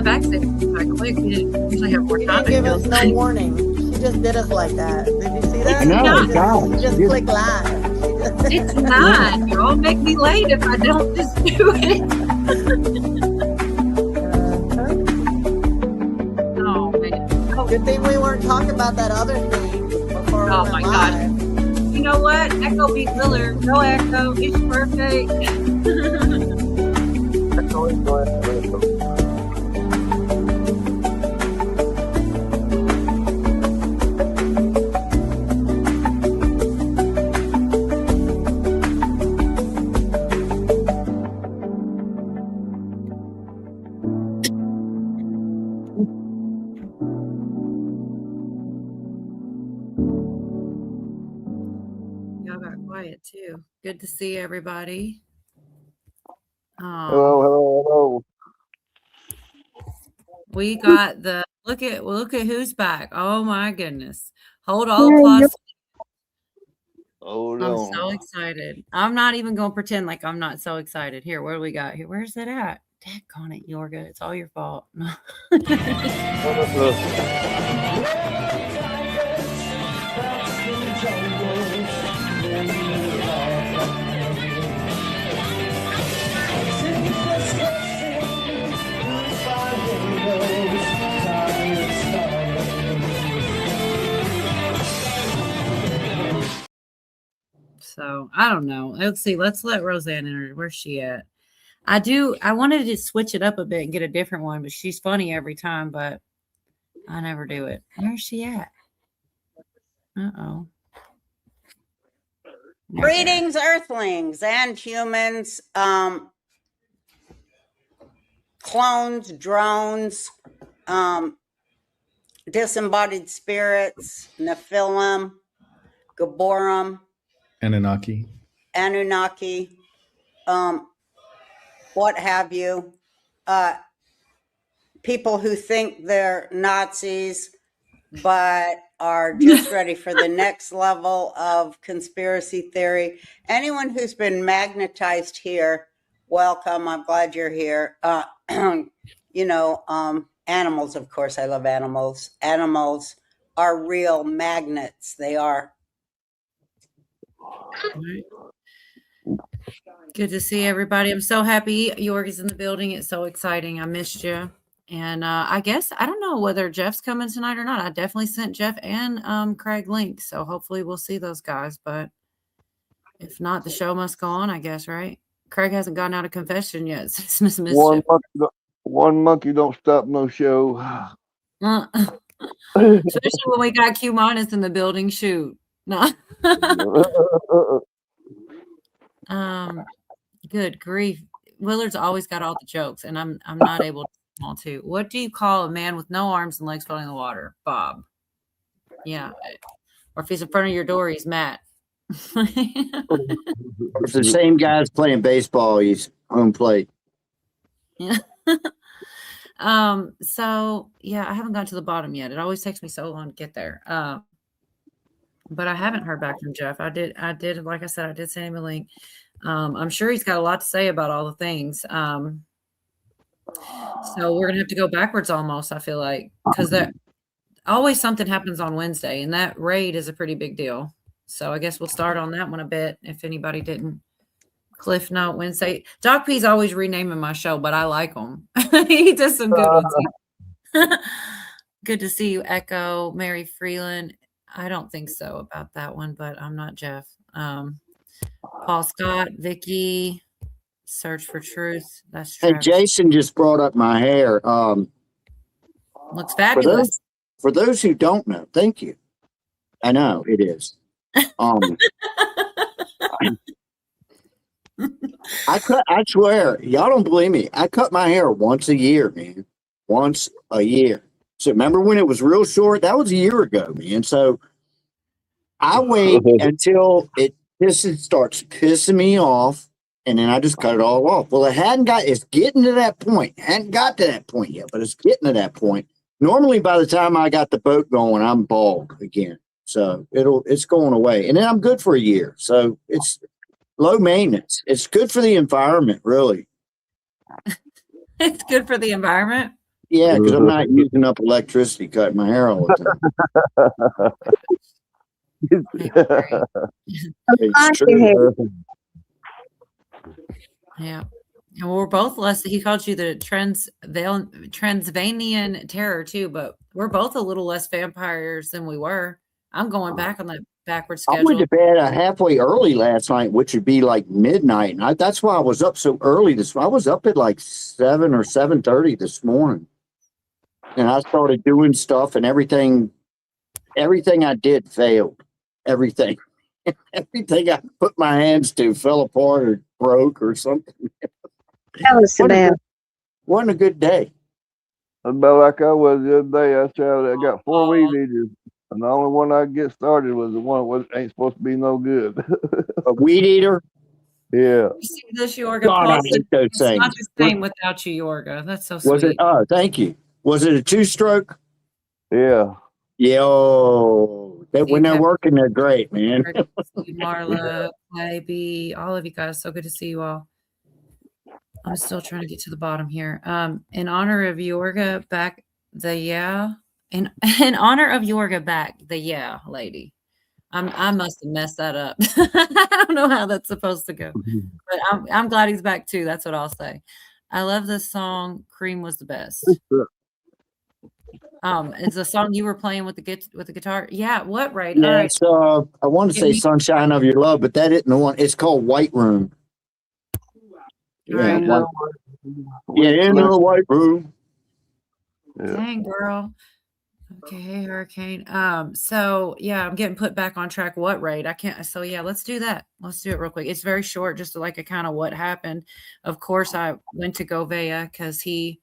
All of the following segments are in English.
that back quite quick. We didn't usually have more She time. didn't give us no warning. She just did us like that. Did you see that? It's not. She just clicked live. It's not. Y'all make me late if I don't just do it. Oh, man. Oh, Good thing we weren't talking about that other thing before we went my live. God. You know what? Echo beat Willard. No Echo. It's your birthday. Y'all got quiet too. Good to see everybody. Hello. We got the look at who's back. Oh my goodness. Hold all applause. Hold I'm on. so excited. I'm not even gonna pretend like I'm not so excited. Here, what do we got here? Where's it at? Daggone it, Yorga. It's all your fault. So I don't know. Let's see. Let's let Roseanne enter. Where's she at? I wanted to switch it up a bit and get a different one, but she's funny every time, but I never do it. Where's she at? Uh-oh. Greetings, Earthlings and humans, clones, drones, disembodied spirits, Nephilim, Gaborim, Anunnaki, what have you. People who think they're Nazis, but are just ready for the next level of conspiracy theory. Anyone who's been magnetized here, welcome. I'm glad you're here. Animals, of course, I love animals. Animals are real magnets. They are. Good to see everybody. I'm so happy Yorg is in the building. It's so exciting. I missed you. And I guess, I don't know whether Jeff's coming tonight or not. I definitely sent Jeff and Craig links. So hopefully we'll see those guys. But if not, the show must go on, I guess, right? Craig hasn't gotten out of confession yet since Miss Mischief. One monkey don't stop no show. Especially when we got Q minus in the building. Shoot. No. Good grief. Willard's always got all the jokes, and I'm not able to all too. What do you call a man with no arms and legs floating in the water? Bob. Yeah. Or if he's in front of your door, he's Matt. If the same guy's playing baseball, he's home plate. Yeah. So yeah, I haven't gotten to the bottom yet. It always takes me so long to get there. But I haven't heard back from Jeff. I did, like I said, I did send him a link. I'm sure he's got a lot to say about all the things. So we're gonna have to go backwards almost, I feel like, because that always something happens on Wednesday, and that raid is a pretty big deal. So I guess we'll start on that one a bit if anybody didn't. Cliff Note Wednesday. Doc P's always renaming my show, but I like him. He does some good ones. Good to see you, Echo. Mary Freeland. I don't think so about that one, but I'm not Jeff. Paul Scott, Vicky, Search for Truth. That's Hey, Travis. Jason just brought up my hair. Looks fabulous. For those who don't know, thank you. I know it is. I swear, y'all don't believe me. I cut my hair once a year, man. Once a year. So remember when it was real short? That was a year ago, man. So I wait until it starts pissing me off, and then I just cut it all off. Well, it's getting to that point. Hadn't got to that point yet, but it's getting to that point. Normally, by the time I got the boat going, I'm bald again. So it's going away. And then I'm good for a year. So it's low maintenance. It's good for the environment, really. It's good for the environment. Yeah, because I'm not using up electricity cutting my hair all the time. It's true. Yeah. And we're both less. He called you the Transylvanian terror too, but we're both a little less vampires than we were. I'm going back on the backward I went schedule. to bed halfway early last night, which would be like midnight. And that's why I was up so early. I was up at like 7 or 7:30 this morning. And I started doing stuff and everything I did failed. Everything. Everything I put my hands to fell apart or broke or something. That was so bad. Wasn't a good day. About like I was the other day. I got 4 weed eaters, and the only one I get started was the one that ain't supposed to be no good. A weed eater? Yeah. You see this, Yorga? God, I Paul said hate those it's not things. the same without you, Yorga. That's so sweet. Was it? Oh, thank you. Was it a 2-stroke? Yeah. Yo, when they're working, they're great, man. Marla, Clay, all of you guys. So good to see you all. I'm still trying to get to the bottom here. In honor of Yorga back in honor of Yorga back the lady. I must have messed that up. I don't know how that's supposed to go, but I'm glad he's back too. That's what I'll say. I love this song. Cream was the best. It's the song you were playing with the guitar. Yeah. What? Right. Yeah, All right. it's, I want to say Sunshine of Your Love, but that isn't the one. It's called White Room. Yeah, Right. in the white room. Yeah. Dang, girl. Okay, hey, Hurricane. So yeah, I'm getting put back on track. What rate? I can't. So yeah, let's do that. Let's do it real quick. It's very short, just like a kind of what happened. Of course, I went to Govea because he's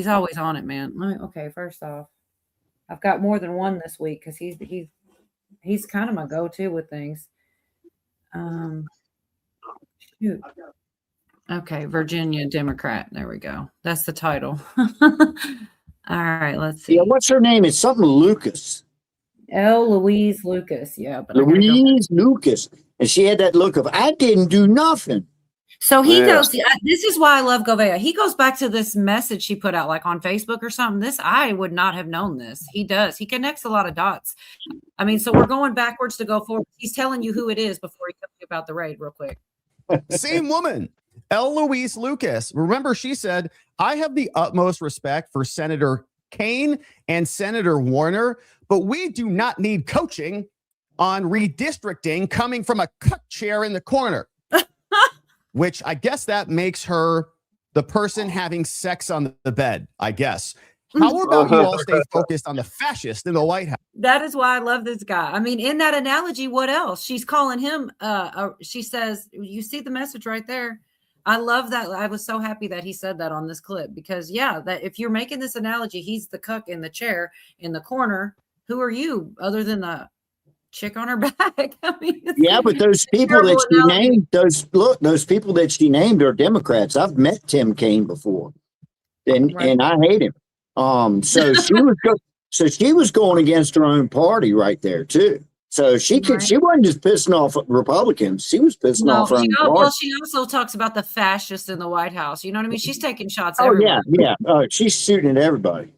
always on it, man. Okay, first off, I've got more than one this week because he's kind of my go-to with things. Shoot. Okay, Virginia Democrat. There we go. That's the title. All right, let's see. Yeah, what's her name? It's something Lucas. Louise Lucas. Yeah, but I gotta go. Louise Lucas. And she had that look of, I didn't do nothing. So he Yeah. goes, this is why I love Govea. He goes back to this message she put out like on Facebook or something. I would not have known this. He does. He connects a lot of dots. I mean, so we're going backwards to go forward. He's telling you who it is before he tells you about the raid real quick. Same woman, Louise Lucas. Remember, she said, I have the utmost respect for Senator Kaine and Senator Warner, but we do not need coaching on redistricting coming from a cut chair in the corner. Which I guess that makes her the person having sex on the bed, I guess. How about you all stay focused on the fascist in the White House? That is why I love this guy. I mean, in that analogy, what else? She's calling him, she says, you see the message right there. I love that. I was so happy that he said that on this clip because, yeah, that if you're making this analogy, he's the cuck in the chair in the corner. Who are you other than the chick on her back? I mean, Yeah, but those people that she named, those people that she named are Democrats. I've met Tim Kaine before, and I hate him. So she was going against her own party right there too. So she wasn't just pissing off Republicans. She was pissing off her own party. Well, she also talks about the fascists in the White House. You know what I mean? She's taking shots. Oh everywhere. yeah. She's shooting at everybody.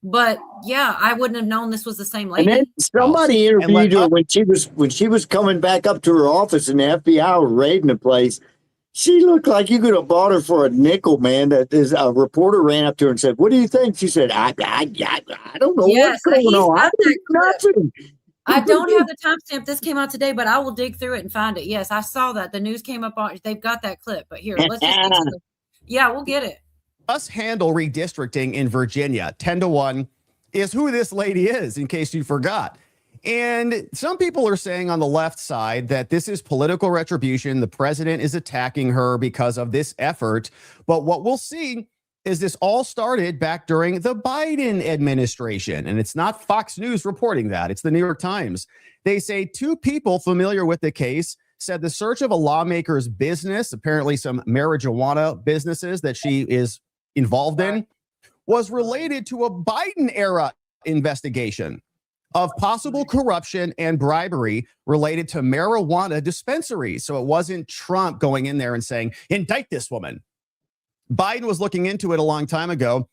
But yeah, I wouldn't have known this was the same lady. And then somebody interviewed her when she was coming back up to her office and the FBI were raiding the place. She looked like you could have bought her for a nickel, man. That is a reporter ran up to her and said, "What do you think?" She said, "I don't know what's going on. I think nothing." I don't have the timestamp. This came out today, but I will dig through it and find it. Yes, I saw that. The news came up on. They've got that clip, but here, let's just get to we'll get it. Us handle redistricting in Virginia 10-1 is who this lady is, in case you forgot. And some people are saying on the left side that this is political retribution. The president is attacking her because of this effort. But what we'll see is this all started back during the Biden administration. And it's not Fox News reporting that. It's the New York Times. They say 2 people familiar with the case said the search of a lawmaker's business, apparently some marijuana businesses that she is involved in, was related to a Biden era investigation of possible corruption and bribery related to marijuana dispensaries. So it wasn't Trump going in there and saying, indict this woman. Biden was looking into it a long time ago.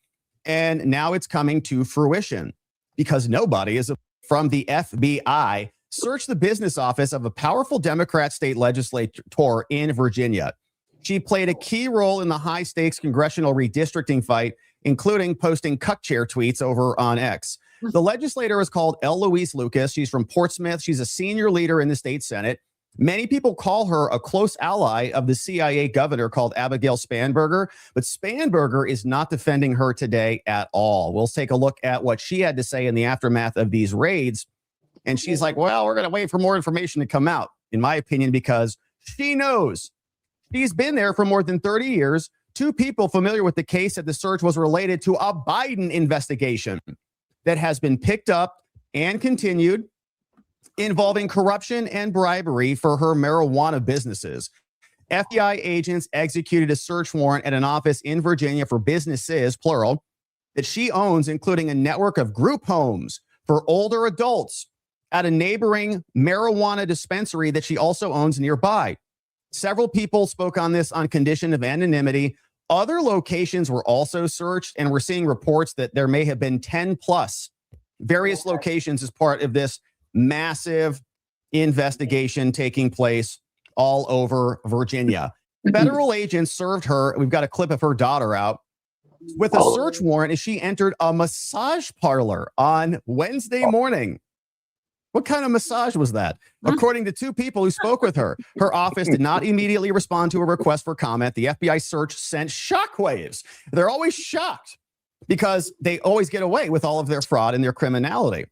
And now it's coming to fruition because nobody is from the FBI searched the business office of a powerful Democrat state legislator in Virginia. She played a key role in the high stakes congressional redistricting fight, including posting cuck chair tweets over on X. The legislator is called Eloise Lucas. She's from Portsmouth. She's a senior leader in the state Senate. Many people call her a close ally of the CIA governor called Abigail Spanberger, but Spanberger is not defending her today at all. We'll take a look at what she had to say in the aftermath of these raids. And she's like, well, we're going to wait for more information to come out, in my opinion, because she knows. She's been there for more than 30 years. Two people familiar with the case said the search was related to a Biden investigation that has been picked up and continued involving corruption and bribery for her marijuana businesses. FBI agents executed a search warrant at an office in Virginia for businesses, plural, that she owns, including a network of group homes for older adults at a neighboring marijuana dispensary that she also owns nearby. Several people spoke on this on condition of anonymity. Other locations were also searched, and we're seeing reports that there may have been 10 plus various locations as part of this massive investigation taking place all over Virginia. Federal agents served her. We've got a clip of her daughter out with a search warrant as she entered a massage parlor on Wednesday morning. What kind of massage was that? According to two people who spoke with her, her office did not immediately respond to a request for comment. The FBI search sent shockwaves. They're always shocked because they always get away with all of their fraud and their criminality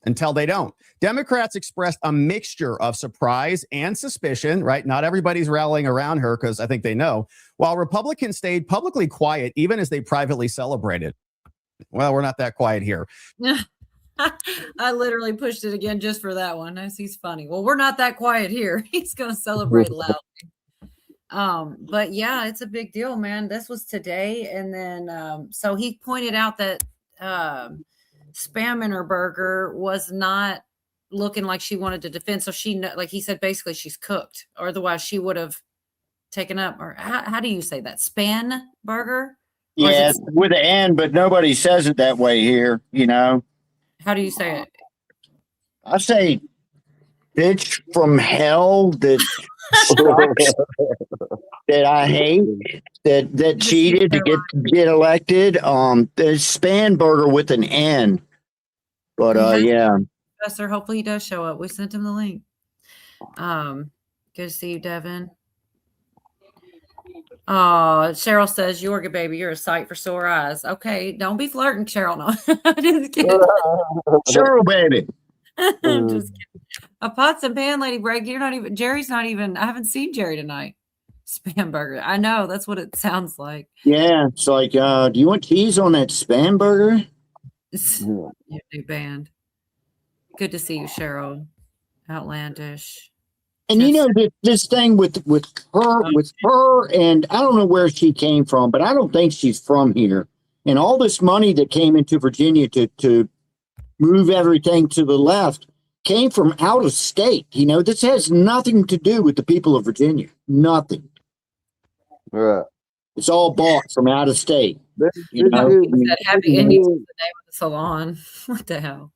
until they don't. Democrats expressed a mixture of surprise and suspicion, right? Not everybody's rallying around her because I think they know, while Republicans stayed publicly quiet even as they privately celebrated. Well, we're not that quiet here. I literally pushed it again just for that one. He's funny. Well, we're not that quiet here. He's going to celebrate loudly. But yeah, it's a big deal, man. This was today. And then, so he pointed out that Spanberger was not looking like she wanted to defend. So she, like he said, basically she's cooked, or otherwise she would have taken up, or how do you say that? Spanberger? Yeah, with an N, but nobody says it that way here, you know. How do you say it? I say bitch from hell that sucks, that I hate, that cheated to get elected. There's Spanberger with an N. But yeah. Professor, hopefully he does show up. We sent him the link. Good to see you, Devin. Oh, Cheryl says, Yorga baby, you're a sight for sore eyes. Okay, don't be flirting, Cheryl. No, just kidding. Sure, baby. Just kidding. A pots and pan lady break. You're not even, Jerry's not even, I haven't seen Jerry tonight. Spanberger. I know, that's what it sounds like. Yeah, it's like, do you want cheese on that Spanberger? Your new band. Good to see you, Cheryl. Outlandish. And you know, this thing with her, and I don't know where she came from, but I don't think she's from here. And all this money that came into Virginia to move everything to the left came from out of state. You know, this has nothing to do with the people of Virginia. Nothing. Right. It's all bought from out of state. You know, that Happy Indies is the name of the salon. What the hell?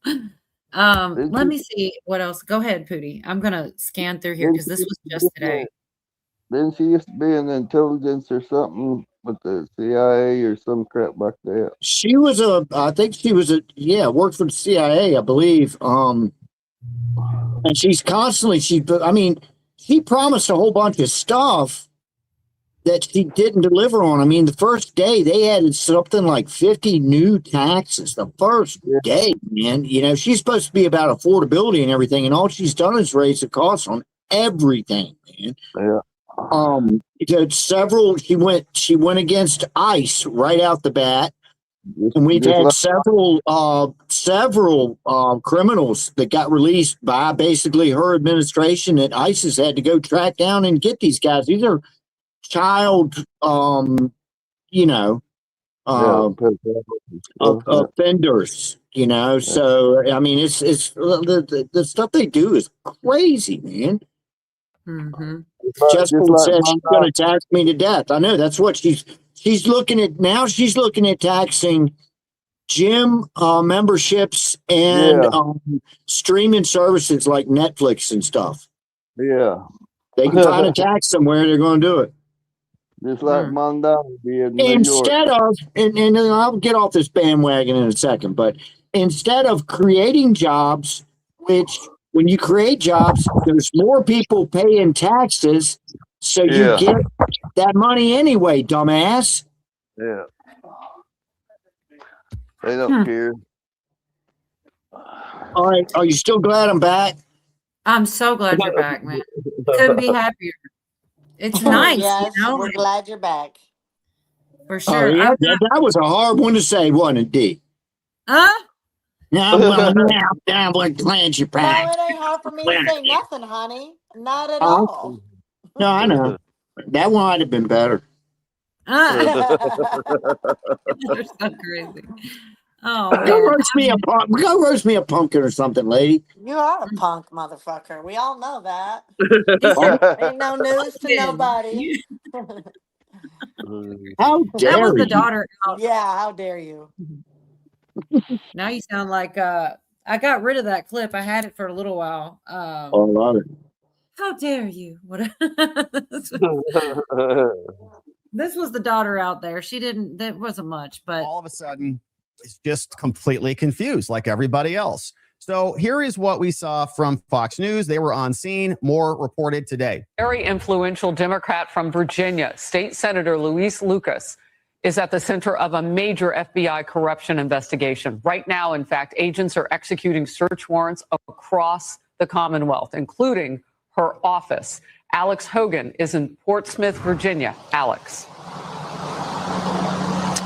Let me see what else. Go ahead, Pootie. I'm gonna scan through here because this was just today. Didn't she used to be in intelligence or something with the CIA or some crap like that? She was worked for the CIA, I believe. And she's constantly, she promised a whole bunch of stuff that she didn't deliver on. I mean, the first day they added something like 50 new taxes. The first day, man, you know, she's supposed to be about affordability and everything, and all she's done is raise the cost on everything, man. Yeah. She went against ICE right out the bat, and we've had several criminals that got released by basically her administration that ICE has had to go track down and get these guys. These are child, offenders, you know. So I mean, it's the stuff they do is crazy, man. Mm-hmm. Jessica says she's going to tax me to death. I know that's what she's looking at now. She's looking at taxing gym memberships and streaming services like Netflix and stuff. Yeah. They can find a tax somewhere. They're going to do it. Just like Mondale did in New York. Instead of, and I'll get off this bandwagon in a second, but instead of creating jobs, which when you create jobs, there's more people paying taxes, so you get that money anyway, dumbass. Yeah. They don't care. All right, are you still glad I'm back? I'm so glad you're back, man. Couldn't be happier. It's nice, Yes, you know, we're glad you're back. for Oh, sure. yeah, that was a hard one to say, wasn't it, D? Huh? Now, well, now, I'm glad you're No, back. it ain't hard for me to say nothing, honey. Not at Huh? all. No, I know. That one might have been better. You're so crazy. Oh, Go man. roast me a go roast me a pumpkin or something, lady. You are a punk motherfucker. We all know that. Ain't no news to nobody. How That dare was the you? daughter out. Yeah, how dare you? Now you sound like I got rid of that clip. I had it for a little while. I love it. How dare you? What this was the daughter out there. She didn't, that wasn't much, but All of a sudden, it's just completely confused like everybody else. So here is what we saw from Fox News. They were on scene. More reported today. Very influential Democrat from Virginia, State Senator Luis Lucas, is at the center of a major FBI corruption investigation. Right now, in fact, agents are executing search warrants across the Commonwealth, including her office. Alex Hogan is in Portsmouth, Virginia. Alex.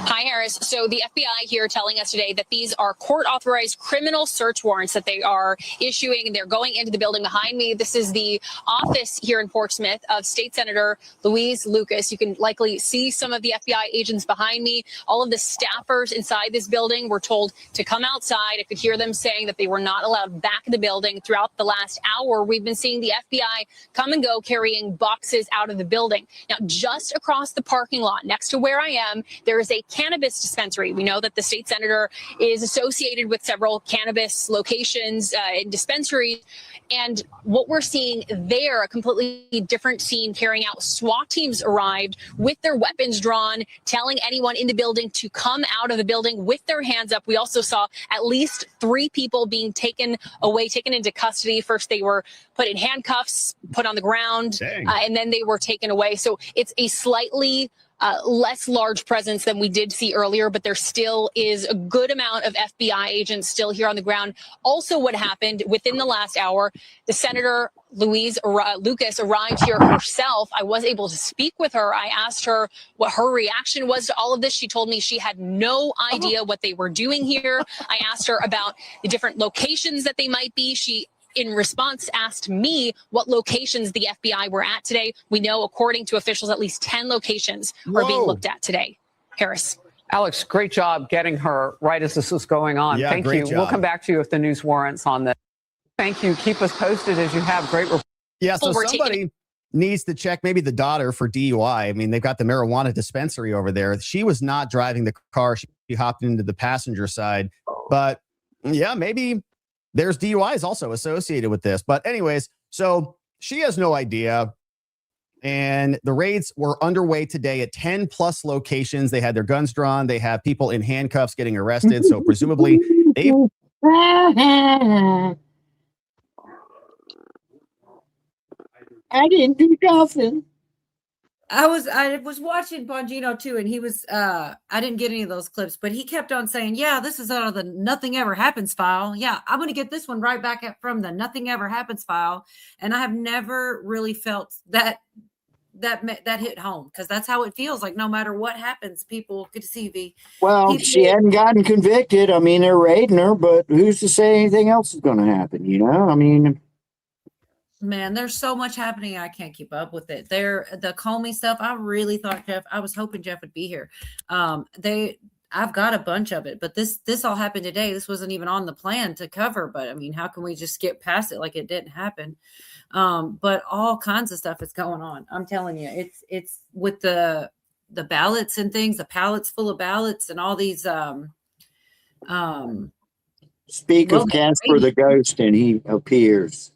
Hi, Harris. So the FBI here telling us today that these are court-authorized criminal search warrants that they are issuing, and they're going into the building behind me. This is the office here in Portsmouth of State Senator Luis Lucas. You can likely see some of the FBI agents behind me. All of the staffers inside this building were told to come outside. I could hear them saying that they were not allowed back in the building. Throughout the last hour, we've been seeing the FBI come and go carrying boxes out of the building. Now, just across the parking lot next to where I am, there is a cannabis dispensary. We know that the state senator is associated with several cannabis locations and dispensaries. And what we're seeing there, a completely different scene carrying out. SWAT teams arrived with their weapons drawn, telling anyone in the building to come out of the building with their hands up. We also saw at least 3 people being taken away, taken into custody. First, they were put in handcuffs, put on the ground, and then they were taken away. So it's a slightly less large presence than we did see earlier, but there still is a good amount of FBI agents still here on the ground. Also, what happened within the last hour, the Senator Lucas arrived here herself. I was able to speak with her. I asked her what her reaction was to all of this. She told me she had no idea what they were doing here. I asked her about the different locations that they might be. She, in response, asked me what locations the FBI were at today. We know, according to officials, at least 10 locations are being looked at today. Harris. Alex, great job getting her right as this was going on. Yeah, Thank great you. job. We'll come back to you if the news warrants on this. Thank you. Keep us posted as you have great reports. Yeah, so somebody needs to check maybe the daughter for DUI. I mean, they've got the marijuana dispensary over there. She was not driving the car. She hopped into the passenger side. But yeah, maybe there's DUIs also associated with this. But anyways, so she has no idea. And the raids were underway today at 10 plus locations. They had their guns drawn. They have people in handcuffs getting arrested. So presumably they... I didn't do nothing. I was watching Bongino too, and he was I didn't get any of those clips, but he kept on saying, yeah, this is out of the Nothing Ever Happens file. Yeah, I'm going to get this one right back from the Nothing Ever Happens file. And I have never really felt that hit home, because that's how it feels like. No matter what happens, people get to see she hadn't gotten convicted. I mean, they're raiding her, but who's to say anything else is going to happen? You know, I mean, man, there's so much happening. I can't keep up with it. The Comey stuff. I really thought I was hoping Jeff would be here. I've got a bunch of it, but this all happened today. This wasn't even on the plan to cover, but I mean, how can we just skip past it like it didn't happen? But all kinds of stuff is going on. I'm telling you, it's with the ballots and things, the pallets full of ballots and all these Speak Well, of Casper the Ghost, and he appears.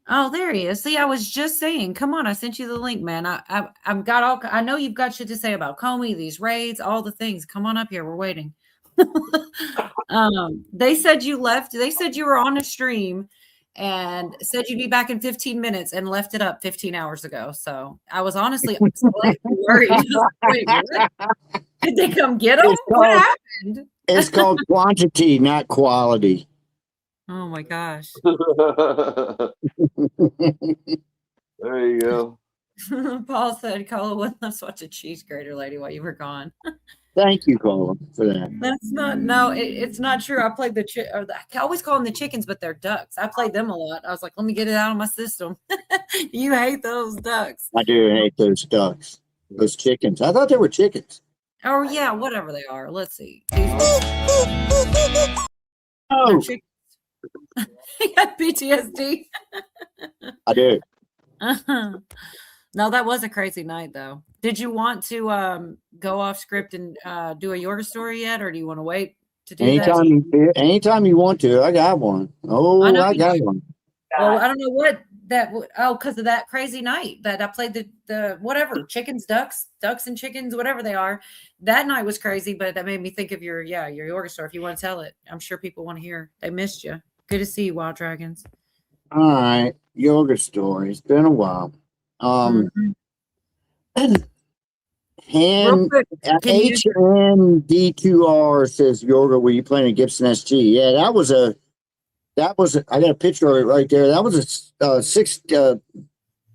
oh, there he is. See, I was just saying, come on, I sent you the link, man. I've got all, I know you've got shit to say about Comey, these raids, all the things. Come on up here. We're waiting. They said you left. They said you were on a stream and said you'd be back in 15 minutes and left it up 15 hours ago. So I was honestly slightly worried. Wait, what? Did they come get him? What happened? It's called quantity, not quality. Oh my gosh. There you go. Paul said, Colin, let's watch a cheese grater lady while you were gone. Thank you, Colin, for that. That's not, no, it's not true. I played I always call them the chickens, but they're ducks. I played them a lot. I was like, let me get it out of my system. You hate those ducks. I do hate those ducks, those chickens. I thought they were chickens. Oh, yeah, whatever they are. Let's see. Oh, You got PTSD. I do. No, that was a crazy night, though. Did you want to go off script and do a Yorga story yet, or do you want to wait to do that? Anytime you want to, I got one. Oh, I got one. Well, I don't know what that. Because of that crazy night that I played the whatever chickens, ducks and chickens, whatever they are. That night was crazy, but that made me think of your Yorga story. If you want to tell it, I'm sure people want to hear. They missed you. Good to see you, Wild Dragons. All right, Yoga story. It's been a while. Real quick, HND2R says, Yorga, were you playing a Gibson SG? Yeah, that was I got a picture of it right there. That was a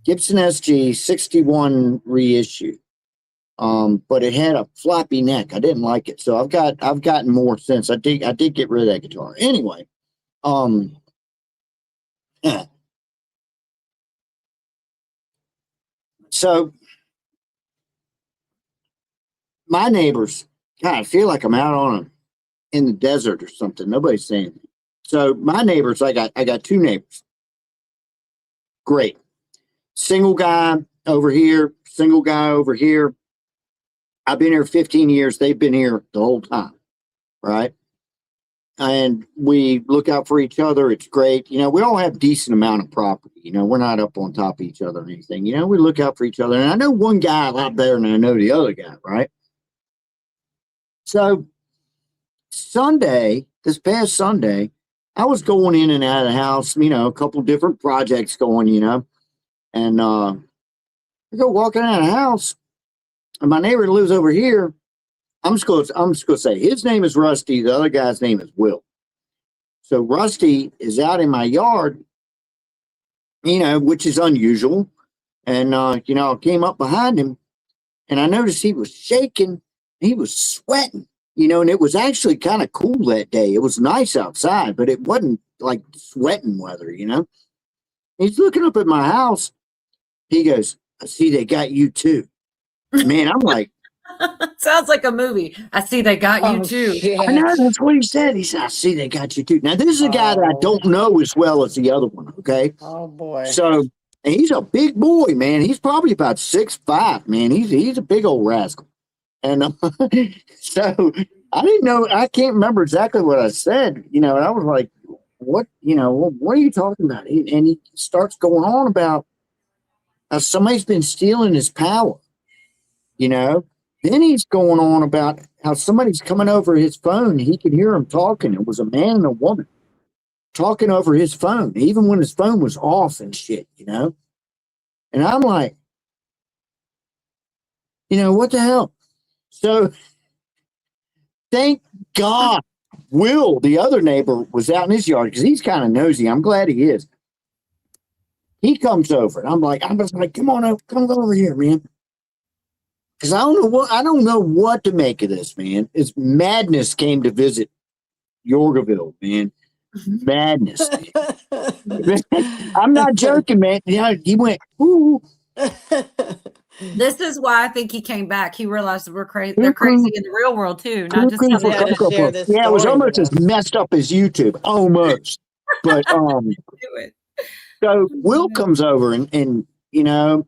Gibson SG 61 reissue. But it had a floppy neck. I didn't like it. So I've gotten more since. I did get rid of that guitar. Anyway, yeah. So my neighbors, God, I feel like I'm out in the desert or something. Nobody's saying anything. So my neighbors, I got two neighbors. Great. Single guy over here, single guy over here. I've been here 15 years. They've been here the whole time. Right. And we look out for each other. It's great. You know, we all have decent amount of property. You know, we're not up on top of each other or anything. You know, we look out for each other. And I know one guy a lot better than I know the other guy, right? So this past Sunday, I was going in and out of the house, you know, a couple different projects going, you know, and I go walking out of the house, and my neighbor lives over here. I'm just going to say his name is Rusty. The other guy's name is Will. So Rusty is out in my yard, you know, which is unusual. And, you know, I came up behind him and I noticed he was shaking. He was sweating, you know, and it was actually kind of cool that day. It was nice outside, but it wasn't like sweating weather, you know. He's looking up at my house. He goes, I see they got you too. Man, I'm like, sounds like a movie. I see they got you too. I know, that's what he said. He said, I see they got you too. Now, this is a guy that I don't know as well as the other one, okay? Oh, boy. So, and he's a big boy, man. He's probably about 6'5", man. He's a big old rascal. And so I didn't know, I can't remember exactly what I said, you know, and I was like, what, you know, what are you talking about? And he starts going on about how somebody's been stealing his power, you know. Then he's going on about how somebody's coming over his phone. He could hear him talking. It was a man and a woman talking over his phone, even when his phone was off and shit, you know. And I'm like, you know, what the hell? So thank God Will, the other neighbor, was out in his yard because he's kind of nosy. I'm glad he is. He comes over and I'm just like, come on over, come over here, man. Because I don't know what to make of this, man. It's madness came to visit Yorgaville, man. Madness. Man. I'm not joking, man. You know, he went, ooh. This is why I think he came back. He realized that they're crazy in the real world too, not just on the yeah, it was almost as messed up as YouTube, almost. But do it. So Will comes over and you know,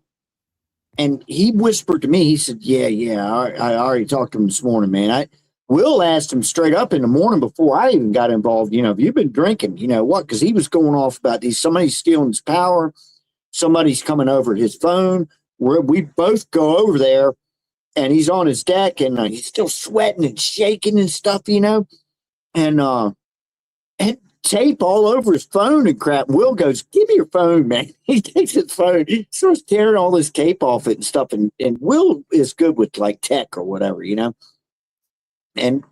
and he whispered to me. He said, "Yeah, I already talked to him this morning, man. Will asked him straight up in the morning before I even got involved, have you been drinking? You know what? Because he was going off about these, somebody's stealing his power, somebody's coming over his phone. We both go over there, and he's on his deck, and he's still sweating and shaking and stuff, and tape all over his phone and crap. Will goes, "Give me your phone, man." He takes his phone, he starts tearing all this tape off it and stuff. And Will is good with like tech or whatever, and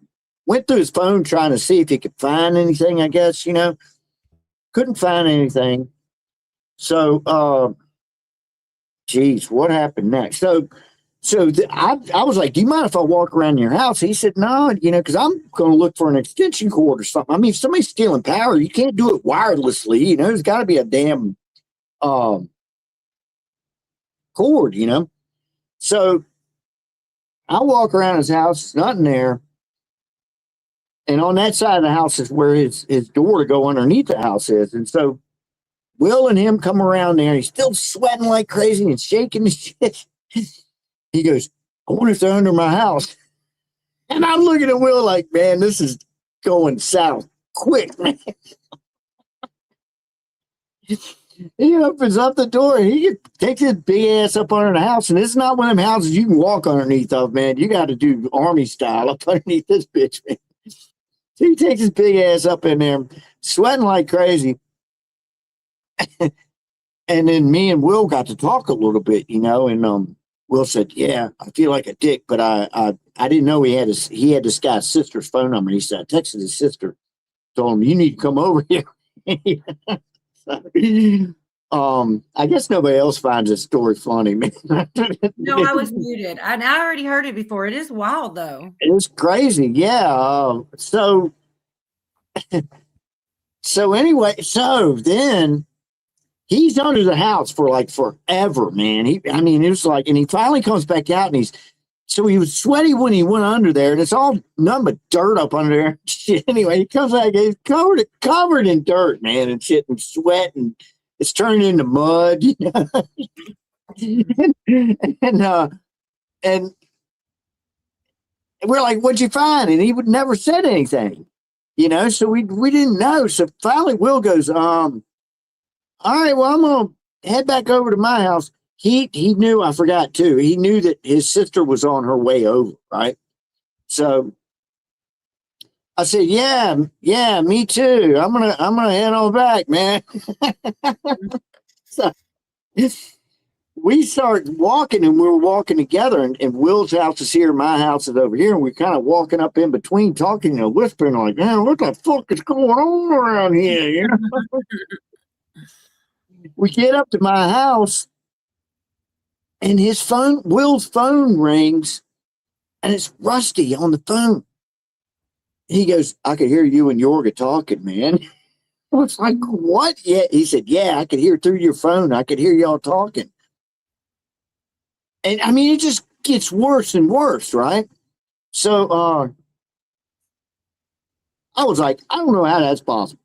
went through his phone trying to see if he could find anything, I guess, couldn't find anything. So, geez, what happened next? So I was like, "Do you mind if I walk around your house?" He said, "No, because I'm going to look for an extension cord or something. I mean, if somebody's stealing power, you can't do it wirelessly. There's got to be a damn cord, So I walk around his house, nothing there. And on that side of the house is where his door to go underneath the house is. And so Will and him come around there. He's still sweating like crazy and shaking the shit. He goes, "I wonder if they're under my house." And I'm looking at Will like, man, this is going south quick, man. He opens up the door and he takes his big ass up under the house. And it's not one of them houses you can walk underneath of, man. You got to do army style up underneath this bitch, man. So he takes his big ass up in there, sweating like crazy. And then me and Will got to talk a little bit, and Will said, "Yeah, I feel like a dick, but I didn't know he had this guy's sister's phone number." He said, "I texted his sister, told him you need to come over here." I guess nobody else finds this story funny, man. No, I was muted. I already heard it before. It is wild, though. It's crazy, yeah. So anyway, so then he's under the house for like forever, man. It was like, and he finally comes back out, and he was sweaty when he went under there, and it's all nothing but dirt up under there. Shit. Anyway, he comes back, he's covered in dirt, man, and shit, and sweat, and it's turning into mud, and we're like, "What'd you find?" And he would never said anything, so we didn't know. So finally Will goes, "All right, well, I'm gonna head back over to my house." He knew, I forgot too. He knew that his sister was on her way over, right? So I said, "Yeah, me too. I'm gonna head on back, man." So we start walking, and we were walking together, and Will's house is here, my house is over here, and we're kind of walking up in between, talking, whispering like, "Man, what the fuck is going on around here?" We get up to my house, and Will's phone rings, and it's Rusty on the phone. He goes, "I could hear you and Yorga talking, man." I was like, "What?" Yeah, he said, "Yeah, I could hear through your phone. I could hear y'all talking." And it just gets worse and worse, right? So I was like, I don't know how that's possible.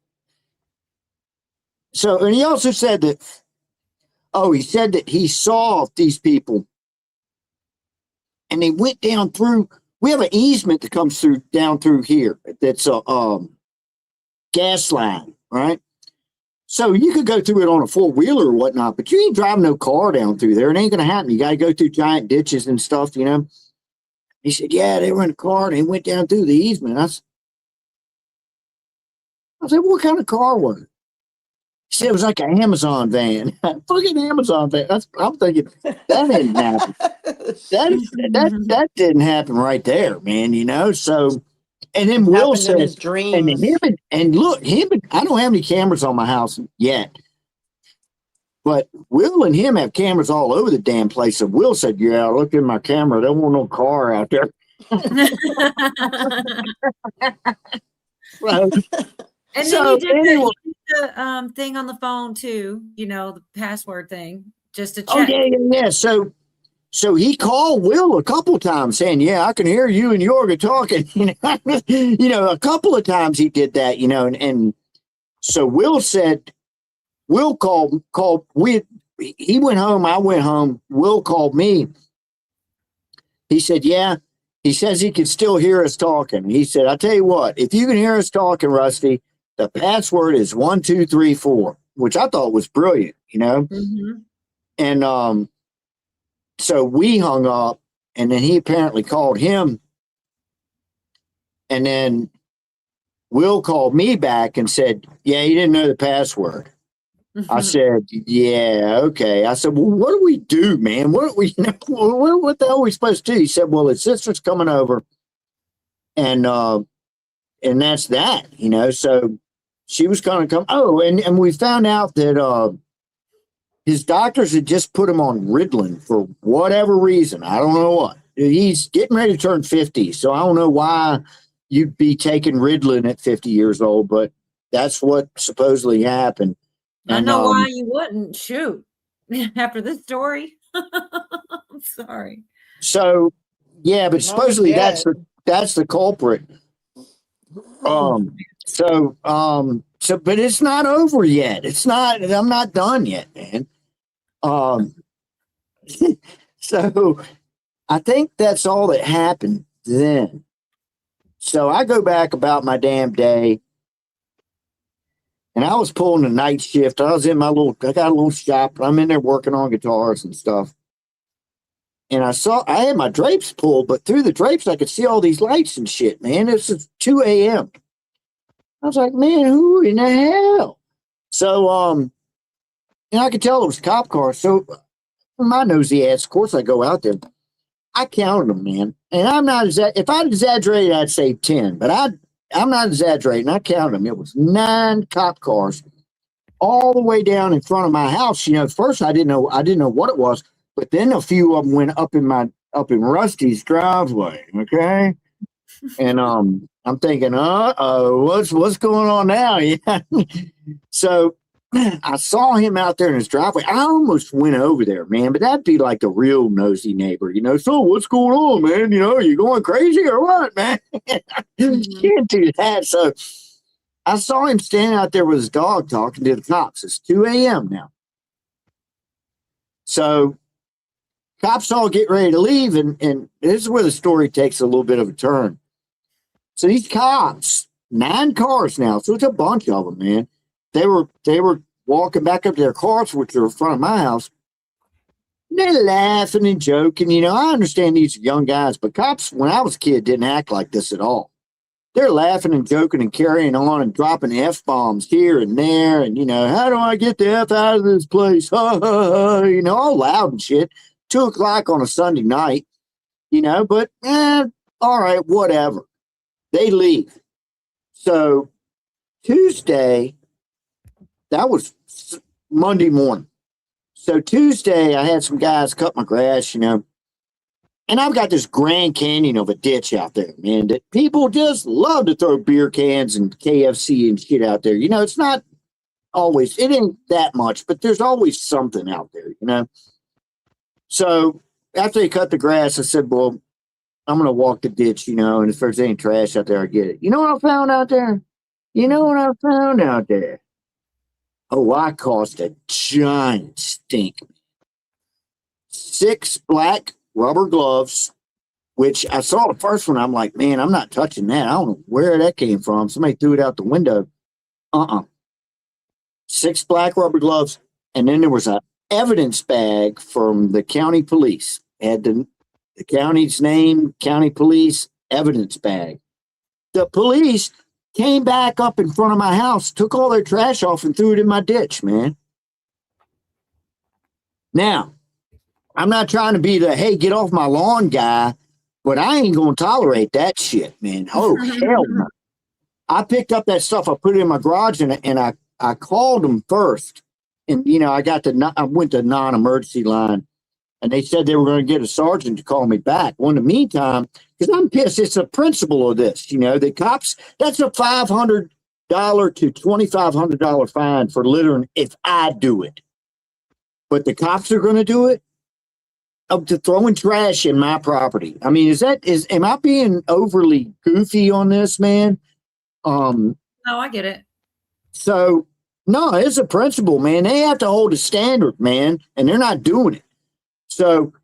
So, and he also said that, he said that he saw these people, and they went down through. We have an easement that comes down through here. That's a gas line, right? So you could go through it on a 4-wheeler or whatnot, but you ain't driving no car down through there. It ain't gonna happen. You got to go through giant ditches and stuff, He said, "Yeah, they were in a car and they went down through the easement." I said, "What kind of car was it?" He said, "It was like an Amazon van." Fucking Amazon van. I'm thinking, that didn't happen. That didn't happen right there, man. So, and then Will Happened in his said, dreams. I don't have any cameras on my house yet, but Will and him have cameras all over the damn place. So Will said, "Yeah, I looked in my camera. There wasn't no car out there." And So, then you did anyway. the thing on the phone too, the password thing, just to check. Oh yeah. So he called Will a couple times saying, "Yeah, I can hear you and Yorga talking." A couple of times he did that, and so Will said, Will called, he went home, I went home, Will called me. He said, "Yeah." He says he can still hear us talking. He said, I tell you what, if you can hear us talking, Rusty, the password is 1234, which I thought was brilliant, you know? Mhm. And so we hung up, and then he apparently called him. And then Will called me back and said, yeah, he didn't know the password. I said, yeah, okay. I said, well, what do we do, man? What do we, what the hell are we supposed to do? He said, well, his sister's coming over, and that's that, you know. So she was going to come. Oh, and we found out that his doctors had just put him on Ritalin for whatever reason. I don't know what. He's getting ready to turn 50, so I don't know why you'd be taking Ritalin at 50 years old, but that's what supposedly happened. I know why you wouldn't. Shoot. After this story. I'm sorry. So yeah, but supposedly that's the culprit. But it's not over yet. I'm not done yet, man. So I think that's all that happened then. So I go back about my damn day, and I was pulling a night shift. I got a little shop. I'm in there working on guitars and stuff. And I had my drapes pulled, but through the drapes, I could see all these lights and shit, man. It's 2 a.m. I was like, man, who in the hell? So, and I could tell it was cop cars. So my nosy ass, of course, I go out there. I counted them, man. And I'm not, if I'd exaggerate, I'd say 10, but I'm not exaggerating. I counted them. It was 9 cop cars all the way down in front of my house. You know, at first I didn't know what it was, but then a few of them went up in Rusty's driveway. Okay. And, I'm thinking, what's going on now? Yeah. So I saw him out there in his driveway. I almost went over there, man, but that'd be like a real nosy neighbor, you know. So what's going on, man? You know, are you going crazy or what, man? You can't do that. So I saw him standing out there with his dog talking to the cops. It's 2 a.m. now. So cops all get ready to leave, and this is where the story takes a little bit of a turn. So these cops, 9 cars now, so it's a bunch of them, man. They were walking back up to their cars, which are in front of my house. And they're laughing and joking. You know, I understand these are young guys, but cops, when I was a kid, didn't act like this at all. They're laughing and joking and carrying on and dropping F-bombs here and there. And, you know, how do I get the F out of this place? You know, all loud and shit. 2 o'clock on a Sunday night, you know, but all right, whatever. They leave. So Tuesday, that was Monday morning. So Tuesday, I had some guys cut my grass, you know, and I've got this Grand Canyon of a ditch out there, man, that people just love to throw beer cans and KFC and shit out there. You know, it's not always, it ain't that much, but there's always something out there, you know. So after they cut the grass, I said, well, I'm going to walk the ditch, you know, and if there's any trash out there, I get it. You know what I found out there? Oh, I caused a giant stink. 6 black rubber gloves, which I saw the first one. I'm like, man, I'm not touching that. I don't know where that came from. Somebody threw it out the window. 6 black rubber gloves. And then there was an evidence bag from the county police. It had the county's name, county police evidence bag. The police came back up in front of my house, took all their trash off and threw it in my ditch, man. Now, I'm not trying to be the, hey, get off my lawn guy, but I ain't going to tolerate that shit, man. Oh, hell no. I picked up that stuff, I put it in my garage, and I called them first. And, you know, I went to non-emergency line. And they said they were going to get a sergeant to call me back. Well, in the meantime, because I'm pissed, it's the principle of this. You know, the cops, that's a $500 to $2,500 fine for littering if I do it. But the cops are going to do it up to throwing trash in my property. I mean, am I being overly goofy on this, man? No, I get it. So, no, it's a principle, man. They have to hold a standard, man, and they're not doing it. So,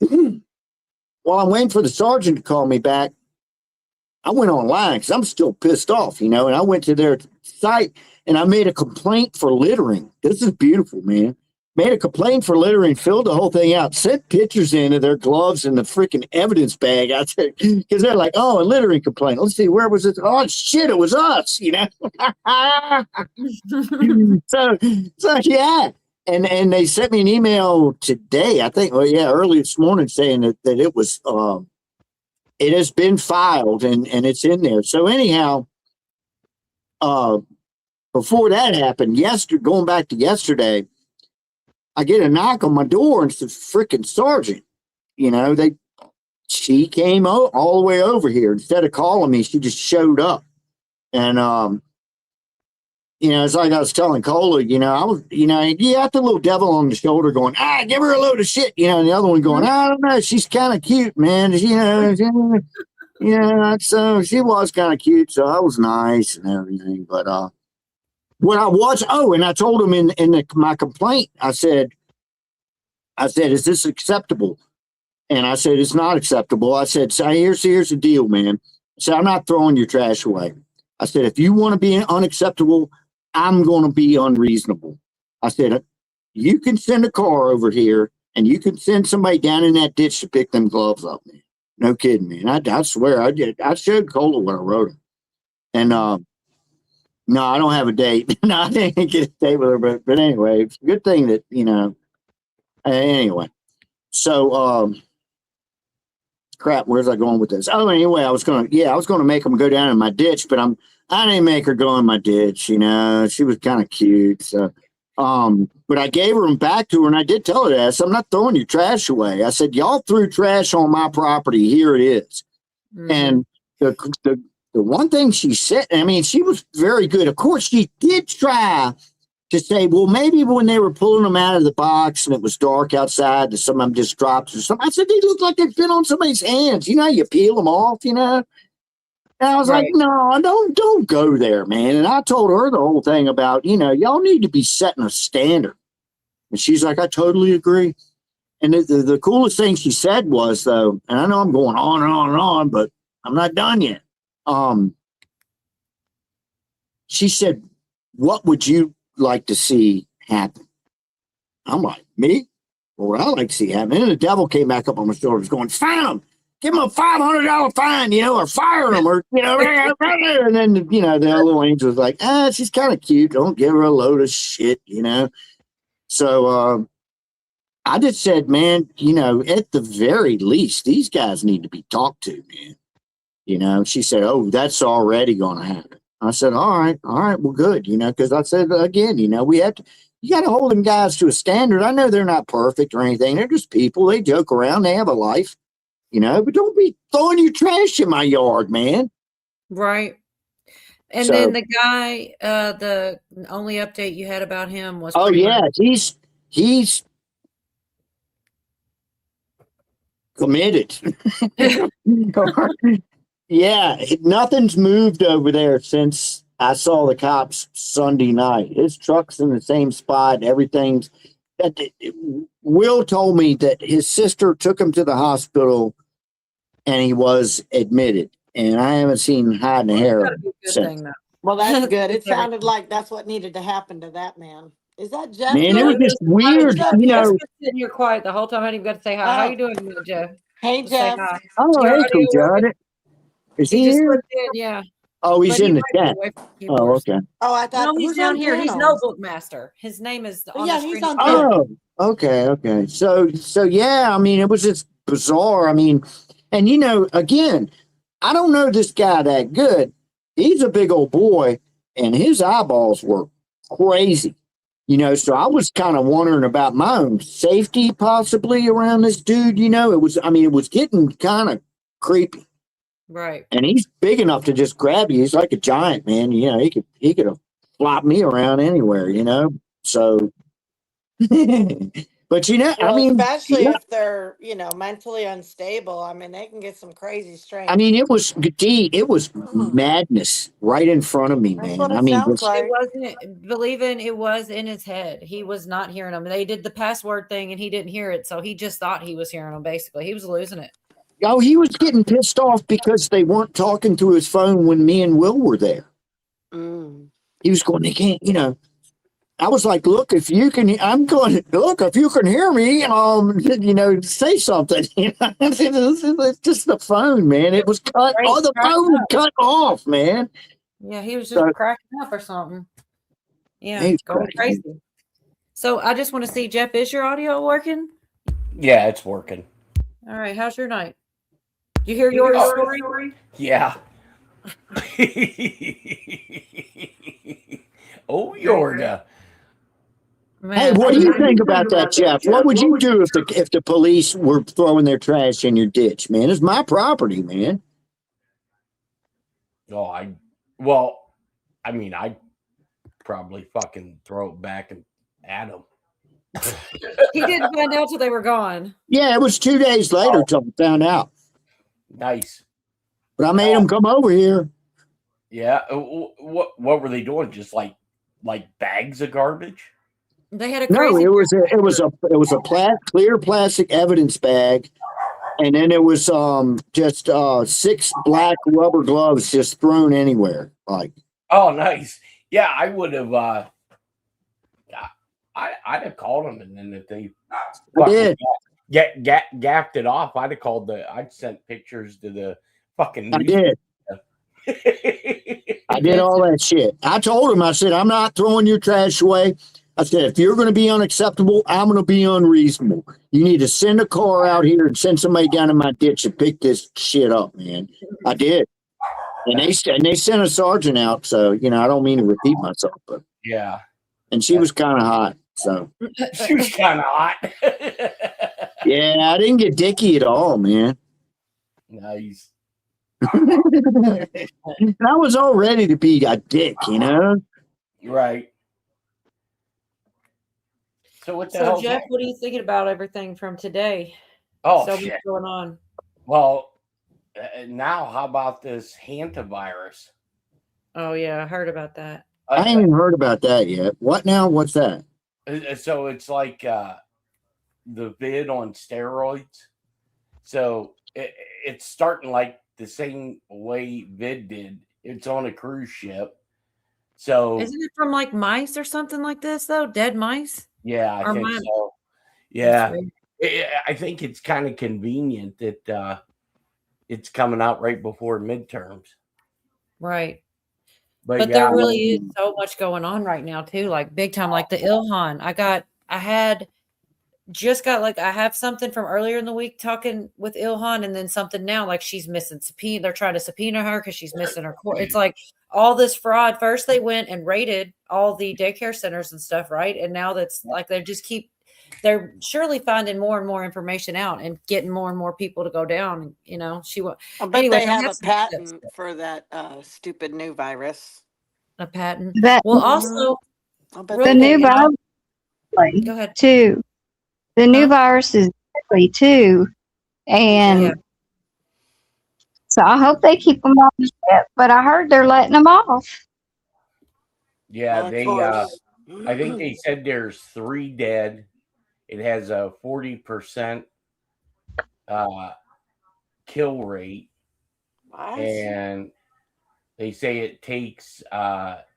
well, while I'm waiting for the sergeant to call me back, I went online because I'm still pissed off, and I went to their site and I made a complaint for littering. This is beautiful, man. Made a complaint for littering, filled the whole thing out, sent pictures in of their gloves and the freaking evidence bag out there because they're like, oh, a littering complaint. Let's see, where was it? Oh, shit, it was us, So yeah. And they sent me an email today, I think, early this morning saying that it was, it has been filed and it's in there. So anyhow, before that happened, going back to yesterday, I get a knock on my door and it's the freaking sergeant. She came all the way over here. Instead of calling me, she just showed up. And, it's like I was telling Cola, I was, you got the little devil on the shoulder going, give her a load of shit, and the other one going, I don't know, she's kind of cute, man. So she was kind of cute. So I was nice and everything. But, when I was, and I told him in my complaint, I said, is this acceptable? And I said, it's not acceptable. I said, so here's the deal, man. I said, I'm not throwing your trash away. I said, if you want to be unacceptable, I'm going to be unreasonable. I said, you can send a car over here and you can send somebody down in that ditch to pick them gloves up, man. No kidding, man. I swear I did. I showed Cola what I wrote him. And, no, I don't have a date. No, I didn't get a date with her, but anyway, it's a good thing that, anyway. So, crap, where's I going with this? Oh, anyway, I was going to make them go down in my ditch, but I didn't make her go in my ditch, she was kind of cute. So, but I gave her them back to her and I did tell her that. I said, I'm not throwing your trash away. I said, y'all threw trash on my property. Here it is. Mm-hmm. And the one thing she said, she was very good. Of course, she did try to say, well, maybe when they were pulling them out of the box and it was dark outside, that some of them just dropped or something. I said, they look like they've been on somebody's hands. You peel them off, And I was like, no, don't go there, man. And I told her the whole thing about, y'all need to be setting a standard. And she's like, I totally agree. And the coolest thing she said was, though, and I know I'm going on and on and on, but I'm not done yet. She said, what would you like to see happen? I'm like, me? Well, what I like to see happen. And then the devil came back up on my shoulders going, fine them, give them a $500 fine, or fire them, or, and then, the little angel was like, she's kind of cute. Don't give her a load of shit, So, I just said, man, at the very least, these guys need to be talked to, man. She said, oh, that's already going to happen. I said, all right, well, good, because I said, again, you got to hold them guys to a standard. I know they're not perfect or anything. They're just people. They joke around. They have a life, but don't be throwing your trash in my yard, man. Right. And then the guy, the only update you had about him was. Oh, yeah, he's committed. Yeah, nothing's moved over there since I saw the cops Sunday night. His truck's in the same spot. Everything's. Will told me that his sister took him to the hospital, and he was admitted. And I haven't seen hide and hair since. Well, that's good. It sounded like that's what needed to happen to that man. Is that Jeff? Man, it was just weird, Sitting here quiet the whole time. I didn't even got to say hi. How you doing, Jeff? Hey, Jeff. Oh, hey, cool, John. Is he here? Yeah. Oh, he's in the chat. Oh, okay. Oh, I thought he's down here. He's Notebook Master. His name is on the screen. He's on. Oh, okay. So yeah. It was just bizarre. And again, I don't know this guy that good. He's a big old boy, and his eyeballs were crazy. So I was kind of wondering about my own safety possibly around this dude. It was getting kind of creepy. Right. And he's big enough to just grab you. He's like a giant, man. He could have flopped me around anywhere, So, but especially if they're, mentally unstable. They can get some crazy strange. It was madness right in front of me, man. It was in his head. He was not hearing them. They did the password thing and he didn't hear it. So he just thought he was hearing them. Basically, he was losing it. Oh, he was getting pissed off because they weren't talking through his phone when me and Will were there. Mm. He was going, they can't, you know. I was like, look, if you can, I'm going, look, if you can hear me, you know, say something. You know, it's just the phone, man. It was cut. Right, Oh, the right. phone was cut off, man. Yeah, he was just So- cracking up or something. Yeah, He's going cracking. crazy. So I just want to see, Jeff, is your audio working? Yeah, it's working. All right, how's your night? You hear your story? Yeah. Oh, Yorga. Hey, what do you think about that, Jeff? What would you do if the police were throwing their trash in your ditch, man? It's my property, man. Oh, I'd probably fucking throw it back at him. He didn't find out till they were gone. Yeah, it was 2 days later till I found out. Nice. But I made him come over here. Yeah. What were they doing? Just like bags of garbage? They had a No, crazy. it was a clear plastic evidence bag, and then it was just 6 black rubber gloves just thrown anywhere. Like, Oh, nice. Yeah, I would have. I'd have called them, and then if they I did. gapped it off, I'd sent pictures to the fucking. I did. I did all that shit. I told him, I said, I'm not throwing your trash away. I said, if you're going to be unacceptable, I'm going to be unreasonable. You need to send a car out here and send somebody down in my ditch to pick this shit up, man. I did. And they sent a sergeant out. So, you know, I don't mean to repeat myself, but Yeah, and she was kind of hot. So, she was kind of hot. yeah, I didn't get dicky at all, man. Nice. And I was all ready to be a dick, you know? Right. So what the So hell? Jeff, what are you thinking about everything from today? Oh so shit. what's going on? Well, now how about this hantavirus? Oh yeah, I heard about that. I ain't even heard about that yet. What now? What's that? So it's like the vid on steroids. So it's starting like the same way vid did. It's on a cruise ship. So Isn't it from like mice or something like this though? Dead mice? yeah, I Or think mine- so. That's Yeah, weird. I think it's kind of convenient that it's coming out right before midterms. Right. But, But yeah, there really is so much going on right now too, like big time, like the Ilhan. I have something from earlier in the week talking with Ilhan, and then something now, like she's missing subpoena. They're trying to subpoena her because she's missing her court. It's like all this fraud. First they went and raided all the daycare centers and stuff, right? And now that's like they're surely finding more and more information out and getting more and more people to go down. You know, I bet Anyways, they I have have a some patent tips. for that stupid new virus. a patent. That Well, also, I bet Real the they new quick, do. virus go ahead. too. The new Huh? virus is deadly too, and Yeah. so I hope they keep them on the ship. But I heard they're letting them off. yeah, Of they. course. I think they said there's 3 dead. It has a 40% kill rate, What? and they say it takes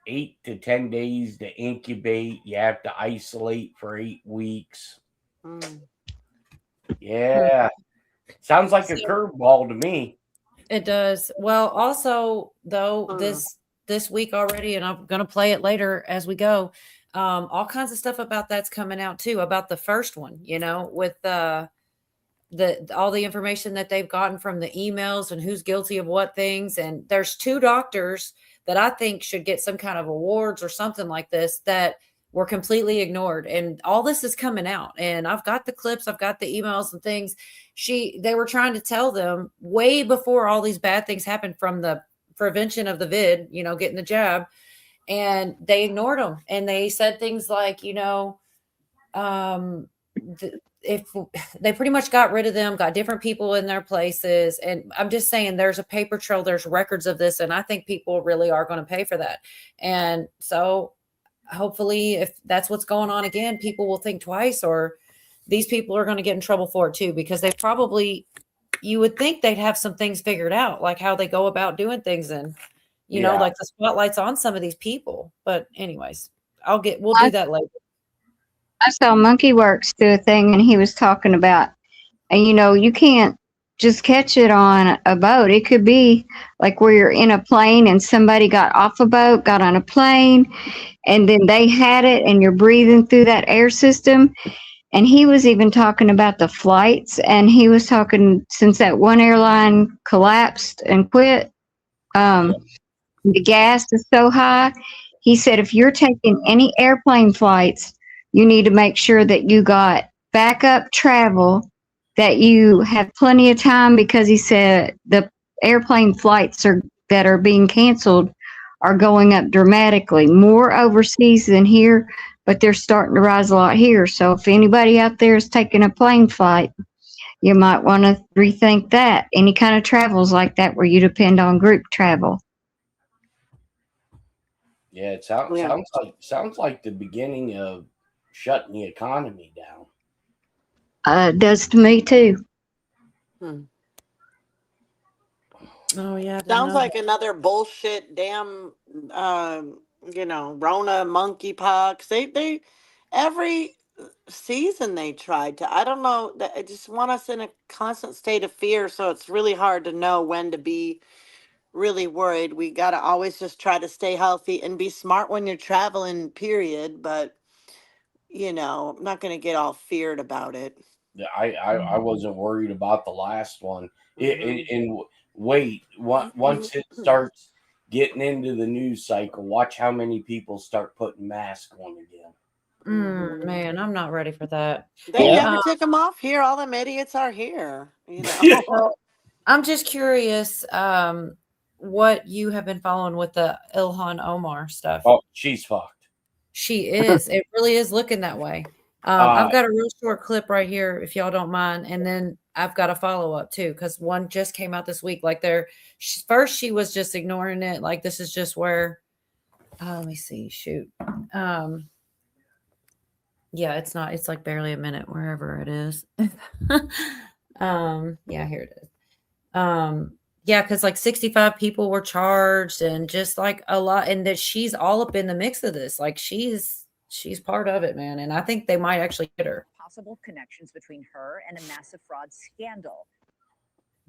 8 to 10 days to incubate. You have to isolate for 8 weeks. Mm. Yeah, sounds like a curveball to me. It does. Well, also though, Mm. this week already, and I'm gonna play it later as we go. All kinds of stuff about that's coming out too, about the first one, you know, with all the information that they've gotten from the emails and who's guilty of what things. And there's 2 doctors that I think should get some kind of awards or something like this that were completely ignored. And all this is coming out. And I've got the clips, I've got the emails and things. They were trying to tell them way before all these bad things happened, from the prevention of the vid, you know, getting the jab, and they ignored them. And they said things like, you know, if they pretty much got rid of them, got different people in their places. And I'm just saying, there's a paper trail, there's records of this. And I think people really are going to pay for that. And so hopefully, if that's what's going on again, people will think twice, or these people are going to get in trouble for it too, because they probably you would think they'd have some things figured out, like how they go about doing things, and Yeah. like the spotlight's on some of these people. But anyways, we'll do that later. I saw Monkey Works do a thing, and he was talking about, and you can't just catch it on a boat. It could be like where you're in a plane and somebody got off a boat, got on a plane, and then they had it, and you're breathing through that air system. And he was even talking about the flights, and he was talking, since that one airline collapsed and quit, the gas is so high. He said if you're taking any airplane flights, you need to make sure that you got backup travel, that you have plenty of time, because he said the airplane flights that are being canceled are going up dramatically, more overseas than here, but they're starting to rise a lot here. So if anybody out there is taking a plane flight, you might want to rethink that. Any kind of travels like that where you depend on group travel. Yeah, it sounds like the beginning of shutting the economy down. It does to me too. Oh yeah, Sounds like another bullshit damn Rona monkeypox. They every season they tried to. I don't know. I just want us in a constant state of fear, so it's really hard to know when to be really worried. We got to always just try to stay healthy and be smart when you're traveling, period. But I'm not going to get all feared about it. I wasn't worried about the last one. And wait, once it starts getting into the news cycle, watch how many people start putting masks on again. Man, I'm not ready for that. They never took them off here. All them idiots are here. So, I'm just curious what you have been following with the Ilhan Omar stuff. Oh, she's fucked. She is. It really is looking that way. I've got a real short clip right here, if y'all don't mind, and then I've got a follow up too, because one just came out this week. Like first she was just ignoring it, like this is just where. Let me see. Shoot. Yeah, it's not. It's like barely a minute wherever it is. Yeah, here it is. Yeah, because like 65 people were charged, and just like a lot, and that she's all up in the mix of this. Like she's part of it, man. And I think they might actually get her. Possible connections between her and a massive fraud scandal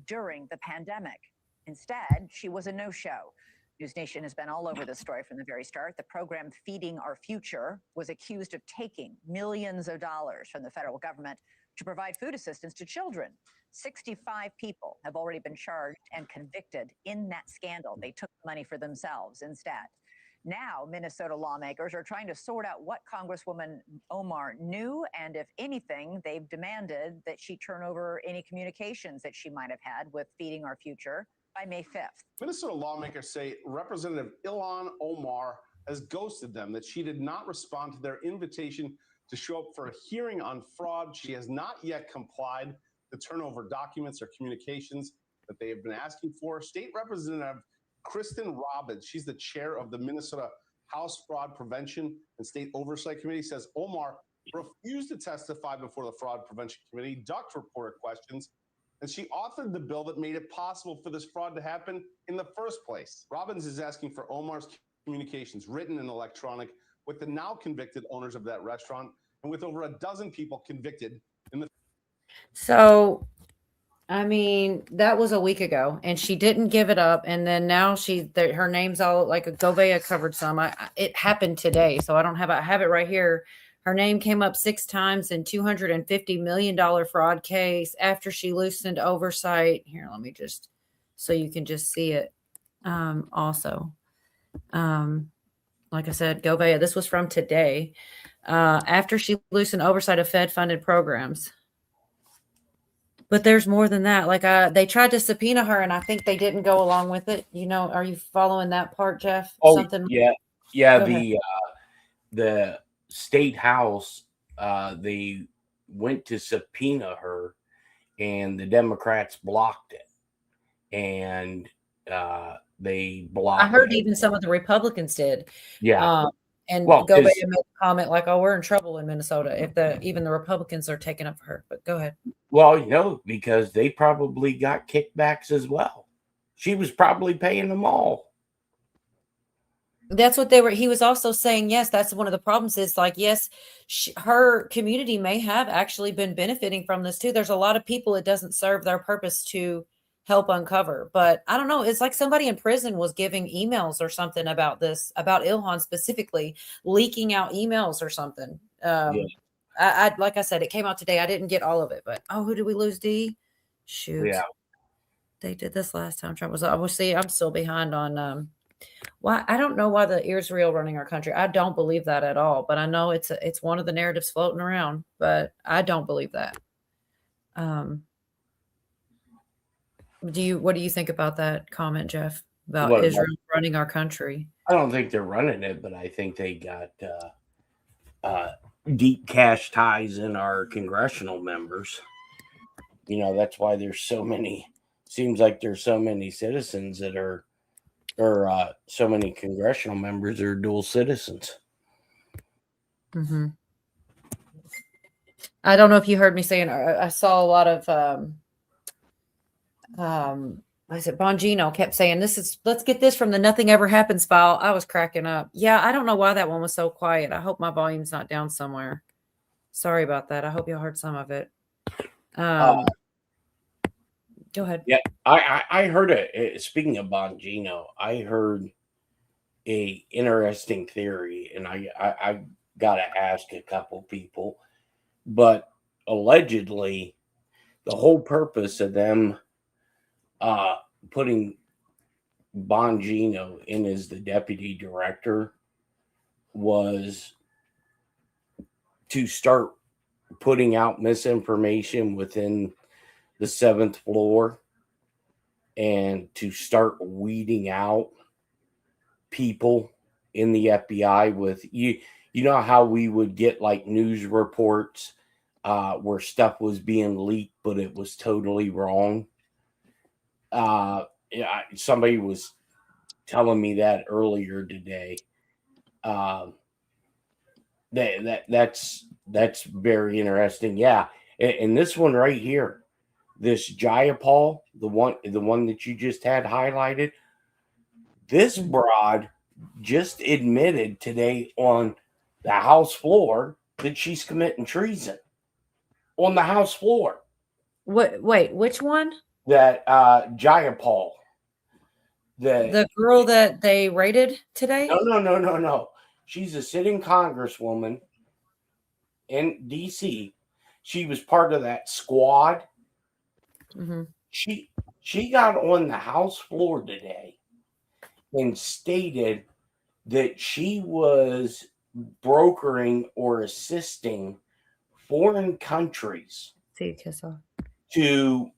during the pandemic. Instead, she was a no-show. News Nation has been all over this story from the very start. The program Feeding Our Future was accused of taking millions of dollars from the federal government to provide food assistance to children. 65 people have already been charged and convicted in that scandal. They took money for themselves instead. Now, Minnesota lawmakers are trying to sort out what Congresswoman Omar knew, and if anything, they've demanded that she turn over any communications that she might have had with Feeding Our Future by May 5th. Minnesota lawmakers say Representative Ilhan Omar has ghosted them, that she did not respond to their invitation to show up for a hearing on fraud. She has not yet complied to turn over documents or communications that they have been asking for. State Representative Kristen Robbins, she's the chair of the Minnesota House Fraud Prevention and State Oversight Committee, says Omar refused to testify before the Fraud Prevention Committee, ducked reporter questions, and she authored the bill that made it possible for this fraud to happen in the first place. Robbins is asking for Omar's communications, written and electronic, with the now convicted owners of that restaurant and with over a dozen people convicted in the. So, I mean, that was a week ago, and she didn't give it up. And then now her name's all like Govea covered some. It happened today, so I have it right here. Her name came up 6 times in $250 million fraud case after she loosened oversight. Here, let me just, so you can just see it. Also, like I said, Govea, this was from today. After she loosened oversight of Fed-funded programs. But there's more than that. Like they tried to subpoena her, and I think they didn't go along with it. Are you following that part, Jeff? Oh, something? yeah. The state house, they went to subpoena her, and the Democrats blocked it, and they blocked. I heard even some of the Republicans did. Yeah. and Well, go back 'cause- and make a comment like, "Oh, we're in trouble in Minnesota," if even the Republicans are taking up for her. But go ahead. Well, because they probably got kickbacks as well. She was probably paying them all. That's what they were. He was also saying, yes, that's one of the problems is like, yes, her community may have actually been benefiting from this too. There's a lot of people it doesn't serve their purpose to help uncover. But I don't know. It's like somebody in prison was giving emails or something about this, about Ilhan specifically, leaking out emails or something. Yeah. I like I said, it came out today. I didn't get all of it, but who did we lose? D? Shoot. Yeah. They did this last time Trump was. Obviously, I'm still behind on why I don't know why the Israel running our country. I don't believe that at all. But I know it's one of the narratives floating around. But I don't believe that. What do you think about that comment, Jeff? About What, Israel running our country? I don't think they're running it, but I think they got deep cash ties in our congressional members. That's why there's so many. Seems like there's so many citizens that are, or so many congressional members are dual citizens. Mm-hmm. I don't know if you heard me saying. I saw a lot of. Was it Bongino kept saying let's get this from the Nothing Ever Happens file. I was cracking up. Yeah, I don't know why that one was so quiet. I hope my volume's not down somewhere. Sorry about that. I hope y'all heard some of it. Go ahead. Yeah, I heard it. Speaking of Bongino, I heard a interesting theory, and I gotta ask a couple people, but allegedly, the whole purpose of them putting Bongino in as the deputy director was to start putting out misinformation within the 7th floor and to start weeding out people in the FBI with you know how we would get like news reports where stuff was being leaked but it was totally wrong. Somebody was telling me that earlier today. That's very interesting. Yeah, and this one right here, this Jayapal, the one that you just had highlighted, this broad just admitted today on the House floor that she's committing treason on the House floor. Wait, which one? That Jayapal, The girl that they raided today? No. She's a sitting congresswoman in DC. She was part of that squad. Mm-hmm. She got on the House floor today and stated that she was brokering or assisting foreign countries to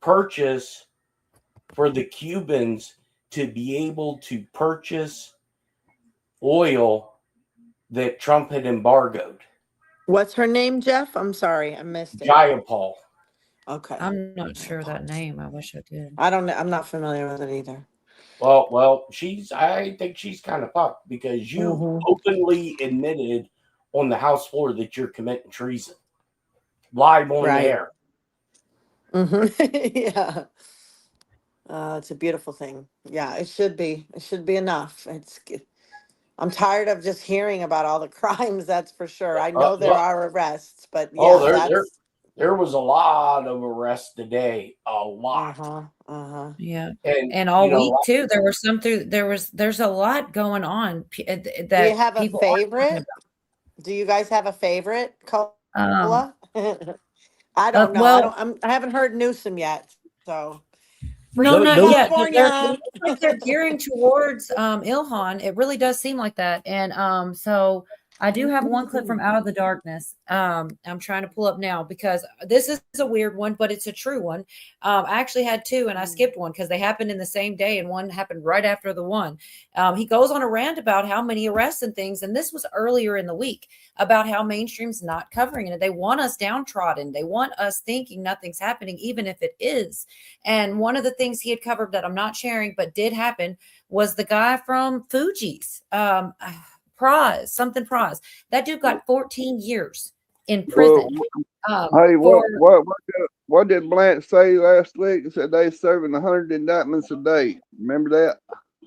purchase for the Cubans to be able to purchase oil that Trump had embargoed. What's her name, Jeff? I'm sorry, I missed it. Jayapal. Okay. I'm not sure that name. I wish I did. I don't know. I'm not familiar with it either. Well, I think she's kind of fucked because you openly admitted on the House floor that you're committing treason. Live on the air. Yeah. It's a beautiful thing. Yeah, it should be. It should be enough. I'm tired of just hearing about all the crimes. That's for sure. I know there are arrests, but yeah, there was a lot of arrests today. A lot. Yeah, and all week too. There were some there's a lot going on. That do you have a favorite? Do you guys have a favorite, Cola? I don't know. Well, I haven't heard Newsom yet, so. No, not yet. California. They're gearing towards Ilhan. It really does seem like that. And so I do have one clip from Out of the Darkness. I'm trying to pull up now because this is a weird one, but it's a true one. I actually had two and I skipped one because they happened in the same day and one happened right after the one. He goes on a rant about how many arrests and things, and this was earlier in the week, about how mainstream's not covering it. They want us downtrodden. They want us thinking nothing's happening, even if it is. And one of the things he had covered that I'm not sharing, but did happen, was the guy from Fuji's, Praz. That dude got 14 years in prison. Hey, what did Blanche say last week? It said they serving 100 indictments a day. Remember that?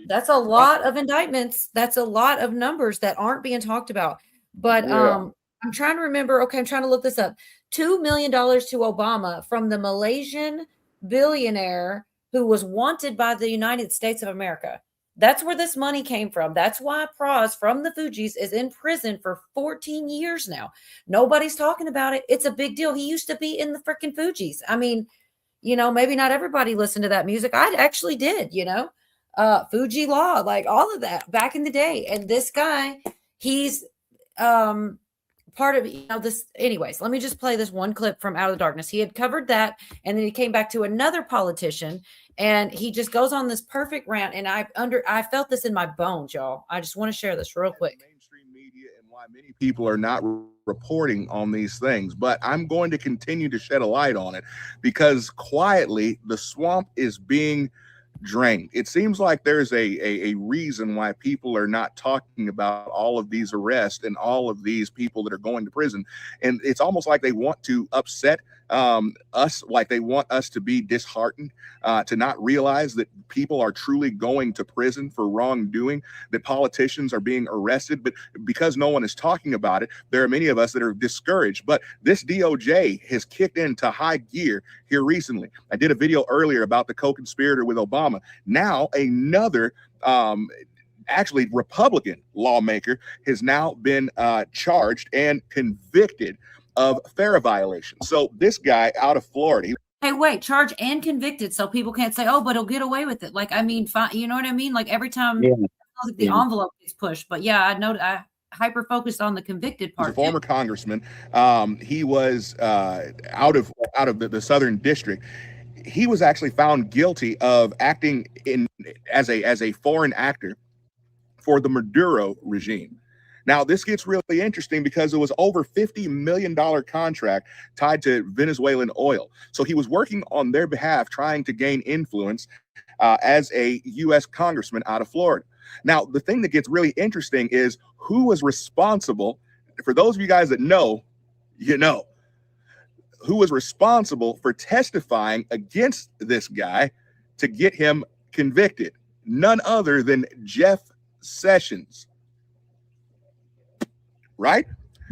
That's a lot of indictments. That's a lot of numbers that aren't being talked about. But Yeah. I'm trying to remember. Okay, I'm trying to look this up. $2 million to Obama from the Malaysian billionaire who was wanted by the United States of America. That's where this money came from. That's why Praz from the Fugees is in prison for 14 years now. Nobody's talking about it. It's a big deal. He used to be in the freaking Fugees. I mean, maybe not everybody listened to that music. I actually did, Fuji Law, like all of that back in the day. And this guy, he's part of this. Anyways, let me just play this one clip from Out of the Darkness. He had covered that, and then he came back to another politician, and he just goes on this perfect rant. And I felt this in my bones, y'all. I just want to share this real quick. Mainstream media and why many people are not reporting on these things, but I'm going to continue to shed a light on it because quietly the swamp is being drained. It seems like there's a reason why people are not talking about all of these arrests and all of these people that are going to prison. And it's almost like they want to upset us, like they want us to be disheartened, to not realize that people are truly going to prison for wrongdoing, that politicians are being arrested. But because no one is talking about it, there are many of us that are discouraged. But this DOJ has kicked into high gear here recently. I did a video earlier about the co-conspirator with Obama. Now another actually Republican lawmaker has now been charged and convicted of FARA violations. So this guy out of Florida. Hey, wait, charged and convicted, so people can't say, "Oh, but he'll get away with it." Like, I mean, you know what I mean? Like every time the envelope gets pushed. But yeah, I hyper focused on the convicted part. He's a former congressman. He was out of the Southern District. He was actually found guilty of acting as a foreign actor for the Maduro regime. Now, this gets really interesting because it was over $50 million contract tied to Venezuelan oil. So he was working on their behalf, trying to gain influence as a U.S. congressman out of Florida. Now, the thing that gets really interesting is who was responsible. For those of you guys that know, who was responsible for testifying against this guy to get him convicted. None other than Jeff Sessions. Right?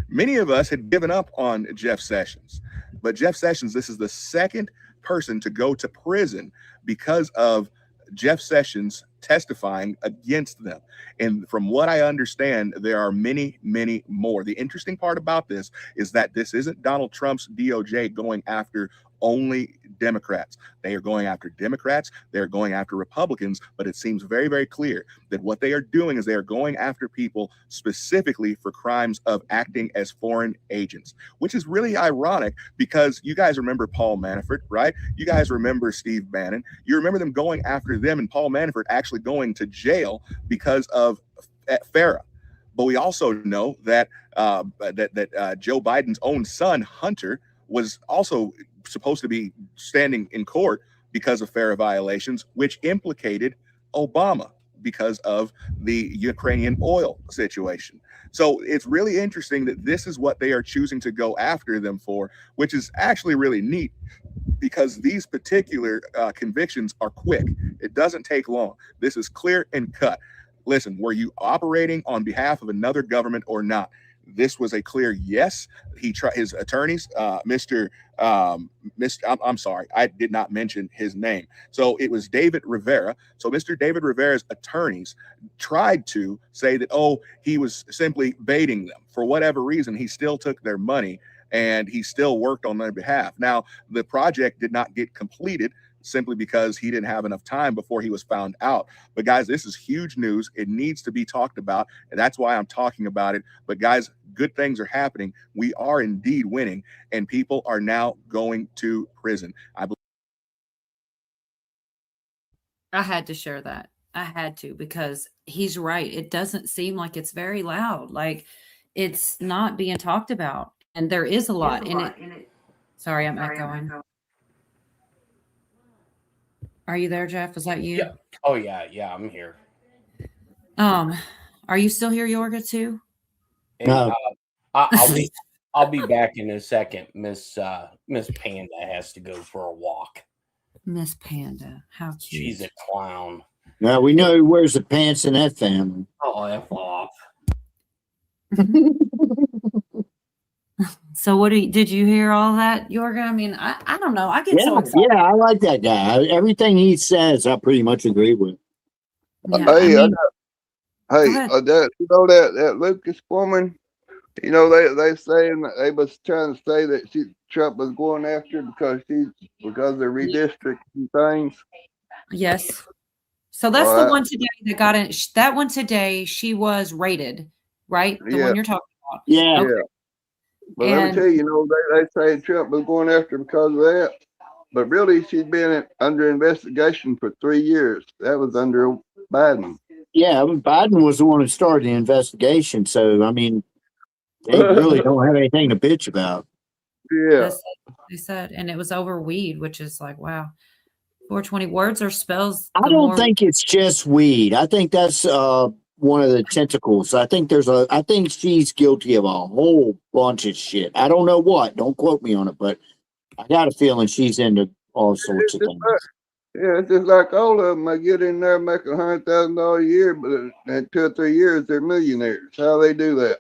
Many of us had given up on Jeff Sessions, but Jeff Sessions, this is the second person to go to prison because of Jeff Sessions testifying against them. And from what I understand, there are many, many more. The interesting part about this is that this isn't Donald Trump's DOJ going after only Democrats. They are going after Democrats. They're going after Republicans, but it seems very, very clear that what they are doing is they are going after people specifically for crimes of acting as foreign agents, which is really ironic because you guys remember Paul Manafort, right? You guys remember Steve Bannon. You remember them going after them and Paul Manafort actually going to jail because of FARA. But we also know that Joe Biden's own son, Hunter, was also supposed to be standing in court because of FARA violations, which implicated Obama because of the Ukrainian oil situation. So it's really interesting that this is what they are choosing to go after them for, which is actually really neat because these particular convictions are quick. It doesn't take long. This is clear and cut. Listen, were you operating on behalf of another government or not? This was a clear yes. He tried his attorneys, I'm sorry, I did not mention his name. So it was David Rivera. So Mr. David Rivera's attorneys tried to say that, oh, he was simply baiting them. For whatever reason, he still took their money and he still worked on their behalf. Now, the project did not get completed simply because he didn't have enough time before he was found out. But guys, this is huge news. It needs to be talked about, and that's why I'm talking about it. But guys, good things are happening. We are indeed winning, and people are now going to prison. I had to share that. I had to because he's right. It doesn't seem like it's very loud. Like it's not being talked about, and there is a lot in it. Sorry, I'm echoing. Are you there, Jeff? Is that you? Yeah. Oh yeah, I'm here. Are you still here, Yorga, too? And, No. I'll be back in a second. Miss Panda has to go for a walk. Miss Panda. How cute. She's a clown. Now we know who wears the pants in that family. Oh, F off. So did you hear all that, Yorga? I mean, I don't know. I get so excited. Yeah, I like that guy. Everything he says, I pretty much agree with. Yeah, Hey, I mean, hey, go ahead. that you know that Lucas woman. You know they saying that they was trying to say that Trump was going after because of redistricting things. Yes. So that's All the right. one today that got in. That one today, she was rated, right? The Yeah. one you're talking about. Yeah. Okay. Yeah. But let me And tell you, they say Trump was going after because of that. But really, she's been under investigation for 3 years. That was under Biden. Yeah, Biden was the one who started the investigation. So, I mean, they really don't have anything to bitch about. Yeah. that's what they said, and it was over weed, which is like, wow. 420 words or spells. I don't think it's just weed. I think that's one of the tentacles. I think she's guilty of a whole bunch of shit. I don't know what. Don't quote me on it, but I got a feeling she's into all sorts of things. Yeah, it's just like all of them. I get in there, make $100,000 a year, but in 2 or 3 years, they're millionaires. How they do that?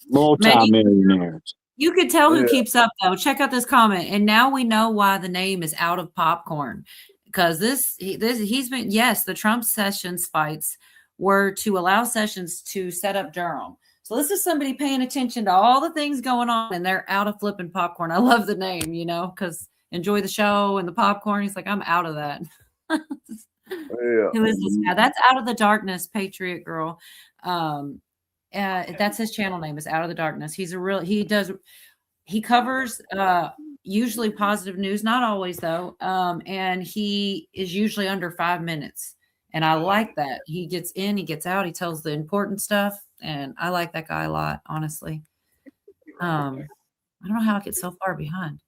Multi-millionaires. You could tell who Yeah. keeps up, though. Check out this comment, and now we know why the name is Out of Popcorn, because he's been, yes, the Trump Sessions fights were to allow Sessions to set up Durham. So this is somebody paying attention to all the things going on, and they're out of flipping popcorn. I love the name, because enjoy the show and the popcorn. He's like, I'm out of that. Yeah. Who is this guy? That's Out of the Darkness, Patriot Girl. That's his channel name, is Out of the Darkness. He covers usually positive news, not always though. And he is usually under 5 minutes. And I like that. He gets in, he gets out, he tells the important stuff. And I like that guy a lot, honestly. I don't know how I get so far behind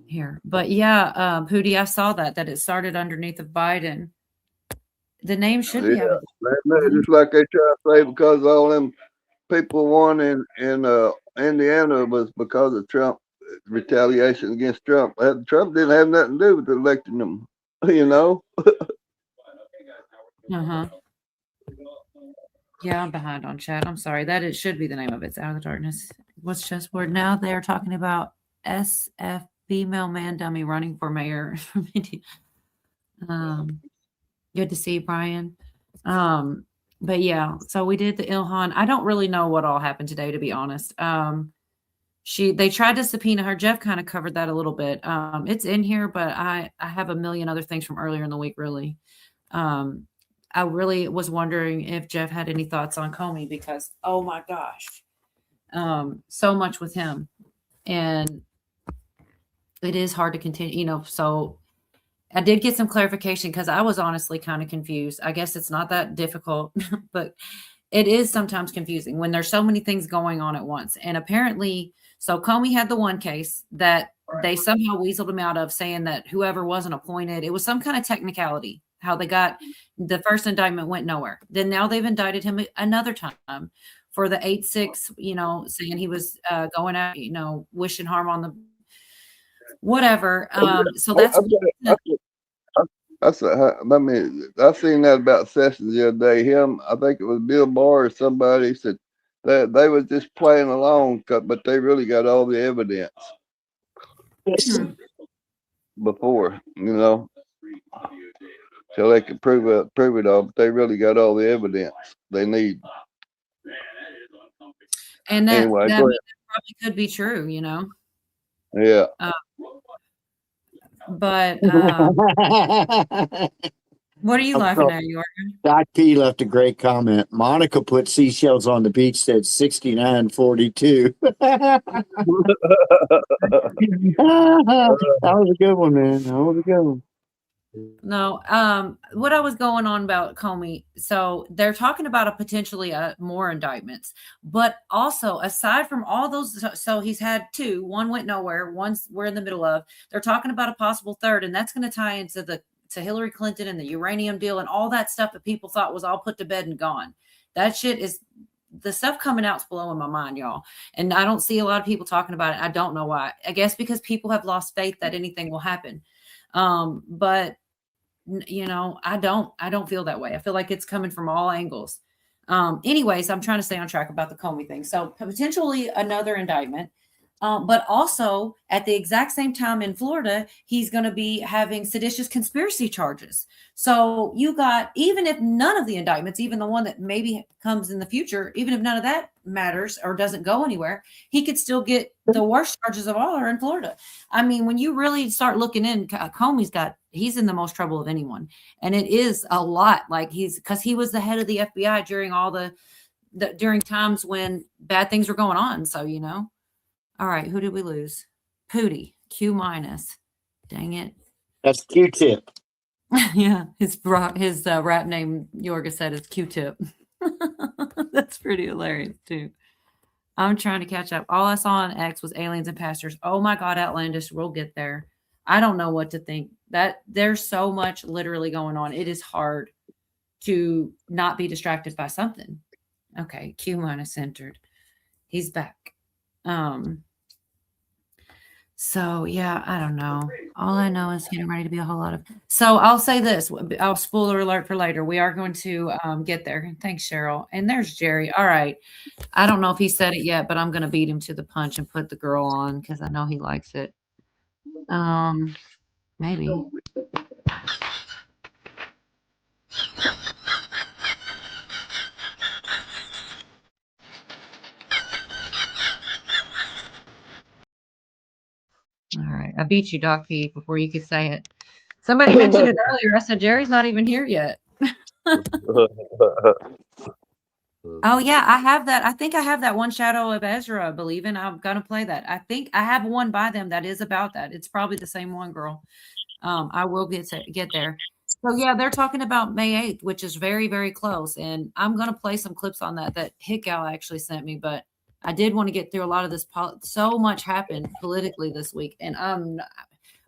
here. But yeah, Pootie, I saw that it started underneath of Biden. The name should be out of Just like they try to say, because all them people won in Indiana was because of Trump, retaliation against Trump. Trump didn't have nothing to do with electing them, Uh-huh. Yeah, I'm behind on chat. I'm sorry. It should be the name of it. It's Out of the Darkness. What's just word now? They're talking about SF female man dummy running for mayor. Good to see you, Brian. But yeah, so we did the Ilhan. I don't really know what all happened today, to be honest. They tried to subpoena her. Jeff kind of covered that a little bit. It's in here, but I have a million other things from earlier in the week, really. I really was wondering if Jeff had any thoughts on Comey, because, oh my gosh, so much with him. And it is hard to continue, so I did get some clarification, because I was honestly kind of confused. I guess it's not that difficult, but it is sometimes confusing when there's so many things going on at once. And apparently, so Comey had the one case that they somehow weaseled him out of, saying that whoever wasn't appointed, it was some kind of technicality, how they got the first indictment went nowhere. Then now they've indicted him another time for the 8-6, saying he was going out, wishing harm on the whatever. So that's I seen that about Sessions the other day. I think it was Bill Barr or somebody said that they was just playing along, but they really got all the evidence before, so they could prove it all. But they really got all the evidence they need. And that, Anyway, that go probably could be true, Yeah. But what are you laughing at, Jorgen? Doc P left a great comment. Monica put seashells on the beach, said 6942. That was a good one, man. That was a good one. No, what I was going on about Comey. So they're talking about potentially more indictments, but also aside from all those, so he's had 2. One went nowhere. We're in the middle of. They're talking about a possible third, and that's going to tie into the to Hillary Clinton and the uranium deal and all that stuff that people thought was all put to bed and gone. That shit is, the stuff coming out's blowing my mind, y'all. And I don't see a lot of people talking about it. I don't know why. I guess because people have lost faith that anything will happen. But you know, I don't feel that way. I feel like it's coming from all angles. Anyways, I'm trying to stay on track about the Comey thing. So potentially another indictment. But also at the exact same time in Florida, he's going to be having seditious conspiracy charges. So you got, even if none of the indictments, even the one that maybe comes in the future, even if none of that matters or doesn't go anywhere, he could still get the worst charges of all are in Florida. I mean, when you really start looking in, he's in the most trouble of anyone. And it is a lot, like because he was the head of the FBI during all during times when bad things were going on. So, you know. All right, who did we lose? Pootie, Q minus. Dang it. That's Q-tip. Yeah, his rap name, Yorga said, is Q-tip. That's pretty hilarious, too. I'm trying to catch up. All I saw on X was aliens and pastors. Oh my God, outlandish. We'll get there. I don't know what to think. That there's so much literally going on. It is hard to not be distracted by something. Okay, Q minus entered. He's back. So yeah, I don't know. All I know is getting ready to be a whole lot of. So I'll say this. I'll spoiler alert for later. We are going to get there. Thanks, Cheryl. And there's Jerry. All right. I don't know if he said it yet, but I'm going to beat him to the punch and put the girl on because I know he likes it. Maybe. All right. I beat you, Doc P, before you could say it. Somebody mentioned it earlier. I said, Jerry's not even here yet. Oh, yeah. I have that. I think I have that one Shadow of Ezra, I believe, and I'm going to play that. I think I have one by them that is about that. It's probably the same one, girl. I will get there. So, yeah, they're talking about May 8th, which is very, very close. And I'm going to play some clips on that Hickow actually sent me, but I did want to get through a lot of this. So much happened politically this week. And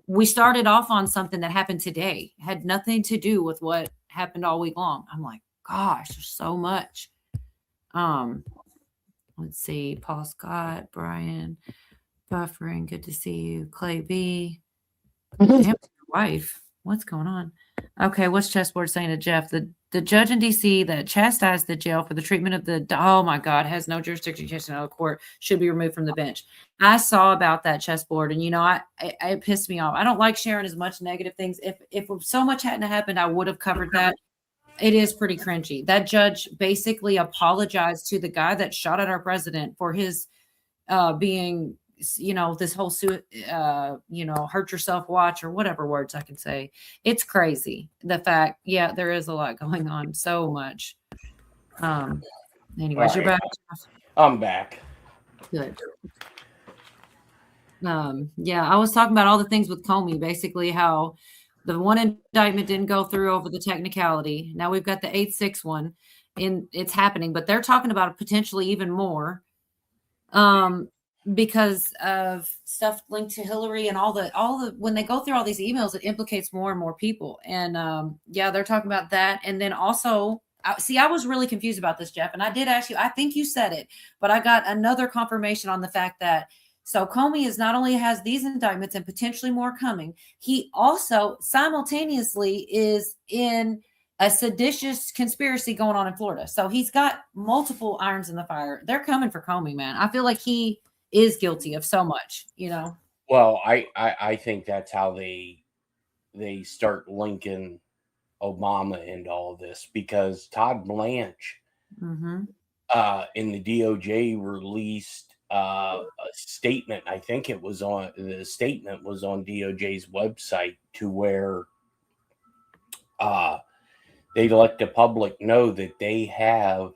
we started off on something that happened today. Had nothing to do with what happened all week long. I'm like, gosh, there's so much. Let's see. Paul Scott, Brian, Buffering, good to see you. Clay B. Damn, your wife. What's going on? Okay, what's Chessboard saying to Jeff? The judge in D.C. that chastised the jail for the treatment of oh my God, has no jurisdiction in another court, should be removed from the bench. I saw about that, Chessboard, and you know, it pissed me off. I don't like sharing as much negative things. If so much hadn't happened, I would have covered that. It is pretty cringy. That judge basically apologized to the guy that shot at our president for his being, you know, this whole you know, hurt yourself watch or whatever words I can say. It's crazy. The fact, yeah, there is a lot going on. So much. Anyways, you're back. I'm back. Good. Yeah, I was talking about all the things with Comey, basically how the one indictment didn't go through over the technicality. Now we've got the 8-6 one, and it's happening, but they're talking about potentially even more. Because of stuff linked to Hillary and all the when they go through all these emails, it implicates more and more people. And yeah, they're talking about that. And then also, I was really confused about this, Jeff. And I did ask you, I think you said it, but I got another confirmation on the fact that so Comey is not only has these indictments and potentially more coming, he also simultaneously is in a seditious conspiracy going on in Florida. So he's got multiple irons in the fire. They're coming for Comey, man. I feel like he is guilty of so much, you know. Well, I think that's how they start linking Obama into all of this, because Todd Blanche in the DOJ released a statement. I think the statement was on DOJ's website, to where they'd let the public know that they have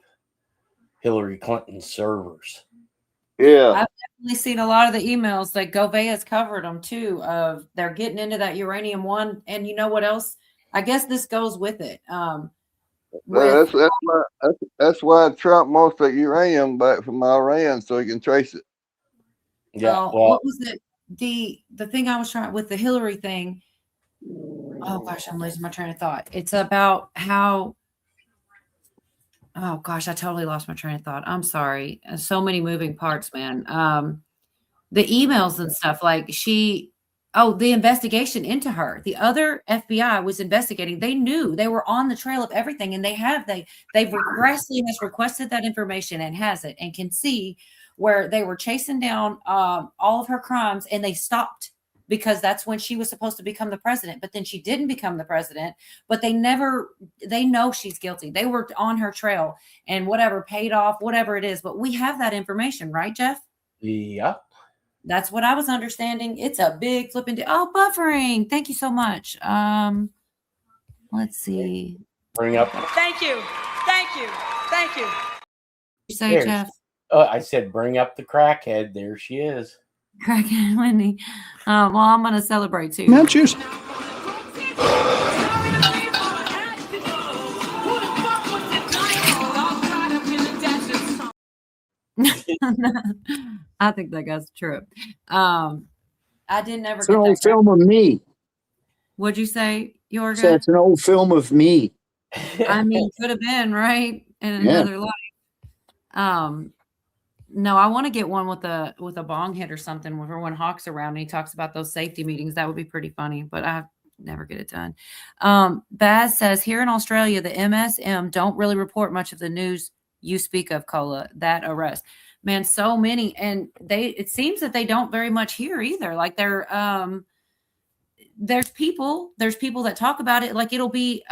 Hillary Clinton's servers. Yeah. I've definitely seen a lot of the emails that Govea's covered them too, of they're getting into that uranium one. And you know what else? I guess this goes with it. That's why Trump wants the uranium back from Iran so he can trace it. Yeah. What was it? The thing I was trying with the Hillary thing, Oh gosh, I'm losing my train of thought. It's about how. Oh gosh, I totally lost my train of thought. I'm sorry. So many moving parts, man. The emails and stuff, like the investigation into her. The other FBI was investigating. They knew, they were on the trail of everything, and Grassley has requested that information and has it and can see where they were chasing down all of her crimes, and they stopped because that's when she was supposed to become the president. But then she didn't become the president, but they know she's guilty. They were on her trail, and whatever paid off, whatever it is. But we have that information, right, Jeff? Yep. That's what I was understanding. It's a big flipping buffering. Thank you so much. Let's see. Bring up. Thank you. Thank you. Thank you. You say, Jeff? I said, bring up the crackhead. There she is. Crackhead Wendy. Well, I'm going to celebrate too. Now choose. I think that guy's a trip. I didn't ever It's get an that. old film of me. What'd you say, Yorga? So it's an old film of me. I mean, could have been, right? In Yeah. another life. No, I want to get one with a bong hit or something where when Hawk's around and he talks about those safety meetings. That would be pretty funny, but I never get it done. Baz says, here in Australia, the MSM don't really report much of the news you speak of, Cola, that arrest. Man, so many. And it seems that they don't very much hear either. Like there's people that talk about it. Like it'll be,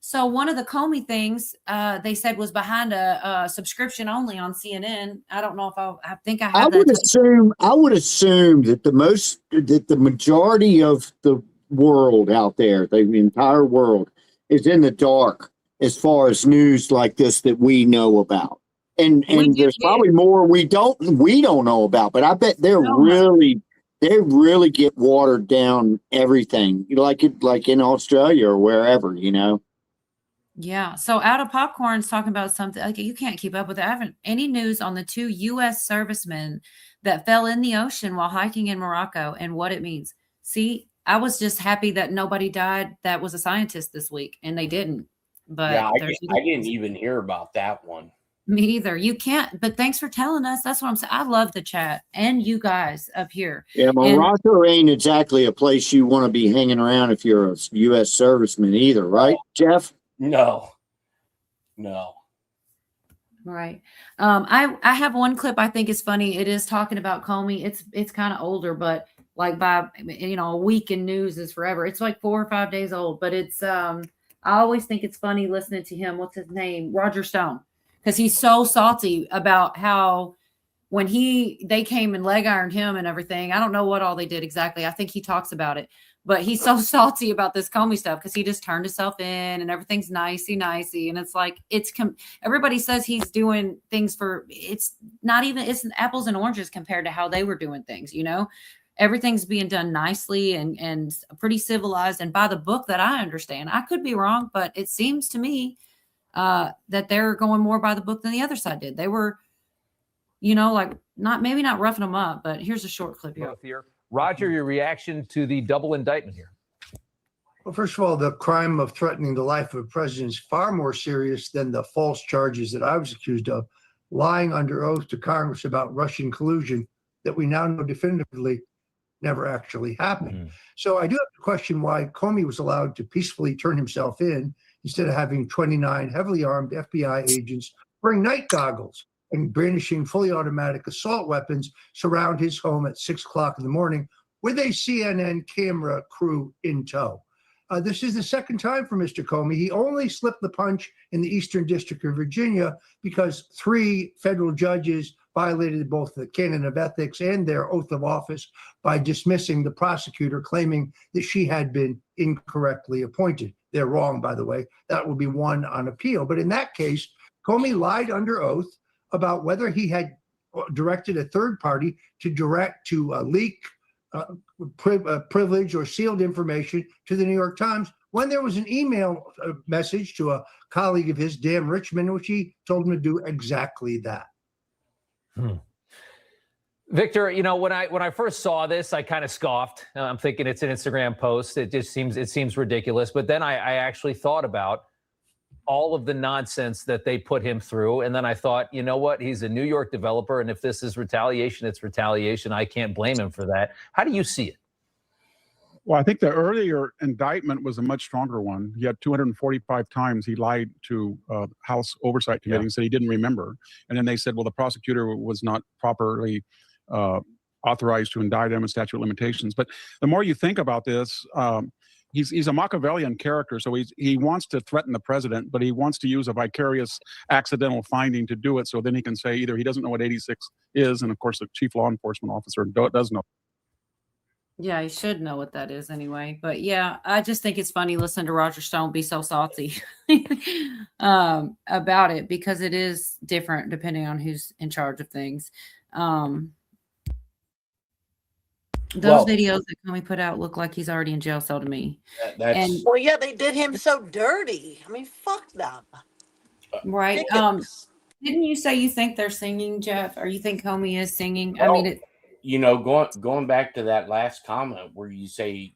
so one of the Comey things they said was behind a subscription only on CNN. I don't know if I think I have that. I would assume that the majority of the world out there, the entire world, is in the dark as far as news like this that we know about. And there's probably more we don't know about, but I bet they really get watered down everything, like in Australia or wherever, Yeah. So Out of Popcorn's talking about something like you can't keep up with it. I haven't any news on the 2 U.S. servicemen that fell in the ocean while hiking in Morocco and what it means. See, I was just happy that nobody died that was a scientist this week, and they didn't. But yeah, I didn't even hear about that one. Me either. You can't, but thanks for telling us. That's what I'm saying. I love the chat and you guys up here. Yeah, Morocco ain't exactly a place you want to be hanging around if you're a U.S. serviceman either, right, Jeff? No. Right. I have one clip I think is funny. It is talking about Comey. It's kind of older, but like by a week in news is forever. It's like 4 or 5 days old, but it's I always think it's funny listening to him. What's his name? Roger Stone. Because he's so salty about how when they came and leg ironed him and everything. I don't know what all they did exactly. I think he talks about it, but he's so salty about this Comey stuff because he just turned himself in and everything's nicey. And it's like, everybody says he's doing things it's apples and oranges compared to how they were doing things, everything's being done nicely and pretty civilized and by the book that I understand. I could be wrong, but it seems to me that they're going more by the book than the other side did. They were, maybe not roughing them up, but here's a short clip here. Roger, your reaction to the double indictment here? Well, first of all, the crime of threatening the life of a president is far more serious than the false charges that I was accused of, lying under oath to Congress about Russian collusion that we now know definitively never actually happened. So I do have to question why Comey was allowed to peacefully turn himself in instead of having 29 heavily armed FBI agents wearing night goggles and brandishing fully automatic assault weapons surround his home at 6 o'clock in the morning with a CNN camera crew in tow. This is the second time for Mr. Comey. He only slipped the punch in the Eastern District of Virginia because 3 federal judges violated both the canon of ethics and their oath of office by dismissing the prosecutor claiming that she had been incorrectly appointed. They're wrong, by the way. That will be one on appeal. But in that case, Comey lied under oath about whether he had directed a third party to leak privileged or sealed information to the New York Times when there was an email message to a colleague of his, Dan Richman, which he told him to do exactly that. Victor, when I first saw this, I kind of scoffed. I'm thinking it's an Instagram post. It seems ridiculous. But then I actually thought about all of the nonsense that they put him through. And then I thought, you know what? He's a New York developer. And if this is retaliation, it's retaliation. I can't blame him for that. How do you see it? Well, I think the earlier indictment was a much stronger one. He had 245 times he lied to House Oversight Committee and said he didn't remember. And then they said, well, the prosecutor was not properly authorized to indict him in statute of limitations. But the more you think about this, he's a Machiavellian character. So he wants to threaten the president, but he wants to use a vicarious accidental finding to do it. So then he can say either he doesn't know what 86 is, and of course the chief law enforcement officer does know. Yeah, he should know what that is anyway. But yeah, I just think it's funny listening to Roger Stone be so salty about it, because it is different depending on who's in charge of things. Those videos that Comey put out look like he's already in jail cell to me. Well, yeah, they did him so dirty. I mean, fuck them. Right. Ridiculous. Didn't you say you think they're singing, Jeff? Or you think Comey is singing? Well, I mean, going back to that last comment where you say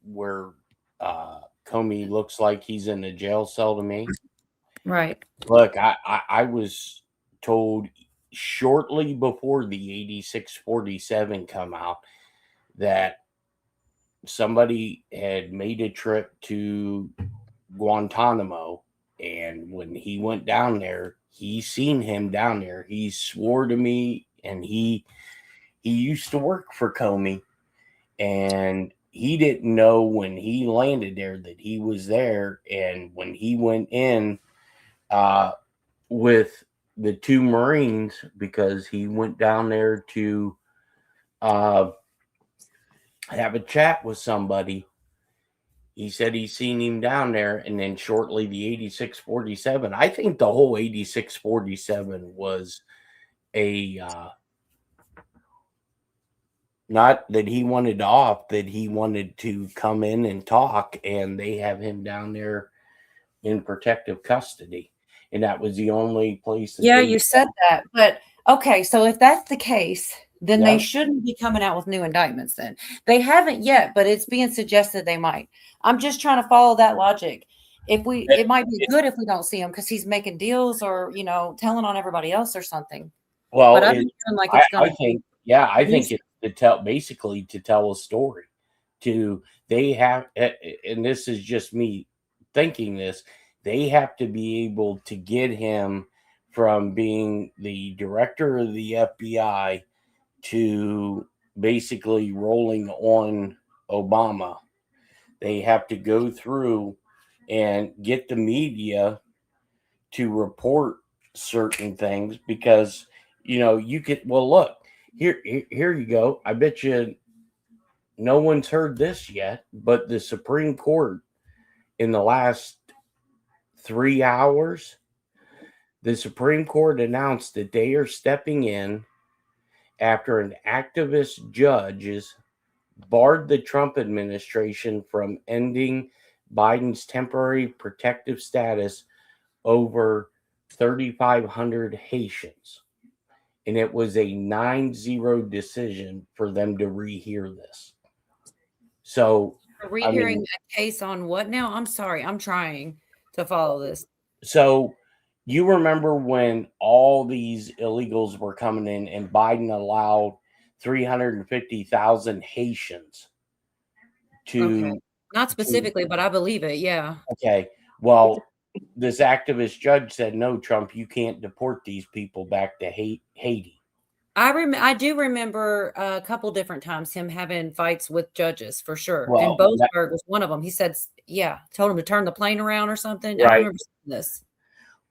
where Comey looks like he's in a jail cell to me. right. Look, I was told shortly before the 8647 come out that somebody had made a trip to Guantanamo, and when he went down there, he seen him down there. He swore to me, and he used to work for Comey, and he didn't know when he landed there that he was there. And when he went in with the two Marines, because he went down there to have a chat with somebody, he said he seen him down there. And then shortly the 8647, I think the whole 8647 was a not that he wanted off, that he wanted to come in and talk, and they have him down there in protective custody. And that was the only place. Yeah, you said that. But okay, so if that's the case, then Yeah. they shouldn't be coming out with new indictments then. They haven't yet, but it's being suggested they might. I'm just trying to follow that logic. It might be good if we don't see him because he's making deals or, telling on everybody else or something. Well, But I'm feeling like it's I going think it's to tell a story. They have, and this is just me thinking this, they have to be able to get him from being the director of the FBI to basically rolling on Obama. They have to go through and get the media to report certain things because, you could, well, look, here you go. I bet you no one's heard this yet, but the Supreme Court in the last 3 hours, the Supreme Court announced that they are stepping in after an activist judge has barred the Trump administration from ending Biden's temporary protective status over 3,500 Haitians. And it was a 9-0 decision for them to rehear this. So rehearing a case on what now? I'm sorry. I'm trying to follow this. So you remember when all these illegals were coming in and Biden allowed 350,000 Haitians to... Okay. Not specifically, but I believe it. Yeah. Okay. Well, this activist judge said, no, Trump, you can't deport these people back to Haiti. I do remember a couple different times him having fights with judges for sure. Well, and Boasberg was one of them. He said, told him to turn the plane around or something. Right. I remember this.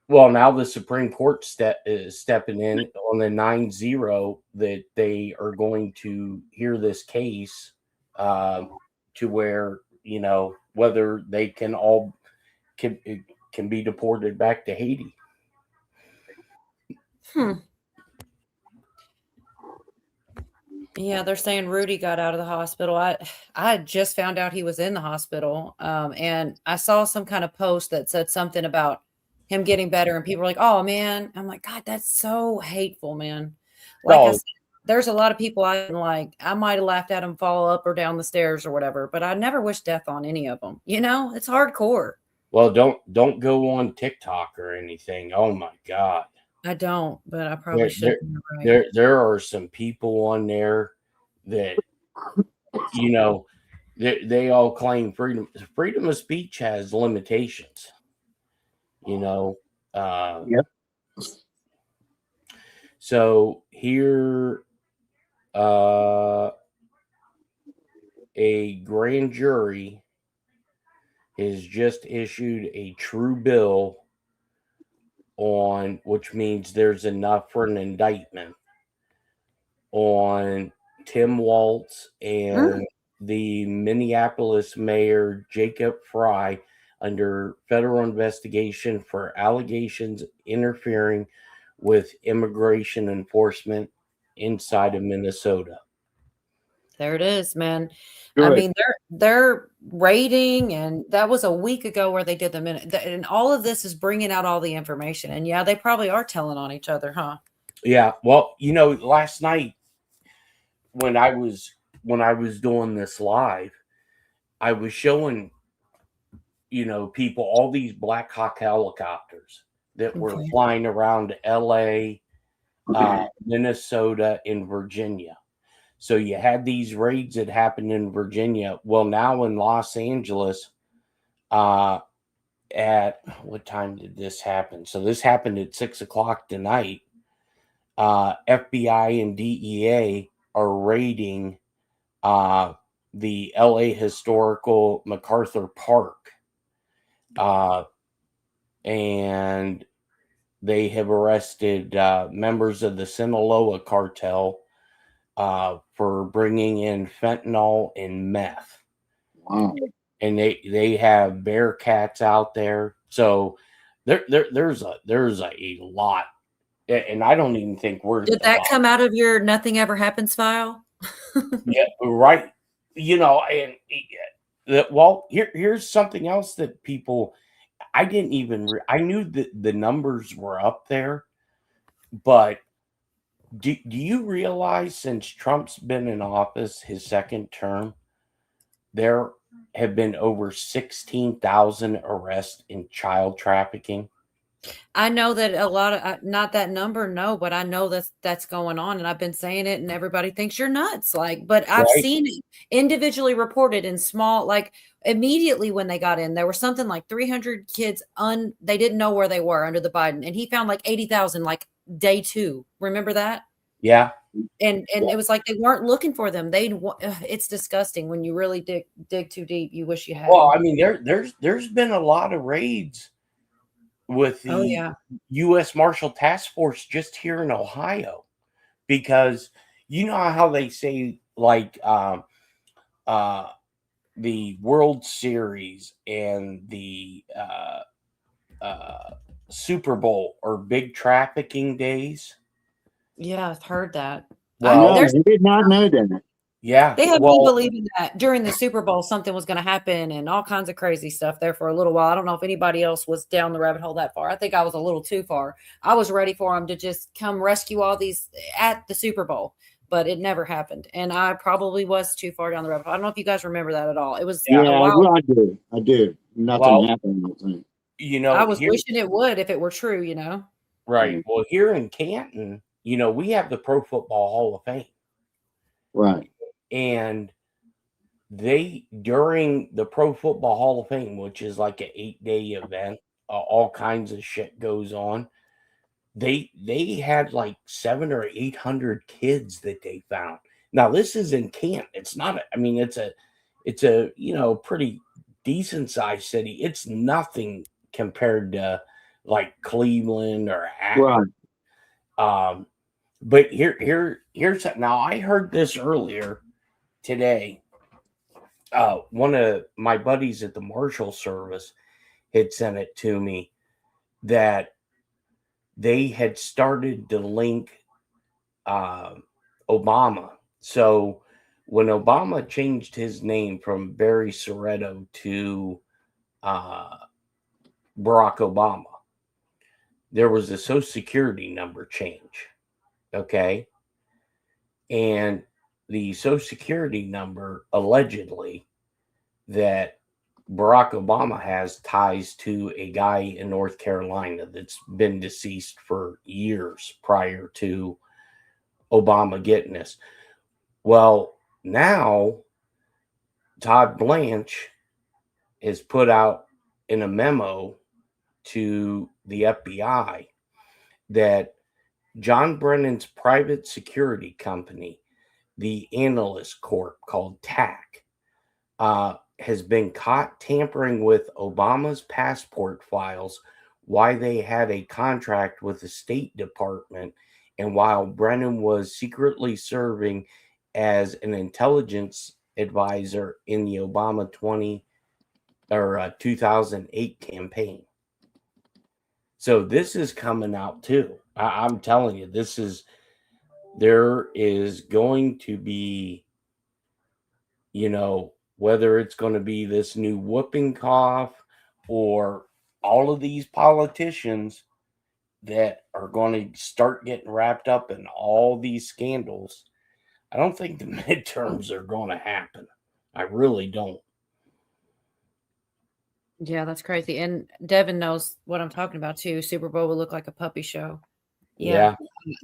Well, now the Supreme Court is stepping in on the 9-0 that they are going to hear this case to where, whether they can be deported back to Haiti. Yeah, they're saying Rudy got out of the hospital. I just found out he was in the hospital. And I saw some kind of post that said something about him getting better, and people were like, "Oh man," I'm like, "God, that's so hateful, man." Like I said, there's a lot of people I didn't like. I might have laughed at them fall up or down the stairs or whatever, but I never wish death on any of them. You know, it's hardcore. Well, don't go on TikTok or anything. Oh my God. I don't, but I probably There, should. there are some people on there that, you know, they all claim freedom. Freedom of speech has limitations. You know. Yep. So here, a grand jury has just issued a true bill on, which means there's enough for an indictment on Tim Waltz and the Minneapolis mayor Jacob Fry under federal investigation for allegations interfering with immigration enforcement inside of Minnesota. There it is, man. Good. I mean, they're rating, and that was a week ago where they did the minute, and all of this is bringing out all the information. And yeah, they probably are telling on each other, huh? Yeah. Well, you know, last night when I was doing this live, I was showing, you know, people all these Black Hawk helicopters that were flying around LA, Minnesota, and Virginia. So you had these raids that happened in Virginia. Well, now in Los Angeles, at what time did this happen? So this happened at 6:00 tonight. FBI and DEA are raiding the LA Historical MacArthur Park. And they have arrested members of the Sinaloa cartel for bringing in fentanyl and meth. Wow. And they have Bearcats out there. So there's a lot. And I don't even think we're Did that come out of your Nothing Ever Happens file? Yeah, right. You know, and well, here's something else that people, I didn't even I knew that the numbers were up there, but do you realize since Trump's been in office, his second term, there have been over 16,000 arrests in child trafficking? I know that a lot of, not that number, no, but I know that's going on, and I've been saying it, and everybody thinks you're nuts. Like, but I've Right. seen it individually reported in small, like immediately when they got in, there was something like 300 kids they didn't know where they were under the Biden, and he found like 80,000 like day 2. Remember that? Yeah. And it was like they weren't looking for them. It's disgusting when you really dig too deep. You wish you had. Well, I mean, there's been a lot of raids with the U.S. Marshal Task Force just here in Ohio, because you know how they say like the World Series and the Super Bowl are big trafficking days. Yeah, I've heard that. Well, I did not know that. Yeah, They had me believing that during the Super Bowl something was going to happen and all kinds of crazy stuff there for a little while. I don't know if anybody else was down the rabbit hole that far. I think I was a little too far. I was ready for them to just come rescue all these at the Super Bowl, but it never happened. And I probably was too far down the rabbit hole. I don't know if you guys remember that at all. It was Yeah, a while. well, I do. Nothing Well, happened. I think. You know, I was here- wishing it would if it were true, you know. right. Well, here in Canton, you know, we have the Pro Football Hall of Fame. Right. And they, during the Pro Football Hall of Fame, which is like an 8-day event, all kinds of shit goes on. They had like 700 or 800 kids that they found. Now this is in Canton. It's not. I mean, it's a you know, pretty decent sized city. It's nothing compared to like Cleveland or Akron. But here's now. I heard this earlier today. One of my buddies at the Marshal Service had sent it to me that they had started to link Obama. So when Obama changed his name from Barry Soretto to Barack Obama, there was a Social Security number change. Okay. and the Social Security number allegedly that Barack Obama has ties to a guy in North Carolina that's been deceased for years prior to Obama getting this. Well, now Todd Blanche has put out in a memo to the FBI that John Brennan's private security company, the Analyst Corp called TAC, has been caught tampering with Obama's passport files while they had a contract with the State Department and while Brennan was secretly serving as an intelligence advisor in the Obama 2008 campaign. So this is coming out too. I'm telling you, there is going to be, whether it's going to be this new whooping cough or all of these politicians that are going to start getting wrapped up in all these scandals, I don't think the midterms are going to happen. I really don't. Yeah, that's crazy. And Devin knows what I'm talking about too. Super Bowl would look like a puppy show. Yeah,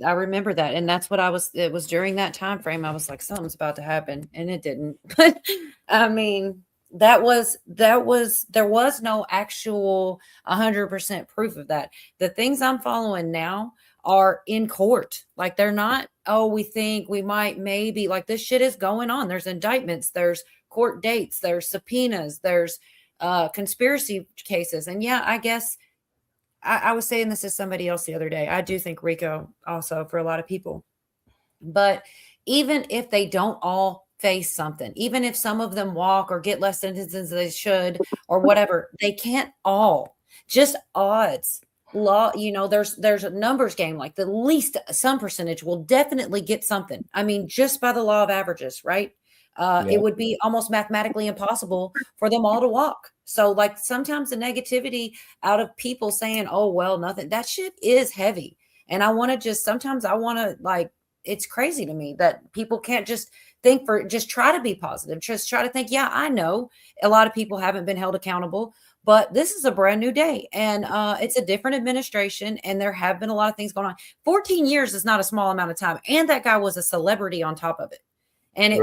I remember that. And that's what it was during that time frame. I was like, something's about to happen. And it didn't. But I mean, there was no actual 100% proof of that. The things I'm following now are in court. Like they're not, oh, we think we might, maybe, like this shit is going on. There's indictments, there's court dates, there's subpoenas, there's conspiracy cases. And yeah, I guess I was saying this to somebody else the other day. I do think RICO also for a lot of people. But even if they don't all face something, even if some of them walk or get less sentences than they should or whatever, they can't all. Just odds. Law, there's a numbers game. Like the least some percentage will definitely get something. I mean, just by the law of averages, right? It would be almost mathematically impossible for them all to walk. So like sometimes the negativity out of people saying, oh, well, nothing, that shit is heavy. And sometimes I want to like, it's crazy to me that people can't just just try to be positive. Just try to think, yeah, I know a lot of people haven't been held accountable, but this is a brand new day and it's a different administration and there have been a lot of things going on. 14 years is not a small amount of time. And that guy was a celebrity on top of it. And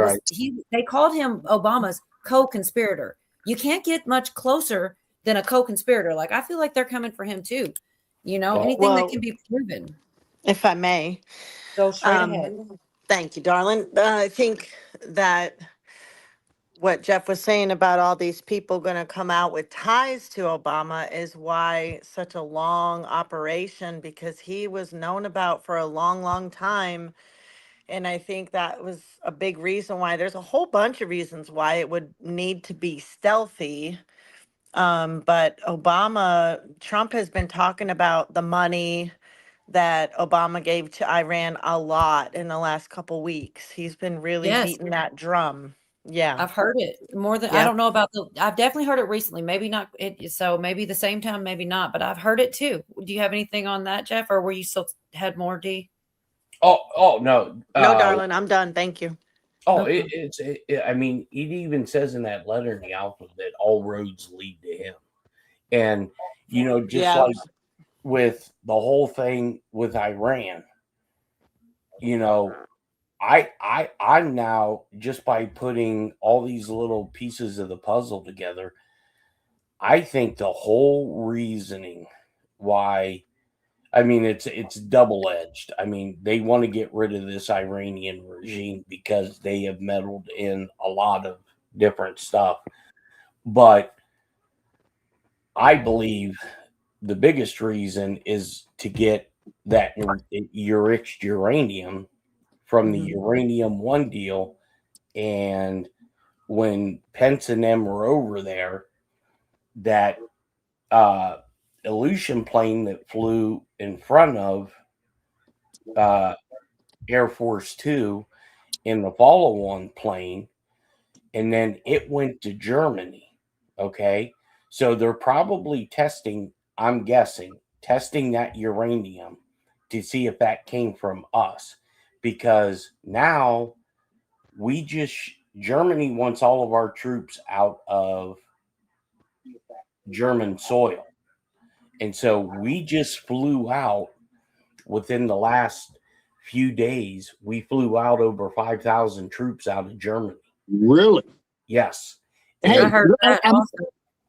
they called him Obama's co-conspirator. You can't get much closer than a co-conspirator. Like, I feel like they're coming for him too. Anything that can be proven. If I may. Go straight ahead. Thank you, darling. I think that what Jeff was saying about all these people going to come out with ties to Obama is why such a long operation, because he was known about for a long, long time. And I think that was a big reason why. There's a whole bunch of reasons why it would need to be stealthy. But Trump has been talking about the money that Obama gave to Iran a lot in the last couple weeks. He's been really beating that drum. Yeah. I've heard it more than I don't know about I've definitely heard it recently. Maybe not. So maybe the same time, maybe not, but I've heard it too. Do you have anything on that, Jeff? Or were you still had more, D? Oh, no. No, darling, I'm done. Thank you. Oh, I mean, it even says in that letter in the album that all roads lead to him. And, like with the whole thing with Iran, I'm now, just by putting all these little pieces of the puzzle together, I think the whole reasoning why, I mean, it's double-edged. I mean, they want to get rid of this Iranian regime because they have meddled in a lot of different stuff. But I believe the biggest reason is to get that enriched uranium from the Uranium One deal. And when Pence and them were over there, that Ilyushin plane that flew in front of Air Force Two in the follow-on plane, and then it went to Germany. Okay, so they're probably testing, I'm guessing, testing that uranium to see if that came from us, because now Germany wants all of our troops out of German soil. And so we just flew out within the last few days. We flew out over 5,000 troops out of Germany. Really? Yes. Hey, I heard that I'm- also.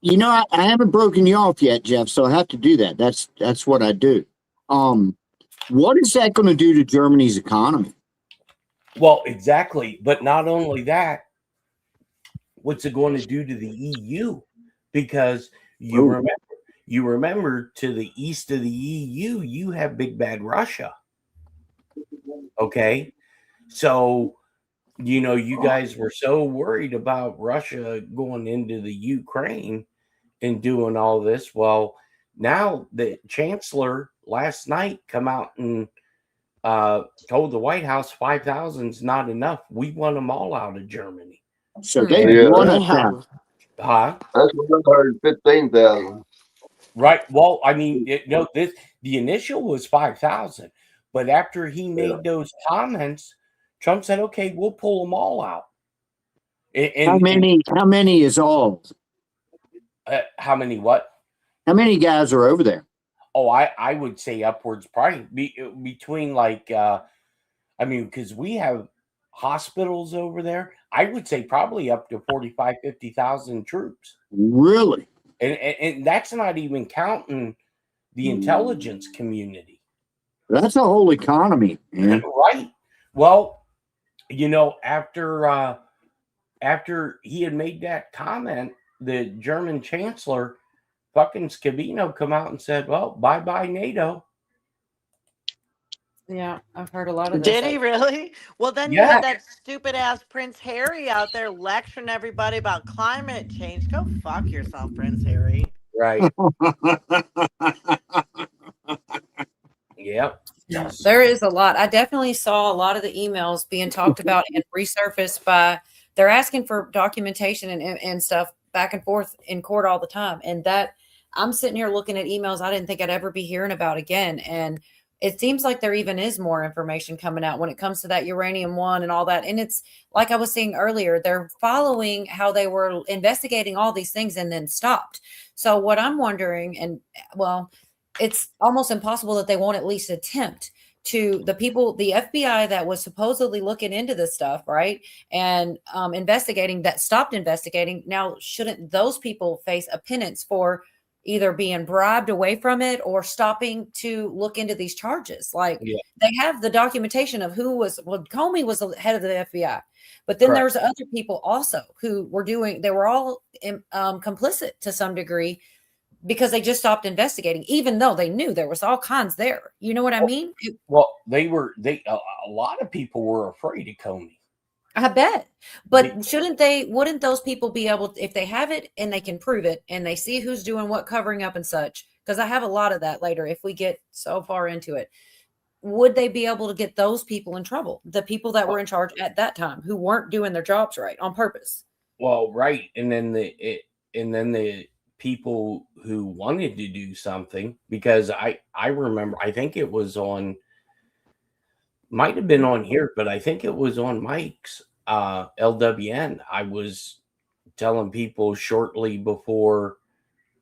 you know, I haven't broken you off yet, Jeff, so I have to do that. That's what I do. What is that going to do to Germany's economy? Well, exactly. But not only that, what's it going to do to the EU? Because you remember to the east of the EU, you have big bad Russia. Okay. So, you guys were so worried about Russia going into the Ukraine and doing all this. Well, now the chancellor last night come out and told the White House 5,000 is not enough. We want them all out of Germany. So they Yeah. want us out. Huh? That's 115,000. Right. Well, I mean, the initial was 5,000, but after he made those comments, Trump said, "Okay, we'll pull them all out." How many is all? How many? What? How many guys are over there? Oh, I would say upwards, probably between because we have hospitals over there. I would say probably up to 45, 50,000 troops. Really? And that's not even counting the intelligence community. That's a whole economy, man. Right. Well, after he had made that comment, the German chancellor, fucking Scavino, come out and said, "Well, bye-bye NATO." Yeah, I've heard a lot of this. Did he really? Well, then you Yeah. had that stupid ass Prince Harry out there lecturing everybody about climate change. Go fuck yourself, Prince Harry. Right. Yep. Yeah, there is a lot. I definitely saw a lot of the emails being talked about and resurfaced they're asking for documentation and stuff back and forth in court all the time. And that I'm sitting here looking at emails I didn't think I'd ever be hearing about again. And it seems like there even is more information coming out when it comes to that uranium one and all that. And it's like I was saying earlier, they're following how they were investigating all these things and then stopped. So what I'm wondering, it's almost impossible that they won't at least attempt to the FBI that was supposedly looking into this stuff, right? And investigating that stopped investigating. Now, shouldn't those people face a penance for either being bribed away from it or stopping to look into these charges? They have the documentation of Comey was the head of the FBI, but then there was other people also who were they were all complicit to some degree because they just stopped investigating, even though they knew there was all kinds there. You know what I mean? Well, a lot of people were afraid of Comey. I bet. But wouldn't those people be able, if they have it and they can prove it and they see who's doing what covering up and such, because I have a lot of that later if we get so far into it, would they be able to get those people in trouble? The people that were in charge at that time who weren't doing their jobs right on purpose. Well, right. And then the people who wanted to do something, because I remember, I think it was might have been on here, but I think it was on Mike's LWN. I was telling people shortly before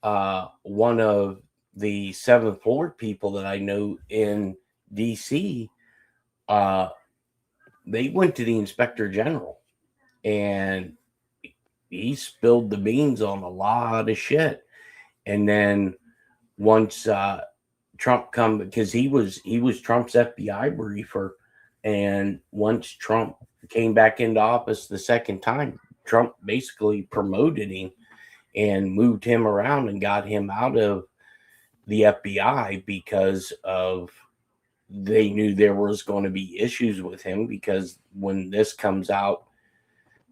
one of the 7th floor people that I know in DC, they went to the inspector general and he spilled the beans on a lot of shit. And then once Trump come, because he was Trump's FBI briefer, and once Trump came back into office the second time, Trump basically promoted him and moved him around and got him out of the FBI because they knew there was going to be issues with him, because when this comes out,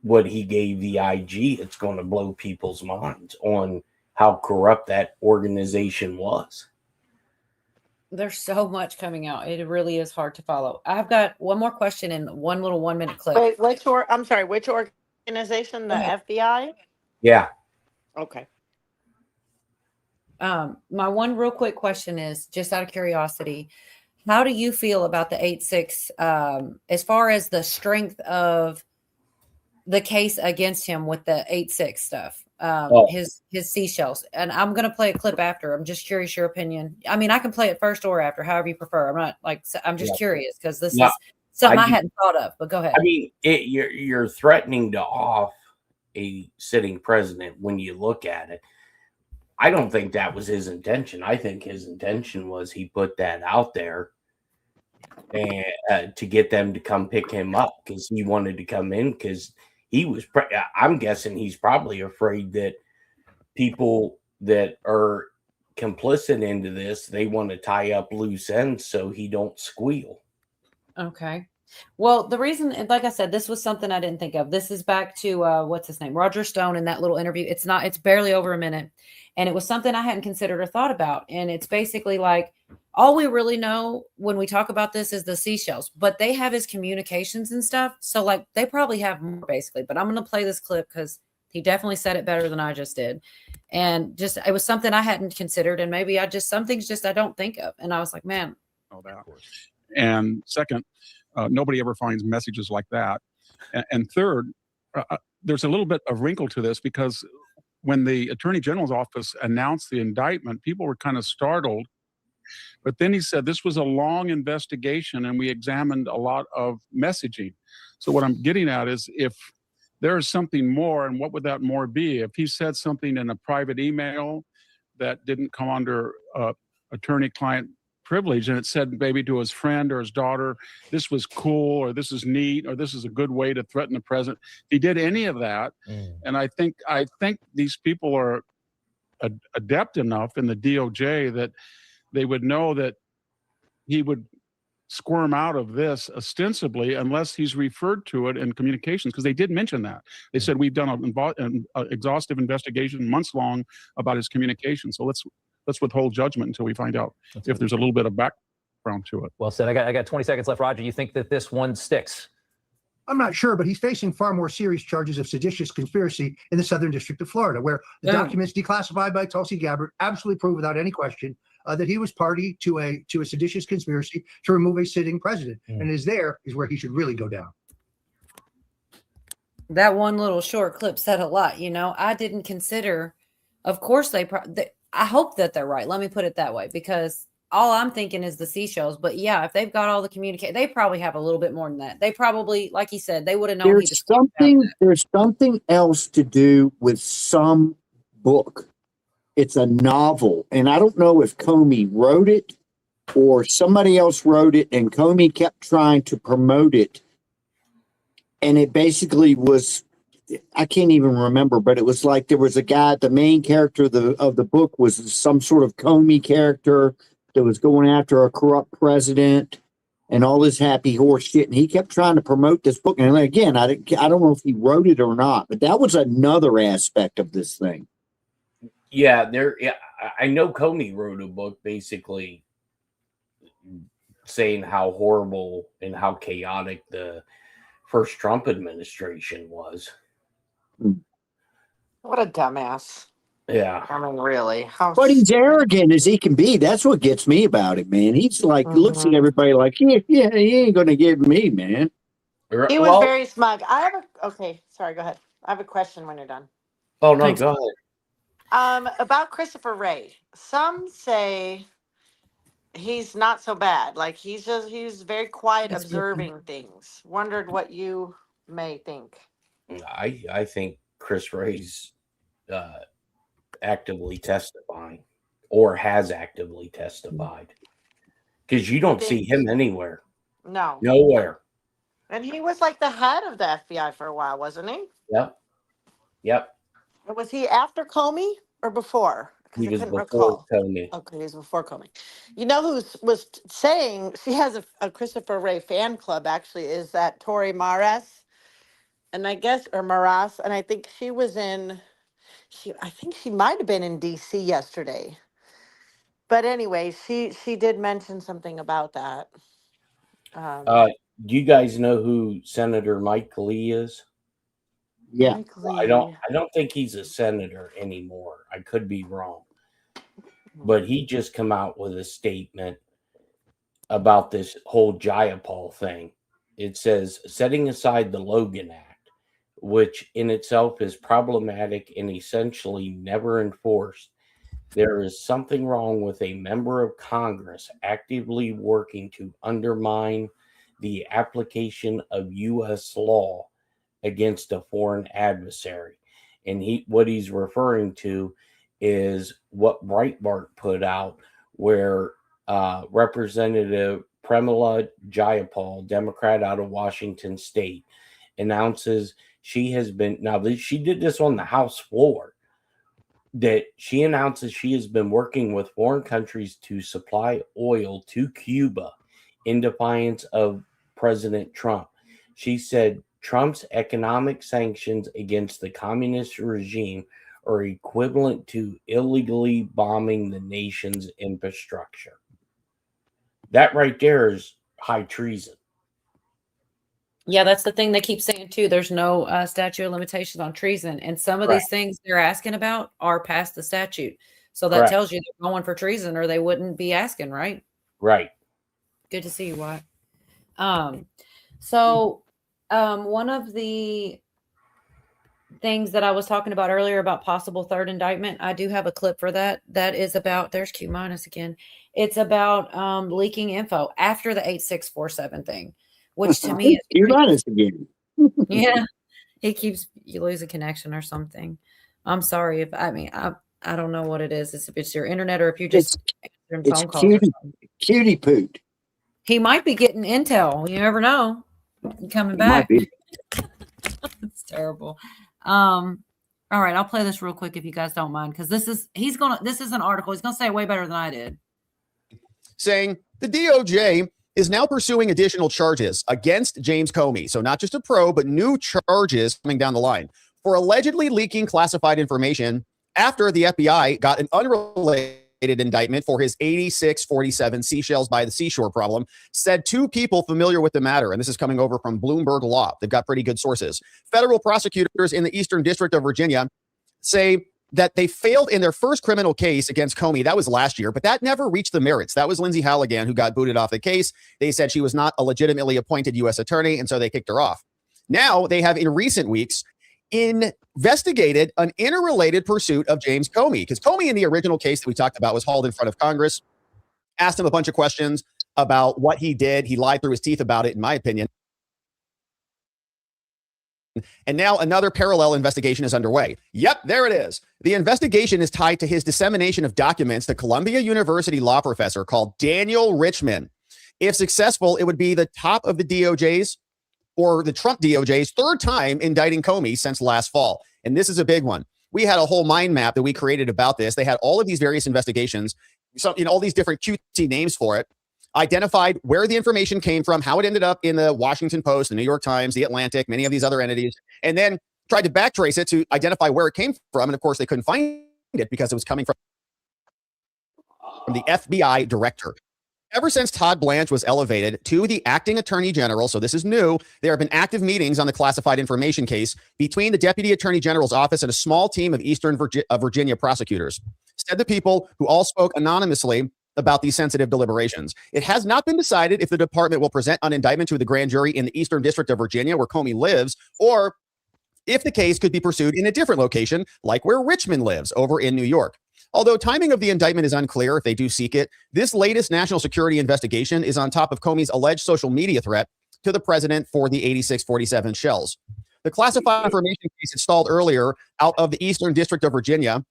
what he gave the IG, it's going to blow people's minds on how corrupt that organization was. There's so much coming out. It really is hard to follow. I've got one more question in one little 1 minute clip. Wait, which organization? The FBI? Yeah. Okay. My one real quick question is, just out of curiosity, how do you feel about the 8-6 as far as the strength of the case against him with the 8-6 stuff? His seashells. And I'm going to play a clip after. I'm just curious your opinion. I mean, I can play it first or after, however you prefer. I'm not like, I'm just curious because this is something I hadn't thought of, but go ahead. I mean, you're threatening to off a sitting president when you look at it. I don't think that was his intention. I think his intention was he put that out there and to get them to come pick him up because he wanted to come in because he was, I'm guessing he's probably afraid that people that are complicit into this, they want to tie up loose ends so he don't squeal. Okay. Well, the reason, like I said, this was something I didn't think of. This is back to what's his name? Roger Stone in that little interview. It's barely over a minute. And it was something I hadn't considered or thought about. And it's basically like all we really know when we talk about this is the seashells, but they have his communications and stuff. So like they probably have more basically, but I'm going to play this clip because he definitely said it better than I just did. And just, it was something I hadn't considered. And maybe some things just I don't think of. And I was like, man. Know that. And second, nobody ever finds messages like that. And third, there's a little bit of wrinkle to this because when the Attorney General's office announced the indictment, people were kind of startled. But then he said this was a long investigation and we examined a lot of messaging. So what I'm getting at is if there is something more, and what would that more be? If he said something in a private email that didn't come under attorney-client privilege and it said maybe to his friend or his daughter, this was cool, or this is neat, or this is a good way to threaten the president. If he did any of that, and I think these people are adept enough in the DOJ that they would know that he would squirm out of this ostensibly unless he's referred to it in communications, because they did mention that. They said we've done an exhaustive investigation months long about his communication. So let's withhold judgment until we find out if there's a little bit of background to it. Well said. I got 20 seconds left. Roger, you think that this one sticks? I'm not sure, but he's facing far more serious charges of seditious conspiracy in the Southern District of Florida, where the documents declassified by Tulsi Gabbard absolutely prove without any question that he was party to a seditious conspiracy to remove a sitting president. And is where he should really go down. That one little short clip said a lot. You know, I didn't consider, of course, I hope that they're right. Let me put it that way, because all I'm thinking is the seashells. But yeah, if they've got all the communicate, they probably have a little bit more than that. They probably, like you said, they would have known. There's something else to do with some book. It's a novel, and I don't know if Comey wrote it or somebody else wrote it, and Comey kept trying to promote it. And it basically was, I can't even remember, but it was like there was a guy, the main character of the book was some sort of Comey character that was going after a corrupt president and all this happy horse shit. And he kept trying to promote this book. And again, I don't know if he wrote it or not, but that was another aspect of this thing. Yeah, I know Comey wrote a book basically saying how horrible and how chaotic the first Trump administration was. What a dumbass. Yeah. I mean, really. But he's arrogant as he can be. That's what gets me about it, man. He's like, looks at everybody like, yeah, he ain't going to give me, man. He was very smug. Okay, sorry, go ahead. I have a question when you're done. Oh, no, go ahead. About Christopher Wray. Some say he's not so bad. Like he's very quiet, observing things. Wondered what you may think. I think Chris Wray's actively testifying or has actively testified, because you don't see him anywhere. No. Nowhere. And he was like the head of the FBI for a while, wasn't he? Yep. Was he after Comey or before? He was before Comey. Okay, he was before Comey. You know who was saying she has a Christopher Wray fan club, actually, is that Tori Maras. And I guess, or Maras, and I think she was I think she might have been in DC yesterday. But anyway, she did mention something about that. Do you guys know who Senator Mike Lee is? Yeah. I don't think he's a senator anymore. I could be wrong. But he just come out with a statement about this whole Jayapal thing. It says, setting aside the Logan Act, which in itself is problematic and essentially never enforced, there is something wrong with a member of Congress actively working to undermine the application of U.S. law against a foreign adversary. And what he's referring to is what Breitbart put out, where Representative Premila Jayapal, Democrat out of Washington State, announces she did this on the House floor, that she announces she has been working with foreign countries to supply oil to Cuba in defiance of President Trump. She said Trump's economic sanctions against the communist regime are equivalent to illegally bombing the nation's infrastructure. That right there is high treason. Yeah, that's the thing they keep saying too. There's no statute of limitations on treason, and some of these things they're asking about are past the statute. So that tells you they're going for treason, or they wouldn't be asking, right? Right. Good to see you, Watt. So one of the things that I was talking about earlier about possible third indictment, I do have a clip for that. That is about, there's Q minus again. It's about leaking info after the 8647 thing, which to me is Q minus again. yeah. You lose a connection or something. I'm sorry if I don't know what it is. If it's your internet or if you just It's phone calls. cutie poot. He might be getting intel. You never know. Coming back. It's terrible. All right, I'll play this real quick if you guys don't mind, because this is an article. He's gonna say it way better than I did. Saying the DOJ is now pursuing additional charges against James Comey. So not just a probe, but new charges coming down the line for allegedly leaking classified information after the FBI got an unrelated indictment for his 8647 seashells by the seashore problem, said two people familiar with the matter. And this is coming over from Bloomberg Law. They've got pretty good sources. Federal prosecutors in the Eastern District of Virginia say that they failed in their first criminal case against Comey. That was last year, but that never reached the merits. That was Lindsay Halligan who got booted off the case. They said she was not a legitimately appointed U.S. attorney, and so they kicked her off. Now they have in recent weeks investigated an interrelated pursuit of James Comey, because Comey in the original case that we talked about was hauled in front of Congress, asked him a bunch of questions about what he did. He lied through his teeth about it, in my opinion. And now another parallel investigation is underway. Yep, there it is. The investigation is tied to his dissemination of documents to Columbia University law professor called Daniel Richman. If successful, it would be the top of the DOJ's or the Trump DOJ's third time indicting Comey since last fall. And this is a big one. We had a whole mind map that we created about this. They had all of these various investigations, all these different cutesy names for it, identified where the information came from, how it ended up in the Washington Post, the New York Times, the Atlantic, many of these other entities, and then tried to backtrace it to identify where it came from. And of course, they couldn't find it because it was coming from the FBI director. Ever since Todd Blanche was elevated to the acting attorney general, so this is new, there have been active meetings on the classified information case between the deputy attorney general's office and a small team of Eastern Virginia prosecutors, said the people who all spoke anonymously about these sensitive deliberations. It has not been decided if the department will present an indictment to the grand jury in the Eastern District of Virginia, where Comey lives, or if the case could be pursued in a different location, like where Richmond lives, over in New York. Although timing of the indictment is unclear if they do seek it, this latest national security investigation is on top of Comey's alleged social media threat to the president for the 8647 shells. The classified information case installed earlier out of the Eastern District of Virginia,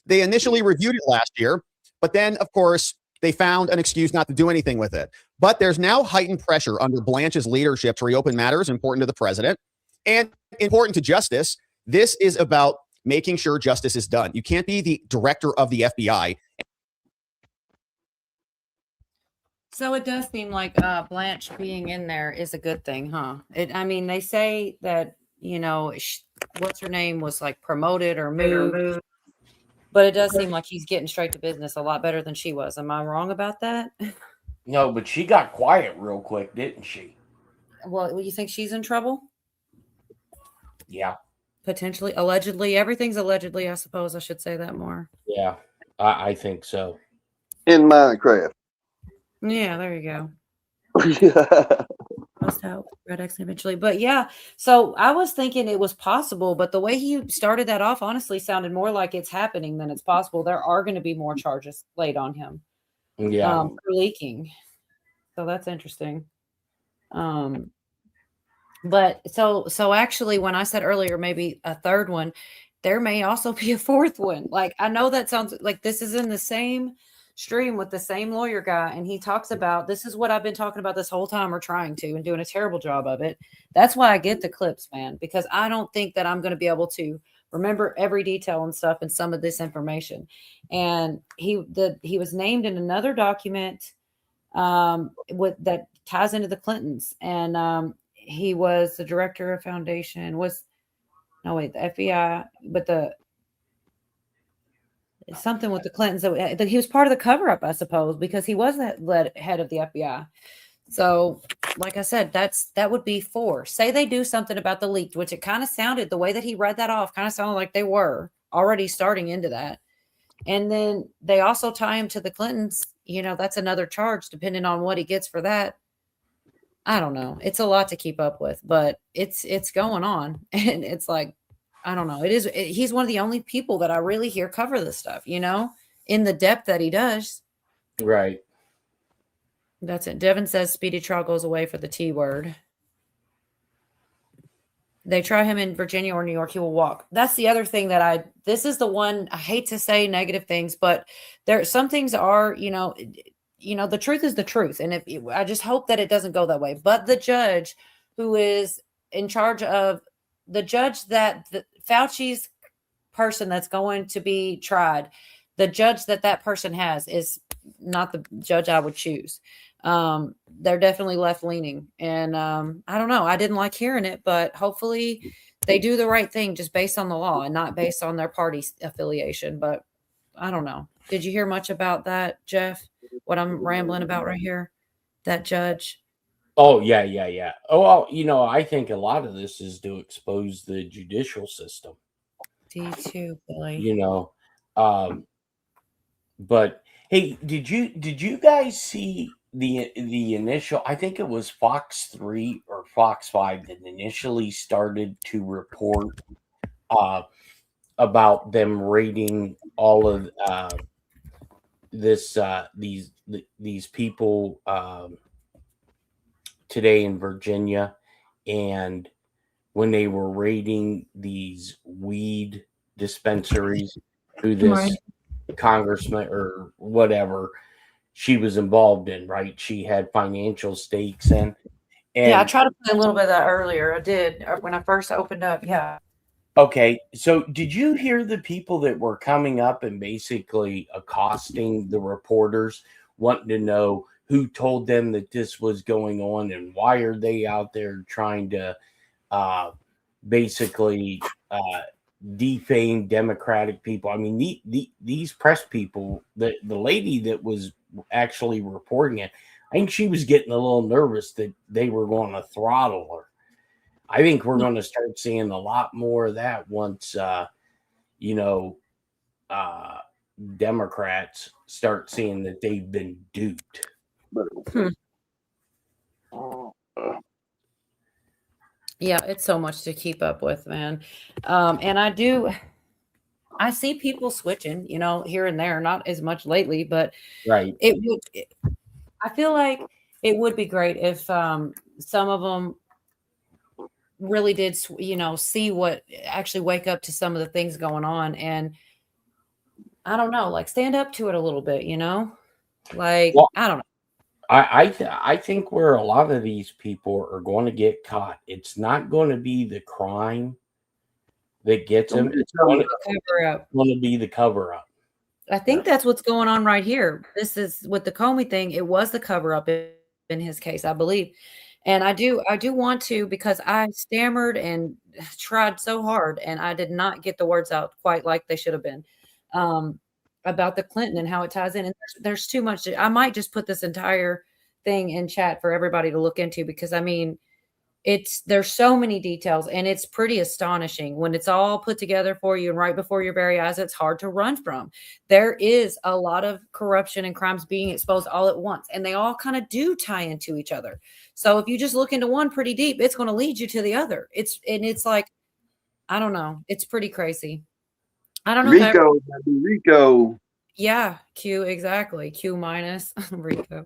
they initially reviewed it last year, but then, of course, they found an excuse not to do anything with it. But there's now heightened pressure under Blanche's leadership to reopen matters important to the president and important to justice. This is about making sure justice is done. You can't be the director of the FBI. So it does seem like Blanche being in there is a good thing, huh? They say that, what's her name was like promoted or moved. But it does seem like he's getting straight to business a lot better than she was. Am I wrong about that? No, but she got quiet real quick, didn't she? Well, you think she's in trouble? Yeah. Potentially, allegedly. Everything's allegedly, I suppose I should say that more. Yeah, I think so. In Minecraft. Yeah, there you go. Yeah. Must out Red X eventually. But yeah, so I was thinking it was possible, but the way he started that off honestly sounded more like it's happening than it's possible. There are going to be more charges laid on him Yeah. for leaking. So that's interesting. But so actually when I said earlier maybe a third one, there may also be a fourth one. Like I know that sounds like this is in the same stream with the same lawyer guy, and he talks about this is what I've been talking about this whole time or trying to and doing a terrible job of it. That's why I get the clips, man, because I don't think that I'm going to be able to remember every detail and stuff and some of this information. And he was named in another document with that ties into the Clintons, and he was the director of foundation the FBI, but something with the Clintons. That he was part of the cover up, I suppose, because he was the head of the FBI. So, like I said, that would be 4. Say they do something about the leak, which it kind of sounded the way that he read that off, kind of sounded like they were already starting into that. And then they also tie him to the Clintons. You know, that's another charge, depending on what he gets for that. I don't know. It's a lot to keep up with, but it's going on, and it's like, I don't know. He's one of the only people that I really hear cover this stuff, you know, in the depth that he does. Right. That's it. Devin says speedy trial goes away for the T word. They try him in Virginia or New York, he will walk. That's the other thing this is the one I hate to say negative things, but some things are, the truth is the truth. And I just hope that it doesn't go that way. But the judge who is in charge of Fauci's person that's going to be tried, the judge that person has is not the judge I would choose. They're definitely left leaning, and I don't know. I didn't like hearing it, but hopefully they do the right thing just based on the law and not based on their party affiliation. But I don't know. Did you hear much about that, Jeff? What I'm rambling about right here? That judge? Oh, yeah. Oh, well, I think a lot of this is to expose the judicial system. D2, Billy. But hey, did you guys see the initial? I think it was Fox 3 or Fox 5 that initially started to report about them raiding all of these people today in Virginia, and when they were raiding these weed dispensaries, who this congressman or whatever she was involved in, right? She had financial stakes in. And yeah, I tried to play a little bit of that earlier. I did when I first opened up. Yeah. Okay, so did you hear the people that were coming up and basically accosting the reporters, wanting to know who told them that this was going on and why are they out there trying to basically defame Democratic people? I mean, these press people, the lady that was actually reporting it, I think she was getting a little nervous that they were going to throttle her. I think we're going to start seeing a lot more of that once, Democrats start seeing that they've been duped. Yeah, it's so much to keep up with, man. And I see people switching, here and there, not as much lately, but right. I feel like it would be great if some of them really did, see what actually wake up to some of the things going on. And I don't know, like stand up to it a little bit, like, well, I don't know. I think where a lot of these people are going to get caught, it's not going to be the crime that gets them. It's going to be the cover up. I think that's what's going on right here. This is with the Comey thing. It was the cover up in his case, I believe. And I do want to, because I stammered and tried so hard and I did not get the words out quite like they should have been. About the Clinton and how it ties in. And there's too much. I might just put this entire thing in chat for everybody to look into, because I mean, there's so many details, and it's pretty astonishing when it's all put together for you and right before your very eyes. It's hard to run from. There is a lot of corruption and crimes being exposed all at once, and they all kind of do tie into each other. So if you just look into one pretty deep, it's going to lead you to the other. It's like, I don't know, it's pretty crazy. I don't know if Rico. yeah, Q, exactly. Q minus Rico.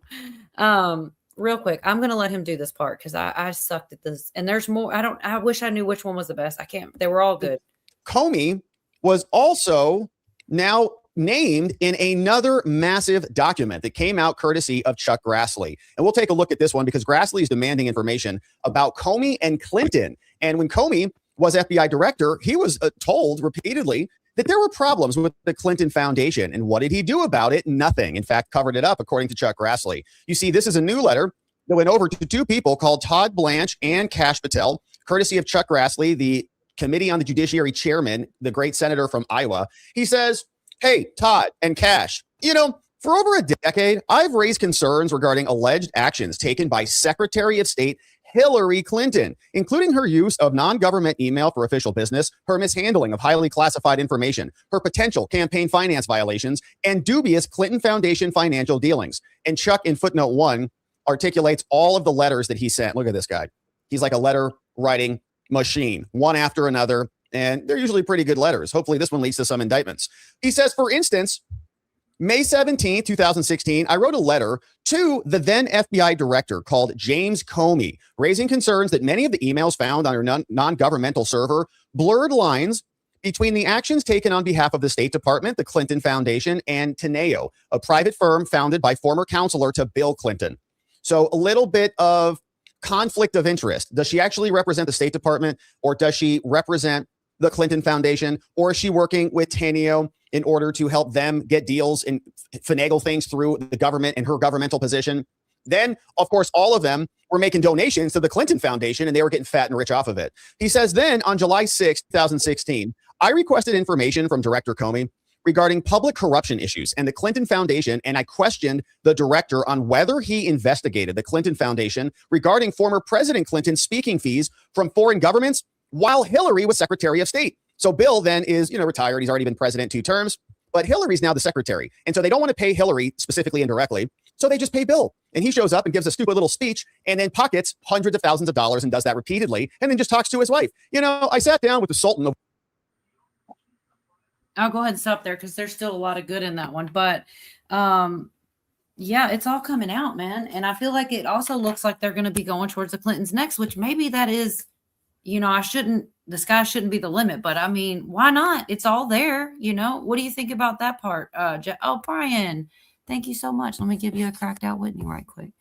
Real quick, I'm gonna let him do this part because I sucked at this. And there's more. I wish I knew which one was the best. I can't. They were all good. Comey was also now named in another massive document that came out courtesy of Chuck Grassley. And we'll take a look at this one because Grassley is demanding information about Comey and Clinton. And when Comey was FBI director, he was told repeatedly that there were problems with the Clinton Foundation. And what did he do about it? Nothing. In fact, covered it up, according to Chuck Grassley. You see, this is a new letter that went over to two people called Todd Blanche and Kash Patel, courtesy of Chuck Grassley, the Committee on the Judiciary chairman, the great senator from Iowa. He says, hey, Todd and Kash, for over a decade, I've raised concerns regarding alleged actions taken by Secretary of State Hillary Clinton, including her use of non-government email for official business, her mishandling of highly classified information, her potential campaign finance violations, and dubious Clinton Foundation financial dealings. And Chuck, in footnote 1, articulates all of the letters that he sent. Look at this guy. He's like a letter writing machine, one after another, and they're usually pretty good letters. Hopefully this one leads to some indictments. He says, for instance, May 17, 2016, I wrote a letter to the then FBI director called James Comey, raising concerns that many of the emails found on our non-governmental server blurred lines between the actions taken on behalf of the State Department, the Clinton Foundation, and Teneo, a private firm founded by former counselor to Bill Clinton. So a little bit of conflict of interest. Does she actually represent the State Department, or does she represent the Clinton Foundation, or is she working with Teneo in order to help them get deals and finagle things through the government and her governmental position? Then, of course, all of them were making donations to the Clinton Foundation, and they were getting fat and rich off of it. He says, then on July 6, 2016, I requested information from Director Comey regarding public corruption issues and the Clinton Foundation, and I questioned the director on whether he investigated the Clinton Foundation regarding former President Clinton's speaking fees from foreign governments while Hillary was Secretary of State. So Bill then is, retired. He's already been president 2 terms, but Hillary's now the secretary. And so they don't want to pay Hillary specifically indirectly. So they just pay Bill. And he shows up and gives a stupid little speech and then pockets hundreds of thousands of dollars and does that repeatedly. And then just talks to his wife. I sat down with the Sultan of. I'll go ahead and stop there because there's still a lot of good in that one. But yeah, it's all coming out, man. And I feel like it also looks like they're going to be going towards the Clintons next, which maybe that is, the sky shouldn't be the limit, but I mean, why not? It's all there. What do you think about that part? Brian, thank you so much. Let me give you a cracked out Whitney right quick.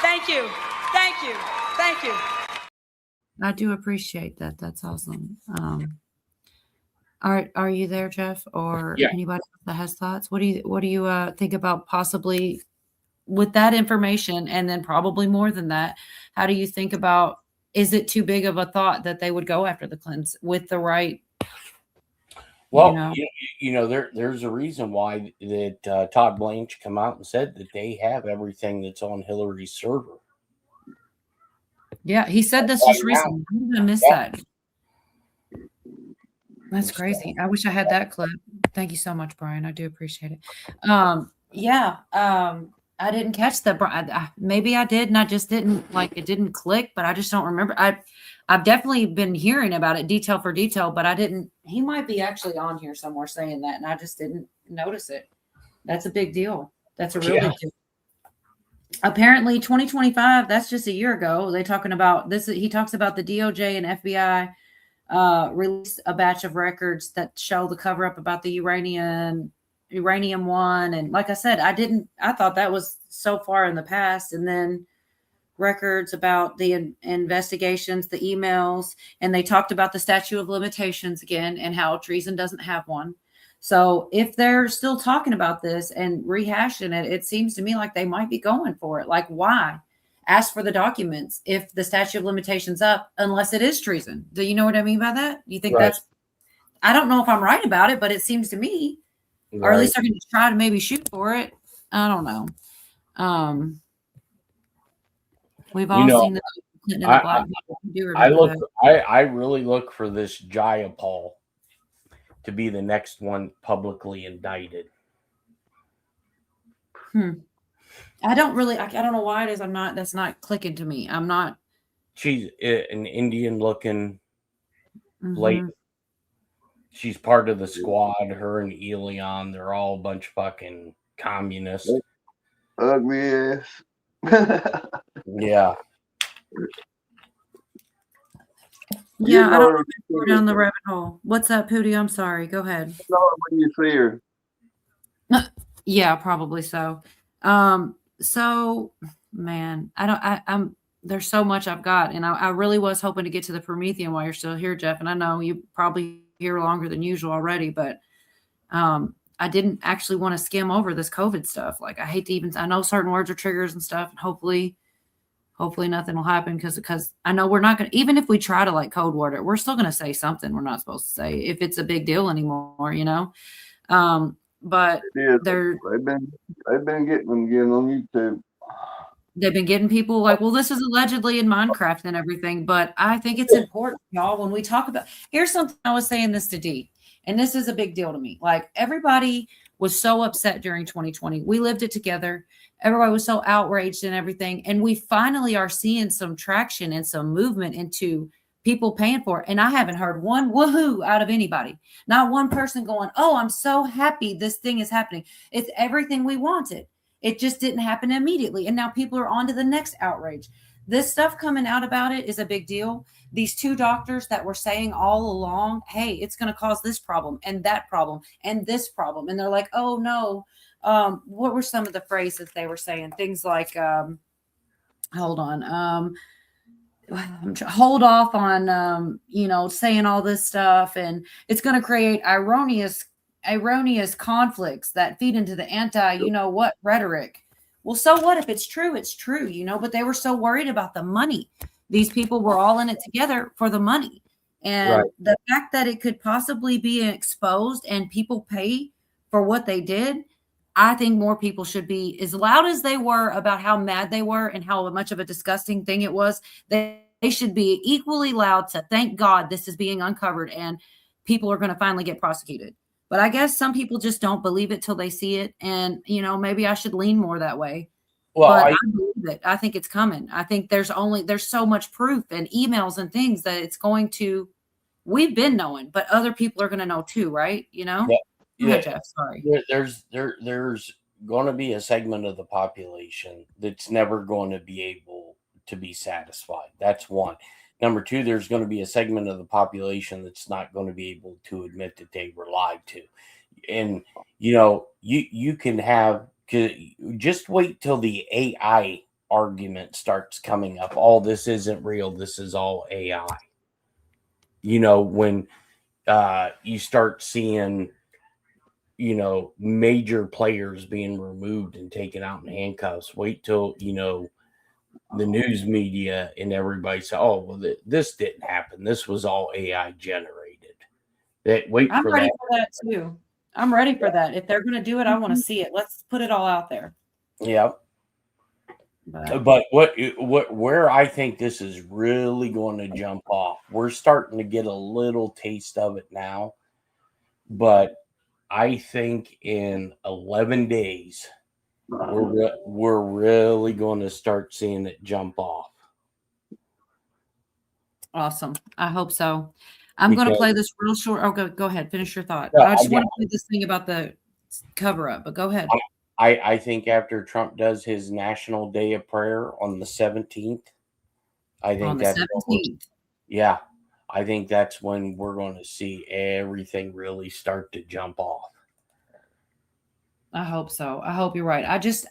Thank you. Thank you. Thank you. I do appreciate that. That's awesome. Are you there, Jeff, or anybody that has thoughts? What do you think about possibly with that information, and then probably more than that? How do you think about? Is it too big of a thought that they would go after the Clintons with the right? Well, there's a reason why that Todd Blanche come out and said that they have everything that's on Hillary's server. Yeah, he said this just recently. I'm gonna miss that. That's crazy. I wish I had that clip. Thank you so much, Brian. I do appreciate it. I didn't catch that. Maybe I did, and I just didn't it didn't click, but I just don't remember. I've definitely been hearing about it detail for detail, but I didn't. He might be actually on here somewhere saying that, and I just didn't notice it. That's a big deal. That's a real big deal. Apparently 2025, that's just a year ago. They're talking about this. He talks about the DOJ and FBI released a batch of records that show the cover up about the uranium one. And like I said, I thought that was so far in the past. And then records about the investigations, the emails, and they talked about the statute of limitations again and how treason doesn't have one. So if they're still talking about this and rehashing it, it seems to me like they might be going for it. Like, why ask for the documents if the statute of limitations up, unless it is treason? Do you know what I mean by that? You think that's, I don't know if I'm right about it, but it seems to me, or at least they're going to try to maybe shoot for it. I don't know. We've all seen the Clinton and the black people. I do I remember look. that. I really look for this Jayapal to be the next one publicly indicted. I don't know why it is. That's not clicking to me. I'm not. She's an Indian looking Mhm. lady. She's part of the squad. Her and Elion, they're all a bunch of fucking communists. Ugly ass. Yeah. Yeah, I don't know want to go down the rabbit hole. What's up, Pootie? I'm sorry. Go ahead. when you see her. Yeah, probably so. So man, I'm there's so much I've got, and I really was hoping to get to the Promethean while you're still here, Jeff. And I know you probably here longer than usual already, but I didn't actually want to skim over this COVID stuff. Like I hate to even, I know certain words are triggers and stuff, and hopefully nothing will happen because I know we're not going to, even if we try to like code word it, we're still going to say something we're not supposed to say if it's a big deal anymore, you know? But Yeah, they've been getting them again on YouTube. they've been getting people like, well, this is allegedly in Minecraft and everything, but I think it's important, y'all, when we talk about, here's something I was saying this to Dee, and this is a big deal to me. Like everybody was so upset during 2020. We lived it together. Everybody was so outraged and everything. And we finally are seeing some traction and some movement into people paying for it. And I haven't heard one woohoo out of anybody. Not one person going, oh, I'm so happy this thing is happening. It's everything we wanted. It just didn't happen immediately. And now people are on to the next outrage. This stuff coming out about it is a big deal. These two doctors that were saying all along, hey, it's going to cause this problem and that problem and this problem. And they're like, oh, no. What were some of the phrases they were saying? Things like, hold on. Hold off on, saying all this stuff. And it's going to create erroneous conflicts that feed into the anti-you-know-what rhetoric. Well, so what if it's true? It's true, but they were so worried about the money. These people were all in it together for the money. And Right. the fact that it could possibly be exposed and people pay for what they did, I think more people should be as loud as they were about how mad they were and how much of a disgusting thing it was. They should be equally loud to thank God this is being uncovered and people are going to finally get prosecuted. But I guess some people just don't believe it till they see it. And, maybe I should lean more that way. Well, But I believe it. I think it's coming. I think there's so much proof and emails and things that it's going to, we've been knowing, but other people are going to know too, right? Yeah. Go ahead, Jeff. Sorry. There's going to be a segment of the population that's never going to be able to be satisfied. That's one. Number two, there's going to be a segment of the population that's not going to be able to admit that they were lied to. And, you can have, just wait till the AI argument starts coming up. All this isn't real. This is all AI. When you start seeing, major players being removed and taken out in handcuffs, wait till, the news media and everybody say, oh, well, this didn't happen. This was all AI generated. I'm ready for that too. I'm ready for that. If they're going to do it, I want to see it. Let's put it all out there. Yeah. But where I think this is really going to jump off, we're starting to get a little taste of it now. But I think in 11 days, we're really going to start seeing it jump off. Awesome. I hope so. I'm going to play this real short. Oh, go ahead. Finish your thought. Yeah, I just want to play this thing about the cover up, but go ahead. I think after Trump does his National Day of Prayer on the 17th, I think On the that's 17th. Yeah, I think that's when we're going to see everything really start to jump off. I hope so. I hope you're right.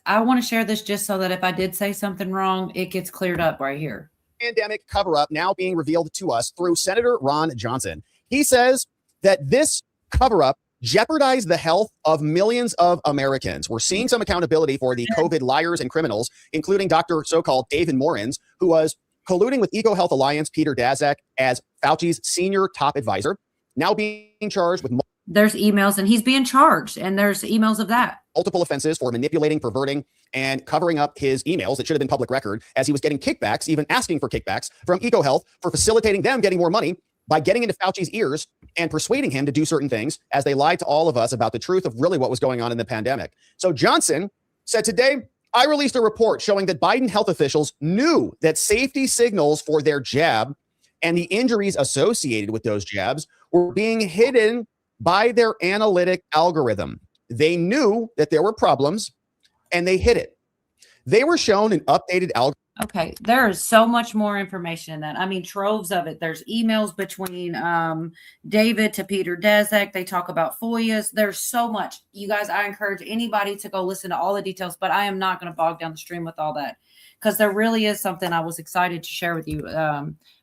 I want to share this just so that if I did say something wrong, it gets cleared up right here. Pandemic cover up now being revealed to us through Senator Ron Johnson. He says that this cover up jeopardized the health of millions of Americans. We're seeing some accountability for the COVID liars and criminals, including Dr. so-called David Morins, who was colluding with EcoHealth Alliance Peter Daszak as Fauci's senior top advisor, now being charged with. There's emails and he's being charged, and there's emails of that. multiple offenses for manipulating, perverting, and covering up his emails that should have been public record, as he was getting kickbacks, even asking for kickbacks from EcoHealth for facilitating them getting more money by getting into Fauci's ears and persuading him to do certain things, as they lied to all of us about the truth of really what was going on in the pandemic. So Johnson said, today, I released a report showing that Biden health officials knew that safety signals for their jab and the injuries associated with those jabs were being hidden by their analytic algorithm. They knew that there were problems and they hid it. They were shown an updated algorithm. Okay, there is so much more information in that. I mean, troves of it. There's emails between David to Peter Daszak. They talk about FOIAs. There's so much. You guys, I encourage anybody to go listen to all the details, but I am not going to bog down the stream with all that, because there really is something I was excited to share with you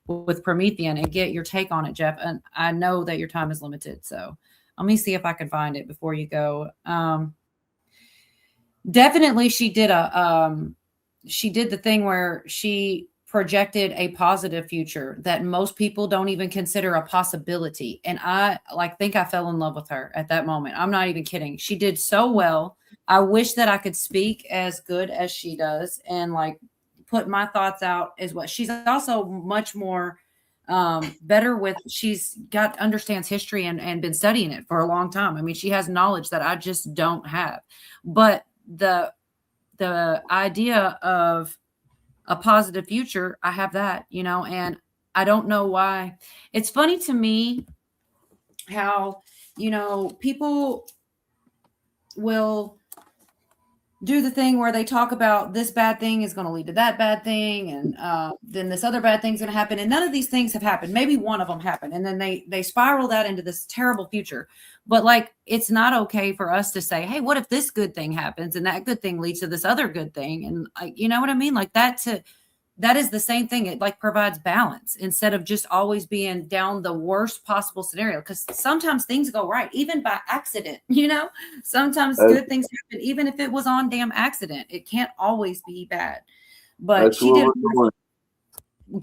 with Promethean and get your take on it, Jeff. And I know that your time is limited, so let me see if I can find it before you go. Definitely, she did the thing where she projected a positive future that most people don't even consider a possibility. And I think I fell in love with her at that moment. I'm not even kidding. She did so well. I wish that I could speak as good as she does and put my thoughts out as well. She's also much more better with, understands history and been studying it for a long time. I mean, she has knowledge that I just don't have, but the idea of a positive future, I have that, and I don't know why. It's funny to me how, people will do the thing where they talk about this bad thing is going to lead to that bad thing. And then this other bad thing's going to happen. And none of these things have happened. Maybe one of them happened. And then they spiral that into this terrible future. But it's not okay for us to say, hey, what if this good thing happens and that good thing leads to this other good thing? And you know what I mean? That is the same thing. It provides balance instead of just always being down the worst possible scenario. Because sometimes things go right, even by accident, sometimes good things happen, even if it was on damn accident. It can't always be bad, but she did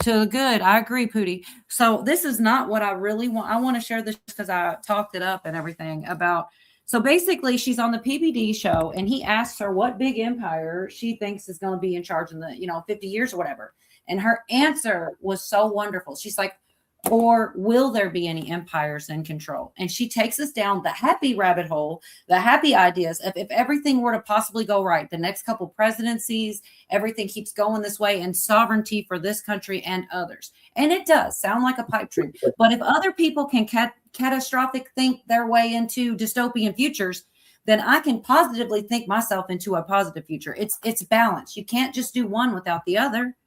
to the good. I agree, Pootie. So this is not what I really want. I want to share this because I talked it up and everything about. So basically, she's on the PBD show, and he asks her what big empire she thinks is going to be in charge in the 50 years or whatever. And her answer was so wonderful. She's like, or will there be any empires in control? And she takes us down the happy rabbit hole, the happy ideas of if everything were to possibly go right, the next couple presidencies, everything keeps going this way, and sovereignty for this country and others. And it does sound like a pipe dream. But if other people can catastrophic think their way into dystopian futures, then I can positively think myself into a positive future. It's balance. You can't just do one without the other.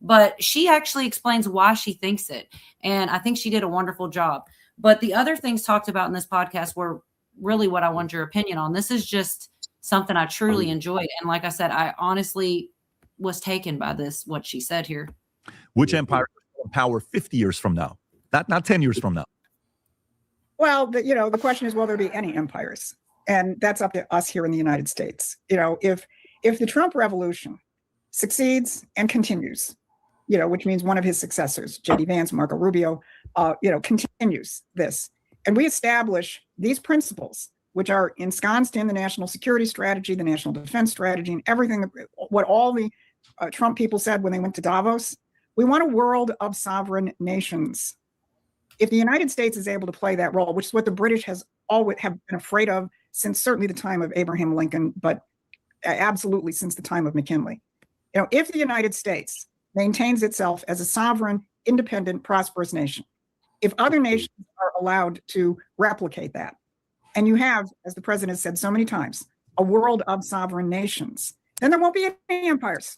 But she actually explains why she thinks it. And I think she did a wonderful job. But the other things talked about in this podcast were really what I want your opinion on. This is just something I truly enjoyed. And like I said, I honestly was taken by what she said here. Which empire will power 50 years from now? Not 10 years from now. Well, the question is, will there be any empires? And that's up to us here in the United States. If the Trump revolution succeeds and continues, which means one of his successors, J.D. Vance, Marco Rubio, continues this. And we establish these principles, which are ensconced in the national security strategy, the national defense strategy, and everything, what all the Trump people said when they went to Davos. We want a world of sovereign nations. If the United States is able to play that role, which is what the British have been afraid of since certainly the time of Abraham Lincoln, but absolutely since the time of McKinley. If the United States maintains itself as a sovereign, independent, prosperous nation, if other nations are allowed to replicate that, and you have, as the president said so many times, a world of sovereign nations, then there won't be any empires.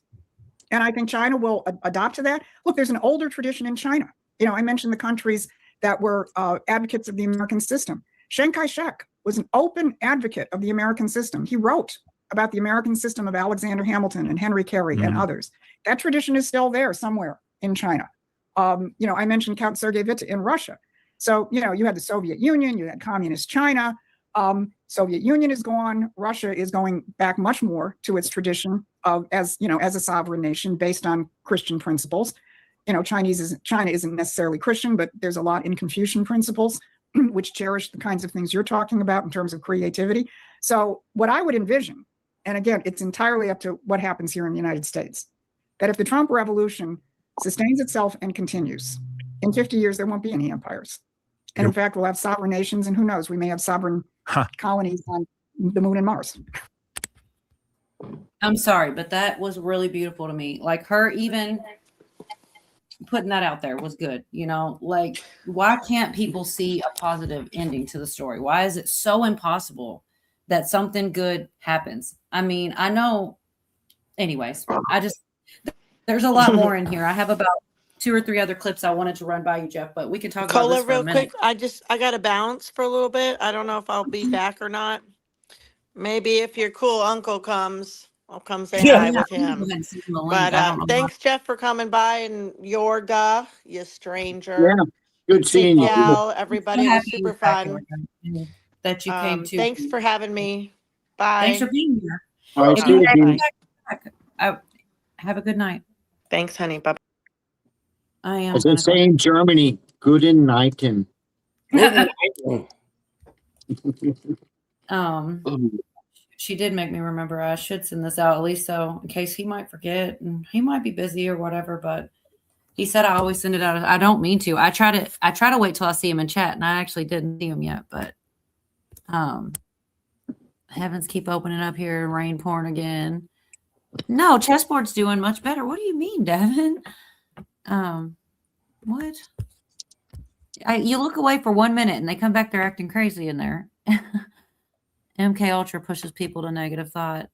And I think China will adopt to that. Look, there's an older tradition in China. I mentioned the countries that were advocates of the American system. Chiang Kai-shek was an open advocate of the American system. He wrote about the American system of Alexander Hamilton and Henry Carey and others. That tradition is still there somewhere in China. I mentioned Count Sergei Witte in Russia. So, you had the Soviet Union, you had communist China. Soviet Union is gone. Russia is going back much more to its tradition of as a sovereign nation based on Christian principles. China isn't necessarily Christian, but there's a lot in Confucian principles. which cherish the kinds of things you're talking about in terms of creativity. So what I would envision, and again, it's entirely up to what happens here in the United States, that if the Trump revolution sustains itself and continues, in 50 years, there won't be any empires. And in fact, we'll have sovereign nations, and who knows, we may have sovereign colonies on the moon and Mars. I'm sorry, but that was really beautiful to me. Like her even putting that out there was good. You know, like why can't people see a positive ending to the story? Why is it so impossible that something good happens? I mean, I know. Anyways, there's a lot more in here. I have about 2 or 3 other clips I wanted to run by you, Jeff, but we can talk about Cola this for a real minute. quick. I got to bounce for a little bit. I don't know if I'll be back or not. Maybe if your cool uncle comes, I'll come say hi with him. But thanks, Jeff, for coming by, and Yorga, you stranger. Yeah, good seeing you. Gal, everybody, it was Happy super you're back, fun. Yorga, that you came to. Thanks for having me. Bye. Thanks for being here. All right, If see you you, ever Jean. come back, have a good night. Thanks, honey. Bye. I am. As they say in Germany, guten Nighten. She did make me remember I should send this out, at least so in case he might forget, and he might be busy or whatever, but he said I always send it out. I don't mean to. I try to wait till I see him in chat, and I actually didn't see him yet, but heavens keep opening up here and rain pouring again. No, chessboard's doing much better. What do you mean, Devin? What? You look away for 1 minute and they come back, they're acting crazy in there. MK Ultra pushes people to negative thought.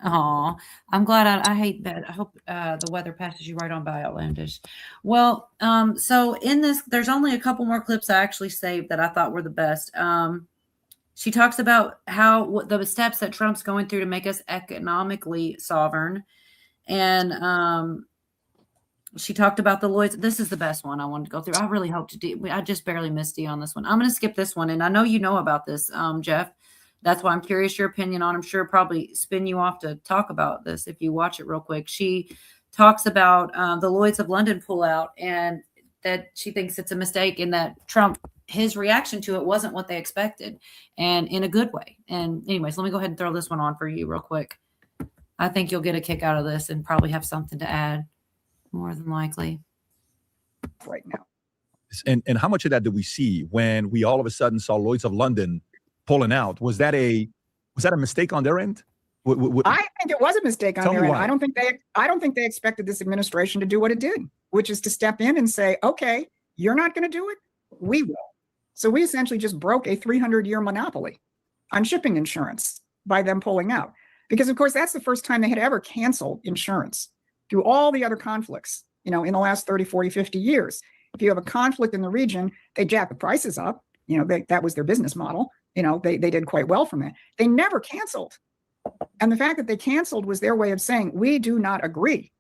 Oh, I'm glad. I hate that. I hope the weather passes you right on by, Outlandish. Well, so in this, there's only a couple more clips I actually saved that I thought were the best. She talks about what the steps that Trump's going through to make us economically sovereign. And she talked about the Lloyds. This is the best one I wanted to go through. I really hope to do. I just barely missed D on this one. I'm going to skip this one. And I know you know about this, Jeff. That's why I'm curious your opinion on. I'm sure probably spin you off to talk about this if you watch it real quick. She talks about the Lloyds of London pullout and that she thinks it's a mistake and that Trump, his reaction to it wasn't what they expected and in a good way. And anyways, let me go ahead and throw this one on for you real quick. I think you'll get a kick out of this and probably have something to add more than likely. Right now. And how much of that did we see when we all of a sudden saw Lloyds of London pulling out? Was that a mistake on their end? I think it was a mistake on Tell their me end. why. I don't think they expected this administration to do what it did, which is to step in and say, okay, you're not going to do it. We will. So we essentially just broke a 300-year monopoly on shipping insurance by them pulling out. Because, of course, that's the first time they had ever canceled insurance through all the other conflicts, in the last 30, 40, 50 years. If you have a conflict in the region, they jack the prices up. That was their business model. They did quite well from it. They never canceled. And the fact that they canceled was their way of saying, we do not agree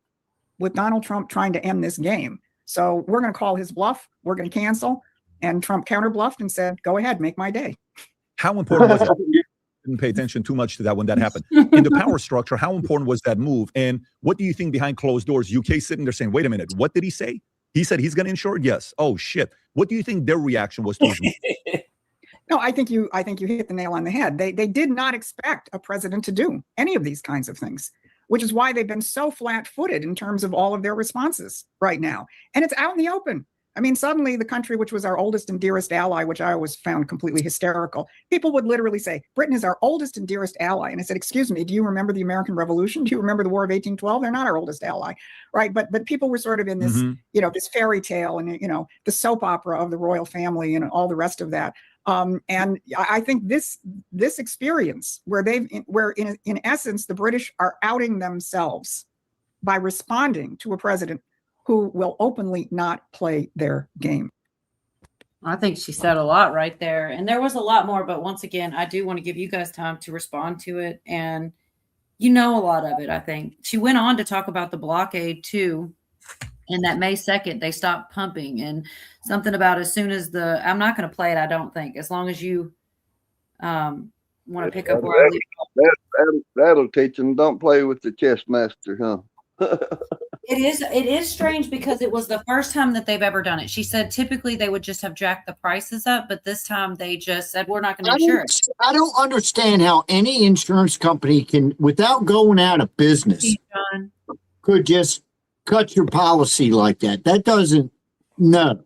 with Donald Trump trying to end this game. So we're going to call his bluff. We're going to cancel. And Trump counter-bluffed and said, go ahead, make my day. How important was it? Didn't pay attention too much to that when that happened. In the power structure, how important was that move? And what do you think behind closed doors? UK sitting there saying, wait a minute, what did he say? He said he's going to insure it? Yes. Oh, shit. What do you think their reaction was to his move? No, I think you hit the nail on the head. They did not expect a president to do any of these kinds of things, which is why they've been so flat-footed in terms of all of their responses right now. And it's out in the open. I mean, suddenly the country, which was our oldest and dearest ally, which I always found completely hysterical, people would literally say, Britain is our oldest and dearest ally. And I said, excuse me, do you remember the American Revolution? Do you remember the War of 1812? They're not our oldest ally, right? But people were sort of in this, this fairy tale and, the soap opera of the royal family and all the rest of that. And I think this experience where in essence, the British are outing themselves by responding to a president who will openly not play their game. I think she said a lot right there. And there was a lot more, but once again, I do want to give you guys time to respond to it. And a lot of it, I think. She went on to talk about the blockade too. And that May 2nd, they stopped pumping and something about as soon as I'm not going to play it, I don't think, as long as you want to pick up where I leave. That'll teach them. Don't play with the chess master, huh? It is strange because it was the first time that they've ever done it. She said typically they would just have jacked the prices up, but this time they just said we're not going to insure it. I don't understand how any insurance company can, without going out of business, John. could just cut your policy like that. That doesn't, no,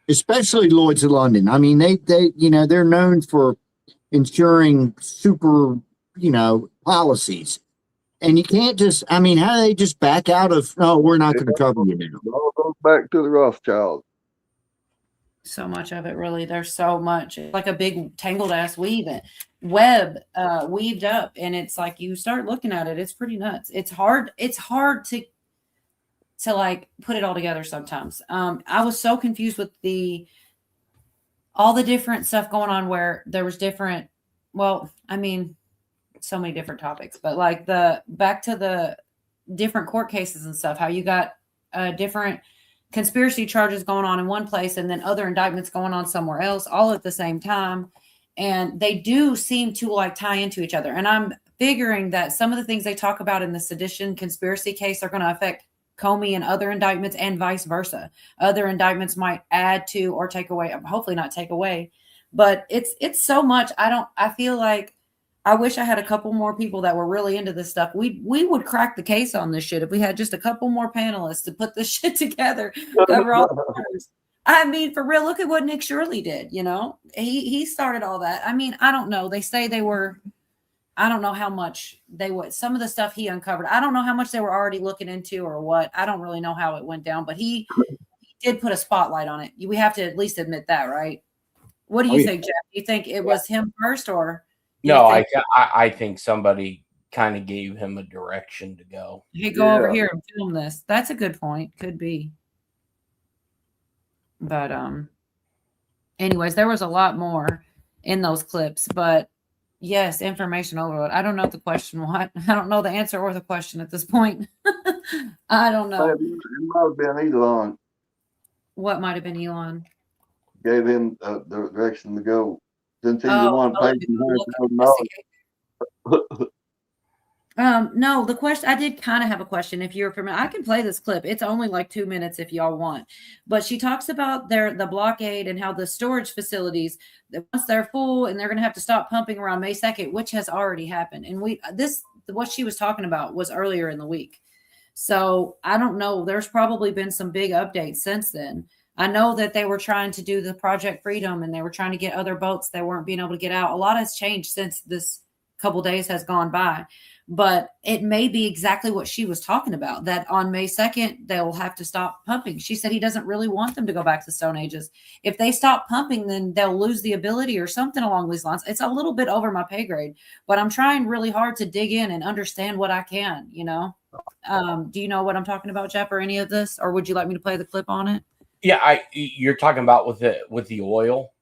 especially Lloyd's of London. I mean, they, they're known for insuring super, policies. And you can't just, I mean, how do they just back out of, no, we're not going to cover you now? It all goes back to the Rothschild. So much of it, really. There's so much. It's like a big tangled ass web weaved up, and it's like you start looking at it, it's pretty nuts. It's hard to like put it all together sometimes. I was so confused with all the different stuff going on where there was different, well, I mean, so many different topics, but like back to the different court cases and stuff, how you got different conspiracy charges going on in one place and then other indictments going on somewhere else all at the same time. And they do seem to like tie into each other. And I'm figuring that some of the things they talk about in the sedition conspiracy case are going to affect Comey and other indictments and vice versa. Other indictments might add to or take away, hopefully not take away, but it's so much. I feel like I wish I had a couple more people that were really into this stuff. We would crack the case on this shit if we had just a couple more panelists to put this shit together, cover all the terms. I mean, for real, look at what Nick Shirley did. He started all that. I mean, I don't know. They say they were. I don't know how much they would. Some of the stuff he uncovered, I don't know how much they were already looking into or what. I don't really know how it went down, but he did put a spotlight on it. We have to at least admit that, right? What do you think, Jeff? Do you think it was him first or? No, I think somebody kind of gave him a direction to go. Hey, go over here and film this. That's a good point. Could be. But anyways, there was a lot more in those clips. But yes, information overload. I don't know the question. What? I don't know the answer or the question at this point. I don't know. It might have been Elon. What might have been Elon? Gave him the direction to go. Since he's the one paying no, the question, I did kind of have a question. If you're familiar, I can play this clip. It's only like 2 minutes if y'all want. But she talks about the blockade and how the storage facilities, once they're full and they're going to have to stop pumping around May 2nd, which has already happened. And what she was talking about was earlier in the week. So I don't know. There's probably been some big updates since then. I know that they were trying to do the Project Freedom and they were trying to get other boats. They weren't being able to get out. A lot has changed since this couple days has gone by, but it may be exactly what she was talking about, that on May 2nd, they'll have to stop pumping. She said he doesn't really want them to go back to the Stone Ages. If they stop pumping, then they'll lose the ability or something along these lines. It's a little bit over my pay grade, but I'm trying really hard to dig in and understand what I can, Do you know what I'm talking about, Jeff, or any of this? Or would you like me to play the clip on it? Yeah, you're talking about with the oil.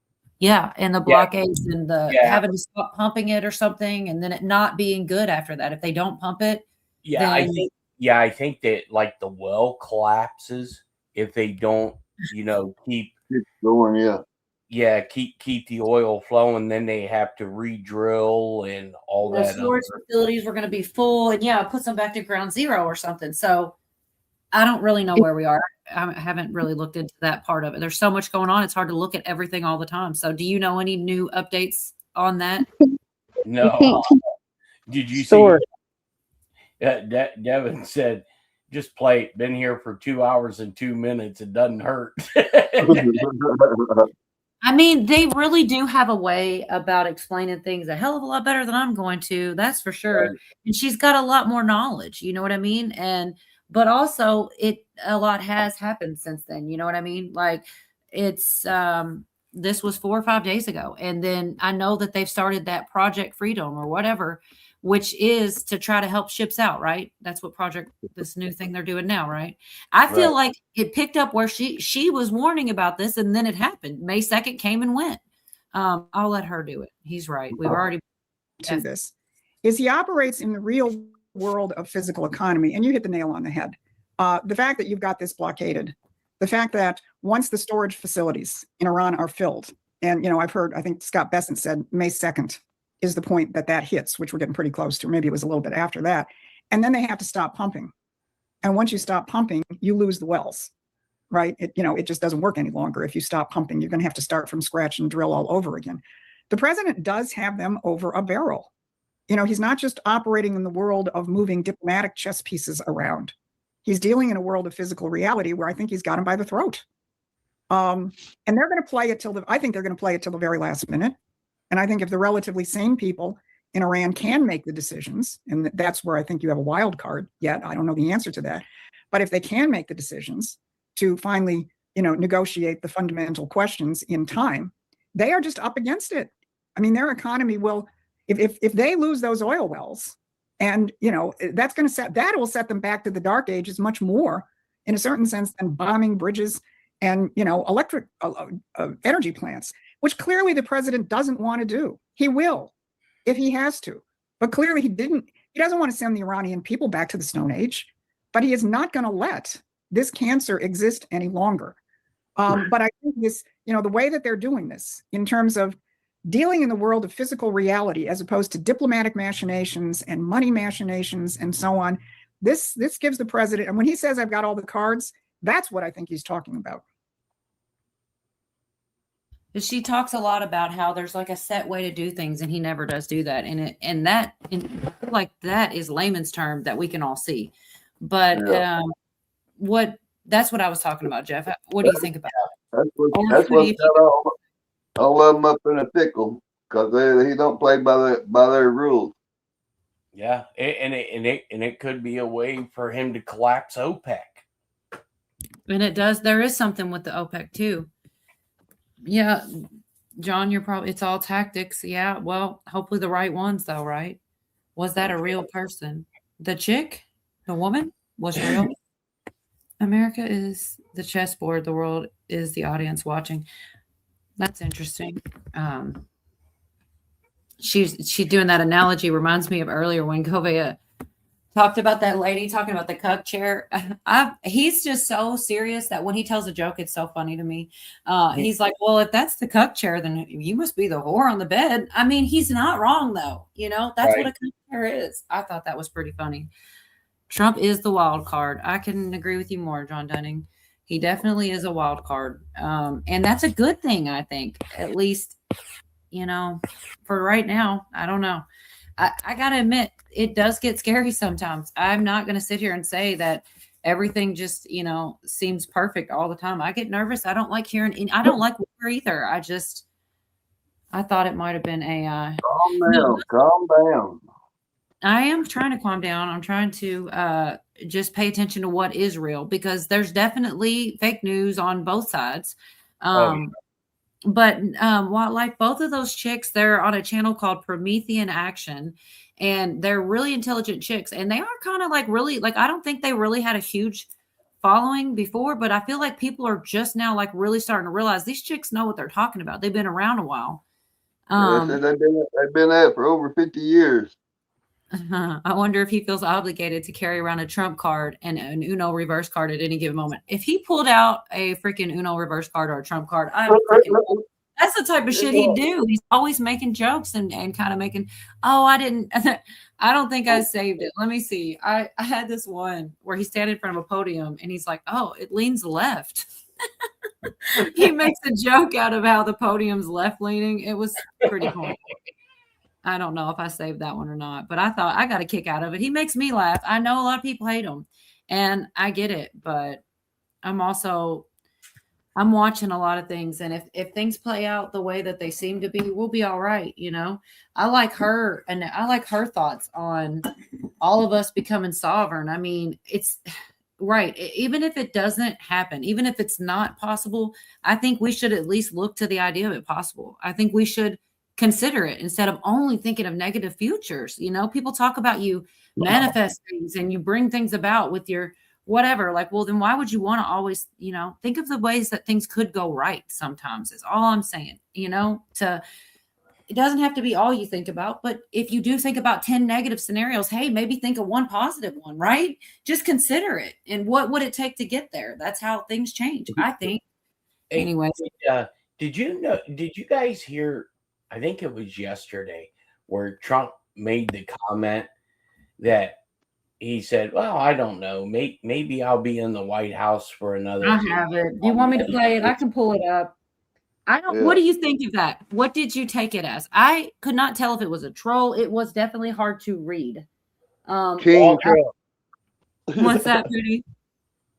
Yeah, and the blockades and the having to stop pumping it or something, and then it not being good after that if they don't pump it. Yeah, I think that like the well collapses if they don't, keep going. Yeah, keep the oil flowing. Then they have to re-drill and all the that. The storage facilities were going to be full, and it puts them back to ground zero or something. So I don't really know where we are. I haven't really looked into that part of it. There's so much going on. It's hard to look at everything all the time. So do you know any new updates on that? No. Did you see? Devin said, just play it. Been here for 2 hours and 2 minutes. It doesn't hurt. I mean, they really do have a way about explaining things a hell of a lot better than I'm going to. That's for sure. Right. And she's got a lot more knowledge. You know what I mean? But also a lot has happened since then. You know what I mean? Like it's, this was 4 or 5 days ago. And then I know that they've started that Project Freedom or whatever, which is to try to help ships out, right? That's what this new thing they're doing now, right? I feel like it picked up where she was warning about this and then it happened. May 2nd came and went. I'll let her do it. He's right. We've already to this is he operates in the real world of physical economy, and you hit the nail on the head. The fact that you've got this blockaded, the fact that once the storage facilities in Iran are filled, and I've heard, I think Scott Bessent said May 2nd is the point that hits, which we're getting pretty close to. Maybe it was a little bit after that, and then they have to stop pumping. And once you stop pumping, you lose the wells, right? It just doesn't work any longer. If you stop pumping, you're going to have to start from scratch and drill all over again. The president does have them over a barrel. He's not just operating in the world of moving diplomatic chess pieces around. He's dealing in a world of physical reality where I think he's got him by the throat. And they're going to play it I think they're going to play it till the very last minute. And I think if the relatively sane people in Iran can make the decisions, and that's where I think you have a wild card yet, I don't know the answer to that. But if they can make the decisions to finally, negotiate the fundamental questions in time, they are just up against it. I mean, their economy will, if they lose those oil wells, and that will set them back to the dark ages much more, in a certain sense, than bombing bridges and electric energy plants, which clearly the president doesn't want to do. He will, if he has to, but clearly he doesn't want to send the Iranian people back to the Stone Age, but he is not going to let this cancer exist any longer. But I think this, the way that they're doing this in terms of dealing in the world of physical reality, as opposed to diplomatic machinations and money machinations and so on, this gives the president, and when he says, I've got all the cards, that's what I think he's talking about. She talks a lot about how there's like a set way to do things, and he never does do that. And I feel like that is layman's term that we can all see. But that's what I was talking about, Jeff. What do you think about That's what's got all of them up in a pickle, because he don't play by their rules. Yeah, and it could be a way for him to collapse OPEC. And it does. There is something with the OPEC too. Yeah, John, it's all tactics. Yeah, well, hopefully the right ones though, right? Was that a real person? The chick, the woman was real. America is the chessboard. The world is the audience watching. That's interesting. She doing that analogy reminds me of earlier when Govea talked about that lady talking about the cuck chair. He's just so serious that when he tells a joke, it's so funny to me. He's like, well, if that's the cuck chair, then you must be the whore on the bed. I mean, he's not wrong though. That's what a cuck chair is. I thought that was pretty funny. Trump is the wild card. I couldn't agree with you more, John Dunning. He definitely is a wild card. And that's a good thing, I think, at least, for right now. I don't know. I got to admit, it does get scary sometimes. I'm not going to sit here and say that everything just, seems perfect all the time. I get nervous. I don't like hearing, I don't like war either. I thought it might have been AI. Calm down. I am trying to calm down. I'm trying to just pay attention to what is real, because there's definitely fake news on both sides. But like both of those chicks, they're on a channel called Promethean Action, and they're really intelligent chicks. And they are kind of like really, like, I don't think they really had a huge following before, but I feel like people are just now like really starting to realize these chicks know what they're talking about. They've been around a while. They've been at it for over 50 years. I wonder if he feels obligated to carry around a Trump card and an Uno reverse card at any given moment. If he pulled out a freaking Uno reverse card or a Trump card, that's the type of shit he'd do. He's always making jokes and kind of making, I don't think I saved it. Let me see. I had this one where he's standing in front of a podium and he's like, oh, it leans left. He makes a joke out of how the podium's left leaning. It was pretty cool. I don't know if I saved that one or not, but I thought I got a kick out of it. He makes me laugh. I know a lot of people hate him, and I get it, but I'm watching a lot of things, and if things play out the way that they seem to be, we'll be all right. I like her, and I like her thoughts on all of us becoming sovereign. I mean, it's right. Even if it doesn't happen, even if it's not possible, I think we should at least look to the idea of it possible. I think we should consider it instead of only thinking of negative futures. People talk about you manifest things and you bring things about with your whatever. Like, well, then why would you want to always, think of the ways that things could go right sometimes is all I'm saying, it doesn't have to be all you think about, but if you do think about 10 negative scenarios, hey, maybe think of one positive one, right? Just consider it. And what would it take to get there? That's how things change, I think. Anyway. Did you guys hear, I think it was yesterday, where Trump made the comment that he said, "Well, I don't know. Maybe I'll be in the White House for another." I have it. Do you want me to play it? I can pull it up. I don't. Yeah. What do you think of that? What did you take it as? I could not tell if it was a troll. It was definitely hard to read. King Trump. What's that, Rudy?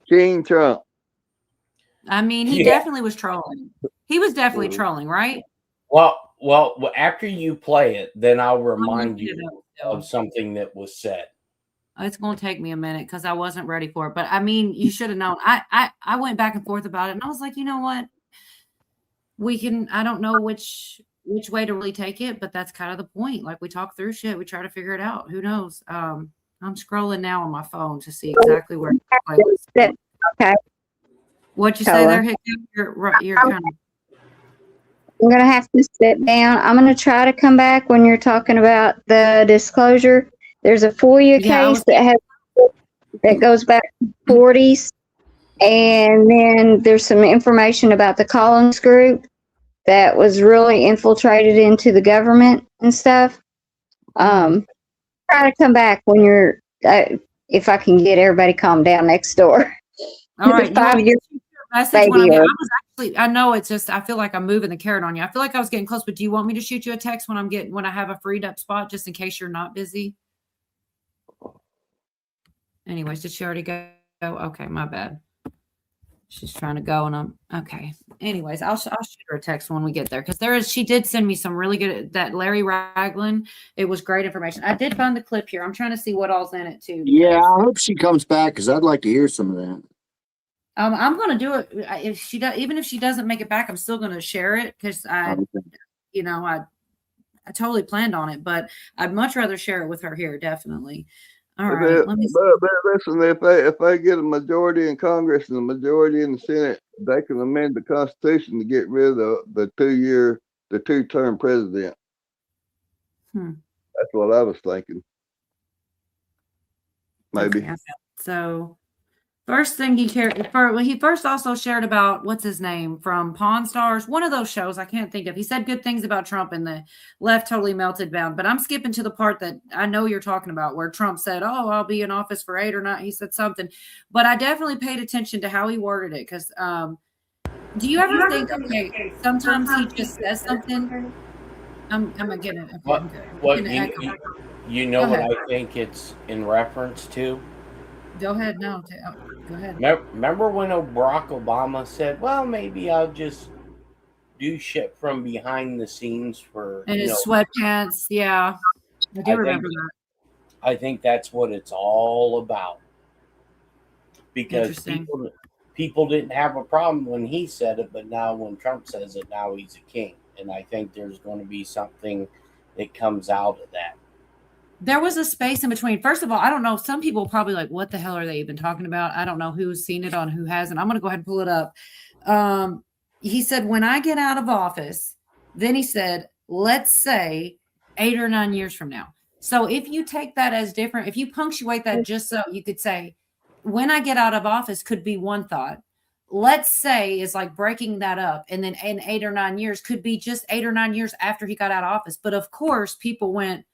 King Trump. I mean, he definitely was trolling. He was definitely trolling, right? Well, after you play it, then I'll remind looking it you up still. of something that was said. It's going to take me a minute because I wasn't ready for it. But I mean, you should have known. I went back and forth about it, and I was like, you know what? We can. I don't know which way to really take it, but that's kind of the point. Like we talk through shit, we try to figure it out. Who knows? I'm scrolling now on my phone to see exactly where. Okay. What'd you say there, Hiccup? You're kind of. I'm going to have to sit down. I'm going to try to come back when you're talking about the disclosure. There's a FOIA case that goes back to the 40s. And then there's some information about the Collins Group that was really infiltrated into the government and stuff. Try to come back when you're, if I can get everybody calmed down next door. All right. I know it's just, I feel like I'm moving the carrot on you. I feel like I was getting close, but do you want me to shoot you a text when I have a freed up spot, just in case you're not busy? Anyways, did she already go? Okay, my bad. She's trying to go, and I'm okay. Anyways, I'll shoot her a text when we get there, because she did send me some really good, that Larry Ragland. It was great information. I did find the clip here. I'm trying to see what all's in it too. Yeah, I hope she comes back because I'd like to hear some of that. I'm going to do it if she does. Even if she doesn't make it back, I'm still going to share it because I totally planned on it. But I'd much rather share it with her here. Definitely. All right. Let me see. But listen, if they get a majority in Congress and a majority in the Senate, they can amend the Constitution to get rid of the two-term president. That's what I was thinking. Maybe. Okay, so. First thing he first also shared about what's his name from Pawn Stars, one of those shows I can't think of. He said good things about Trump and the left totally melted down. But I'm skipping to the part that I know you're talking about, where Trump said, "Oh, I'll be in office for 8 or 9." He said something, but I definitely paid attention to how he worded it. Because do you ever think, okay, sometimes he just says something? I'm gonna get it. Okay, you know what I think it's in reference to? Go ahead. No, go ahead. Remember when Barack Obama said, "Well, maybe I'll just do shit from behind the scenes for..." And his sweatpants. Yeah, I do remember that. I think that's what it's all about. Because people didn't have a problem when he said it, but now when Trump says it, now he's a king. And I think there's going to be something that comes out of that. There was a space in between. First of all, I don't know. Some people probably like, what the hell are they even talking about? I don't know who's seen it on who hasn't. I'm going to go ahead and pull it up. He said, when I get out of office, then he said, let's say 8 or 9 years from now. So if you take that as different, if you punctuate that just so you could say, when I get out of office could be one thought. Let's say is like breaking that up. And then in 8 or 9 years could be just 8 or 9 years after he got out of office. But of course, people went,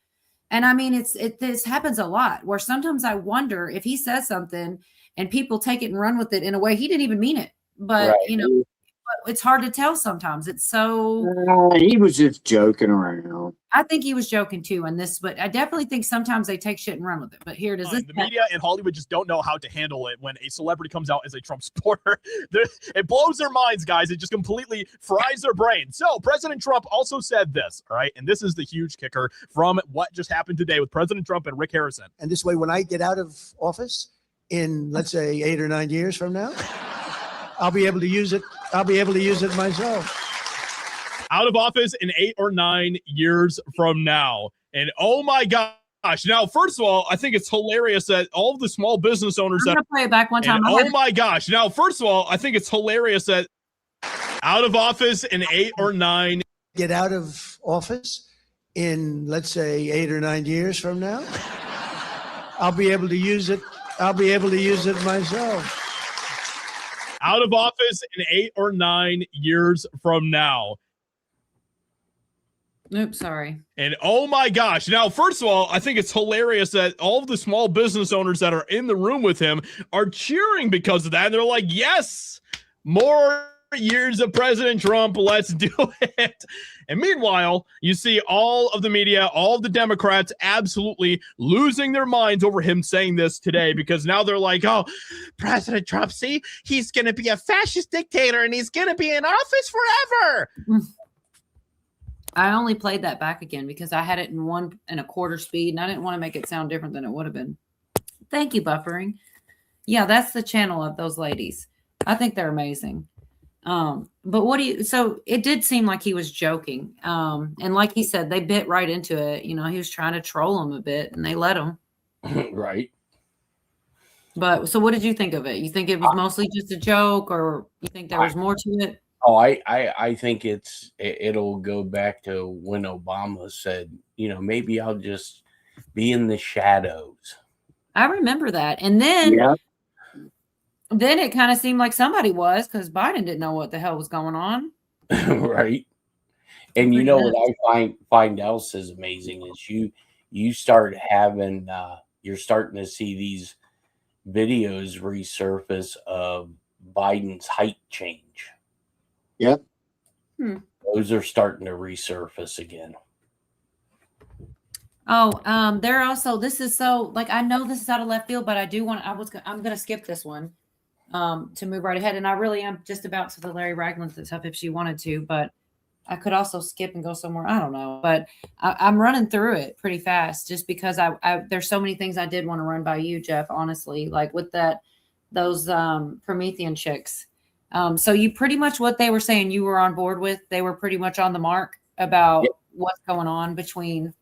and I mean, this happens a lot where sometimes I wonder if he says something and people take it and run with it in a way he didn't even mean it. But, it's hard to tell sometimes. It's so. He was just joking around. I think he was joking too in this, but I definitely think sometimes they take shit and run with it. But here it is. The media and Hollywood just don't know how to handle it when a celebrity comes out as a Trump supporter. It blows their minds, guys. It just completely fries their brain. So President Trump also said this, all right? And this is the huge kicker from what just happened today with President Trump and Rick Harrison. And this way, when I get out of office in, let's say, 8 or 9 years from now, I'll be able to use it. I'll be able to use it myself. Out of office in 8 or 9 years from now. And oh my gosh. Now, first of all, I think it's hilarious that all of the small business owners I'm gonna play it back one time. Oh my gosh. Now, first of all, I think it's hilarious that out of office in 8 or 9. Get out of office in, let's say, 8 or 9 years from now. I'll be able to use it. I'll be able to use it myself. Out of office in 8 or 9 years from now. Oops, sorry. And oh my gosh. Now, first of all, I think it's hilarious that all of the small business owners that are in the room with him are cheering because of that. And they're like, yes, more years of President Trump. Let's do it. And meanwhile, you see all of the media, all of the Democrats absolutely losing their minds over him saying this today, because now they're like, oh, President Trump, see, he's going to be a fascist dictator and he's going to be in office forever. I only played that back again because I had it in 1 1/4 speed and I didn't want to make it sound different than it would have been. Thank you, buffering. Yeah, that's the channel of those ladies. I think they're amazing. But so it did seem like he was joking. And like he said, they bit right into it. You know, he was trying to troll him a bit and they let him. Right. But so what did you think of it? You think it was mostly just a joke, or you think there was more to it? Oh, I think it'll go back to when Obama said, you know, maybe I'll just be in the shadows. I remember that. And then it kind of seemed like somebody was, because Biden didn't know what the hell was going on. Right. And you know what I find else is amazing is you start having you're starting to see these videos resurface of Biden's height change. Yep. Those are starting to resurface again. Oh, they're also, this is so, like, I know this is out of left field, but I'm going to skip this one to move right ahead. And I really am just about to the Larry Ragland stuff if she wanted to, but I could also skip and go somewhere. I don't know, but I'm running through it pretty fast just because there's so many things I did want to run by you, Jeff, honestly, like with those Promethean chicks. So you pretty much, what they were saying you were on board with, they were pretty much on the mark about what's going on between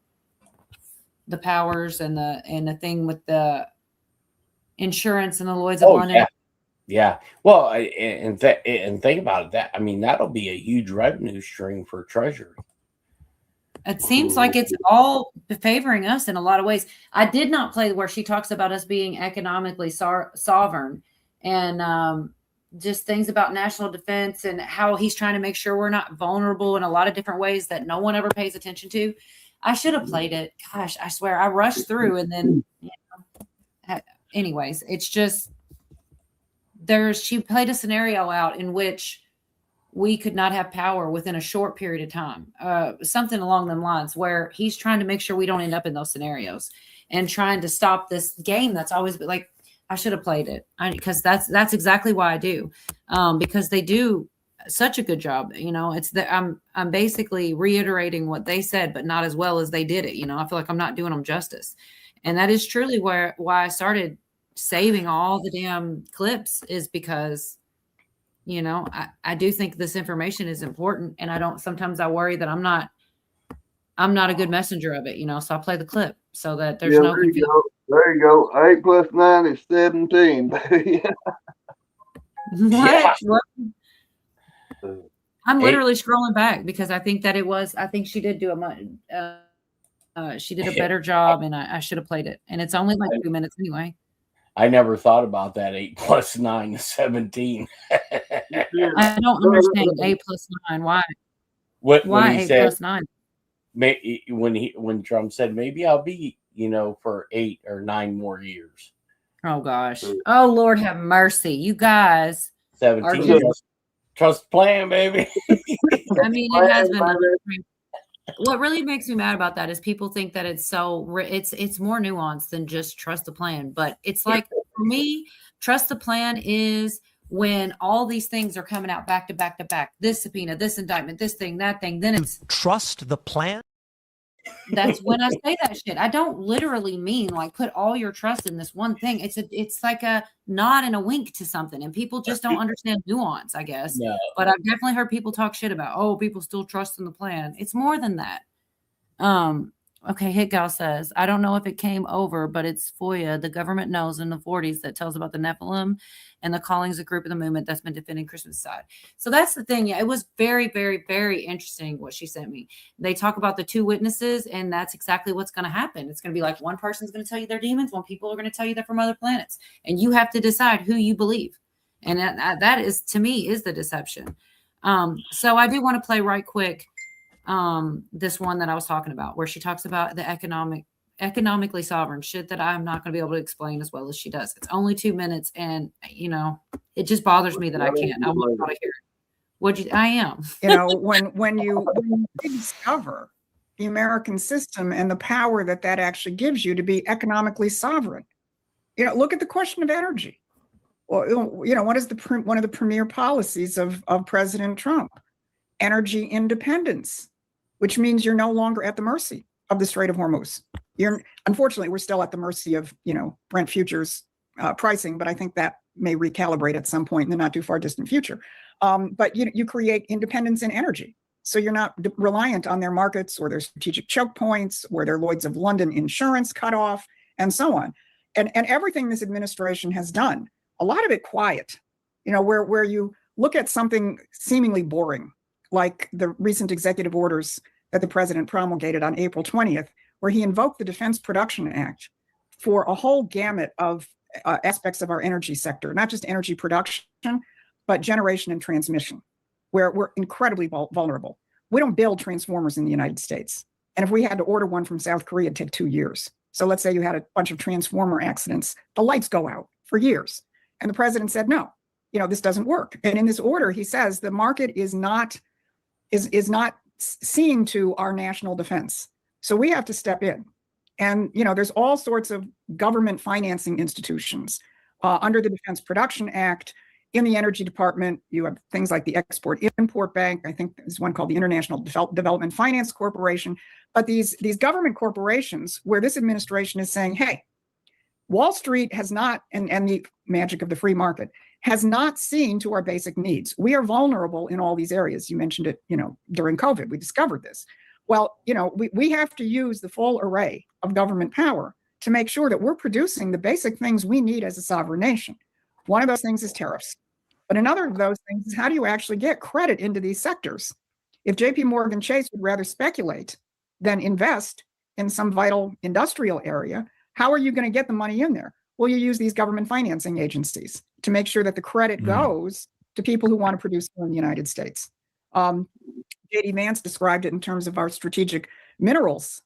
the Powers and the thing with the insurance and the Lloyd's of London. Yeah. Well, and think about it. That, I mean, that'll be a huge revenue stream for Treasury. It seems like it's all favoring us in a lot of ways. I did not play where she talks about us being economically sovereign and just things about national defense and how he's trying to make sure we're not vulnerable in a lot of different ways that no one ever pays attention to. I should have played it. Gosh, I swear I rushed through and then, anyways, it's just she played a scenario out in which we could not have power within a short period of time, something along them lines, where he's trying to make sure we don't end up in those scenarios and trying to stop this game that's always been like, I should have played it because that's exactly why I do, because they do such a good job. You know, it's that I'm basically reiterating what they said, but not as well as they did it. You know, I feel like I'm not doing them justice, and that is truly why I started saving all the damn clips, is because, you know, I do think this information is important, and sometimes I worry that I'm not a good messenger of it, you know, so I play the clip so that there's no confusion. There you go. 8 + 9 is 17, baby. What? I'm literally scrolling back because I think she did do she did a better job, and I should have played it. And it's only like 2 minutes anyway. I never thought about that. 8 + 9 is 17. I don't understand 8 + 9. Why? Why 8 + 9? When Trump said maybe I'll be, you know, for 8 or 9 more years. Oh gosh. Oh Lord have mercy. You guys 17. Trust plan, baby. I mean, it has been. What really makes me mad about that is people think that it's more nuanced than just trust the plan. But it's like, for me, trust the plan is when all these things are coming out back to back to back. This subpoena, this indictment, this thing, that thing. Then it's trust the plan. That's when I say that shit. I don't literally mean like put all your trust in this one thing. It's like a nod and a wink to something, and people just don't understand nuance, I guess. No. But I've definitely heard people talk shit about, oh, people still trust in the plan. It's more than that. Okay, Hitgal says, I don't know if it came over, but it's FOIA. The government knows in the 40s that tells about the Nephilim and the Callings, a group of the movement that's been defending Christmas side. So that's the thing. Yeah, it was very, very, very interesting what she sent me. They talk about the 2 witnesses, and that's exactly what's going to happen. It's going to be like one person's going to tell you they're demons, one people are going to tell you they're from other planets, and you have to decide who you believe. And that is, to me, is the deception. So I do want to play right quick this one that I was talking about, where she talks about the economically sovereign shit that I'm not going to be able to explain as well as she does. It's only 2 minutes, and it just bothers me that I can't. I want to hear it. I am. When you discover the American system and the power that actually gives you to be economically sovereign. Look at the question of energy. Well, what is one of the premier policies of President Trump? Energy independence, which means you're no longer at the mercy of the Strait of Hormuz. Unfortunately, we're still at the mercy of, Brent futures pricing, but I think that may recalibrate at some point in the not too far distant future. But you create independence in energy. So you're not reliant on their markets or their strategic choke points or their Lloyd's of London insurance cutoff and so on. And everything this administration has done, a lot of it quiet, where you look at something seemingly boring, like the recent executive orders that the president promulgated on April 20th, where he invoked the Defense Production Act for a whole gamut of aspects of our energy sector, not just energy production, but generation and transmission, where we're incredibly vulnerable. We don't build transformers in the United States. And if we had to order one from South Korea, it'd take 2 years. So let's say you had a bunch of transformer accidents, the lights go out for years. And the president said, no, this doesn't work. And in this order, he says the market is not seeing to our national defense. So we have to step in. And, there's all sorts of government financing institutions under the Defense Production Act. In the Energy Department, you have things like the Export-Import Bank. I think there's one called the International Development Finance Corporation. But these government corporations, where this administration is saying, hey, Wall Street has not, and the magic of the free market, has not seen to our basic needs. We are vulnerable in all these areas. You mentioned it, during COVID, we discovered this. Well, we have to use the full array of government power to make sure that we're producing the basic things we need as a sovereign nation. One of those things is tariffs. But another of those things is, how do you actually get credit into these sectors? If JP Morgan Chase would rather speculate than invest in some vital industrial area, how are you going to get the money in there? Well, you use these government financing agencies to make sure that the credit goes to people who want to produce here in the United States. J.D. Vance described it in terms of our strategic minerals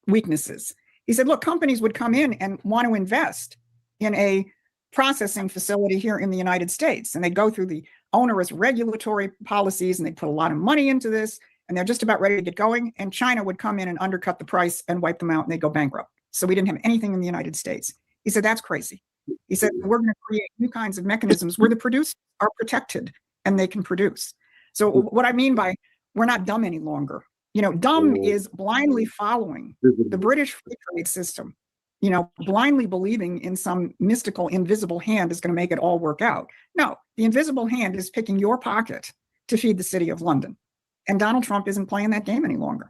weaknesses. He said, look, companies would come in and want to invest in a processing facility here in the United States, and they'd go through the onerous regulatory policies, and they'd put a lot of money into this, and they're just about ready to get going, and China would come in and undercut the price and wipe them out, and they'd go bankrupt. So we didn't have anything in the United States. He said, that's crazy. He said, we're going to create new kinds of mechanisms where the producers are protected and they can produce. So what I mean by we're not dumb any longer. Dumb is blindly following the British free trade system, blindly believing in some mystical invisible hand is going to make it all work out. No, the invisible hand is picking your pocket to feed the city of London. And Donald Trump isn't playing that game any longer.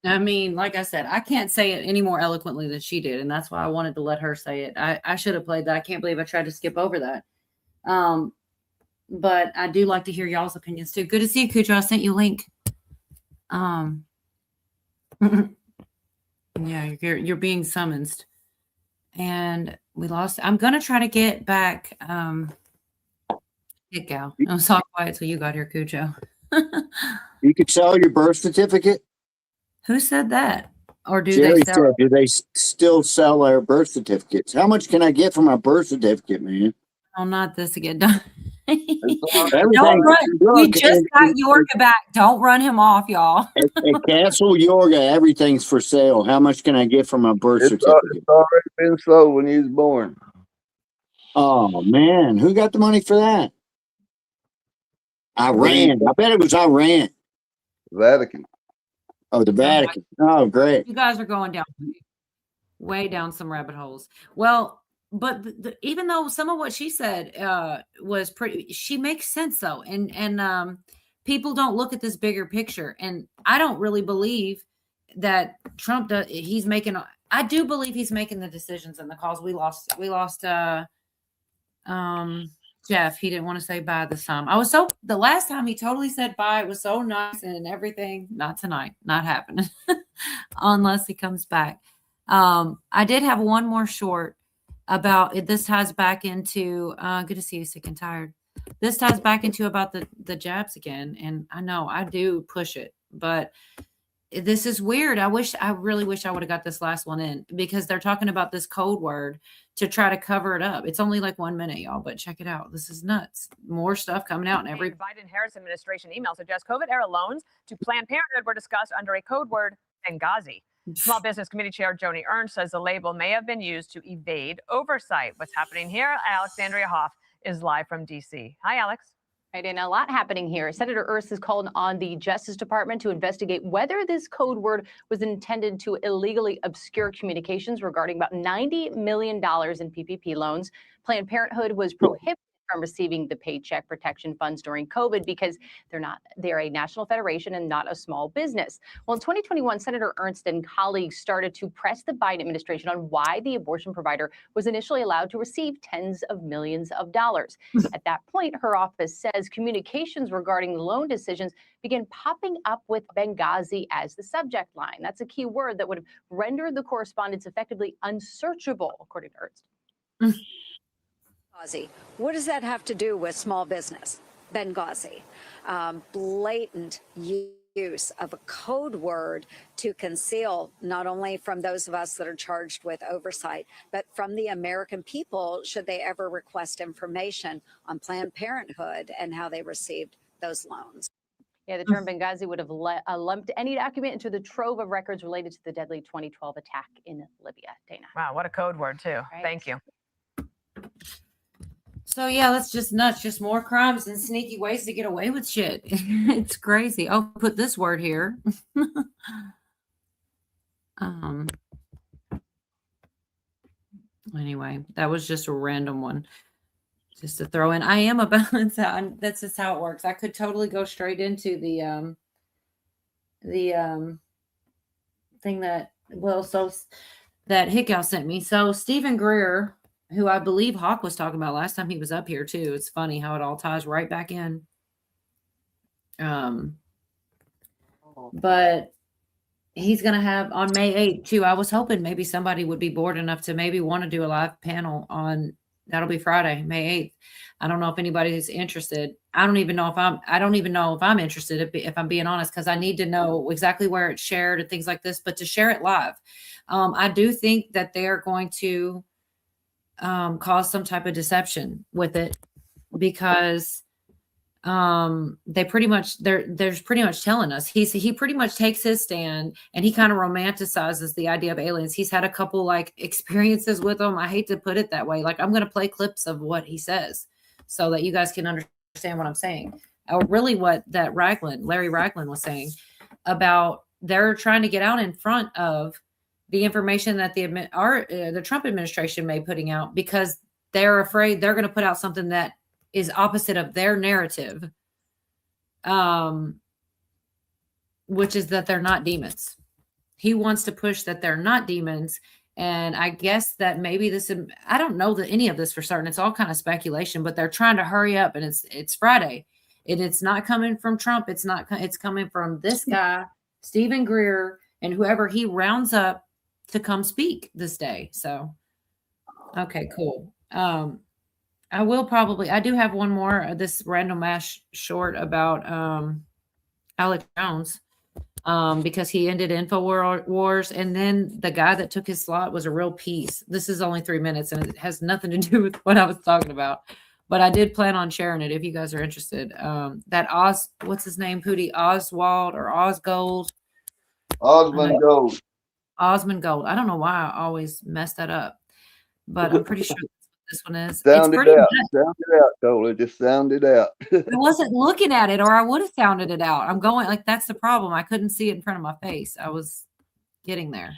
I mean, like I said, I can't say it any more eloquently than she did. And that's why I wanted to let her say it. I should have played that. I can't believe I tried to skip over that. But I do like to hear y'all's opinions too. Good to see you, Cujo. I sent you a link. Yeah, you're being summoned. And we lost. I'm going to try to get back. Hit gal. I was all quiet till you got here, Cujo. You could sell your birth certificate. Who said that? Or do Jerry they sell said, do they still sell our birth certificates? How much can I get for my birth certificate, man? Oh, not this again. Don't Everything- run. We Look, just got Yorka back. Don't run him off, y'all. At Castle Yorga, everything's for sale. How much can I get for my birth certificate? It's already been sold when you was born. Oh man, who got the money for that? Iran. I bet it was Iran. Vatican. Oh, the Vatican. Oh, great. You guys are going down way down some rabbit holes. Well, but even though some of what she said was pretty, she makes sense though, and people don't look at this bigger picture. And I don't really believe that Trump does. He's making. I do believe he's making the decisions and the calls. We lost. Jeff. He didn't want to say bye this time. The last time he totally said bye. It was so nice and everything. Not tonight. Not happening unless he comes back. I did have one more short about it. This ties back into good to see you, sick and tired. this ties back into about the jabs again. And I know I do push it, but this is weird. I really wish I would have got this last one in, because they're talking about this code word to try to cover it up. It's only like 1 minute, y'all, but check it out. This is nuts. More stuff coming out in every. The Biden-Harris administration email suggests COVID-era loans to Planned Parenthood were discussed under a code word, Benghazi. Small Business Committee Chair Joni Ernst says the label may have been used to evade oversight. What's happening here? Alexandria Hoff is live from D.C. Hi, Alex. Right, and a lot happening here. Senator Ernst has called on the Justice Department to investigate whether this code word was intended to illegally obscure communications regarding about $90 million in PPP loans. Planned Parenthood was prohibited from receiving the Paycheck Protection Funds during COVID because they're a national federation and not a small business. Well, in 2021, Senator Ernst and colleagues started to press the Biden administration on why the abortion provider was initially allowed to receive tens of millions of dollars. At that point, her office says communications regarding the loan decisions began popping up with Benghazi as the subject line. That's a key word that would have rendered the correspondence effectively unsearchable, according to Ernst. Benghazi. What does that have to do with small business? Benghazi. Blatant use of a code word to conceal not only from those of us that are charged with oversight, but from the American people, should they ever request information on Planned Parenthood and how they received those loans. Yeah, the term Benghazi would have lumped any document into the trove of records related to the deadly 2012 attack in Libya. Dana. Wow, what a code word, too. Right. Thank you. So yeah, that's just nuts. Just more crimes and sneaky ways to get away with shit. It's crazy. I'll put this word here. Anyway, that was just a random one. Just to throw in. I am a balance out. That's just how it works. I could totally go straight into the thing that that Hickow sent me. So Stephen Greer, who I believe Hawk was talking about last time he was up here too. It's funny how it all ties right back in. But he's going to have on May 8th too. I was hoping maybe somebody would be bored enough to maybe want to do a live panel on, that'll be Friday, May 8th. I don't know if anybody's interested. I don't even know if I'm interested, if I'm being honest, because I need to know exactly where it's shared and things like this, but to share it live. I do think that they're going to cause some type of deception with it, because they're pretty much telling us he pretty much takes his stand and he kind of romanticizes the idea of aliens. He's had a couple like experiences with them. I hate to put it that way. Like, I'm going to play clips of what he says so that you guys can understand what I'm saying. Really what that Larry Ragland was saying about they're trying to get out in front of the information that the Trump administration may putting out, because they're afraid they're going to put out something that is opposite of their narrative, which is that they're not demons. He wants to push that they're not demons. And I guess that maybe I don't know that any of this for certain. It's all kind of speculation, but they're trying to hurry up, and it's Friday, and it's not coming from Trump. It's coming from this guy, Stephen Greer, and whoever he rounds up to come speak this day. So, okay, cool. I do have one more, this random mash short about Alex Jones, because he ended InfoWars, and then the guy that took his slot was a real piece. This is only 3 minutes, and it has nothing to do with what I was talking about, but I did plan on sharing it if you guys are interested. What's his name? Pootie Oswald or Osgold? Osmond Gold. Osmond Gold. I don't know why I always mess that up, but I'm pretty sure this one is. Sound it out, Cole. Just sound it out. I wasn't looking at it, or I would have sounded it out. I'm going like, that's the problem. I couldn't see it in front of my face. I was getting there.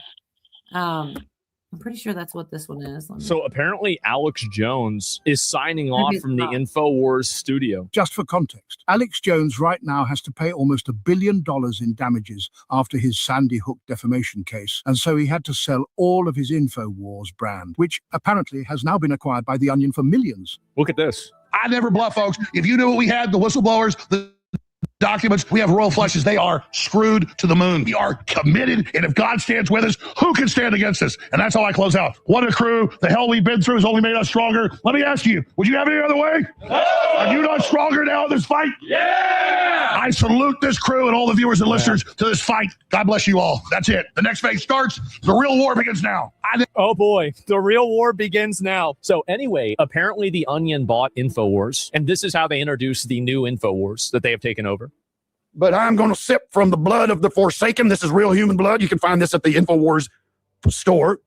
I'm pretty sure that's what this one is. So apparently Alex Jones is signing off from the InfoWars studio. Just for context, Alex Jones right now has to pay almost $1 billion in damages after his Sandy Hook defamation case. And so he had to sell all of his InfoWars brand, which apparently has now been acquired by The Onion for millions. Look at this. I never bluff, folks. If you knew what we had, the whistleblowers, documents. We have royal flushes. They are screwed to the moon. We are committed, and if God stands with us, who can stand against us? And that's how I close out. What a crew. The hell we've been through has only made us stronger. Let me ask you, would you have any other way? No. Are you not stronger now in this fight? Yeah! I salute this crew and all the viewers and listeners to this fight. God bless you all. That's it. The next phase starts. The real war begins now. Oh boy, the real war begins now. So anyway, apparently the Onion bought InfoWars, and this is how they introduced the new InfoWars that they have taken over. But I'm going to sip from the blood of the Forsaken. This is real human blood. You can find this at the InfoWars store.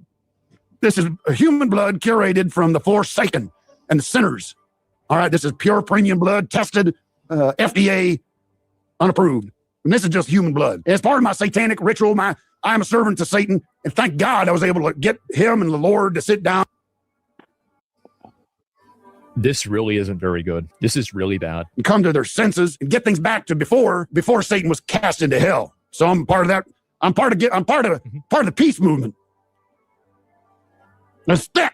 This is human blood curated from the Forsaken and the sinners. All right, this is pure premium blood, tested, FDA unapproved. And this is just human blood. As part of my satanic ritual, I'm a servant to Satan, and thank God I was able to get him and the Lord to sit down. This really isn't very good. This is really bad. And come to their senses and get things back to before Satan was cast into hell. So I'm part of that. I'm part of the peace movement. It's thick.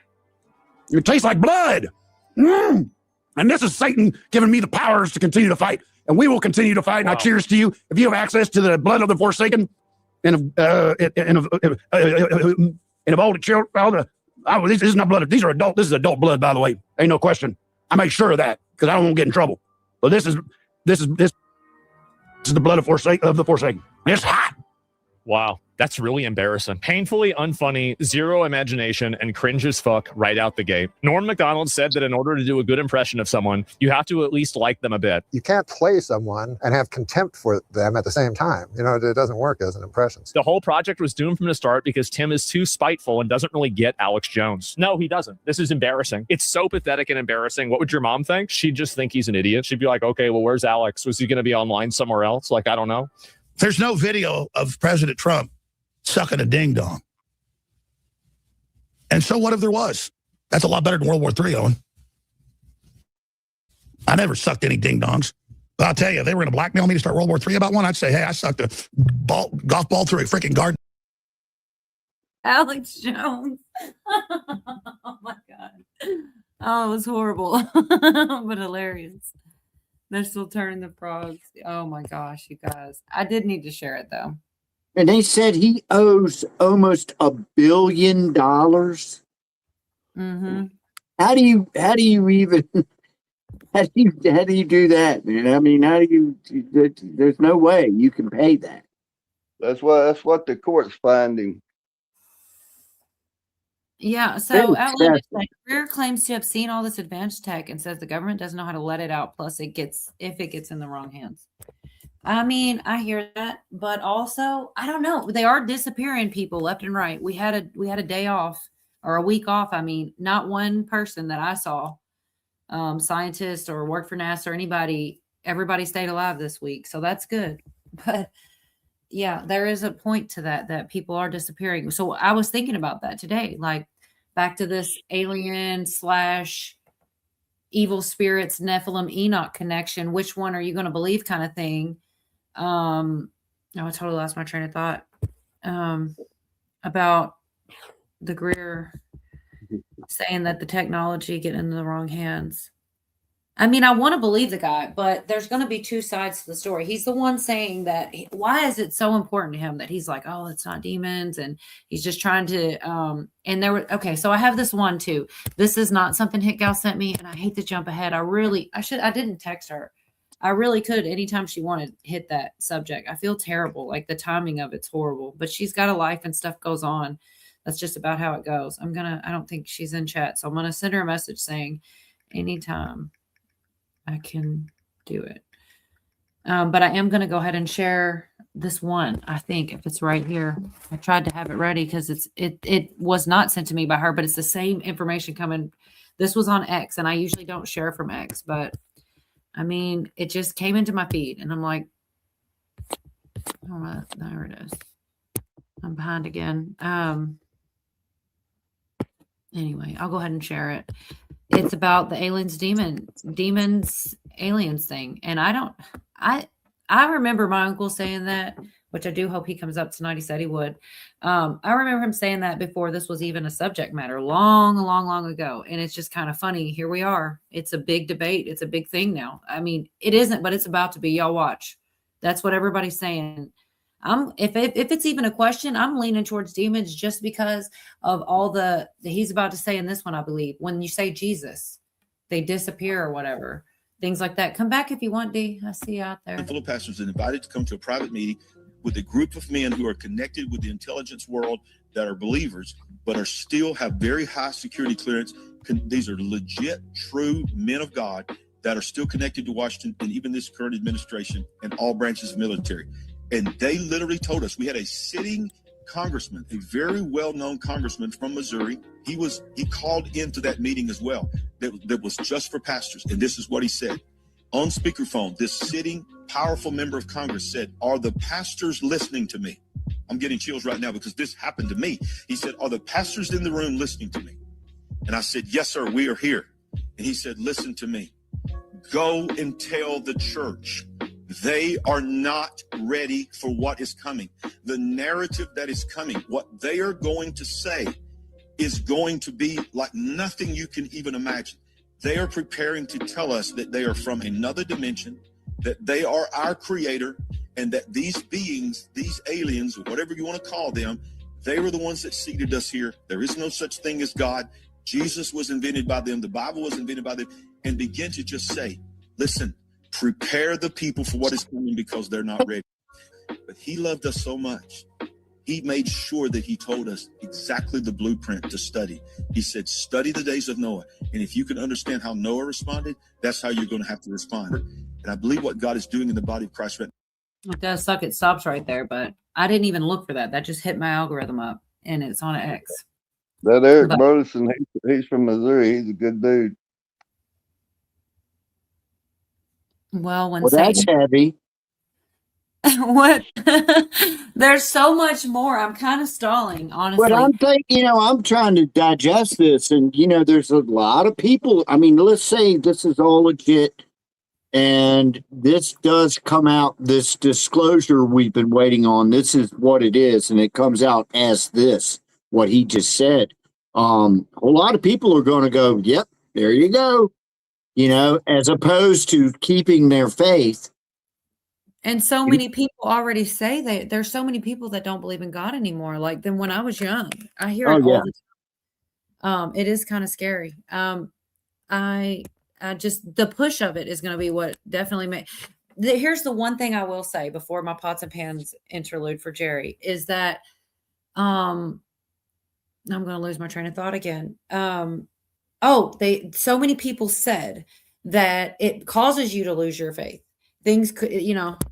It tastes like blood. And this is Satan giving me the powers to continue to fight. And we will continue to fight. And I cheers to you. If you have access to the blood of the Forsaken and of all the children, this is not blood. These are adult. This is adult blood, by the way. Ain't no question. I make sure of that because I don't want to get in trouble. But this is the blood of the Forsaken. It's hot. Wow, that's really embarrassing. Painfully unfunny, zero imagination, and cringe as fuck right out the gate. Norm Macdonald said that in order to do a good impression of someone, you have to at least like them a bit. You can't play someone and have contempt for them at the same time. You know, it doesn't work as an impression. The whole project was doomed from the start because Tim is too spiteful and doesn't really get Alex Jones. No, he doesn't. This is embarrassing. It's so pathetic and embarrassing. What would your mom think? She'd just think he's an idiot. She'd be like, okay, well, where's Alex? Was he going to be online somewhere else? Like, I don't know. There's no video of President Trump sucking a ding dong. And so what if there was? That's a lot better than World War III, Owen. I never sucked any ding dongs. But I'll tell you, if they were going to blackmail me to start World War III about one, I'd say, hey, I sucked a golf ball through a freaking garden. Alex Jones. Oh my God. Oh, it was horrible, but hilarious. They're still turning the frogs. Oh my gosh, you guys. I did need to share it though. And they said he owes almost $1 billion. Mm-hmm. How do you even how do you do that, man? I mean, there's no way you can pay that. That's what the court's finding. Yeah, so Outlander Greer claims to have seen all this advanced tech and says the government doesn't know how to let it out. Plus, if it gets in the wrong hands. I mean, I hear that, but also I don't know. They are disappearing people left and right. We had a day off or a week off. I mean, not one person that I saw, scientist or worked for NASA or anybody. Everybody stayed alive this week, so that's good. But yeah, there is a point to that people are disappearing. So I was thinking about that today, like back to this alien / evil spirits, Nephilim, Enoch connection. Which one are you going to believe kind of thing? I totally lost my train of thought about the Greer saying that the technology get into the wrong hands. I mean, I want to believe the guy, but there's going to be two sides to the story. He's the one saying that. Why is it so important to him that he's like, oh, it's not demons, and he's just trying to. And there were so I have this one too. This is not something Hit Gal sent me, and I hate to jump ahead. I didn't text her. I really could anytime she wanted hit that subject. I feel terrible. Like the timing of it's horrible, but she's got a life and stuff goes on. That's just about how it goes. I don't think she's in chat, so I'm going to send her a message saying anytime I can do it. But I am going to go ahead and share this one. I think if it's right here, I tried to have it ready because it was not sent to me by her, but it's the same information coming. This was on X, and I usually don't share from X, but I mean, it just came into my feed, and I'm like, oh, there it is. I'm behind again. Anyway, I'll go ahead and share it. It's about the demons, aliens thing. And I remember my uncle saying that, which I do hope he comes up tonight. He said he would. I remember him saying that before this was even a subject matter long ago. And it's just kind of funny. Here we are. It's a big debate. It's a big thing now. I mean, it isn't, but it's about to be. Y'all watch. That's what everybody's saying. If it's even a question, I'm leaning towards demons just because of all the he's about to say in this one, I believe. When you say Jesus, they disappear or whatever. Things like that. Come back if you want, D. I see you out there. Full of pastors and invited to come to a private meeting with a group of men who are connected with the intelligence world that are believers, but are still have very high security clearance. These are legit, true men of God that are still connected to Washington and even this current administration and all branches of military. And they literally told us, we had a sitting congressman, a very well-known congressman from Missouri. He called into that meeting as well. That was just for pastors. And this is what he said. On speakerphone, this sitting powerful member of Congress said, "Are the pastors listening to me?" I'm getting chills right now because this happened to me. He said, "Are the pastors in the room listening to me?" And I said, "Yes, sir, we are here." And he said, "Listen to me. Go and tell the church they are not ready for what is coming. The narrative that is coming, what they are going to say is going to be like nothing you can even imagine. They are preparing to tell us that they are from another dimension, that they are our creator, and that these beings, these aliens, or whatever you want to call them, they were the ones that seeded us here. There is no such thing as God. Jesus was invented by them. The Bible was invented by them." And begin to just say, listen, prepare the people for what is coming because they're not ready. But he loved us so much. He made sure that he told us exactly the blueprint to study. He said, study the days of Noah. And if you can understand how Noah responded, that's how you're going to have to respond. And I believe what God is doing in the body of Christ right now. It does suck. It stops right there, but I didn't even look for that. That just hit my algorithm up, and it's on X. That Eric Burleson, he's from Missouri. He's a good dude. Well, when that's heavy. What? There's so much more. I'm kind of stalling, honestly. But I'm thinking, I'm trying to digest this, and there's a lot of people. I mean, let's say this is all legit, and this does come out. This disclosure we've been waiting on. This is what it is, and it comes out as this. What he just said. A lot of people are going to go, "Yep, there you go," as opposed to keeping their faith. And so many people already say that there's so many people that don't believe in God anymore. Like than when I was young, I hear it all the time. It is kind of scary. I just, the push of it is going to be what definitely here's the one thing I will say before my pots and pans interlude for Jerry is that, I'm going to lose my train of thought again. So many people said that it causes you to lose your faith. Things could,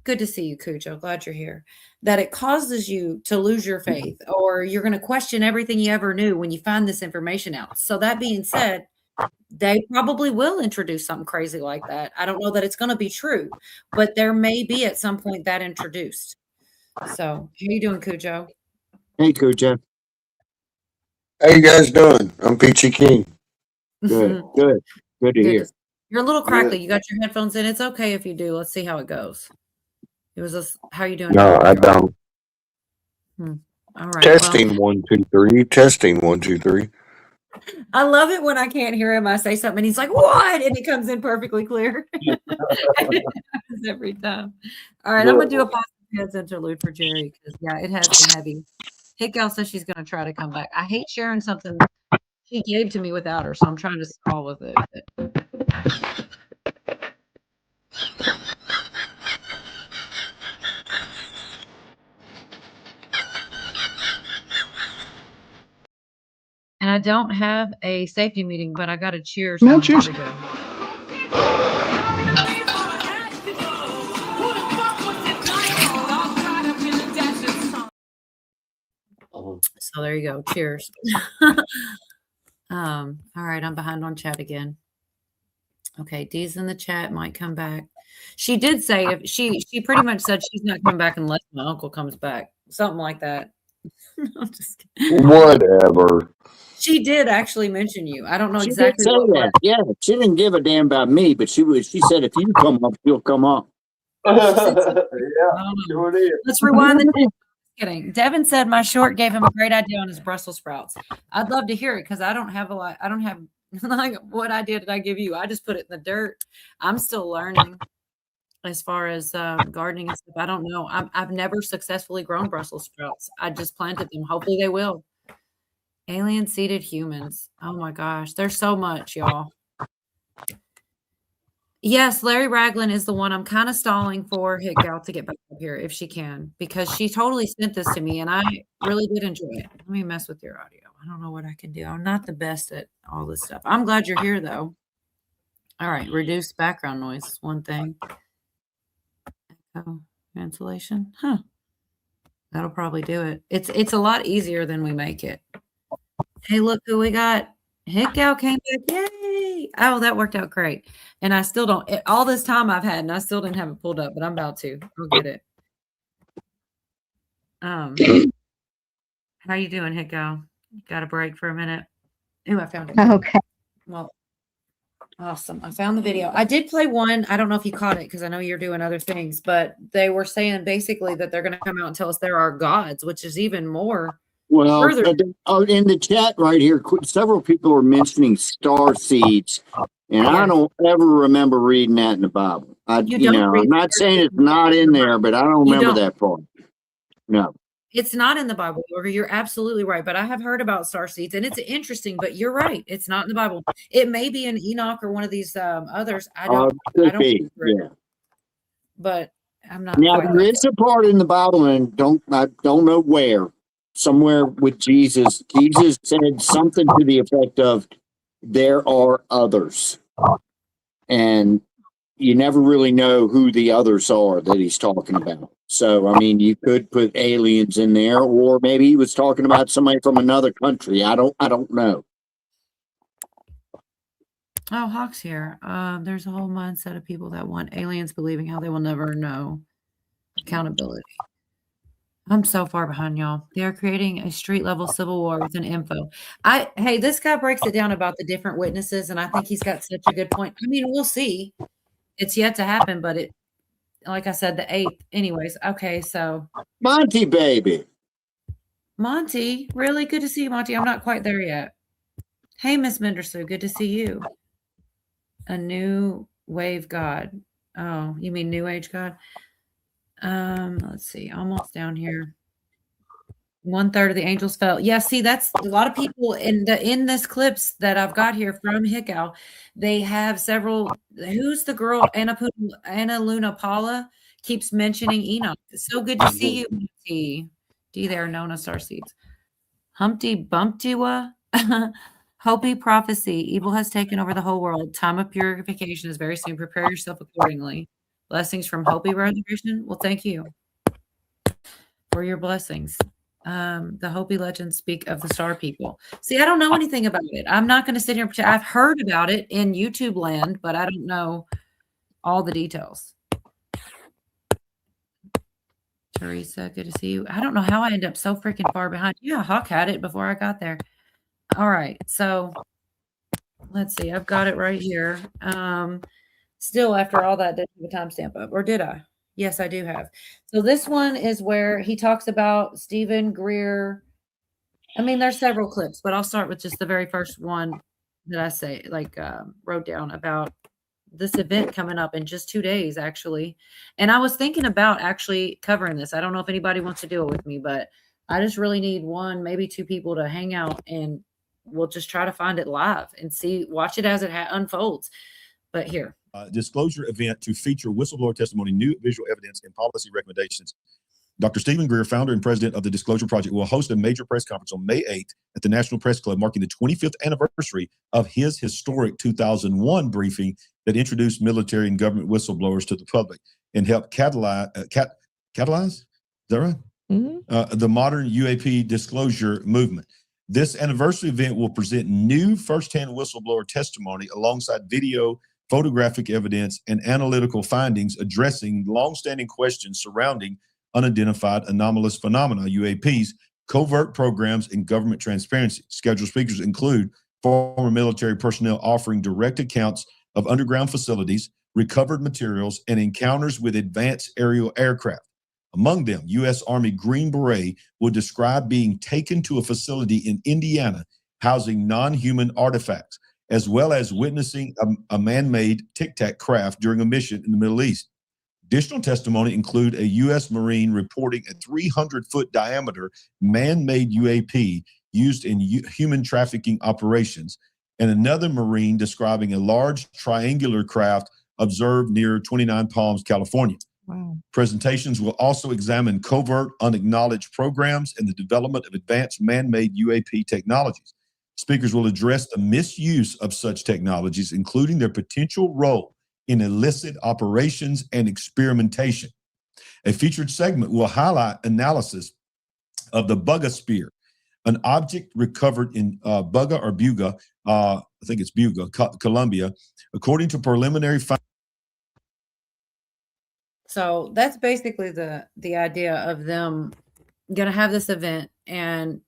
good to see you, Cujo. Glad you're here. That it causes you to lose your faith, or you're going to question everything you ever knew when you find this information out. So that being said, they probably will introduce something crazy like that. I don't know that it's going to be true, but there may be at some point that introduced. So how you doing, Cujo? Hey, Cujo. How you guys doing? I'm Peachy King. Good to hear. You're a little crackly. You got your headphones in. It's okay if you do. Let's see how it goes. It was how you doing? No, I don't. All right. Testing 1 2 3. Testing 1 2 3. I love it when I can't hear him. I say something and he's like, "What?" And it comes in perfectly clear. Every time. All right, I'm gonna do a positive interlude for Jerry because it has been heavy. Hit Gal says she's gonna try to come back. I hate sharing something she gave to me without her, so I'm trying to stall with it. And I don't have a safety meeting, but I got a cheers. No, cheers. So there you go. Cheers. All right, I'm behind on chat again. Okay, Dee's in the chat, might come back. She did say if she pretty much said she's not coming back unless my uncle comes back. Something like that. I'm just kidding. Whatever. She did actually mention you. I don't know She exactly did say what that. Yeah, she didn't give a damn about me, but she said if you come up, she'll come up. Sure did. Let's rewind the tape. Kidding. Devin said my short gave him a great idea on his Brussels sprouts. I'd love to hear it because I don't have a lot. I don't have like what idea did I give you? I just put it in the dirt. I'm still learning. as far as gardening and stuff. I don't know. I've never successfully grown Brussels sprouts. I just planted them. Hopefully they will. Alien seeded humans. Oh my gosh. There's so much, y'all. Yes, Larry Ragland is the one I'm kind of stalling for Hit Gal to get back up here if she can, because she totally sent this to me and I really did enjoy it. Let me mess with your audio. I don't know what I can do. I'm not the best at all this stuff. I'm glad you're here though. All right, reduce background noise is one thing. Echo cancellation. Huh. That'll probably do it. It's a lot easier than we make it. Hey, look who we got. Hit Gal came back. Yay. Oh, that worked out great. And I still don't, all this time I've had, and I still didn't have it pulled up, but I'm about to. I'll get it. How you doing, Hit Gal? Got a break for a minute? Ooh, I found it. Okay. Well, awesome. I found the video. I did play one. I don't know if you caught it because I know you're doing other things, but they were saying basically that they're going to come out and tell us there are gods, which is even more. Well, further. in the chat right here, several people are mentioning star seeds, and I don't ever remember reading that in the Bible. I'm not saying it's not in there, but I don't remember that part. No. It's not in the Bible, Yorga. You're absolutely right. But I have heard about star seeds, and it's interesting. But you're right; it's not in the Bible. It may be in Enoch or one of these others. I don't. Yeah. But I'm not. Now there is a part in the Bible, and I don't know where. Somewhere with Jesus, Jesus said something to the effect of, "There are others," and you never really know who the others are that he's talking about. So, I mean, you could put aliens in there, or maybe he was talking about somebody from another country. I don't know. Oh, Hawk's here. There's a whole mindset of people that want aliens believing how they will never know. Accountability. I'm so far behind y'all. They are creating a street level civil war with an info. Hey, this guy breaks it down about the different witnesses, and I think he's got such a good point. I mean, we'll see. It's yet to happen, but it, like I said, the 8th. Anyways, okay, so Monty, baby. Monty, really good to see you, Monty. I'm not quite there yet. Hey, Miss Mendersu, good to see you. A new wave god. Oh, you mean new age god? Let's see, almost down here. 1/3 of the angels fell. Yeah, see, that's a lot of people in this clips that I've got here from Hit Gal. They have several. Who's the girl? Anna Luna Paula keeps mentioning Enoch. It's so good to see you, Monty. D there, Nona Starseeds. Humpty Bumptiwa. Hopi prophecy. Evil has taken over the whole world. Time of purification is very soon. Prepare yourself accordingly. Blessings from Hopi Reservation. Well, thank you for your blessings. The Hopi legends speak of the star people. See, I don't know anything about it. I'm not going to sit here and pretend. I've heard about it in YouTube land, but I don't know all the details. Teresa, good to see you. I don't know how I end up so freaking far behind. Yeah, Hawk had it before I got there. All right, so let's see. I've got it right here. Still, after all that, didn't have a timestamp up, or did I? Yes, I do have. So this one is where he talks about Stephen Greer. I mean, there's several clips, but I'll start with just the very first one that I wrote down about this event coming up in just 2 days, actually. And I was thinking about actually covering this. I don't know if anybody wants to do it with me, but I just really need 1, maybe 2 people to hang out, and we'll just try to find it live and watch it as it unfolds. But here. Disclosure event to feature whistleblower testimony, new visual evidence, and policy recommendations. Dr. Stephen Greer, founder and president of the Disclosure Project, will host a major press conference on May 8th at the National Press Club, marking the 25th anniversary of his historic 2001 briefing that introduced military and government whistleblowers to the public and helped catalyze, is that right? Mm-hmm. The modern UAP disclosure movement. This anniversary event will present new firsthand whistleblower testimony alongside video, photographic evidence, and analytical findings addressing longstanding questions surrounding unidentified anomalous phenomena, UAPs, covert programs, and government transparency. Scheduled speakers include former military personnel offering direct accounts of underground facilities, recovered materials, and encounters with advanced aerial aircraft. Among them, U.S. Army Green Beret will describe being taken to a facility in Indiana housing non-human artifacts, as well as witnessing a man-made Tic Tac craft during a mission in the Middle East. Additional testimony include a U.S. Marine reporting a 300-foot diameter man-made UAP used in human trafficking operations, and another Marine describing a large triangular craft observed near 29 Palms, California. Wow. Presentations will also examine covert, unacknowledged programs and the development of advanced man-made UAP technologies. Speakers will address the misuse of such technologies, including their potential role in illicit operations and experimentation. A featured segment will highlight analysis of the Buga-Spear, an object recovered in Buga or Buga, I think it's Buga, Colombia, according to preliminary findings. So that's basically the idea of them going to have this event, and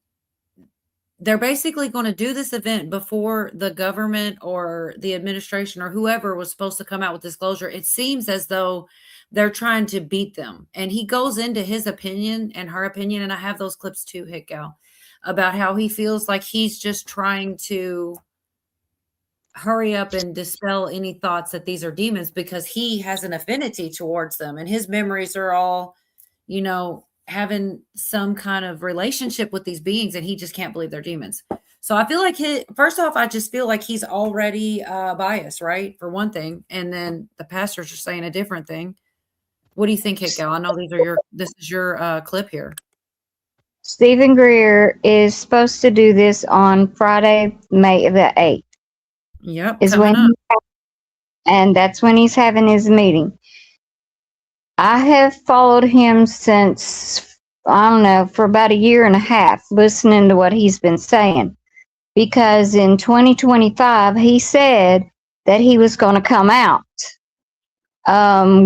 they're basically going to do this event before the government or the administration or whoever was supposed to come out with disclosure. It seems as though they're trying to beat them. And he goes into his opinion and her opinion, and I have those clips too, Hit Gal, about how he feels like he's just trying to hurry up and dispel any thoughts that these are demons because he has an affinity towards them, and his memories are all, you know, having some kind of relationship with these beings, and he just can't believe they're demons. So I feel like first off, I just feel like he's already biased, right? For one thing. And then the pastors are saying a different thing. What do you think, Hit Gal? I know this is your clip here. Stephen Greer is supposed to do this on Friday, May the 8th. Yep. Is when and that's when he's having his meeting. I have followed him since, I don't know, for about a year and a half, listening to what he's been saying. Because in 2025, he said that he was going to come out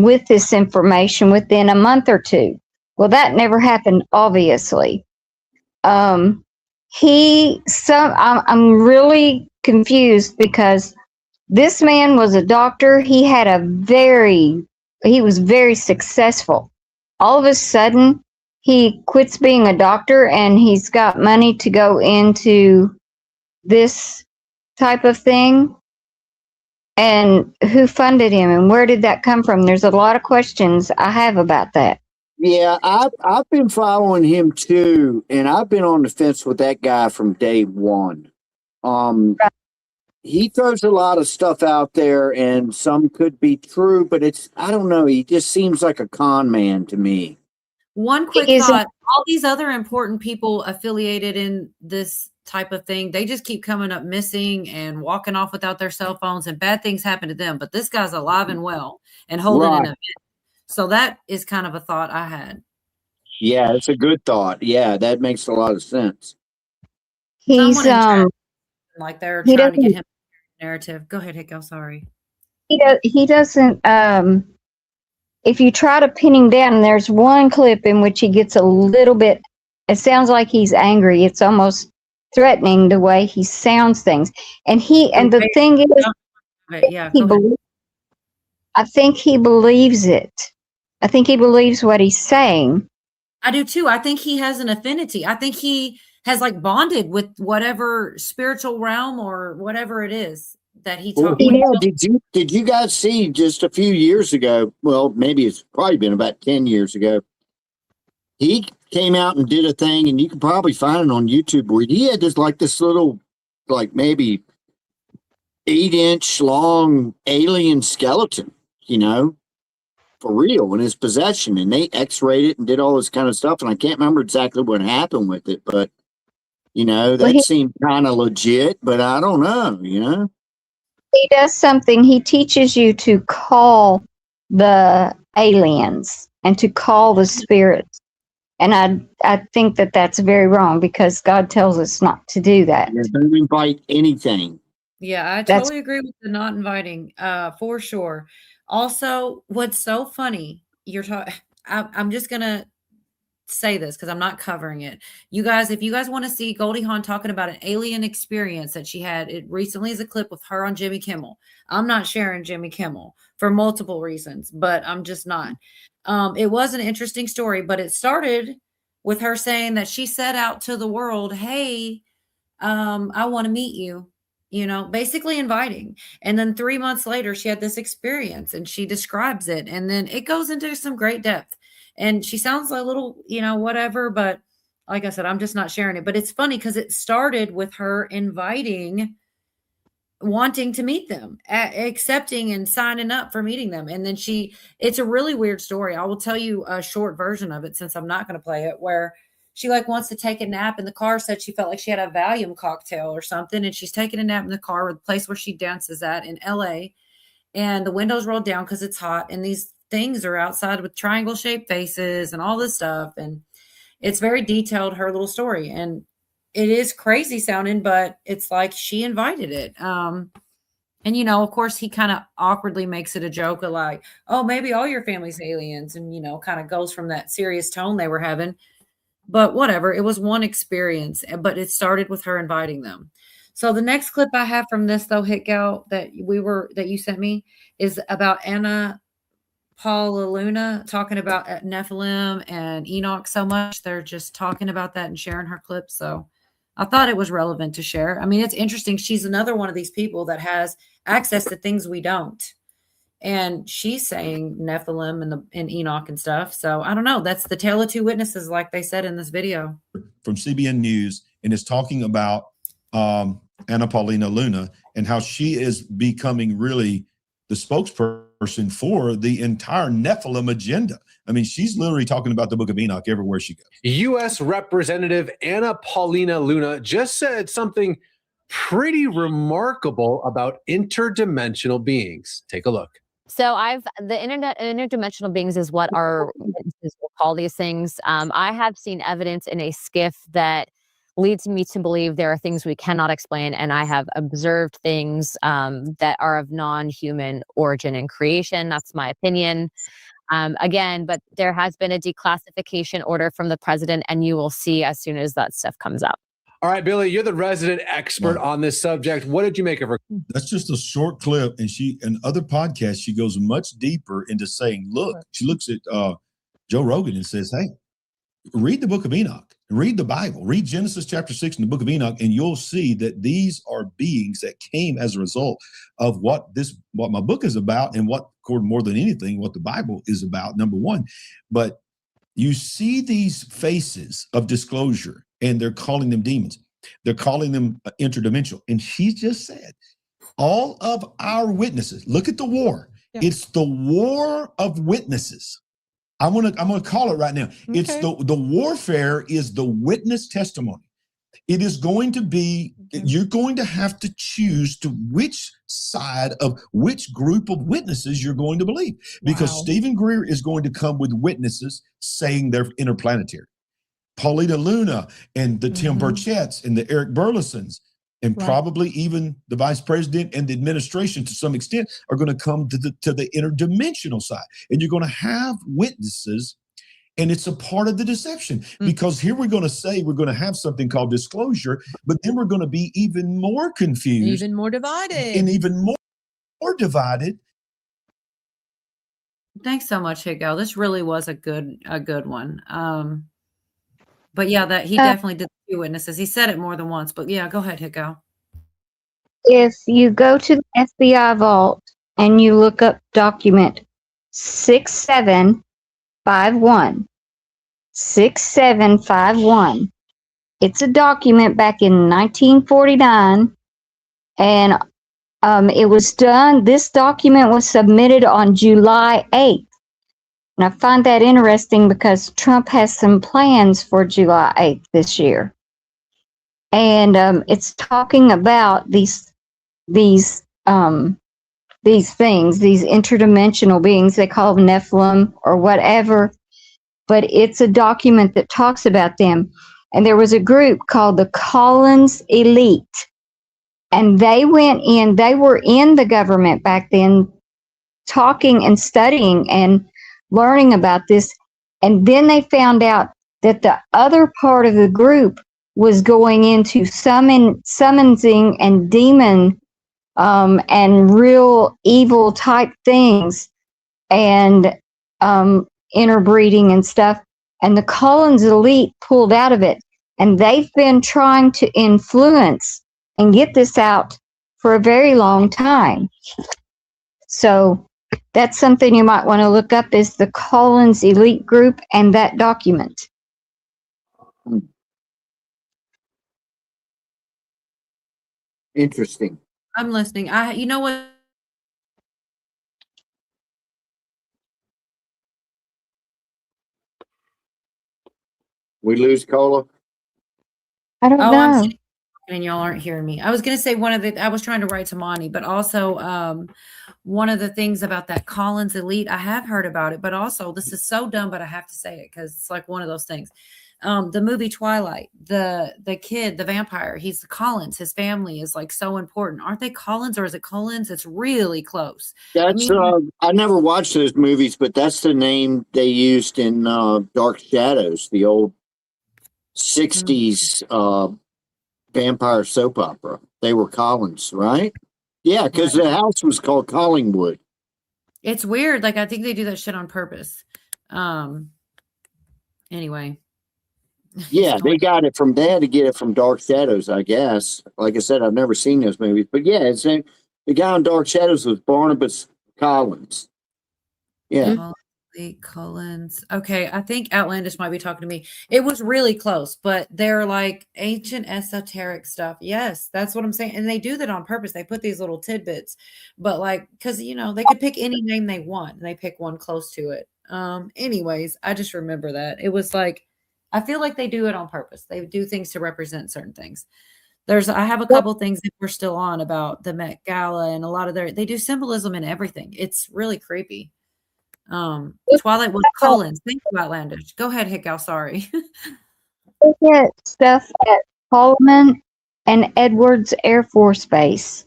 with this information within a month or two. Well, that never happened, obviously. I'm really confused because this man was a doctor. He was very successful. All of a sudden, he quits being a doctor and he's got money to go into this type of thing. And who funded him and where did that come from? There's a lot of questions I have about that. Yeah, I've been following him too, and I've been on the fence with that guy from day one. He throws a lot of stuff out there, and some could be true, but I don't know. He just seems like a con man to me. One quick thought: all these other important people affiliated in this type of thing, they just keep coming up missing and walking off without their cell phones, and bad things happen to them. But this guy's alive and well and holding an event. So that is kind of a thought I had. Yeah, it's a good thought. Yeah, that makes a lot of sense. He's like they're trying to get him narrative. Go ahead, Hicko. Sorry. He doesn't. If you try to pin him down, there's one clip in which he gets a little bit. It sounds like he's angry. It's almost threatening the way he sounds things. And the thing is, yeah, I think he believes it. I think he believes what he's saying. I do too. I think he has an affinity. I think he has like bonded with whatever spiritual realm or whatever it is that he talks. Did you guys see just a few years ago? Well, maybe it's probably been about 10 years ago. He came out and did a thing, and you can probably find it on YouTube, where he had this little, like maybe 8-inch long alien skeleton, for real, in his possession, and they x-rayed it and did all this kind of stuff, and I can't remember exactly what happened with it, but that seemed kind of legit, but I don't know. He does something. He teaches you to call the aliens and to call the spirits, and I think that that's very wrong, because God tells us not to do that. Don't invite anything. Yeah, I totally agree with the not inviting, for sure. Also, what's so funny, I'm just going to say this because I'm not covering it. You guys, if you guys want to see Goldie Hawn talking about an alien experience that she had, it recently is a clip with her on Jimmy Kimmel. I'm not sharing Jimmy Kimmel for multiple reasons, but I'm just not. It was an interesting story, but it started with her saying that she set out to the world, hey, I want to meet you. basically inviting. And then 3 months later, she had this experience and she describes it. And then it goes into some great depth. And she sounds like a little, whatever. But like I said, I'm just not sharing it. But it's funny because it started with her wanting to meet them, accepting and signing up for meeting them. And then it's a really weird story. I will tell you a short version of it since I'm not going to play it, where she wants to take a nap in the car, said she felt like she had a Valium cocktail or something. And she's taking a nap in the car with the place where she dances at in LA. And the windows rolled down because it's hot. And these things are outside with triangle shaped faces and all this stuff. And it's very detailed, her little story. And it is crazy sounding, but it's like she invited it. And, of course, he kind of awkwardly makes it a joke of like, oh, maybe all your family's aliens. And, kind of goes from that serious tone they were having. But whatever, it was one experience, but it started with her inviting them. So the next clip I have from this, though, Hit Gal, that you sent me is about Anna Paula Luna talking about Nephilim and Enoch so much. They're just talking about that and sharing her clips. So I thought it was relevant to share. I mean, it's interesting. She's another one of these people that has access to things we don't. And she's saying Nephilim and Enoch and stuff. So I don't know. That's the tale of two witnesses, like they said in this video. From CBN News, and it's talking about Anna Paulina Luna and how she is becoming really the spokesperson for the entire Nephilim agenda. I mean, she's literally talking about the Book of Enoch everywhere she goes. U.S. Representative Anna Paulina Luna just said something pretty remarkable about interdimensional beings. Take a look. So the interdimensional beings is what our witnesses will call these things. I have seen evidence in a skiff that leads me to believe there are things we cannot explain, and I have observed things that are of non-human origin and creation. That's my opinion. Again, but there has been a declassification order from the president, and you will see as soon as that stuff comes up. All right, Billy, you're the resident expert on this subject. What did you make of her? That's just a short clip. And in other podcasts, she goes much deeper into saying, look, she looks at Joe Rogan and says, hey, read the Book of Enoch, read the Bible, read Genesis chapter 6 in the Book of Enoch, and you'll see that these are beings that came as a result of what my book is about and what, more than anything, what the Bible is about, number one. But you see these faces of disclosure, and they're calling them demons. They're calling them interdimensional. And she just said, all of our witnesses, look at the war. Yeah. It's the war of witnesses. I'm gonna call it right now. Okay. It's the warfare is the witness testimony. It is going to be, you're going to have to choose to which side of which group of witnesses you're going to believe. Because Stephen Greer is going to come with witnesses saying they're interplanetary. Paulina Luna and the Tim Burchetts and the Eric Burlesons and probably even the vice president and the administration to some extent are going to come to the interdimensional side. And you're going to have witnesses, and it's a part of the deception because here we're going to say we're going to have something called disclosure, but then we're going to be even more confused, even more divided, and even more divided. Thanks so much, Higo. This really was a good one. But yeah, that he definitely did the two witnesses. He said it more than once, but yeah, go ahead, Higo. If you go to the FBI vault and you look up document 6751, 6751, it's a document back in 1949, and it was done. This document was submitted on July 8th. And I find that interesting because Trump has some plans for July 8th this year. And it's talking about these things, these interdimensional beings. They call them Nephilim or whatever. But it's a document that talks about them. And there was a group called the Collins Elite. And they were in the government back then, talking and studying and learning about this, and then they found out that the other part of the group was going into summoning and demon and real evil type things and interbreeding and stuff. And the Collins Elite pulled out of it, and they've been trying to influence and get this out for a very long time. So that's something you might want to look up, is the Collins Elite Group and that document. Interesting. I'm listening. You know what? We lose Cola. I don't I'm know. sitting and y'all aren't hearing me. I was going to say I was trying to write to Monty, but also one of the things about that Collins Elite, I have heard about it, but also this is so dumb, but I have to say it because it's like one of those things. The movie Twilight, the kid, the vampire, he's Collins. His family is like so important. Aren't they Collins or is it Collins? It's really close. That's I never watched those movies, but that's the name they used in Dark Shadows, the old 60s vampire soap opera. They were Collins, right? Yeah, because the house was called Collingwood. It's weird. Like I think they do that shit on purpose. Anyway. Yeah, they got it from there to get it from Dark Shadows, I guess. Like I said, I've never seen those movies, but yeah, it's the guy in Dark Shadows was Barnabas Collins. Yeah. Collins. Okay, I think Outlandish might be talking to me. It was really close, but they're like ancient esoteric stuff. Yes, that's what I'm saying. And they do that on purpose. They put these little tidbits, but like, because they could pick any name they want and they pick one close to it. Anyways, I just remember that. It was like, I feel like they do it on purpose. They do things to represent certain things. I have a couple things that we're still on about the Met Gala and a lot of they do symbolism in everything. It's really creepy. Twilight was Collins. Thank you, Outlandish. Go ahead, Hickow. Sorry. They get stuff at Coleman and Edwards Air Force Base.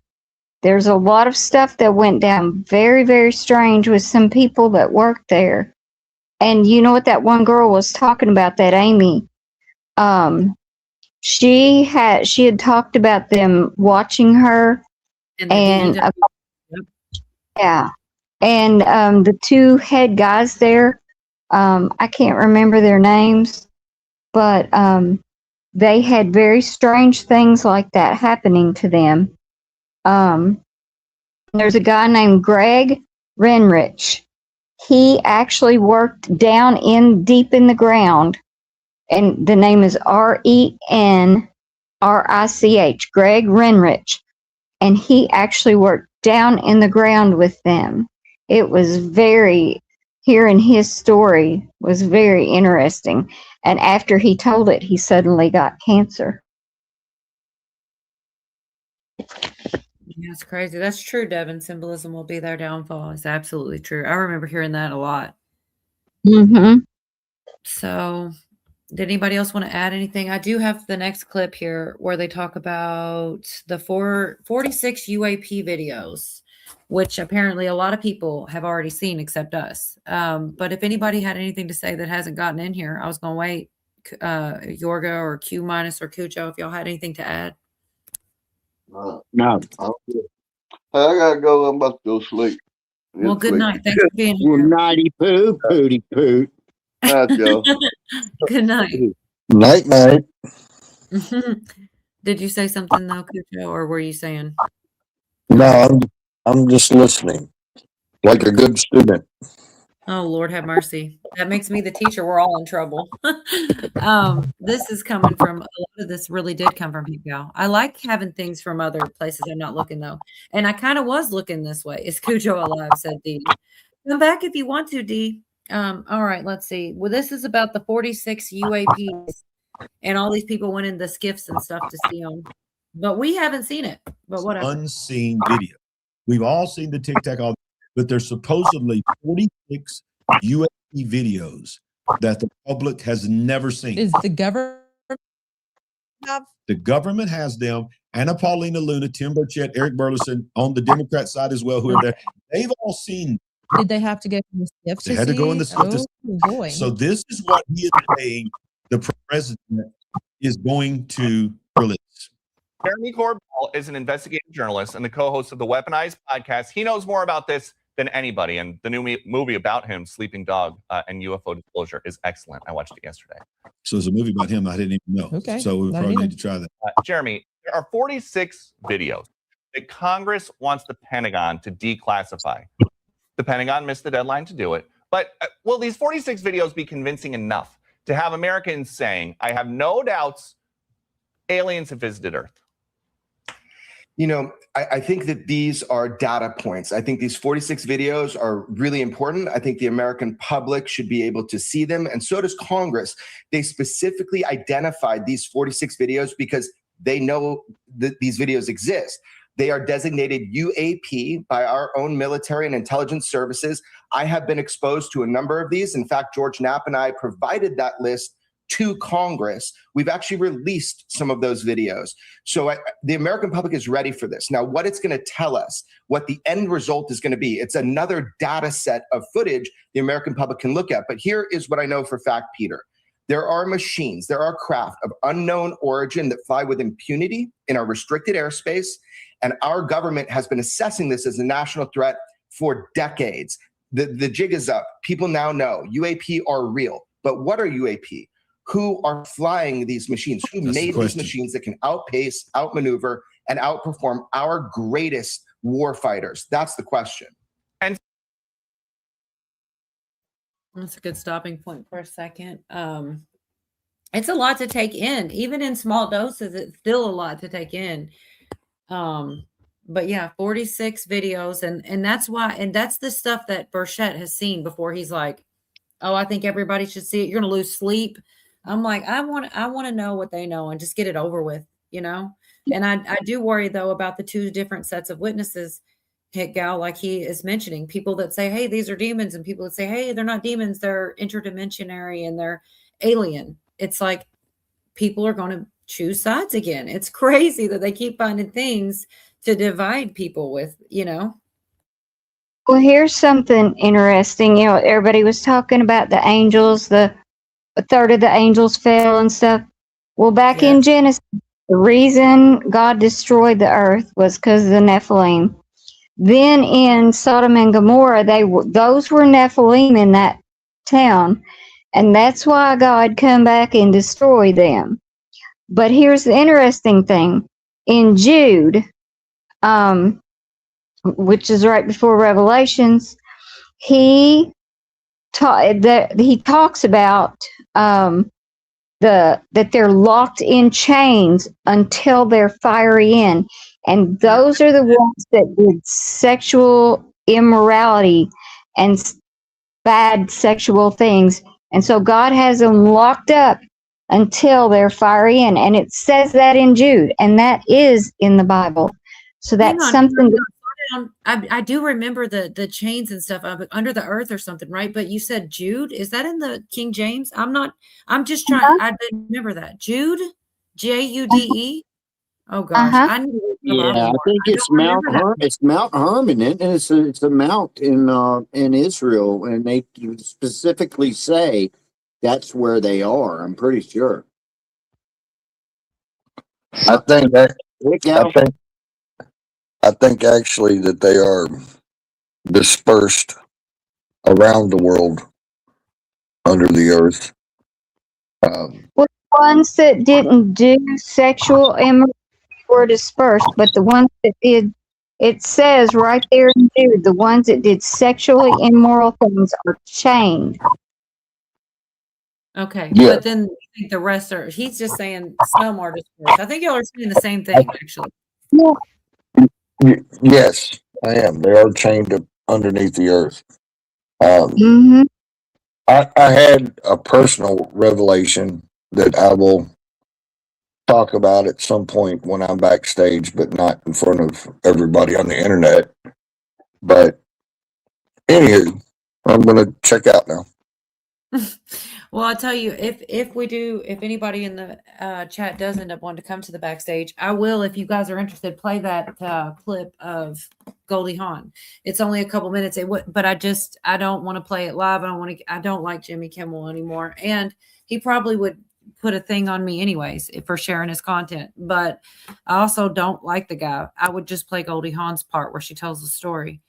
There's a lot of stuff that went down very, very strange with some people that worked there. And you know what that one girl was talking about, that Amy? She had talked about them watching her, and yeah, and the two head guys there, I can't remember their names, but they had very strange things like that happening to them. There's a guy named Greg Renrich. He actually worked down deep in the ground, and the name is Renrich, Greg Renrich, and he actually worked down in the ground with them. It was hearing his story was very interesting, and after he told it, he suddenly got cancer. That's crazy. That's true, Devin. Symbolism will be their downfall. It's absolutely true. I remember hearing that a lot. Mm-hmm. So, did anybody else want to add anything? I do have the next clip here where they talk about the 46 UAP videos, which apparently a lot of people have already seen except us. But if anybody had anything to say that hasn't gotten in here, I was going to wait. Yorga or Q minus or Cujo, if y'all had anything to add. No. I gotta go. I'm about to go sleep. Well, good night. Thanks for being here. Nighty poo, pooty poot. Night, Joe. Good night. Night, night. Did you say something though, Cujo, or were you saying? No, I'm just listening, like a good student. Oh, Lord have mercy. That makes me the teacher. We're all in trouble. This is coming from, a lot of this really did come from Hickow. I like having things from other places. I'm not looking though. And I kind of was looking this way. Is Cujo alive? Said Dee. Come back if you want to, Dee. All right, let's see. Well, this is about the 46 UAPs. And all these people went in the skiffs and stuff to see them. But we haven't seen it. But whatever. Unseen video. We've all seen the TikTok, but there's supposedly 46 UAP videos that the public has never seen. Is the government The government has them. Anna Paulina Luna, Tim Burchett, Eric Burleson on the Democrat side as well, who are there. They've all seen. Did they have to go in the skiff? They had to go in the skiff. Oh, boy. So this is what he is saying the president is going to release. Jeremy Corbell is an investigative journalist and the co-host of the Weaponized podcast. He knows more about this than anybody, and the new movie about him, Sleeping Dog and UFO Disclosure, is excellent. I watched it yesterday. So there's a movie about him I didn't even know. Okay, So we not probably either. need to try that. Jeremy, there are 46 videos. that Congress wants the Pentagon to declassify. The Pentagon missed the deadline to do it. But will these 46 videos be convincing enough to have Americans saying, I have no doubts aliens have visited Earth? You know, I think that these are data points. I think these 46 videos are really important. I think the American public should be able to see them, and so does Congress. They specifically identified these 46 videos because they know that these videos exist. They are designated UAP by our own military and intelligence services. I have been exposed to a number of these. In fact, George Knapp and I provided that list to Congress. We've actually released some of those videos. So the American public is ready for this. Now, what it's going to tell us, what the end result is going to be, it's another data set of footage the American public can look at. But here is what I know for fact, Peter. There are machines, there are craft of unknown origin that fly with impunity in our restricted airspace. And our government has been assessing this as a national threat for decades. The jig is up. People now know UAP are real. But what are UAP? Who are flying these machines? Who made these machines that can outpace, outmaneuver, and outperform our greatest war fighters? That's the question. And that's a good stopping point for a second. It's a lot to take in. Even in small doses, it's still a lot to take in. But yeah, 46 videos. And that's why, and that's the stuff that Burchett has seen before. He's like, oh, I think everybody should see it. You're going to lose sleep. I'm like, I want to know what they know and just get it over with, you know? And I do worry though about the two different sets of witnesses, Hit Gal, like he is mentioning, people that say, hey, these are demons, and people that say, hey, they're not demons, they're interdimensionary and they're alien. It's like people are going to choose sides again. It's crazy that they keep finding things to divide people with, you know? Well, here's something interesting. You know, everybody was talking about the angels, a third of the angels fell and stuff. Well, back in Genesis, the reason God destroyed the earth was because of the Nephilim. Then in Sodom and Gomorrah, those were Nephilim in that town, and that's why God come back and destroyed them. But here's the interesting thing. In Jude, which is right before Revelations, he talks about that they're locked in chains until they're fiery in, and those are the ones that did sexual immorality and bad sexual things, and so God has them locked up until they're fiery in, and it says that in Jude, and that is in the Bible. So that's something that I do remember the chains and stuff under the earth or something, right? But you said Jude. Is that in the King James? I'm just trying. I didn't remember that. Jude, Jude. Oh gosh. I think it's Mount Hermon. It's Mount Hermon, and it's a mount in Israel, and they specifically say that's where they are. I'm pretty sure. I think actually that they are dispersed around the world under the earth. Well, the ones that didn't do sexual immorality were dispersed, but the ones that did, it says right there in Jude, the ones that did sexually immoral things are chained. Okay, Yeah. but then I think the rest are. He's just saying some are dispersed. I think y'all are saying the same thing, actually. Yes, I am. They are chained up underneath the earth. I had a personal revelation that I will talk about at some point when I'm backstage, but not in front of everybody on the internet. But anywho, I'm going to check out now. Well, I'll tell you, if anybody in the chat does end up wanting to come to the backstage, I will, if you guys are interested, play that clip of Goldie Hawn. It's only a couple minutes, but I don't want to play it live. I don't like Jimmy Kimmel anymore, and he probably would put a thing on me anyways for sharing his content. But I also don't like the guy. I would just play Goldie Hawn's part where she tells the story.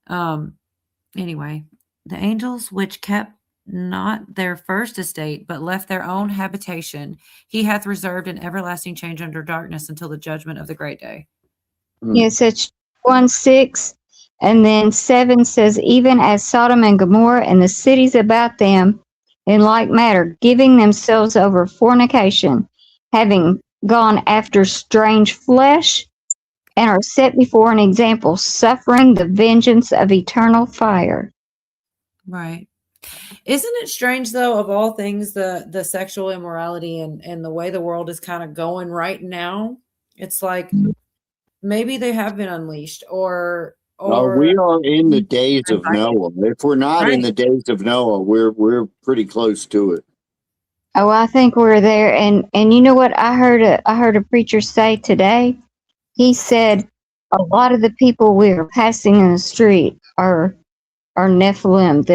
Anyway, the angels which kept not their first estate, but left their own habitation, he hath reserved an everlasting change under darkness until the judgment of the great day. Yes, it's 1:6. And then 7 says, even as Sodom and Gomorrah and the cities about them, in like manner, giving themselves over fornication, having gone after strange flesh, and are set before an example, suffering the vengeance of eternal fire. Right. Isn't it strange though, of all things, the sexual immorality and the way the world is kind of going right now? It's like maybe they have been unleashed or We are in the days of Noah. If we're not in Right. the days of Noah, we're pretty close to it. Oh, I think we're there. And you know what? I heard a preacher say today. He said a lot of the people we are passing in the street are Nephilim.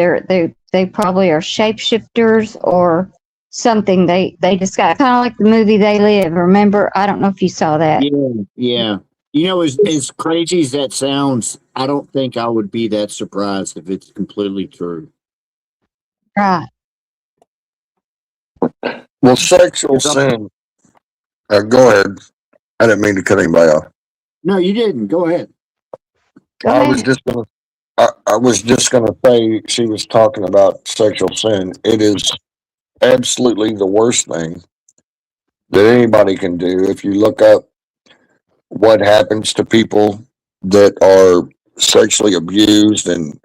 They probably are shapeshifters or something. They just got kind of like the movie They Live. Remember? I don't know if you saw that. Yeah. You know, as crazy as that sounds, I don't think I would be that surprised if it's completely true. Right. Well, sexual sin. Go ahead. I didn't mean to cut anybody off. No, you didn't. Go ahead. I was just gonna say she was talking about sexual sin. It is absolutely the worst thing that anybody can do. If you look up what happens to people that are sexually abused and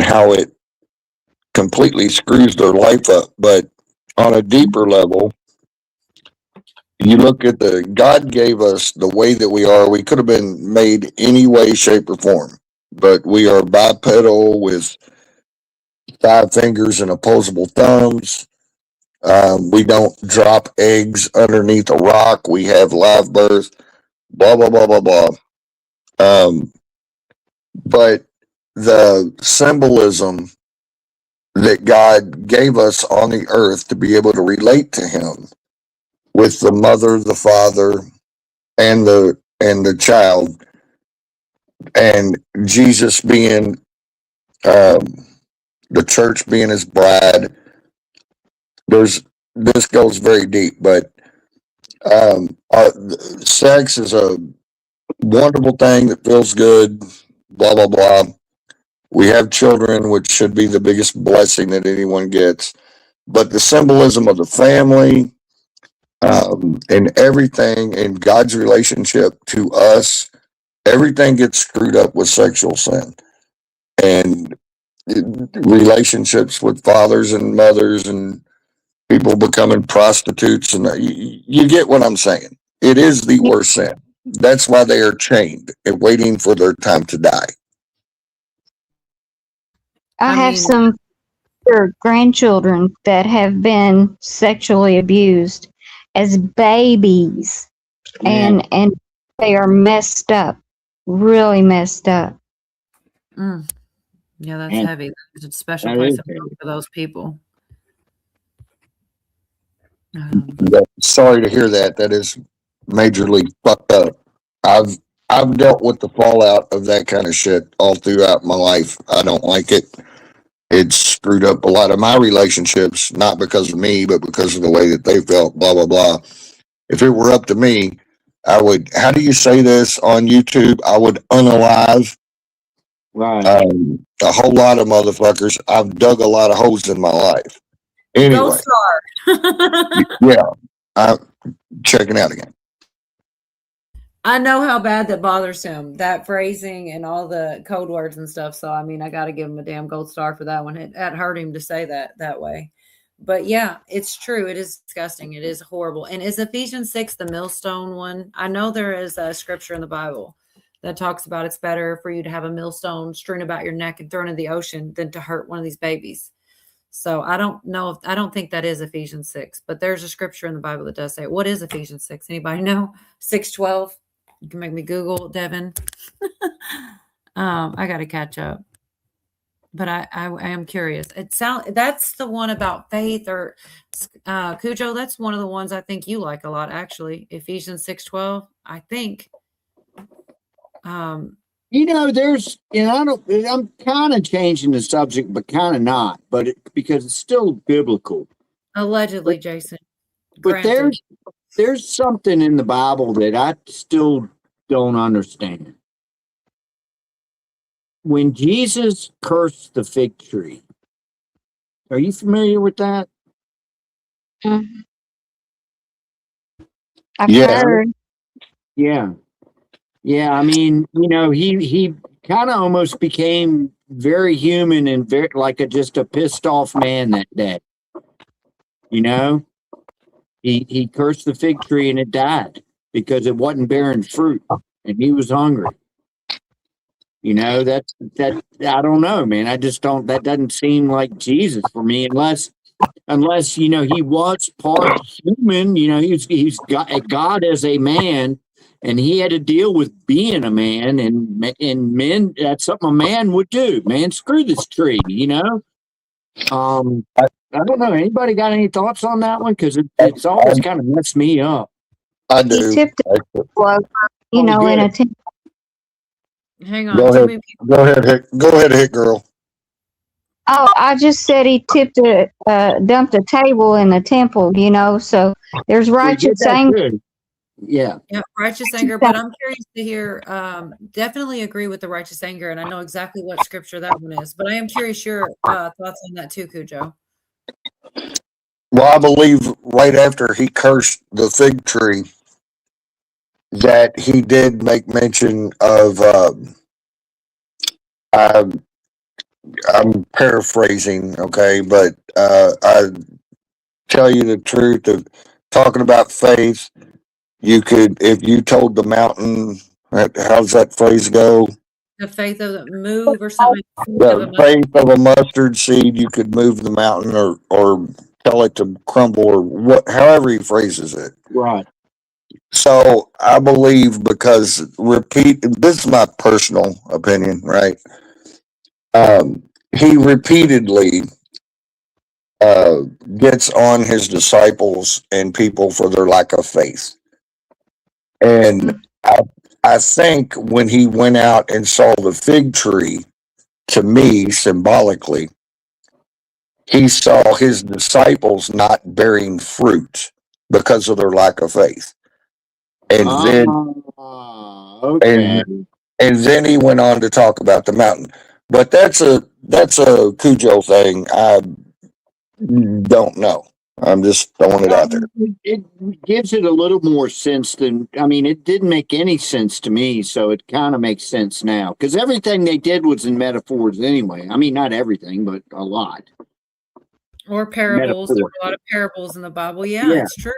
how it completely screws their life up. But on a deeper level, you look at God gave us the way that we are. We could have been made any way, shape, or form, but we are bipedal with 5 fingers and opposable thumbs. We don't drop eggs underneath a rock. We have live birth, blah, blah, blah, blah, blah. But the symbolism that God gave us on the earth to be able to relate to Him with the mother, the father, and the child, and Jesus being the church being His bride. This goes very deep, but sex is a wonderful thing that feels good. Blah blah blah. We have children, which should be the biggest blessing that anyone gets. But the symbolism of the family, and everything in God's relationship to us, everything gets screwed up with sexual sin and relationships with fathers and mothers and people becoming prostitutes. And you get what I'm saying. It is the worst sin. That's why they are chained and waiting for their time to die. I have some grandchildren that have been sexually abused as babies, and they are messed up, really messed up. Yeah, that's Man, heavy. There's a special that place is of heaven for those people. Sorry to hear that. That is majorly fucked up. I've dealt with the fallout of that kind of shit all throughout my life. I don't like it. It's screwed up a lot of my relationships, not because of me, but because of the way that they felt, blah, blah, blah. If it were up to me, I would, how do you say this on YouTube? I would unalive a whole lot of motherfuckers. I've dug a lot of holes in my life. Anyway, Gold star. yeah, I'm checking out again. I know how bad that bothers him, that phrasing and all the code words and stuff. So, I mean, I got to give him a damn gold star for that one. It hurt him to say that way. But yeah, it's true. It is disgusting. It is horrible. And is Ephesians 6 the millstone one? I know there is a scripture in the Bible that talks about it's better for you to have a millstone strewn about your neck and thrown in the ocean than to hurt one of these babies. So I don't know. I don't think that is Ephesians 6, but there's a scripture in the Bible that does say it. What is Ephesians 6? Anybody know? 6:12. You can make me Google, Devin. I got to catch up, but I am curious. That's the one about faith, or Cujo. That's one of the ones I think you like a lot, actually. Ephesians 6:12. I think. You know, I'm kind of changing the subject, but kind of not, because it's still biblical. Allegedly, Jason. But there's something in the Bible that I still don't understand. When Jesus cursed the fig tree, are you familiar with that? I've Yeah. heard. Yeah. Yeah. I mean, he kind of almost became very human and very like just a pissed off man that day. You know, he cursed the fig tree and it died because it wasn't bearing fruit and he was hungry. That I don't know, man. I just don't. That doesn't seem like Jesus for me, unless he was part human. He's God as a man, and he had to deal with being a man, and men. That's something a man would do. Man, screw this tree. I don't know. Anybody got any thoughts on that one? Because it's always kind of messed me up. I He do. tipped it over, in a temple. Hang on. Go Too ahead. many people. Go ahead. Go ahead, hit girl. Oh, I just said he dumped a table in the temple, so there's We did righteous that anger. too. Yeah. Yeah, righteous anger. But I'm curious to hear. Definitely agree with the righteous anger, and I know exactly what scripture that one is. But I am curious your thoughts on that too, Cujo. Well, I believe right after he cursed the fig tree, that he did make mention of. I'm paraphrasing, okay, but I tell you the truth of talking about faith. You could, if you told the mountain, how's that phrase go? The faith of the move or something. The faith of a mustard seed, you could move the mountain or tell it to crumble or however he phrases it. Right. So I believe because this is my personal opinion, right? He repeatedly gets on his disciples and people for their lack of faith. And I think when he went out and saw the fig tree, to me, symbolically, he saw his disciples not bearing fruit because of their lack of faith. And then okay. and then he went on to talk about the mountain. But that's a Cujo thing. I don't know. I'm just throwing it out there. It gives it a little more sense than, it didn't make any sense to me, so it kind of makes sense now. Because everything they did was in metaphors anyway. Not everything, but a lot. Or parables. There Metaphor. are a lot of parables in the Bible. Yeah, Yeah. it's true.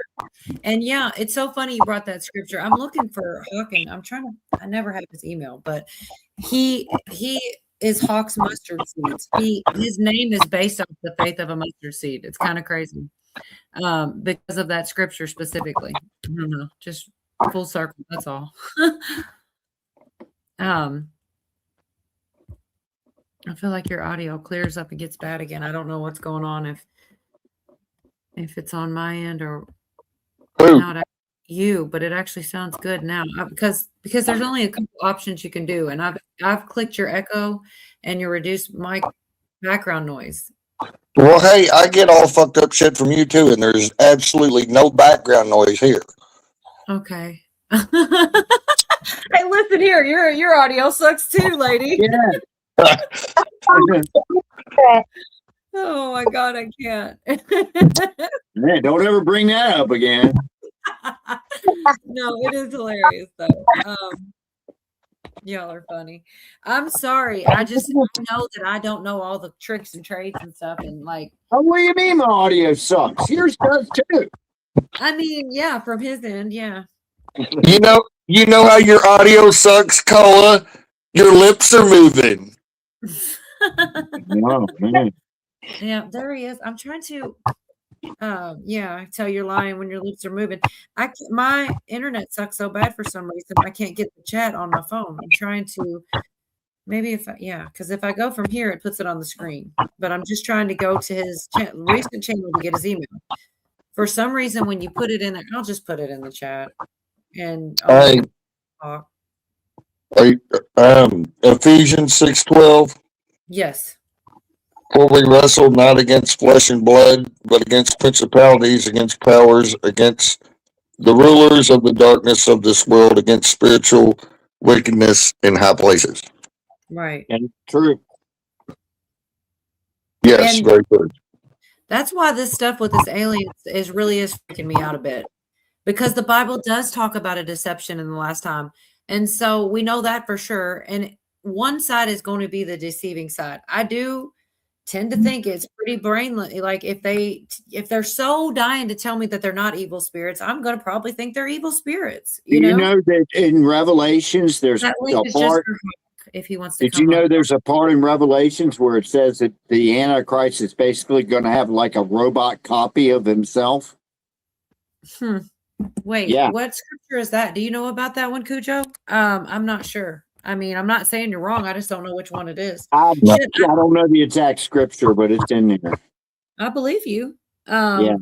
And yeah, it's so funny you brought that scripture. I'm looking for Hawking. I never have his email, but he is Hawk's mustard seeds. His name is based on the faith of a mustard seed. It's kind of crazy. Because of that scripture specifically. I don't know, just full circle. That's all. I feel like your audio clears up and gets bad again. I don't know what's going on, if it's on my end or not you, but it actually sounds good now because there's only a couple options you can do, and I've clicked your echo and your reduced mic background noise. Well, hey, I get all fucked up shit from you too, and there's absolutely no background noise here. Okay. Hey, listen here, your audio sucks too, lady. Yeah. Oh my God, I can't. Man, don't ever bring that up again. No, it is hilarious though. Y'all are funny. I'm sorry. I know that I don't know all the tricks and trades and stuff. And like, oh, what do you mean my audio sucks? Yours does too. Yeah, from his end, yeah. You know how your audio sucks, Koa? Your lips are moving. Oh, man. Yeah, there he is. I'm trying to tell you're lying when your lips are moving. My internet sucks so bad for some reason. I can't get the chat on my phone. I'm trying to because if I go from here, it puts it on the screen. But I'm just trying to go to his recent channel to get his email. For some reason, when you put it in there, I'll just put it in the chat. And Ephesians 6:12. Yes. For we wrestle not against flesh and blood, but against principalities, against powers, against the rulers of the darkness of this world against spiritual wickedness in high places. Right. And true. Yes, And very good. that's why this stuff with this aliens is freaking me out a bit, because the Bible does talk about a deception in the last time. And so we know that for sure. And one side is going to be the deceiving side. I do tend to think it's pretty brainless. Like if they're so dying to tell me that they're not evil spirits, I'm going to probably think they're evil spirits. Do you know that in Revelations there's That a link is just part? for Huck, if he wants to Did come you know up. there's a part in Revelations where it says that the Antichrist is basically going to have like a robot copy of himself? Wait, Yeah. what scripture is that? Do you know about that one, Cujo? I'm not sure. I mean, I'm not saying you're wrong. I just don't know which one it is. I Shit, don't know the exact scripture, but it's in there. I believe you. Yeah.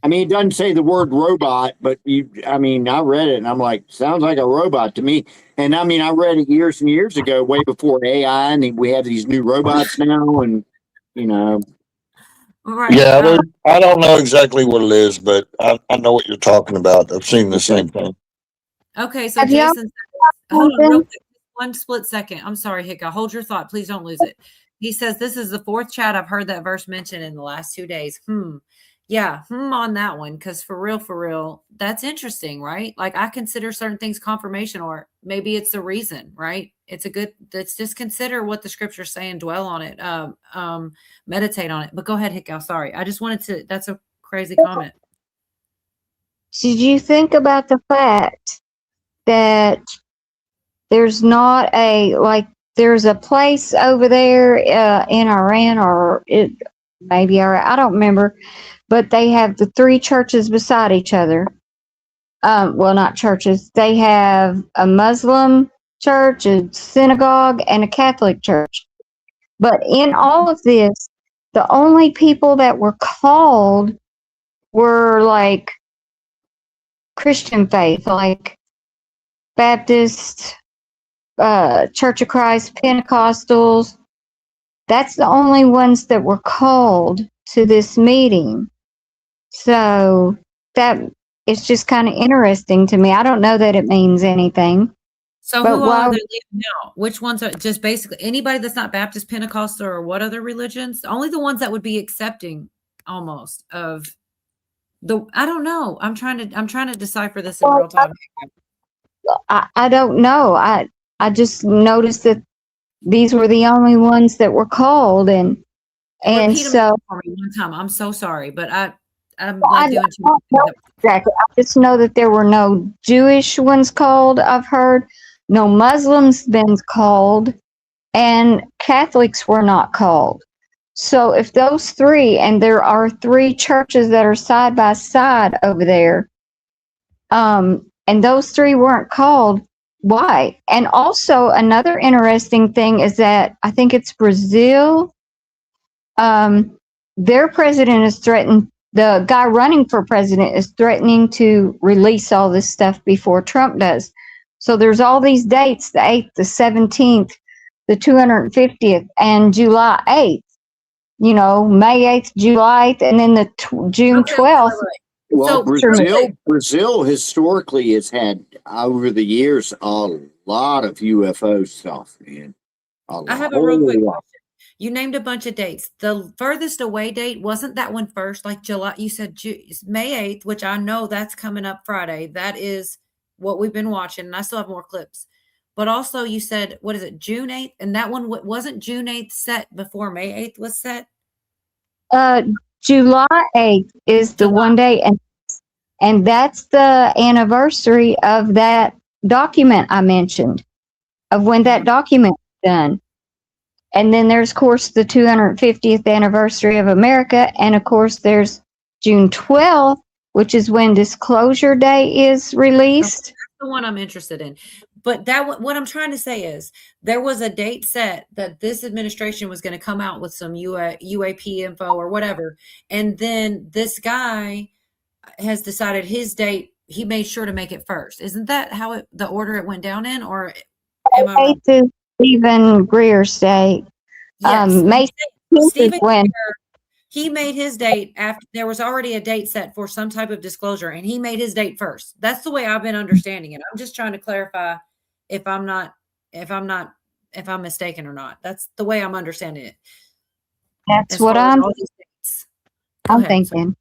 I mean, it doesn't say the word robot, but I read it and I'm like, sounds like a robot to me. And I mean, I read it years and years ago, way before AI, and we have these new robots now, and you know. Right. Yeah, I don't know exactly what it is, but I know what you're talking about. I've seen the same thing. Okay, so Have y'all Jason, hold on real something? quick, one split second. I'm sorry, Hicka. Hold your thought. Please don't lose it. He says, this is the fourth chat I've heard that verse mentioned in the last 2 days. Yeah, on that one. Because for real, that's interesting, right? Like I consider certain things confirmation, or maybe it's the reason, right? Let's just consider what the scripture's saying, dwell on it, meditate on it. But go ahead, Hicka. Sorry. I just wanted to, that's a crazy comment. Did you think about the fact that there's not there's a place over there in Iran, or it maybe I don't remember, but they have the 3 churches beside each other. Well, not churches. They have a Muslim church, a synagogue, and a Catholic church. But in all of this, the only people that were called were like Christian faith, like Baptist, Church of Christ, Pentecostals. That's the only ones that were called to this meeting. So that it's just kind of interesting to me. I don't know that it means anything. So but who all why are would- they leaving out? Which ones are just basically anybody that's not Baptist, Pentecostal, or what other religions? Only the ones that would be accepting almost of the. I don't know. I'm trying to decipher this in real time. I don't know. I just noticed that these were the only ones that were called, and Repeat them so for me one time. I'm so sorry, but I'm I like doing too don't know exactly. I just know that there were no Jewish ones called. I've heard no Muslims been called, and Catholics were not called. So if those 3, and there are 3 churches that are side by side over there, and those 3 weren't called, why? And also another interesting thing is that I think it's Brazil. Their president is threatened. The guy running for president is threatening to release all this stuff before Trump does. So there's all these dates: the 8th, the 17th, the 250th, and July 8th. You know, May 8th, July 8th, and then the June 12th. Well, So- Brazil historically has had over the years a lot of UFO stuff, man. I have a real quick whole lot. question. You named a bunch of dates. The furthest away date, wasn't that one first? Like July, you said May 8th, which I know that's coming up Friday. That is what we've been watching, and I still have more clips. But also you said, what is it, June 8th? And that one wasn't June 8th set before May 8th was set? July 8th is the one day, and that's the anniversary of that document I mentioned, of when that document was done. And then there's, of course, the 250th anniversary of America, and of course there's June 12th, which is when Disclosure Day is released. That's the one I'm interested in. But what I'm trying to say is there was a date set that this administration was going to come out with some UAP info or whatever. And then this guy has decided his date, he made sure to make it first. Isn't that how the order it went down in? Or am I wrong? 8th is Stephen Greer's date. Yes. May 16th is Stephen when. Greer, he made his date after there was already a date set for some type of disclosure, and he made his date first. That's the way I've been understanding it. I'm just trying to clarify if I'm mistaken or not. That's the way I'm understanding it. That's As what far as I'm all these dates. Go I'm ahead. Sorry. thinking.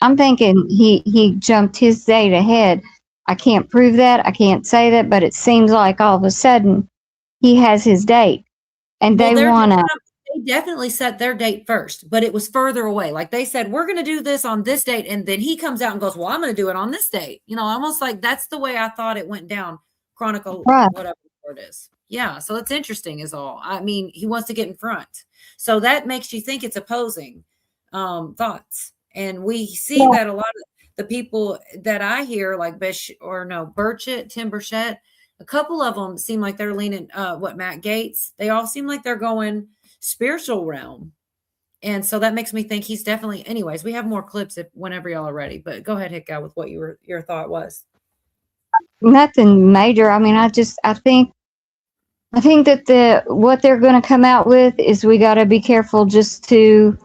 I'm thinking he jumped his date ahead. I can't prove that. I can't say that, but it seems like all of a sudden he has his date, and Well, they want to. they definitely set their date first, but it was further away. Like they said, we're going to do this on this date. And then he comes out and goes, well, I'm going to do it on this date. You know, almost like that's the way I thought it went down. Chronicle, Right. whatever the word is. Yeah. So it's interesting is all. I mean, he wants to get in front. So that makes you think it's opposing thoughts. And we see Yeah. that a lot of the people that I hear, like Burchett, Tim Burchett, a couple of them seem like they're leaning, Matt Gaetz, they all seem like they're going spiritual realm. And so that makes me think he's definitely, anyways, we have more clips whenever y'all are ready, but go ahead, Hick, with what your thought was. Nothing major. I mean, I think that what they're going to come out with is we got to be careful just to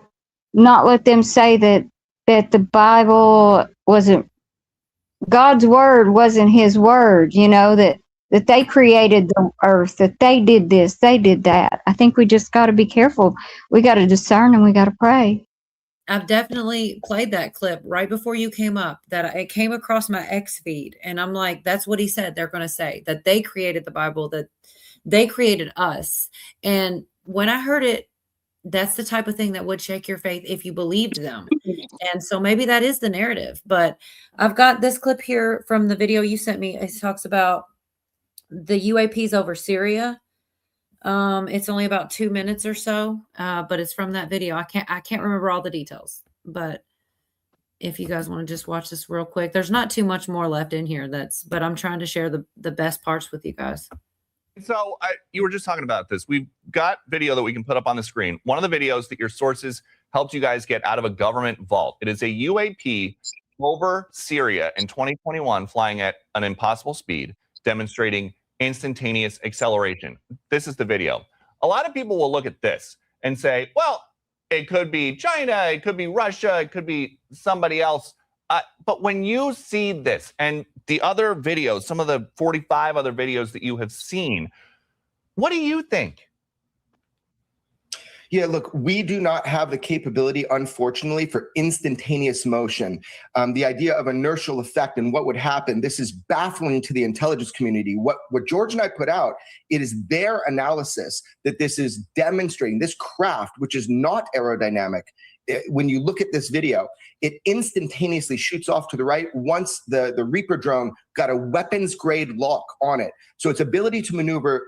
not let them say that the Bible wasn't God's word, wasn't his word, you know, that they created the earth, that they did this, they did that. I think we just got to be careful. We got to discern and we got to pray. I've definitely played that clip right before you came up, that it came across my X feed. And I'm like, that's what he said. They're going to say that they created the Bible, that they created us. And when I heard it, that's the type of thing that would shake your faith if you believed them. And so maybe that is the narrative. But I've got this clip here from the video you sent me. It talks about the UAPs over Syria. It's only about 2 minutes or so, but it's from that video. I can't remember all the details, but if you guys want to just watch this real quick, there's not too much more left in here. But I'm trying to share the best parts with you guys. So you were just talking about this. We've got video that we can put up on the screen. One of the videos that your sources helped you guys get out of a government vault. It is a UAP over Syria in 2021 flying at an impossible speed, demonstrating instantaneous acceleration. This is the video. A lot of people will look at this and say, well, it could be China, it could be Russia, it could be somebody else. But when you see this and the other videos, some of the 45 other videos that you have seen, what do you think? Yeah, look, we do not have the capability, unfortunately, for instantaneous motion. The idea of inertial effect and what would happen, this is baffling to the intelligence community. What George and I put out, it is their analysis that this is demonstrating, this craft, which is not aerodynamic. When you look at this video, it instantaneously shoots off to the right once the Reaper drone got a weapons grade lock on it. So its ability to maneuver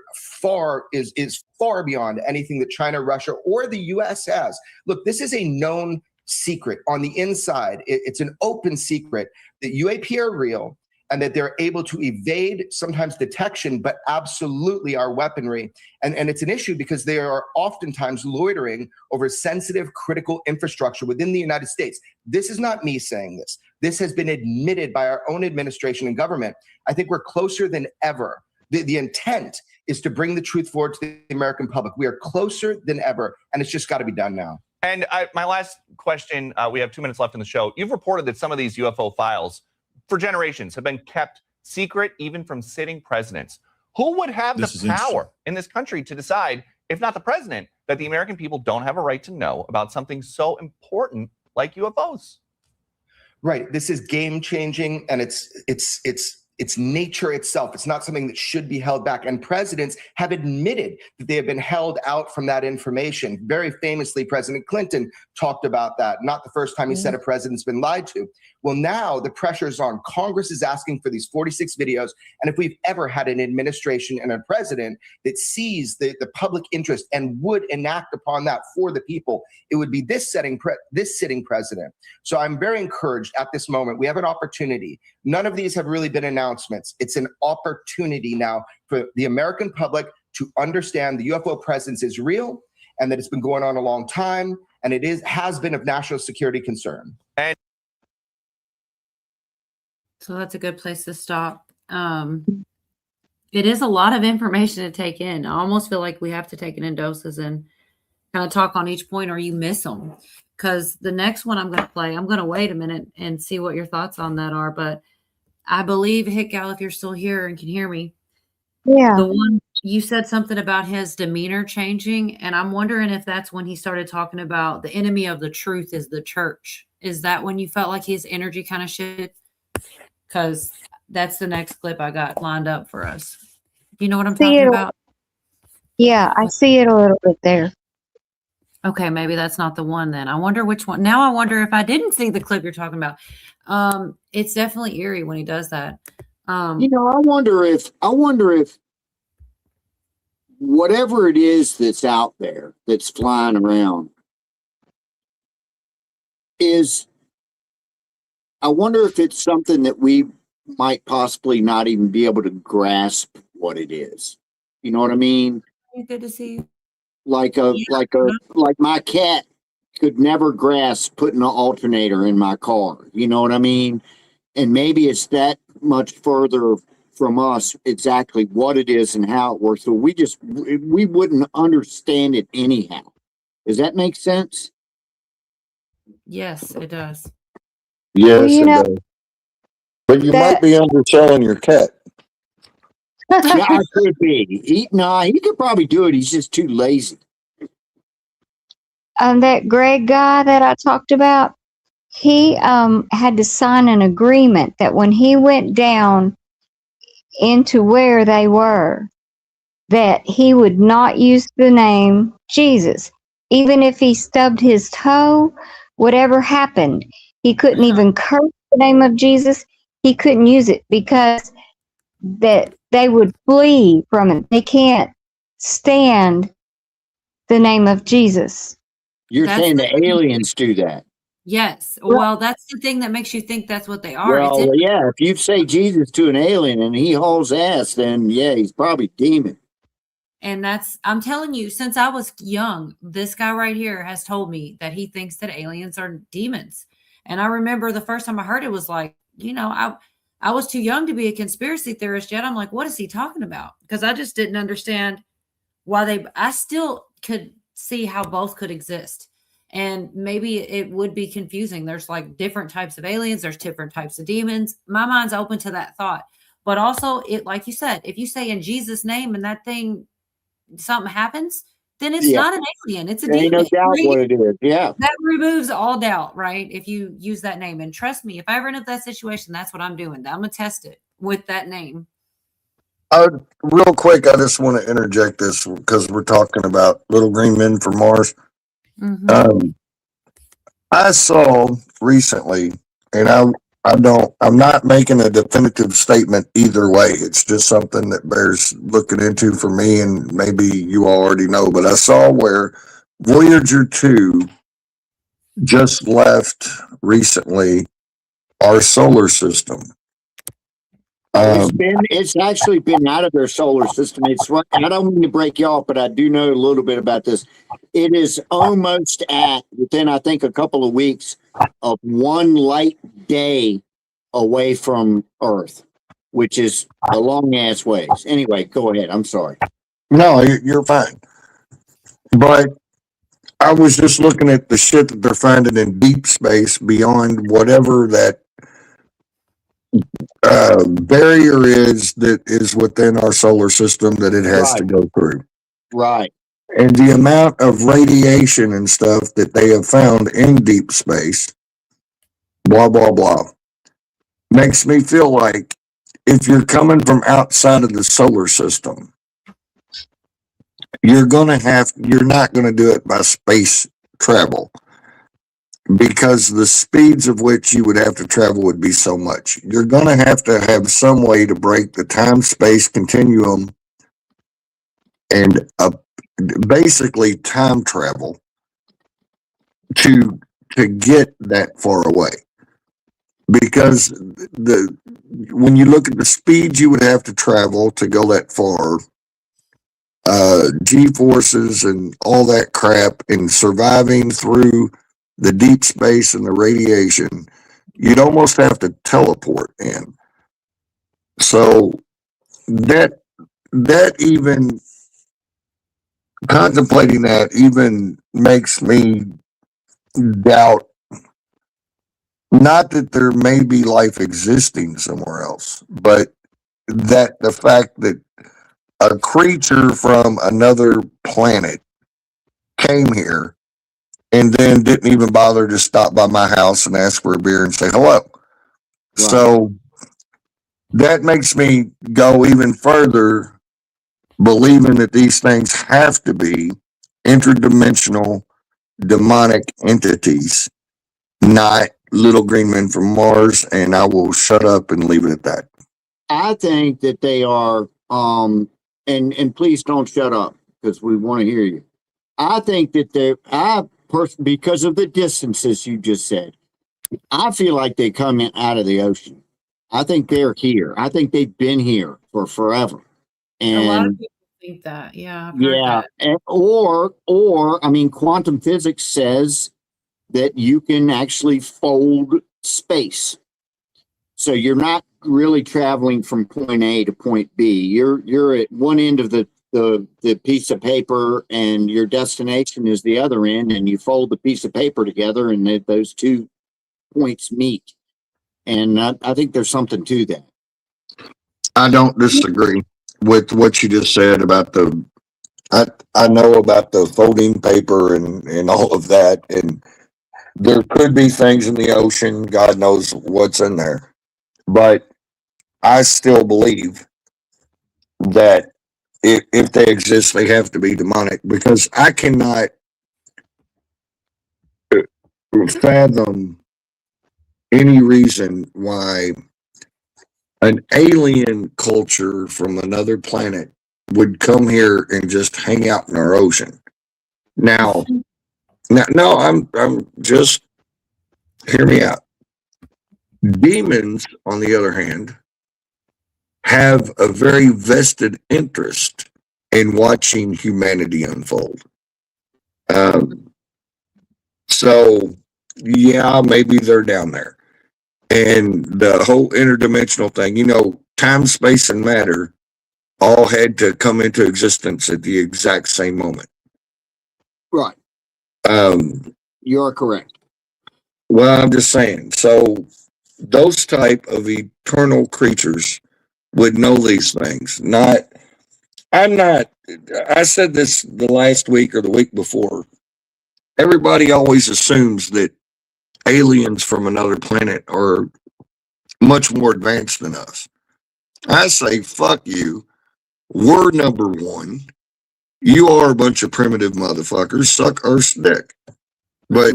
is far beyond anything that China, Russia, or the US has. Look, this is a known secret on the inside. It's an open secret that UAP are real and that they're able to evade sometimes detection, but absolutely our weaponry. And it's an issue because they are oftentimes loitering over sensitive critical infrastructure within the United States. This is not me saying this. This has been admitted by our own administration and government. I think we're closer than ever. The intent is to bring the truth forward to the American public. We are closer than ever, and it's just got to be done now. And my last question, we have 2 minutes left in the show. You've reported that some of these UFO files for generations have been kept secret, even from sitting presidents. Who would have the power in this country to decide, if not the president, that the American people don't have a right to know about something so important like UFOs? Right. This is game changing, and it's nature itself. It's not something that should be held back. And presidents have admitted that they have been held out from that information. Very famously, President Clinton talked about that. Not the first time he said a president's been lied to. Well, now the pressure is on. Congress is asking for these 46 videos. And if we've ever had an administration and a president that sees the public interest and would enact upon that for the people, it would be this sitting president. So I'm very encouraged at this moment. We have an opportunity. None of these have really been announcements. It's an opportunity now for the American public to understand the UFO presence is real and that it's been going on a long time, and it has been of national security concern. And so that's a good place to stop. It is a lot of information to take in. I almost feel like we have to take it in doses and kind of talk on each point or you miss them. because the next one I'm going to play, I'm going to wait a minute and see what your thoughts on that are. But I believe, Hickel, if you're still here and can hear me, Yeah. the one you said something about his demeanor changing, and I'm wondering if that's when he started talking about the enemy of the truth is the church. Is that when you felt like his energy kind of shifted? Because that's the next clip I got lined up for us. You know what I'm See talking it. about? Yeah, I see it a little bit there. Okay, maybe that's not the one then. I wonder which one. Now I wonder if I didn't see the clip you're talking about. It's definitely eerie when he does that. You know, I wonder if whatever it is that's out there that's flying around I wonder if it's something that we might possibly not even be able to grasp what it is. You know what I mean? Good to see you. Like my cat could never grasp putting an alternator in my car. You know what I mean? And maybe it's that much further from us exactly what it is and how it works. So we wouldn't understand it anyhow. Does that make sense? Yes, it does. Yes, you it know, does. But you might be underselling your cat. Yeah, I could be. He could probably do it. He's just too lazy. That Greg guy that I talked about, he had to sign an agreement that when he went down into where they were, that he would not use the name Jesus. Even if he stubbed his toe, whatever happened, he couldn't even curse the name of Jesus. He couldn't use it because that they would flee from it. They can't stand the name of Jesus. You're That's saying the the aliens do that? Yes. Well, that's the thing that makes you think that's what they are. It's Well, yeah. If you say Jesus to an alien and he hauls ass, then yeah, he's probably demon. And I'm telling you, since I was young, this guy right here has told me that he thinks that aliens are demons. And I remember the first time I heard it was like, I was too young to be a conspiracy theorist yet. I'm like, what is he talking about? Because I just didn't understand why I still could see how both could exist. And maybe it would be confusing. There's like different types of aliens. There's different types of demons. My mind's open to that thought. But also, like you said, if you say in Jesus' name and that thing, something happens, then it's not an alien. It's a There ain't demon. no doubt what it is. Yeah. That removes all doubt, right? If you use that name. And trust me, if I run into that situation, that's what I'm doing. I'm going to test it with that name. Real quick, I just want to interject this because we're talking about little green men from Mars. Mm-hmm. I saw recently, and I'm not making a definitive statement either way. It's just something that bears looking into for me, and maybe you already know, but I saw where Voyager 2 just left recently our solar system. It's actually been out of their solar system. I don't mean to break you off, but I do know a little bit about this. It is almost within, I think, a couple of weeks of one light day away from Earth, which is a long ass ways. Anyway, go ahead. I'm sorry. No, you're fine. But I was just looking at the shit that they're finding in deep space beyond whatever that barrier is that is within our solar system that it has to go through. Right. And the amount of radiation and stuff that they have found in deep space, blah, blah, blah, makes me feel like if you're coming from outside of the solar system, you're not going to do it by space travel, because the speeds of which you would have to travel would be so much. You're going to have some way to break the time-space continuum and basically time travel to get that far away. Because when you look at the speeds you would have to travel to go that far, G-forces and all that crap, and surviving through the deep space and the radiation, you'd almost have to teleport in. So that even contemplating that even makes me doubt, not that there may be life existing somewhere else, but that the fact that a creature from another planet came here and then didn't even bother to stop by my house and ask for a beer and say hello. So that makes me go even further, believing that these things have to be interdimensional demonic entities, not little green men from Mars. And I will shut up and leave it at that. I think that they are, and please don't shut up because we want to hear you. I think that because of the distances you just said, I feel like they come in out of the ocean. I think they're here. I think they've been here for forever. And a lot of people think that. Yeah. I've heard yeah, that. or I mean, quantum physics says that you can actually fold space. So you're not really traveling from point A to point B. You're at one end of the piece of paper and your destination is the other end, and you fold the piece of paper together and those two points meet. And I think there's something to that. I don't disagree with what you just said about I know about the folding paper and all of that. And there could be things in the ocean. God knows what's in there. But I still believe that if they exist, they have to be demonic, because I cannot fathom any reason why an alien culture from another planet would come here and just hang out in our ocean. Now, no, I'm just, hear me out. Demons, on the other hand, have a very vested interest in watching humanity unfold. So, yeah, maybe they're down there. And the whole interdimensional thing, time, space, and matter all had to come into existence at the exact same moment. Right. You're correct. Well, I'm just saying. So those type of eternal creatures would know these things. I said this the last week or the week before. Everybody always assumes that aliens from another planet are much more advanced than us. I say, fuck you. We're number one. You are a bunch of primitive motherfuckers. Suck Earth's dick. But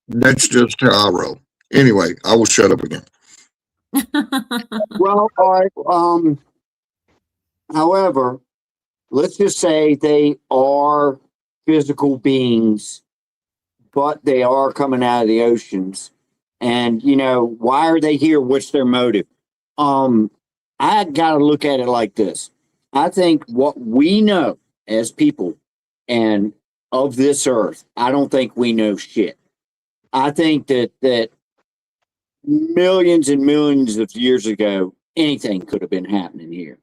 that's just how I roll. Anyway, I will shut up again. Well, all right. However, let's just say they are physical beings, but they are coming out of the oceans. And, why are they here? What's their motive? I got to look at it like this. I think what we know as people and of this earth, I don't think we know shit. I think that millions and millions of years ago, anything could have been happening here.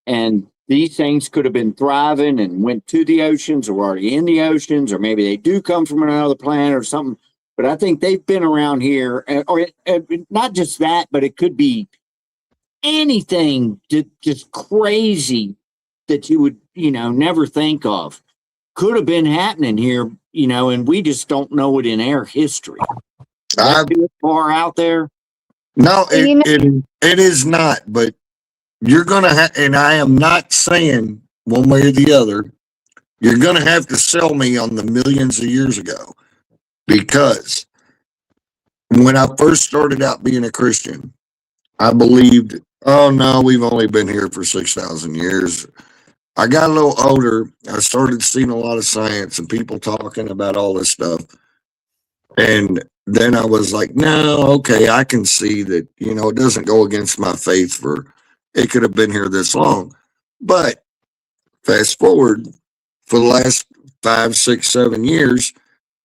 And these things could have been thriving and went to the oceans or already in the oceans, or maybe they do come from another planet or something. But I think they've been around here, or not just that, but it could be anything just crazy that you would, never think of. Could have been happening here, and we just don't know it in our history. Far out there? No, it is not, but you're going to have, and I am not saying one way or the other, you're going to have to sell me on the millions of years ago, because when I first started out being a Christian, I believed, oh no, we've only been here for 6,000 years. I got a little older. I started seeing a lot of science and people talking about all this stuff. And then I was like, no, okay, I can see that, it doesn't go against my faith for it could have been here this long. But fast forward, for the last 5, 6, 7 years,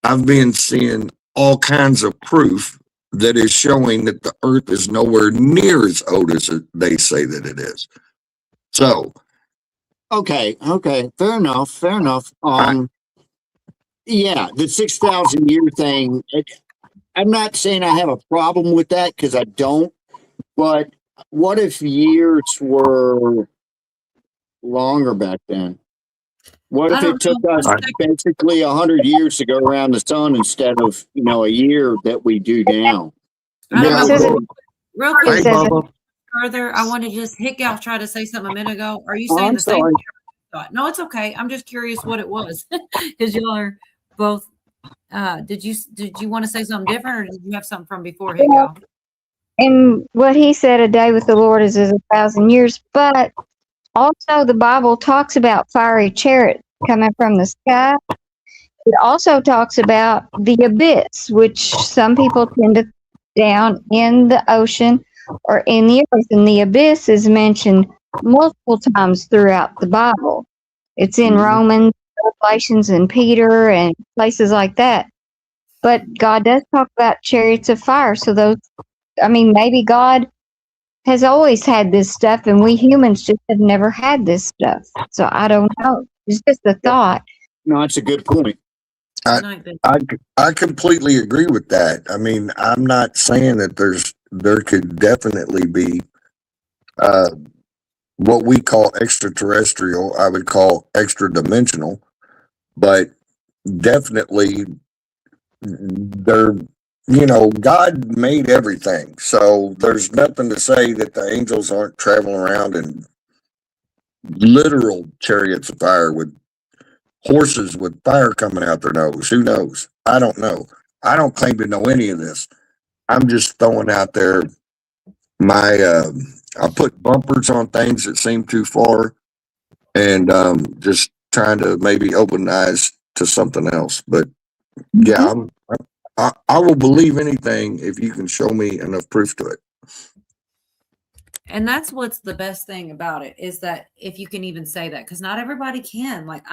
I've been seeing all kinds of proof that is showing that the earth is nowhere near as old as they say that it is. So. Okay. Fair enough. Yeah, the 6,000 year thing. I'm not saying I have a problem with that because I don't. But what if years were longer back then? What I if don't it took know. us basically 100 years to go around the sun instead of a year that we do now? I don't That know. would- Real quick, Hey, Bubba. further, I wanted to just Hickout tried to say something a minute ago. Are you Oh, saying I'm the same sorry. thing? No, it's okay. I'm just curious what it was because y'all are both. Did you want to say something different, or did you have something from before Hickout? And what he said, a day with the Lord is 1,000 years. But also, the Bible talks about fiery chariots coming from the sky. It also talks about the abyss, which some people tend to down in the ocean or in the earth. And the abyss is mentioned multiple times throughout the Bible. It's in Romans, Revelations, and Peter, and places like that. But God does talk about chariots of fire. So those, I mean, maybe God has always had this stuff, and we humans just have never had this stuff. So I don't know. It's just a thought. No, that's a good point. I completely agree with that. I mean, I'm not saying that there could definitely be what we call extraterrestrial. I would call extra dimensional, but definitely there. God made everything, so there's nothing to say that the angels aren't traveling around in literal chariots of fire with horses with fire coming out their nose. Who knows? I don't know. I don't claim to know any of this. I'm just throwing out there my I put bumpers on things that seem too far and just trying to maybe open eyes to something else. But yeah, I will believe anything if you can show me enough proof to it. And that's what's the best thing about it is that if you can even say that, because not everybody can. Like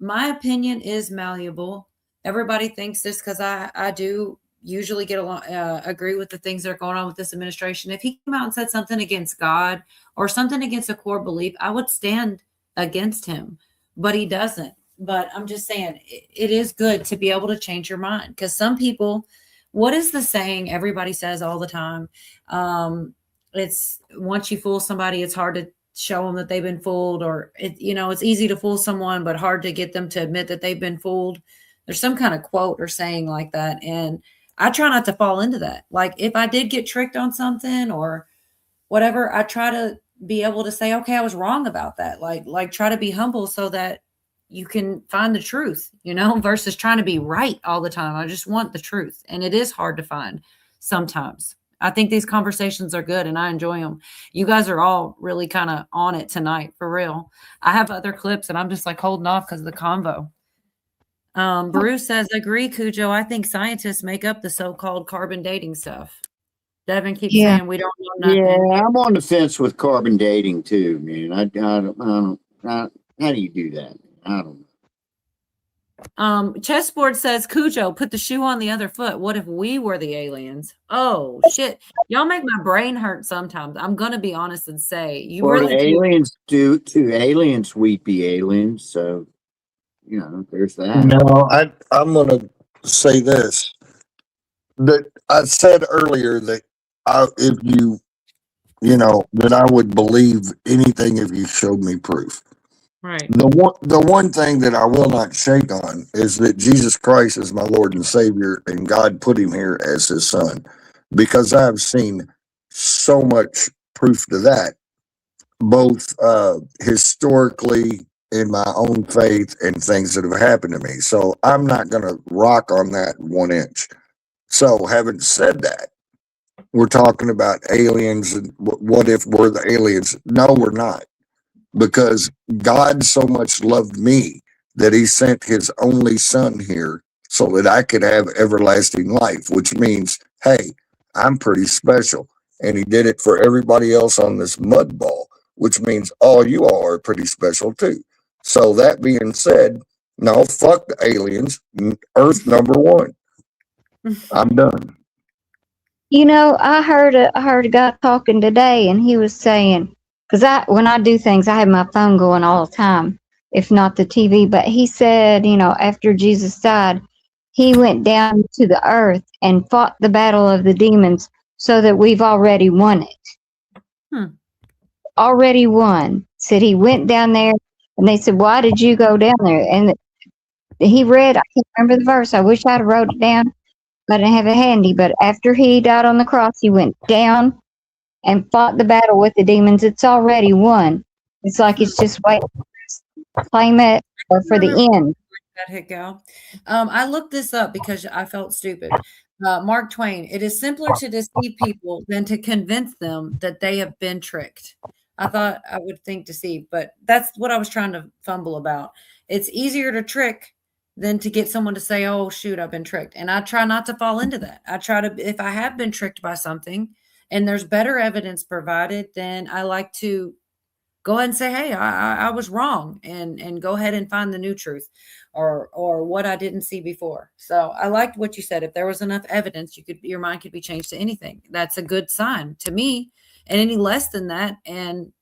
my opinion is malleable. Everybody thinks this because I do usually get along, agree with the things that are going on with this administration. If he came out and said something against God or something against a core belief, I would stand against him, but he doesn't. But I'm just saying it is good to be able to change your mind because some people, what is the saying everybody says all the time? It's once you fool somebody, it's hard to show them that they've been fooled, or it's easy to fool someone, but hard to get them to admit that they've been fooled. There's some kind of quote or saying like that. And I try not to fall into that. Like if I did get tricked on something or whatever, I try to be able to say, okay, I was wrong about that. Like try to be humble so that you can find the truth, versus trying to be right all the time. I just want the truth. And it is hard to find sometimes. I think these conversations are good and I enjoy them. You guys are all really kind of on it tonight, for real. I have other clips and I'm just like holding off because of the convo. Bruce says, agree, Cujo. I think scientists make up the so-called carbon dating stuff. Devin keeps saying we don't know nothing. Yeah, I'm on the fence with carbon dating too, man. I don't. How do you do that? I don't know. Chessboard says, Cujo, put the shoe on the other foot. What if we were the aliens? Oh shit. Y'all make my brain hurt sometimes. I'm gonna be honest and say you Well, really aliens do to aliens, we be aliens, so there's that. No, I'm gonna say this. That I said earlier that if that I would believe anything if you showed me proof. Right. The one thing that I will not shake on is that Jesus Christ is my Lord and Savior, and God put him here as his son, because I've seen so much proof to that, both historically in my own faith and things that have happened to me. So I'm not going to rock on that 1 inch. So having said that, we're talking about aliens and what if we're the aliens? No, we're not. Because God so much loved me that he sent his only son here so that I could have everlasting life, which means, hey, I'm pretty special. And he did it for everybody else on this mud ball, which means all you all are pretty special too. So that being said, no, fuck the aliens. Earth number one. I'm done. I heard a guy talking today, and he was saying, because when I do things, I have my phone going all the time. if not the TV. But he said, you know, after Jesus died, he went down to the earth and fought the battle of the demons so that we've already won it. Already won. Said he went down there and they said, why did you go down there? And he read, I can't remember the verse. I wish I'd wrote it down. I didn't have it handy. But after he died on the cross, he went down and fought the battle with the demons. It's already won. It's like it's just waiting to claim it or for the end. That hit go. I looked this up because I felt stupid. Mark Twain, it is simpler to deceive people than to convince them that they have been tricked. I thought I would think deceive, but that's what I was trying to fumble about. It's easier to trick than to get someone to say, oh, shoot, I've been tricked. And I try not to fall into that. I try to, if I have been tricked by something and there's better evidence provided, then I like to go ahead and say, hey, I was wrong, and go ahead and find the new truth or what I didn't see before. So I liked what you said. If there was enough evidence, your mind could be changed to anything. That's a good sign to me. And any less than that, and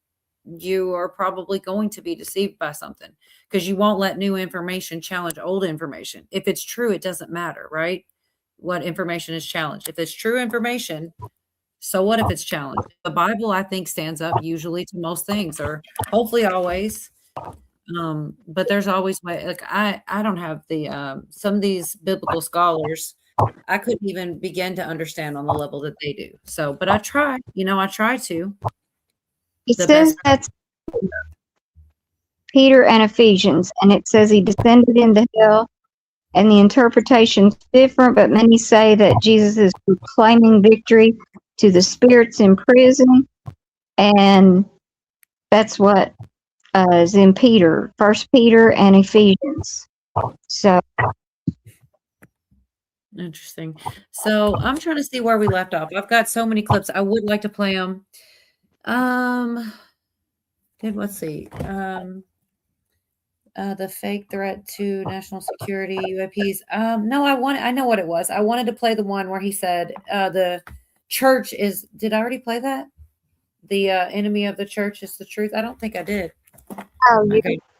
you are probably going to be deceived by something because you won't let new information challenge old information. If it's true, it doesn't matter, right? What information is challenged. If it's true information, so what if it's challenged? The Bible, I think, stands up usually to most things, or hopefully always. But there's always way. Like I don't have the some of these biblical scholars. I couldn't even begin to understand on the level that they do. So, but I try. You know, I try to. It says that's Peter and Ephesians, and it says he descended into hell. And the interpretation's different, but many say that Jesus is proclaiming victory to the spirits in prison, and that's what is in Peter, First Peter and Ephesians. So interesting. So I'm trying to see where we left off. I've got so many clips. I would like to play them. Let's see. The fake threat to national security, UAPs. No, I know what it was. I wanted to play the one where he said the church is, did I already play that? The enemy of the church is the truth. I don't think I did. Oh,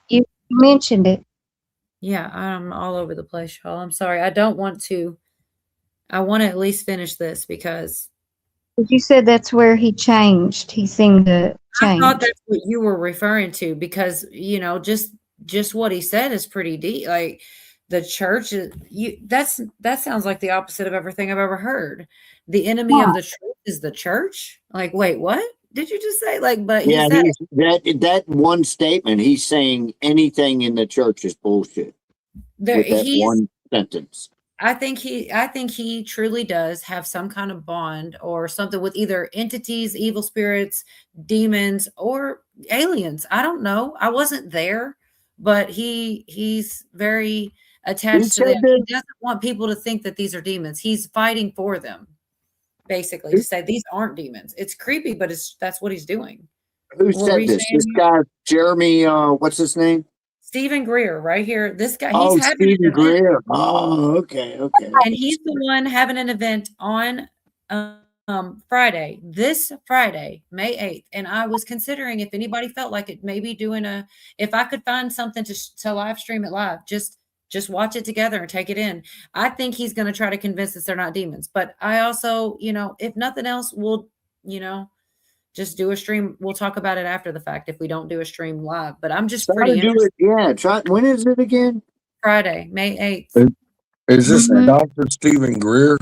you mentioned it. Yeah, I'm all over the place, y'all. I'm sorry. I want to at least finish this because you said that's where he changed. He seemed to change. I thought that's what you were referring to because, you know, just what he said is pretty deep. Like the church is that sounds like the opposite of everything I've ever heard. The enemy of the truth is the church. Like, wait, what did you just say? Like, but yeah, that one statement, he's saying anything in the church is bullshit. With that one sentence. I think he truly does have some kind of bond or something with either entities, evil spirits, demons, or aliens. I don't know. I wasn't there, but he's very attached to them. He doesn't want people to think that these are demons. He's fighting for them, basically, to say these aren't demons. It's creepy, but that's what he's doing. Who said this? This guy, Jeremy, what's his name? Stephen Greer, right here. This guy, he's having Stephen Greer. Oh, okay. And he's the one having an event on Friday, this Friday, May 8th. And I was considering if anybody felt like it, maybe doing if I could find something to live stream it live, just watch it together and take it in. I think he's going to try to convince us they're not demons. But I also, you know, if nothing else, we'll, you know, just do a stream. We'll talk about it after the fact if we don't do a stream live. But I'm just pretty interested. Yeah, try. When is it again? Friday, May 8th. Is this Dr. Stephen Greer?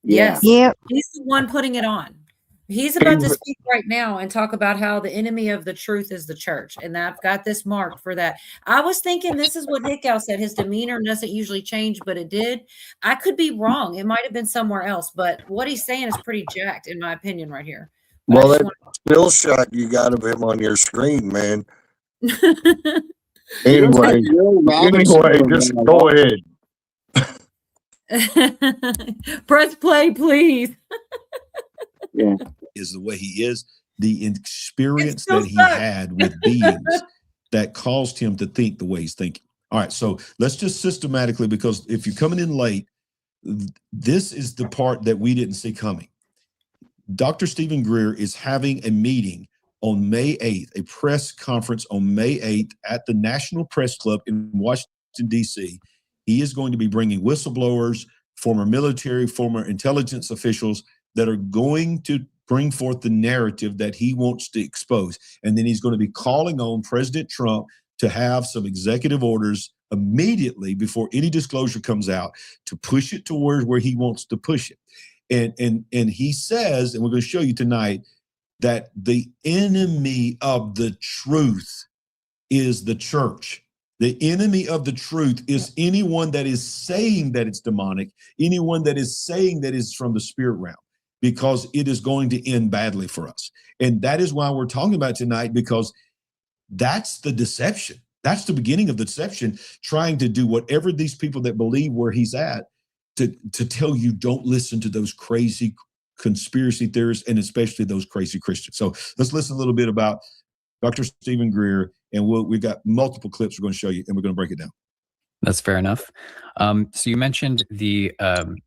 Yes. Yep. He's the one putting it on. He's about to speak right now and talk about how the enemy of the truth is the church. And I've got this marked for that. I was thinking this is what Hickow said. His demeanor doesn't usually change, but it did. I could be wrong. It might have been somewhere else, but what he's saying is pretty jacked, in my opinion, right here. Well, that still shot you got of him on your screen, man. Anyway, just go ahead. Press play, please. Yeah, is the way he is, the experience that he had with beings that caused him to think the way he's thinking. All right, so let's just systematically, because if you're coming in late, this is the part that we didn't see coming. Dr. Stephen Greer is having a meeting on May 8th, a press conference on May 8th at the National Press Club in Washington, D.C. He is going to be bringing whistleblowers, former military, former intelligence officials that are going to bring forth the narrative that he wants to expose. And then he's going to be calling on President Trump to have some executive orders immediately before any disclosure comes out to push it towards where he wants to push it. And he says, and we're going to show you tonight, that the enemy of the truth is the church. The enemy of the truth is anyone that is saying that it's demonic, anyone that is saying that it's from the spirit realm, because it is going to end badly for us. And that is why we're talking about tonight, because that's the deception. That's the beginning of the deception, trying to do whatever these people that believe where he's at to tell you don't listen to those crazy conspiracy theorists, and especially those crazy Christians. So let's listen a little bit about Dr. Stephen Greer, and we've got multiple clips we're going to show you, and we're going to break it down. That's fair enough. So you mentioned the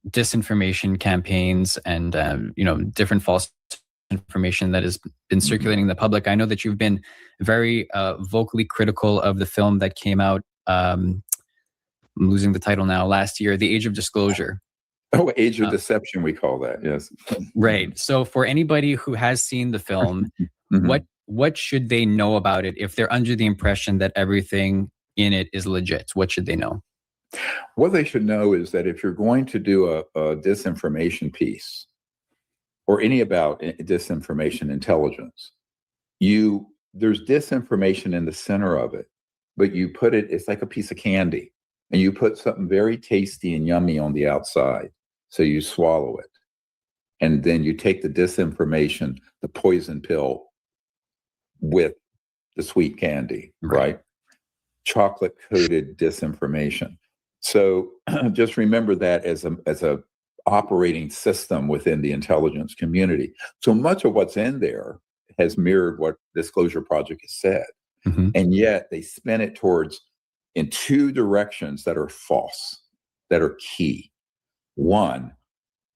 disinformation campaigns and different false information that has been circulating in the public. I know that you've been very vocally critical of the film that came out. I'm losing the title now. Last year, The Age of Disclosure. Oh, Age of Deception, we call that. Yes. Right. So for anybody who has seen the film, what should they know about it if they're under the impression that everything in it is legit? What should they know? What they should know is that if you're going to do a disinformation piece or any about disinformation intelligence, there's disinformation in the center of it, but you put it's like a piece of candy, and you put something very tasty and yummy on the outside. So you swallow it, and then you take the disinformation, the poison pill, with the sweet candy, right? Chocolate coated disinformation. So just remember that as a operating system within the intelligence community. So much of what's in there has mirrored what Disclosure Project has said, and yet they spin it in two directions that are false, that are key. One,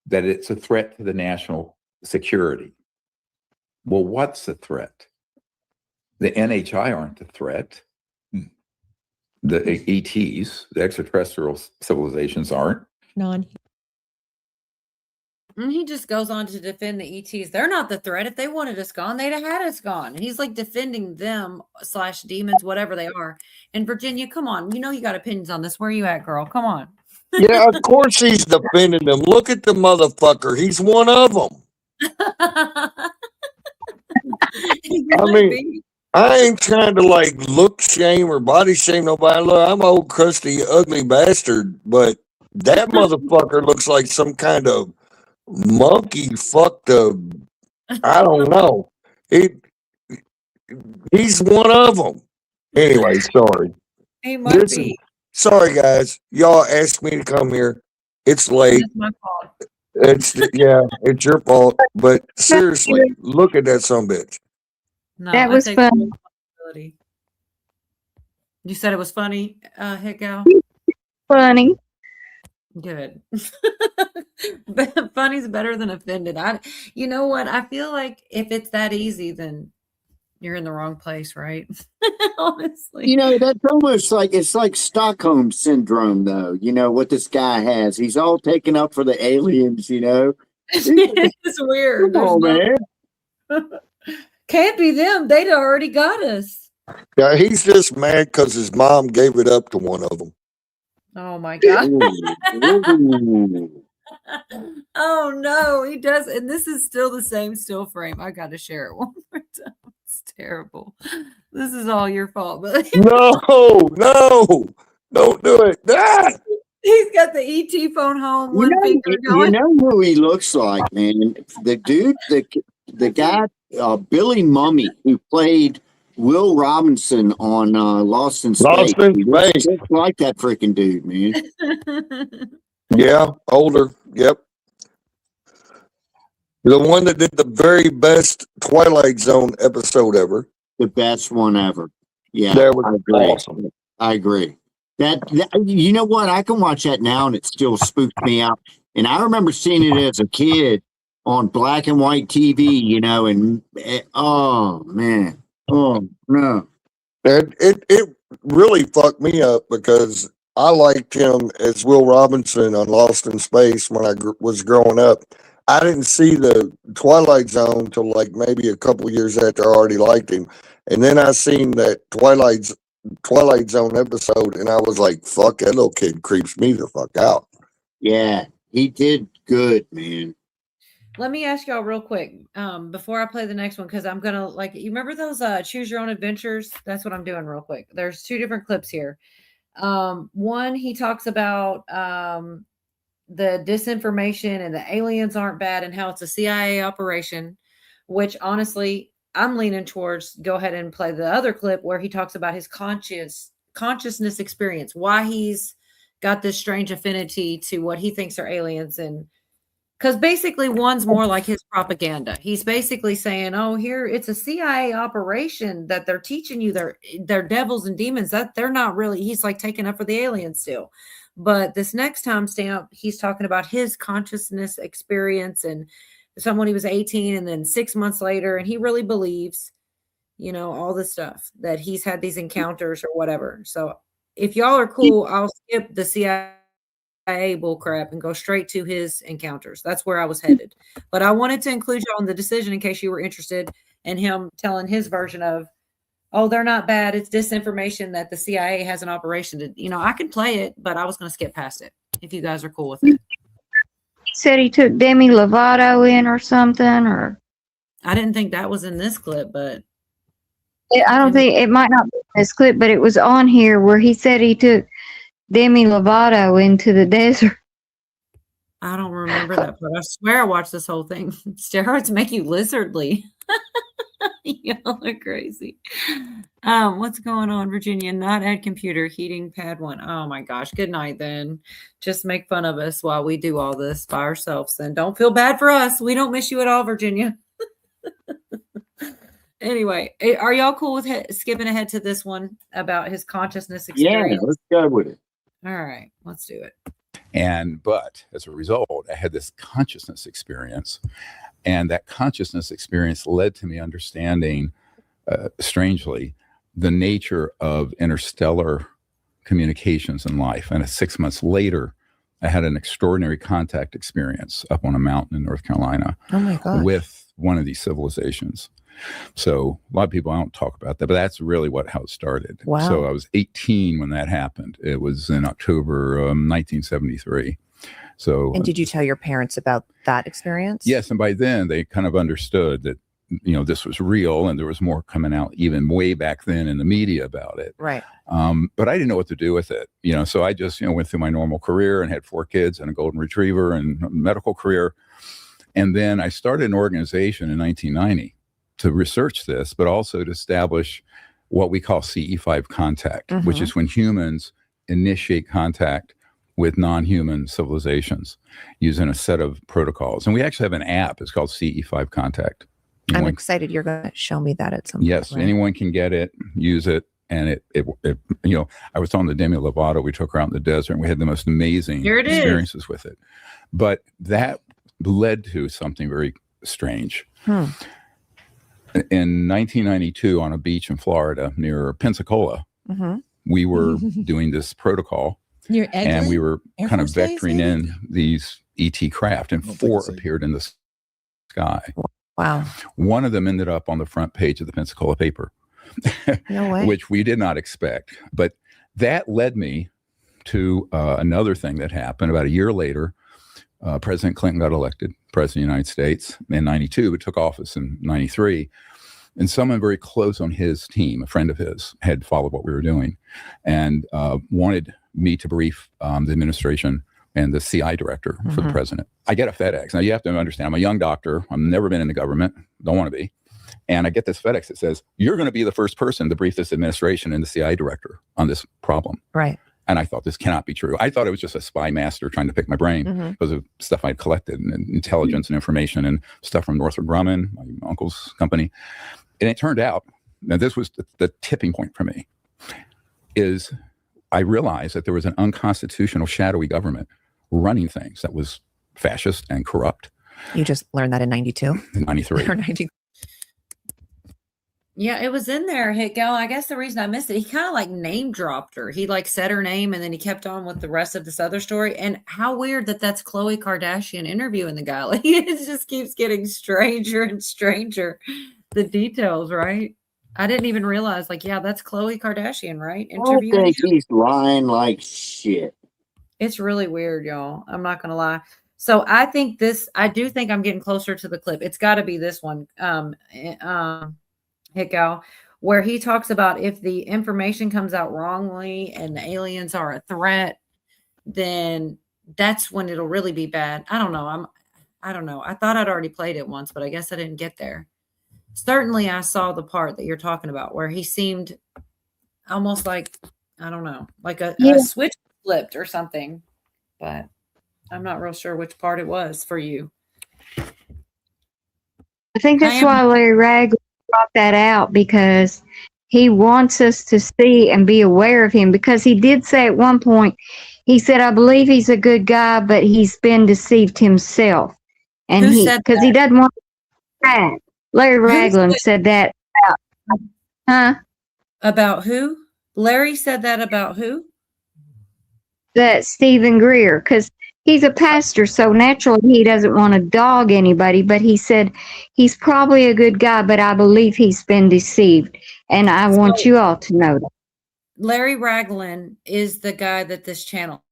that it's a threat to the national security. Well, what's the threat? The NHI aren't the threat. The ETs, the extraterrestrial civilizations, aren't. And he just goes on to defend the ETs. They're not the threat. If they wanted us gone, they'd have had us gone. And he's like defending them / demons, whatever they are. And Virginia, come on. You know you got opinions on this. Where are you at, girl? Come on. Yeah, of course he's defending them. Look at the motherfucker. He's one of them. I mean, I ain't trying to like look shame or body shame nobody. Look, I'm an old crusty, ugly bastard, but that motherfucker looks like some kind of monkey fucked up. I don't know. He's one of them. Anyway, sorry. He might be. Sorry, guys. Y'all asked me to come here. It's late. It's my fault. It's your fault. But seriously, look at that son of a bitch. No, That was take fun. responsibility. You said it was funny, Hickow? Funny. Good. But funny's better than offended. You know what? I feel like if it's that easy, then you're in the wrong place, right? Honestly. That's almost like it's like Stockholm syndrome, though. What this guy has. He's all taken up for the aliens, It's weird. Come on, man. Can't be them. They'd already got us. Yeah, he's just mad because his mom gave it up to one of them. Oh my God. Ooh. Oh no, he does. And this is still the same still frame. I got to share it one more time. It's terrible. This is all your fault, but No, don't do it. Ah! He's got the ET phone home. One finger You going. know who he looks like, man? The dude, the guy, Billy Mummy, who played Will Robinson on Lost in Space. Lost in He looks Space. just like that freaking dude, man. Yeah, older. Yep. The one that did the very best Twilight Zone episode ever. The best one ever. Yeah, That was I agree. awesome. I agree. That you know what? I can watch that now and it still spooks me out. And I remember seeing it as a kid on black and white TV, you know, and oh man, oh no. And it really fucked me up because I liked him as Will Robinson on Lost in Space when I was growing up. I didn't see the Twilight Zone till like maybe a couple years after I already liked him. And then I seen that Twilight Zone episode and I was like, fuck, that little kid creeps me the fuck out. Yeah, he did good, man. Let me ask y'all real quick before I play the next one, because I'm gonna you remember those choose your own adventures? That's what I'm doing real quick. There's 2 different clips here. One, he talks about the disinformation and the aliens aren't bad and how it's a CIA operation, which honestly I'm leaning towards. Go ahead and play the other clip where he talks about his consciousness experience, why he's got this strange affinity to what he thinks are aliens. And because basically one's more like his propaganda. He's basically saying, oh, here it's a CIA operation that they're teaching you they're devils and demons, that they're not really. He's like taking up for the aliens still. But this next time stamp, he's talking about his consciousness experience and someone he was 18 and then 6 months later, and he really believes, you know, all this stuff that he's had these encounters or whatever. So if y'all are cool, I'll skip the CIA bullcrap and go straight to his encounters. That's where I was headed. But I wanted to include you on the decision in case you were interested in him telling his version of, oh, they're not bad. It's disinformation that the CIA has an operation to, you know, I can play it, but I was going to skip past it if you guys are cool with it. He said he took Demi Lovato in or something, or I didn't think that was in this clip, but I don't think it might not be in this clip, but it was on here where he said he took Demi Lovato into the desert. I don't remember that part. I swear I watched this whole thing. Steroids make you lizardly. Y'all are crazy. What's going on, Virginia? Not at computer, heating pad 1. Oh my gosh. Good night then. Just make fun of us while we do all this by ourselves. Then don't feel bad for us. We don't miss you at all, Virginia. Anyway, are y'all cool with skipping ahead to this one about his consciousness experience? Yeah, let's go with it. All right, let's do it. But as a result, I had this consciousness experience. And that consciousness experience led to me understanding, strangely, the nature of interstellar communications in life. And 6 months later, I had an extraordinary contact experience up on a mountain in North Carolina with one of these civilizations. So a lot of people don't talk about that, but that's really how it started. Wow. So I was 18 when that happened. It was in October 1973. So, and did you tell your parents about that experience? Yes, and by then they kind of understood that, you know, this was real, and there was more coming out even way back then in the media about it. Right. But I didn't know what to do with it, you know. So I just, you know, went through my normal career and had 4 kids and a golden retriever and a medical career, and then I started an organization in 1990 to research this, but also to establish what we call CE5 contact, which is when humans initiate contact with non-human civilizations using a set of protocols. And we actually have an app. It's called CE5 Contact. I'm excited you're going to show me that at some point. Yes, anyone can get it, use it. And it you know, I was on the Demi Lovato. We took her out in the desert and we had the most amazing experiences with it. But that led to something very strange. In 1992 on a beach in Florida near Pensacola, we were doing this protocol. And we were kind of vectoring in these ET craft, and 4 appeared in the sky. Wow. One of them ended up on the front page of the Pensacola paper, no way. Which we did not expect. But that led me to another thing that happened about a year later. President Clinton got elected president of the United States in 92, but took office in 93. And someone very close on his team, a friend of his, had followed what we were doing and wanted me to brief the administration and the CI director for the president. I get a FedEx. Now, you have to understand, I'm a young doctor. I've never been in the government. Don't want to be. And I get this FedEx that says, you're going to be the first person to brief this administration and the CI director on this problem. Right. And I thought, this cannot be true. I thought it was just a spy master trying to pick my brain because of stuff I'd collected and intelligence and information and stuff from Northrop Grumman, my uncle's company. And it turned out, now this was the tipping point for me, is I realized that there was an unconstitutional shadowy government running things that was fascist and corrupt. You just learned that in 92 93. or 90. Yeah, it was in there, Hit Gal. I guess the reason I missed it, he kind of like name dropped her. He like said her name and then he kept on with the rest of this other story. And how weird that that's Khloe Kardashian interviewing the guy. Like it just keeps getting stranger and stranger. The details, right? I didn't even realize, like, yeah, that's Khloe Kardashian, right? I Interviewing think him. he's lying like shit. It's really weird, y'all. I'm not gonna lie. So I do think I'm getting closer to the clip. It's got to be this one. Hickow, where he talks about if the information comes out wrongly and the aliens are a threat, then that's when it'll really be bad. I don't know. I don't know. I thought I'd already played it once, but I guess I didn't get there. Certainly I saw the part that you're talking about where he seemed almost like, I don't know, like a switch flipped or something, but I'm not real sure which part it was for you. I think that's why Larry Ragland brought that out, because he wants us to see and be aware of him, because he did say at one point, he said, I believe he's a good guy, but he's been deceived himself. And Who said because he doesn't want that. Larry Ragland said that about who? Larry said that about who? That Stephen Greer, because he's a pastor, so naturally he doesn't want to dog anybody, but he said he's probably a good guy, but I believe he's been deceived. And I want you all to know that. Larry Ragland is the guy that this channel,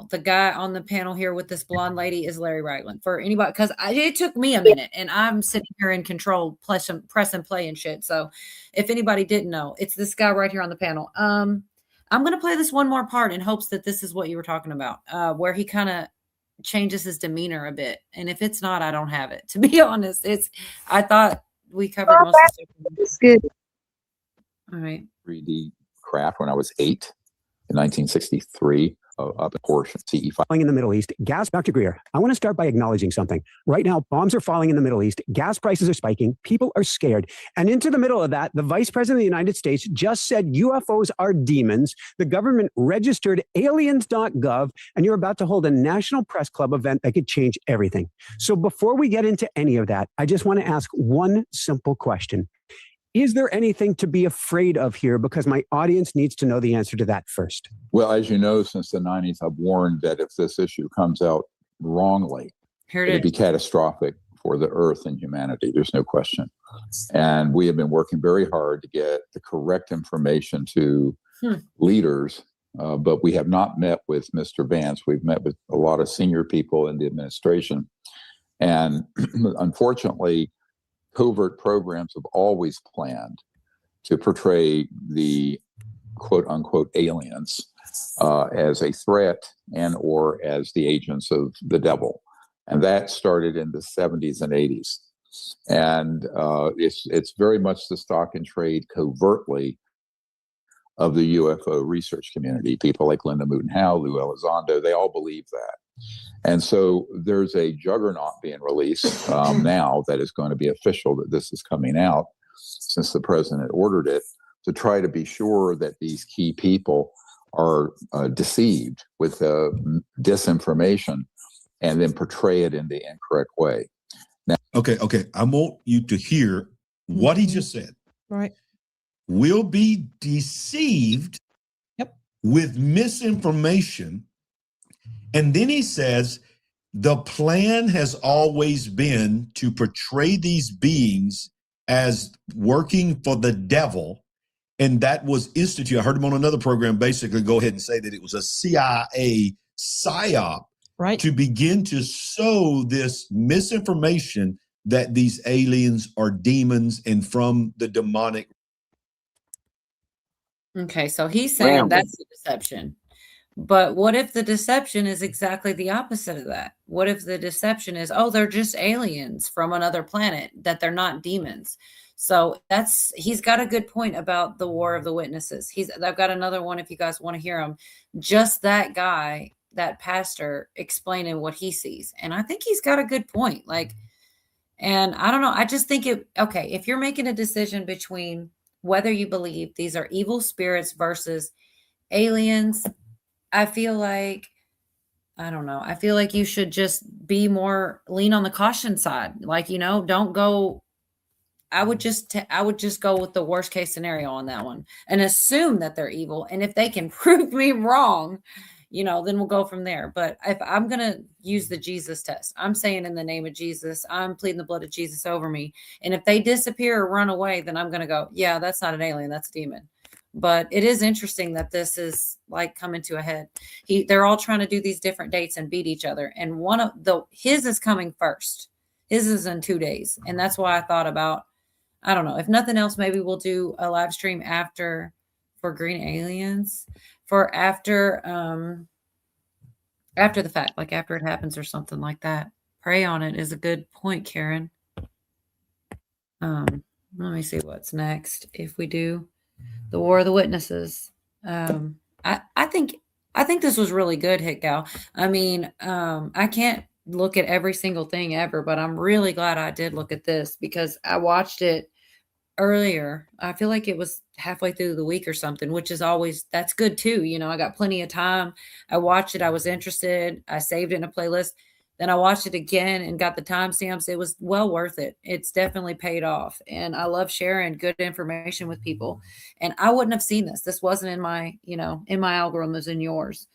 the guy on the panel here with this blonde lady is Larry Ragland. For anybody, because it took me a minute and I'm sitting here in control, press and play and shit. So if anybody didn't know, it's this guy right here on the panel. I'm going to play this one more part in hopes that this is what you were talking about, where he kind of changes his demeanor a bit. And if it's not, I don't have it. To be honest, I thought we covered most of the stuff. It's good. All right. 3D craft when I was 8 in 1963. Up a portion, CE5. In the Middle East, Dr. Greer, I want to start by acknowledging something. Right now, bombs are falling in the Middle East, gas prices are spiking, people are scared. And into the middle of that, the Vice President of the United States just said UFOs are demons. The government registered aliens.gov, and you're about to hold a National Press Club event that could change everything. So before we get into any of that, I just want to ask one simple question. Is there anything to be afraid of here? Because my audience needs to know the answer to that first. Well, as you know, since the 90s, I've warned that if this issue comes out wrongly, it'd be catastrophic for the earth and humanity. There's no question. And we have been working very hard to get the correct information to leaders, but we have not met with Mr. Vance. We've met with a lot of senior people in the administration. And unfortunately, covert programs have always planned to portray the quote unquote aliens as a threat and or as the agents of the devil. And that started in the 70s and 80s. And it's very much the stock and trade covertly of the UFO research community. People like Linda Moulton Howe, Lou Elizondo, they all believe that. And so there's a juggernaut being released now that is going to be official that this is coming out, since the president ordered it, to try to be sure that these key people are deceived with disinformation and then portray it in the incorrect way. Now, okay. I want you to hear what he just said. Right. Will be deceived with misinformation. And then he says, the plan has always been to portray these beings as working for the devil. And that was instituted. I heard him on another program basically go ahead and say that it was a CIA psyop to begin to sow this misinformation that these aliens are demons and from the demonic. Okay, so he's saying that's the deception. But what if the deception is exactly the opposite of that? What if the deception is, oh, they're just aliens from another planet, that they're not demons? So he's got a good point about the War of the Witnesses. I've got another one if you guys want to hear him. Just that guy, that pastor, explaining what he sees. And I think he's got a good point. And I don't know. I just think if you're making a decision between whether you believe these are evil spirits versus aliens, I feel like you should just be more lean on the caution side. Like, you know, don't go. I would just go with the worst case scenario on that one and assume that they're evil. And if they can prove me wrong, you know, then we'll go from there. But if I'm going to use the Jesus test, I'm saying in the name of Jesus, I'm pleading the blood of Jesus over me. And if they disappear or run away, then I'm going to go, yeah, that's not an alien, that's a demon. But it is interesting that this is like coming to a head. They're all trying to do these different dates and beat each other. And his is coming first. His is in 2 days. And that's why I thought about, I don't know, if nothing else, maybe we'll do a live stream for Green Aliens for after the fact, like after it happens or something like that. Pray on it is a good point, Karen. Let me see what's next. If we do the War of the Witnesses, I think this was really good, Hit Gal. I mean, I can't look at every single thing ever, but I'm really glad I did look at this because I watched it earlier. I feel like it was halfway through the week or something, which is always, that's good too. You know, I got plenty of time. I watched it. I was interested. I saved it in a playlist. Then I watched it again and got the timestamps. It was well worth it. It's definitely paid off. And I love sharing good information with people. And I wouldn't have seen this. This wasn't in my, you know, in my algorithm, as in yours.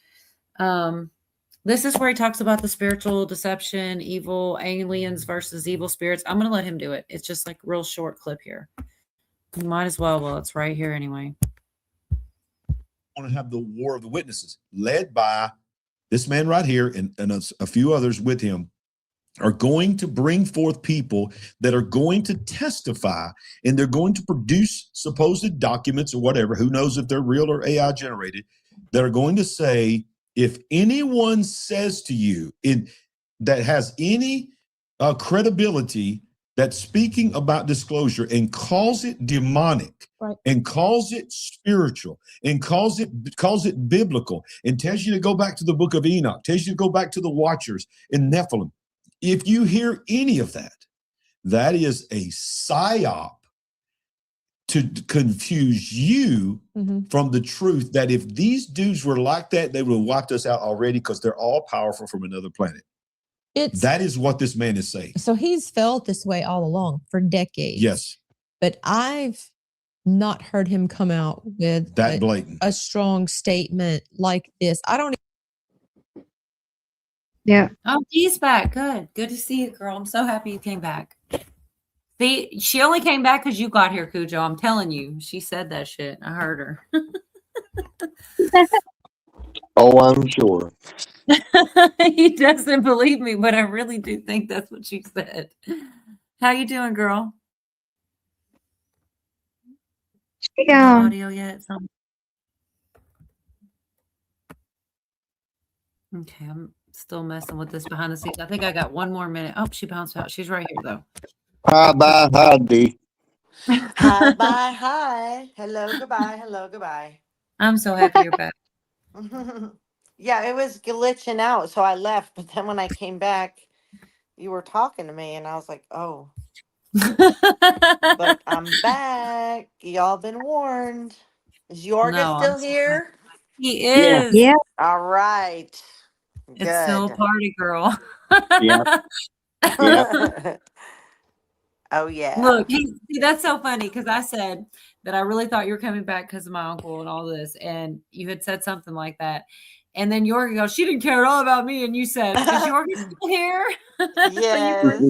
This is where he talks about the spiritual deception, evil aliens versus evil spirits. I'm going to let him do it. It's just like real short clip here. You might as well. Well, it's right here anyway. Want to have the War of the Witnesses led by this man right here and a few others with him are going to bring forth people that are going to testify, and they're going to produce supposed documents or whatever. Who knows if they're real or AI generated, that are going to say, if anyone says to you that has any credibility that's speaking about disclosure and calls it demonic, right, and calls it spiritual and calls it biblical and tells you to go back to the book of Enoch, tells you to go back to the Watchers and Nephilim. If you hear any of that, that is a psyop to confuse you from the truth that if these dudes were like that, they would have wiped us out already because they're all powerful from another planet. That is what this man is saying. So he's felt this way all along for decades. Yes. But I've not heard him come out with that blatant a strong statement like this. I don't. Yeah. Oh, he's back. Good. Good to see you, girl. I'm so happy you came back. See, she only came back because you got here, Cujo. I'm telling you. She said that shit. I heard her. Oh, I'm sure. He doesn't believe me, but I really do think that's what she said. How you doing, girl? Yeah. Audio yet? Okay, I'm still messing with this behind the scenes. I think I got 1 more minute. Oh, she bounced out. She's right here though. Hi, bye, hi, D. Hi, bye, hi. Hello, goodbye. Hello, goodbye. I'm so happy you're back. Yeah, it was glitching out, so I left. But then when I came back, you were talking to me, and I was like, oh. But I'm back. Y'all been warned. Is Yorga No, still I'm here? He is. Yeah. All right. It's still a party, girl. Yeah. Oh, yeah. Look, see, that's so funny because I said that I really thought you were coming back because of my uncle and all this, and you had said something like that. And then Yorga goes, she didn't care at all about me. And you said, is Yorga still here? Yes.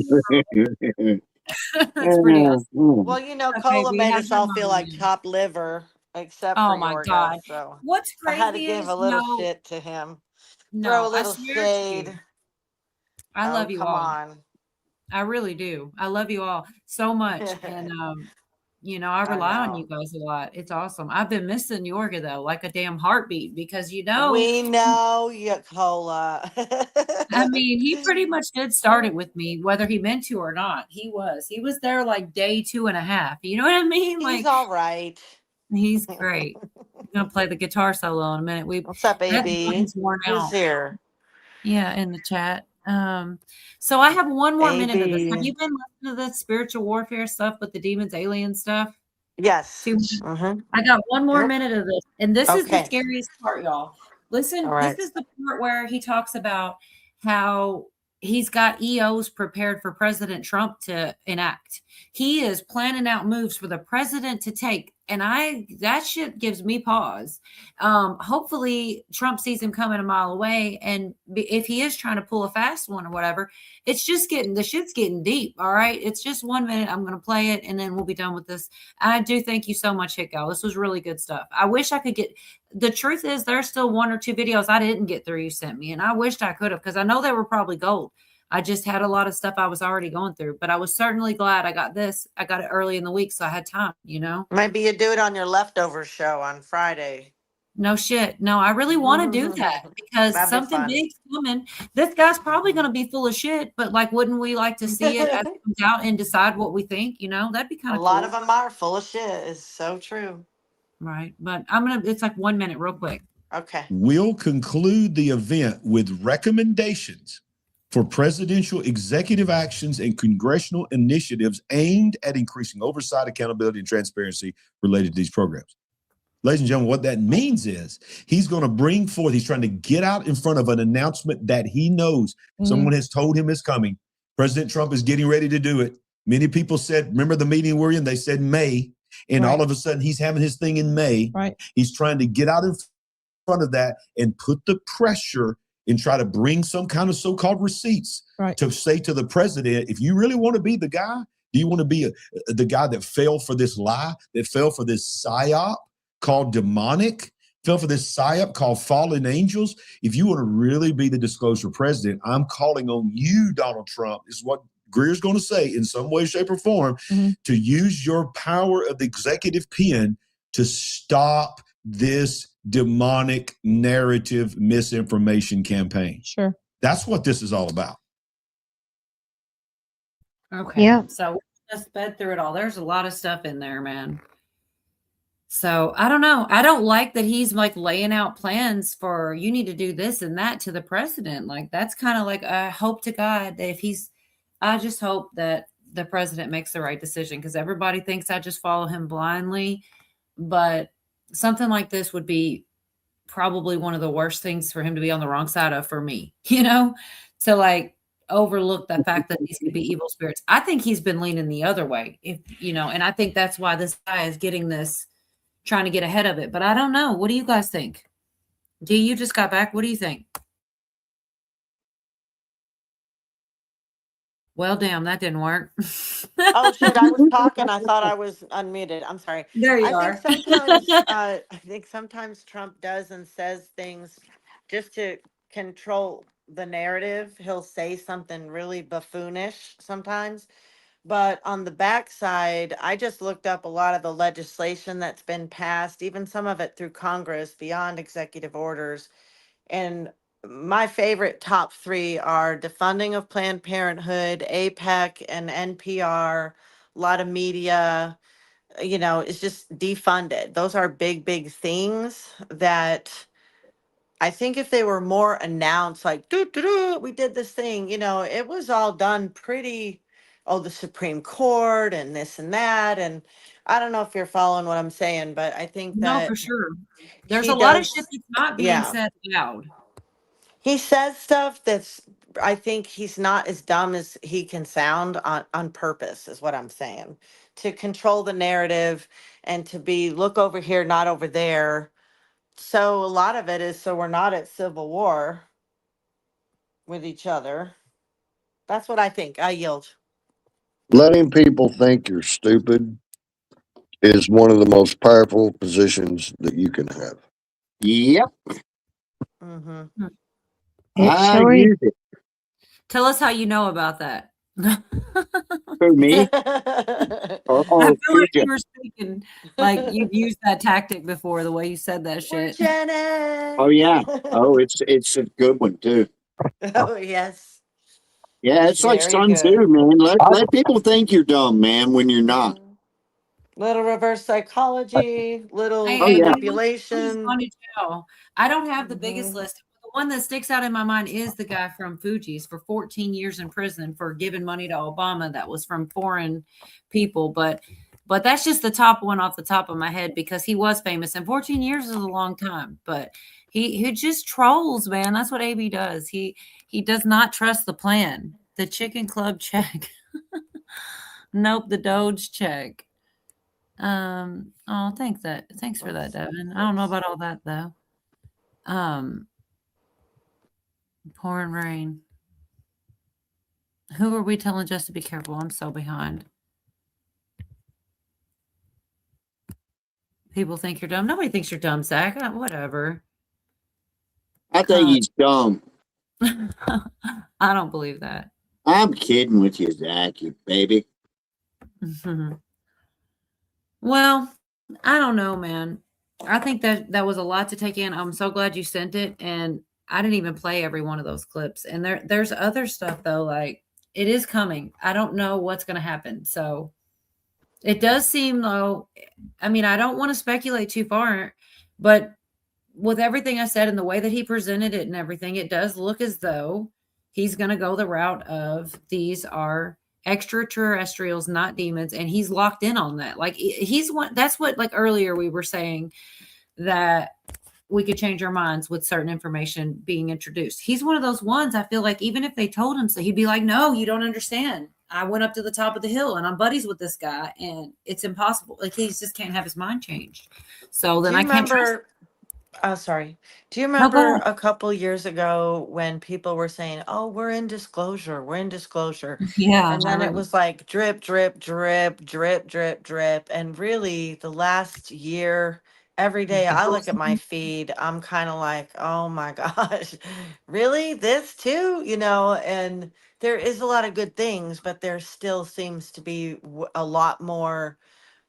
That's pretty awesome. Well, you know, Okay, Cola we made have us all your feel like moment. chopped liver, except Oh for my Yorga. God. So What's I had to crazy give is a little shit to him. Throw a I little swear to shade. you, I love you come all. on. I really do. I love you all so much. And you know, I rely on you guys a lot. It's awesome. I've been missing Yorga though, like a damn heartbeat, because you know We know you, Cola. I mean, he pretty much did start it with me, whether he meant to or not. He was there like day 2.5. You know what I mean? He's all right. He's great. I'm gonna play the guitar solo in a minute. What's up, that baby? button's worn Who's out. here? Yeah, in the chat. So I have 1 more minute of this. Have AB. you been listening to the spiritual warfare stuff with the demons, alien stuff? Yes. 2 minutes? I got 1 more minute of this, and this is the scariest part, y'all. Listen, All right. this is the part where he talks about how he's got EOs prepared for President Trump to enact. He is planning out moves for the president to take. And that shit gives me pause. Hopefully Trump sees him coming a mile away. And if he is trying to pull a fast one or whatever, the shit's getting deep. All right. It's just 1 minute. I'm going to play it and then we'll be done with this. I do thank you so much, Hicko. This was really good stuff. I wish I could the truth is there's still 1 or 2 videos I didn't get through you sent me. And I wished I could have, because I know they were probably gold. I just had a lot of stuff I was already going through, but I was certainly glad I got this. I got it early in the week, so I had time, Maybe you do it on your leftover show on Friday. No shit. No, I really want to do that because That'd be something fun. big's coming. This guy's probably going to be full of shit, but wouldn't we like to see it as it comes out and decide what we think? That'd be kind A of lot cool. of them are full of shit. It's so true. Right. But it's like 1 minute real quick. Okay. We'll conclude the event with recommendations for presidential executive actions and congressional initiatives aimed at increasing oversight, accountability, and transparency related to these programs. Ladies and gentlemen, what that means is he's going to bring forth, he's trying to get out in front of an announcement that he knows someone has told him is coming. President Trump is getting ready to do it. Many people said, remember the meeting we're in? They said May. And all of a sudden he's having his thing in May. Right. He's trying to get out in front of that and put the pressure and try to bring some kind of so-called receipts to say to the president, if you really want to be the guy, do you want to be the guy that fell for this lie, that fell for this psyop called demonic, fell for this psyop called fallen angels? If you want to really be the disclosure president, I'm calling on you, Donald Trump, is what Greer's going to say in some way, shape, or form, to use your power of the executive pen to stop this demonic narrative misinformation campaign. Sure. That's what this is all about. Okay. Yeah. So we just sped through it all. There's a lot of stuff in there, man. So I don't know. I don't like that he's laying out plans for you need to do this and that to the president. That's kind of I hope to God that I just hope that the president makes the right decision, because everybody thinks I just follow him blindly. But something like this would be probably one of the worst things for him to be on the wrong side of for me, to overlook the fact that these could be evil spirits. I think he's been leaning the other way, and I think that's why this guy is getting this, trying to get ahead of it. But I don't know. What do you guys think? You just got back. What do you think? Well, damn, that didn't work. Oh shit! I was talking. I thought I was unmuted. I'm sorry. There you I are. think sometimes, I think sometimes Trump does and says things just to control the narrative. He'll say something really buffoonish sometimes. But on the backside, I just looked up a lot of the legislation that's been passed, even some of it through Congress beyond executive orders. And my favorite top 3 are defunding of Planned Parenthood, APEC, and NPR. A lot of media, it's just defunded. Those are big, big things that I think if they were more announced, we did this thing, it was all done pretty, the Supreme Court and this and that. And I don't know if you're following what I'm saying, but I think No, that for sure. There's he a lot of does- shit that's not being yeah. said loud. He says stuff that's, I think he's not as dumb as he can sound on purpose, is what I'm saying. To control the narrative and to be, look over here, not over there. So a lot of it is so we're not at civil war with each other. That's what I think. I yield. Letting people think you're stupid is one of the most powerful positions that you can have. Yep. Mm-hmm. Sure is. use it. Tell us how you know about that. For me? I Oh, feel like Julia. you were speaking like you've used that tactic before, the way you said that shit. Oh yeah. Oh, it's a good one too. Oh, yes. Yeah, it's like Very Sun good. Tzu, man. Let people think you're dumb, man, when you're not. Little reverse psychology, little Hey, Oh, yeah. manipulation. On to jail. I don't have the biggest Mm-hmm. list. The one that sticks out in my mind is the guy from Fuji's for 14 years in prison for giving money to Obama that was from foreign people. But that's just the top one off the top of my head because he was famous, and 14 years is a long time. But he just trolls, man. That's what AB does. He He does not trust the plan. The Chicken Club check. Nope, the Doge check. Oh, thanks for that, Devin. I don't know about all that though. Pouring rain. Who are we telling just to be careful? I'm so behind. People think you're dumb. Nobody thinks you're dumb, Zach. Whatever. I think he's dumb. I don't believe that. I'm kidding with you, Zach, you baby. Well, I don't know, man. I think that was a lot to take in. I'm so glad you sent it, and I didn't even play every one of those clips. And there's other stuff though, like it is coming. I don't know what's going to happen. So it does seem though, I mean, I don't want to speculate too far, but with everything I said and the way that he presented it and everything, it does look as though he's going to go the route of these are extraterrestrials, not demons. And he's locked in on that. Like he's one, that's what, like earlier we were saying that we could change our minds with certain information being introduced. He's one of those ones. I feel like even if they told him so, he'd be like, no, you don't understand. I went up to the top of the hill and I'm buddies with this guy and it's impossible. Like he just can't have his mind changed. So then I can't trust. Oh, sorry. Do you remember a couple years ago when people were saying, "Oh, we're in disclosure. We're in disclosure." Yeah. And then it was like drip, drip, drip, drip, drip, drip. And really, the last year, every day I look at my feed, I'm kind of like, "Oh my gosh, really? This too?" You know, and there is a lot of good things, but there still seems to be a lot more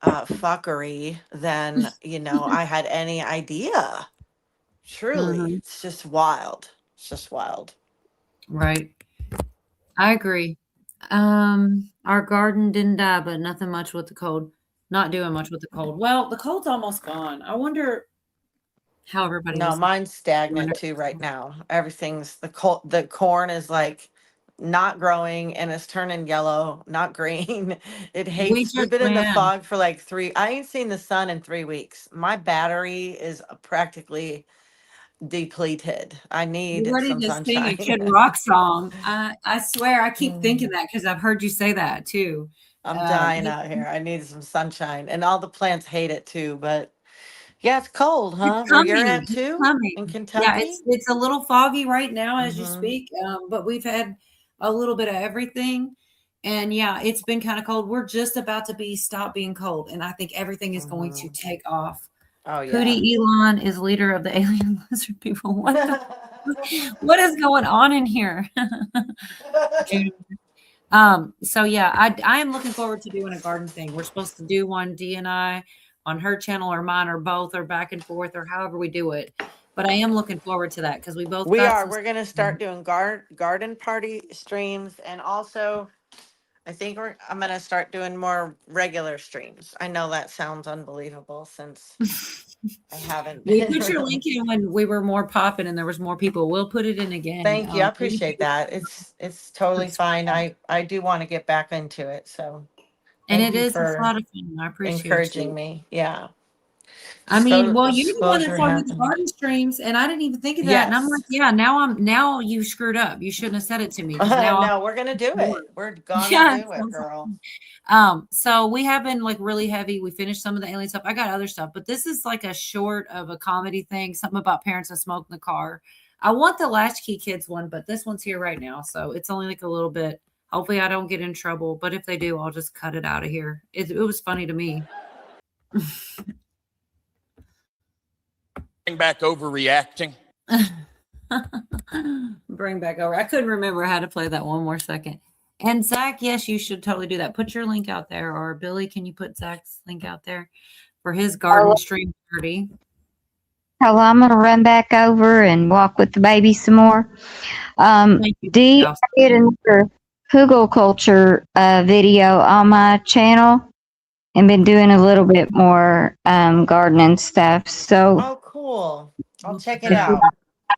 fuckery than, I had any idea. Truly, it's just wild. It's just wild. Right. I agree. Our garden didn't die, but nothing much with the cold. Not doing much with the cold. Well, the cold's almost gone. I wonder how everybody No, was. mine's stagnant too right now. Everything's the corn is like not growing and it's turning yellow, not green. It We hates. We've just been in the ran. fog for like I ain't seen the sun in 3 weeks. My battery is practically depleted. I need You're ready some to sing a sunshine. Kid Rock song. I swear, I keep thinking that because I've heard you say that too. I'm dying out here. I need some sunshine. And all the plants hate it too, but yeah, it's cold, huh? It's Where you're coming. at It's too? coming. In Yeah, Kentucky? it's a little foggy right now as you Mhm. speak, but we've had a little bit of everything. And yeah, it's been kind of cold. We're just about to stop being cold, and I think everything is going to take off. Oh yeah. Hootie Elon is leader of the alien lizard people. What is going on in here? So yeah, I am looking forward to doing a garden thing. We're supposed to do one, D and I, on her channel or mine or both or back and forth or however we do it. But I am looking forward to that because we both We got are. some We're gonna start doing garden party streams, and also, I think I'm gonna start doing more regular streams. I know that sounds unbelievable since I haven't We been. put your link in when we were more popping and there was more people. We'll put it in again. Thank you. I Thank appreciate you. that. It's totally fine. I do want to get back into it. So And thank it you is, it's a for lot of fun. I appreciate encouraging you. me. Yeah. I mean, well, you're the one that Disclosure started the happened. garden streams, and I didn't even think of that. And I'm like, Yes. yeah, now you screwed up. You shouldn't have said it to me because now No, we're gonna do it. We're gonna Yeah, do it, girl. so we have been like really heavy. We finished some of the alien stuff. I got other stuff, but this is like a short of a comedy thing, something about parents that smoke in the car. I want the Latchkey Kids one, but this one's here right now, so it's only like a little bit. Hopefully I don't get in trouble, but if they do, I'll just cut it out of here. It was funny to me. Back overreacting. Bring back over. I couldn't remember how to play that one more second. And Zach, yes, you should totally do that. Put your link out there, or Billy, can you put Zach's link out there for his garden stream party? So I'm gonna run back over and walk with the baby some more. Dee, I did another Hugel culture video on my channel and been doing a little bit more gardening stuff. So Oh, cool. I'll check it out.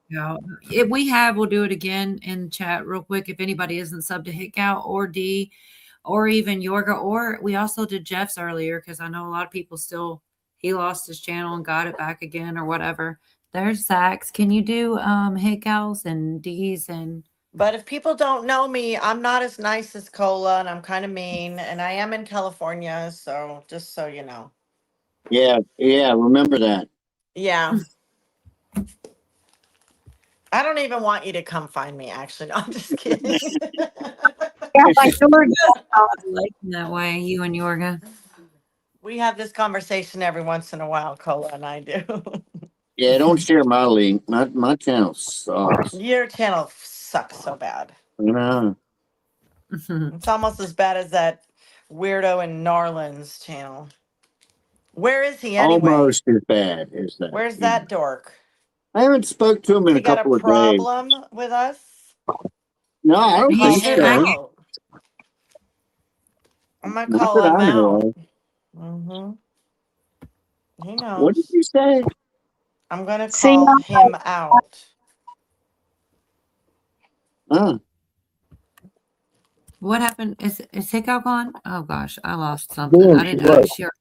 Yeah, if we have, we'll do it again in chat real quick. If anybody isn't subbed to Hitcow or D or even Yorga, or we also did Jeff's earlier because I know a lot of people still, he lost his channel and got it back again or whatever. There's Zach's. Can you do Hitcows and D's and But if people don't know me, I'm not as nice as Cola, and I'm kind of mean, and I am in California, so just so you know. Yeah, remember that. Yeah. I don't even want you to come find me, actually. No, I'm just kidding. Yeah, like Georgia. Like that way, you and Yorga. We have this conversation every once in a while, Cola and I do. Yeah, don't share my link. My channel sucks. Your channel sucks so bad. No. It's almost as bad as that weirdo in Narland's channel. Where is he anyway? Almost as bad as that. Where's that dork? I haven't spoke to him in He a got couple a of days. problem with us? No, I don't Call think him so. out. I'm gonna Not call that him I know out. of. He knows. What did you say? I'm gonna call him out. Huh. What happened? Is Hickout gone? Oh gosh, I lost something. I didn't know. Sure.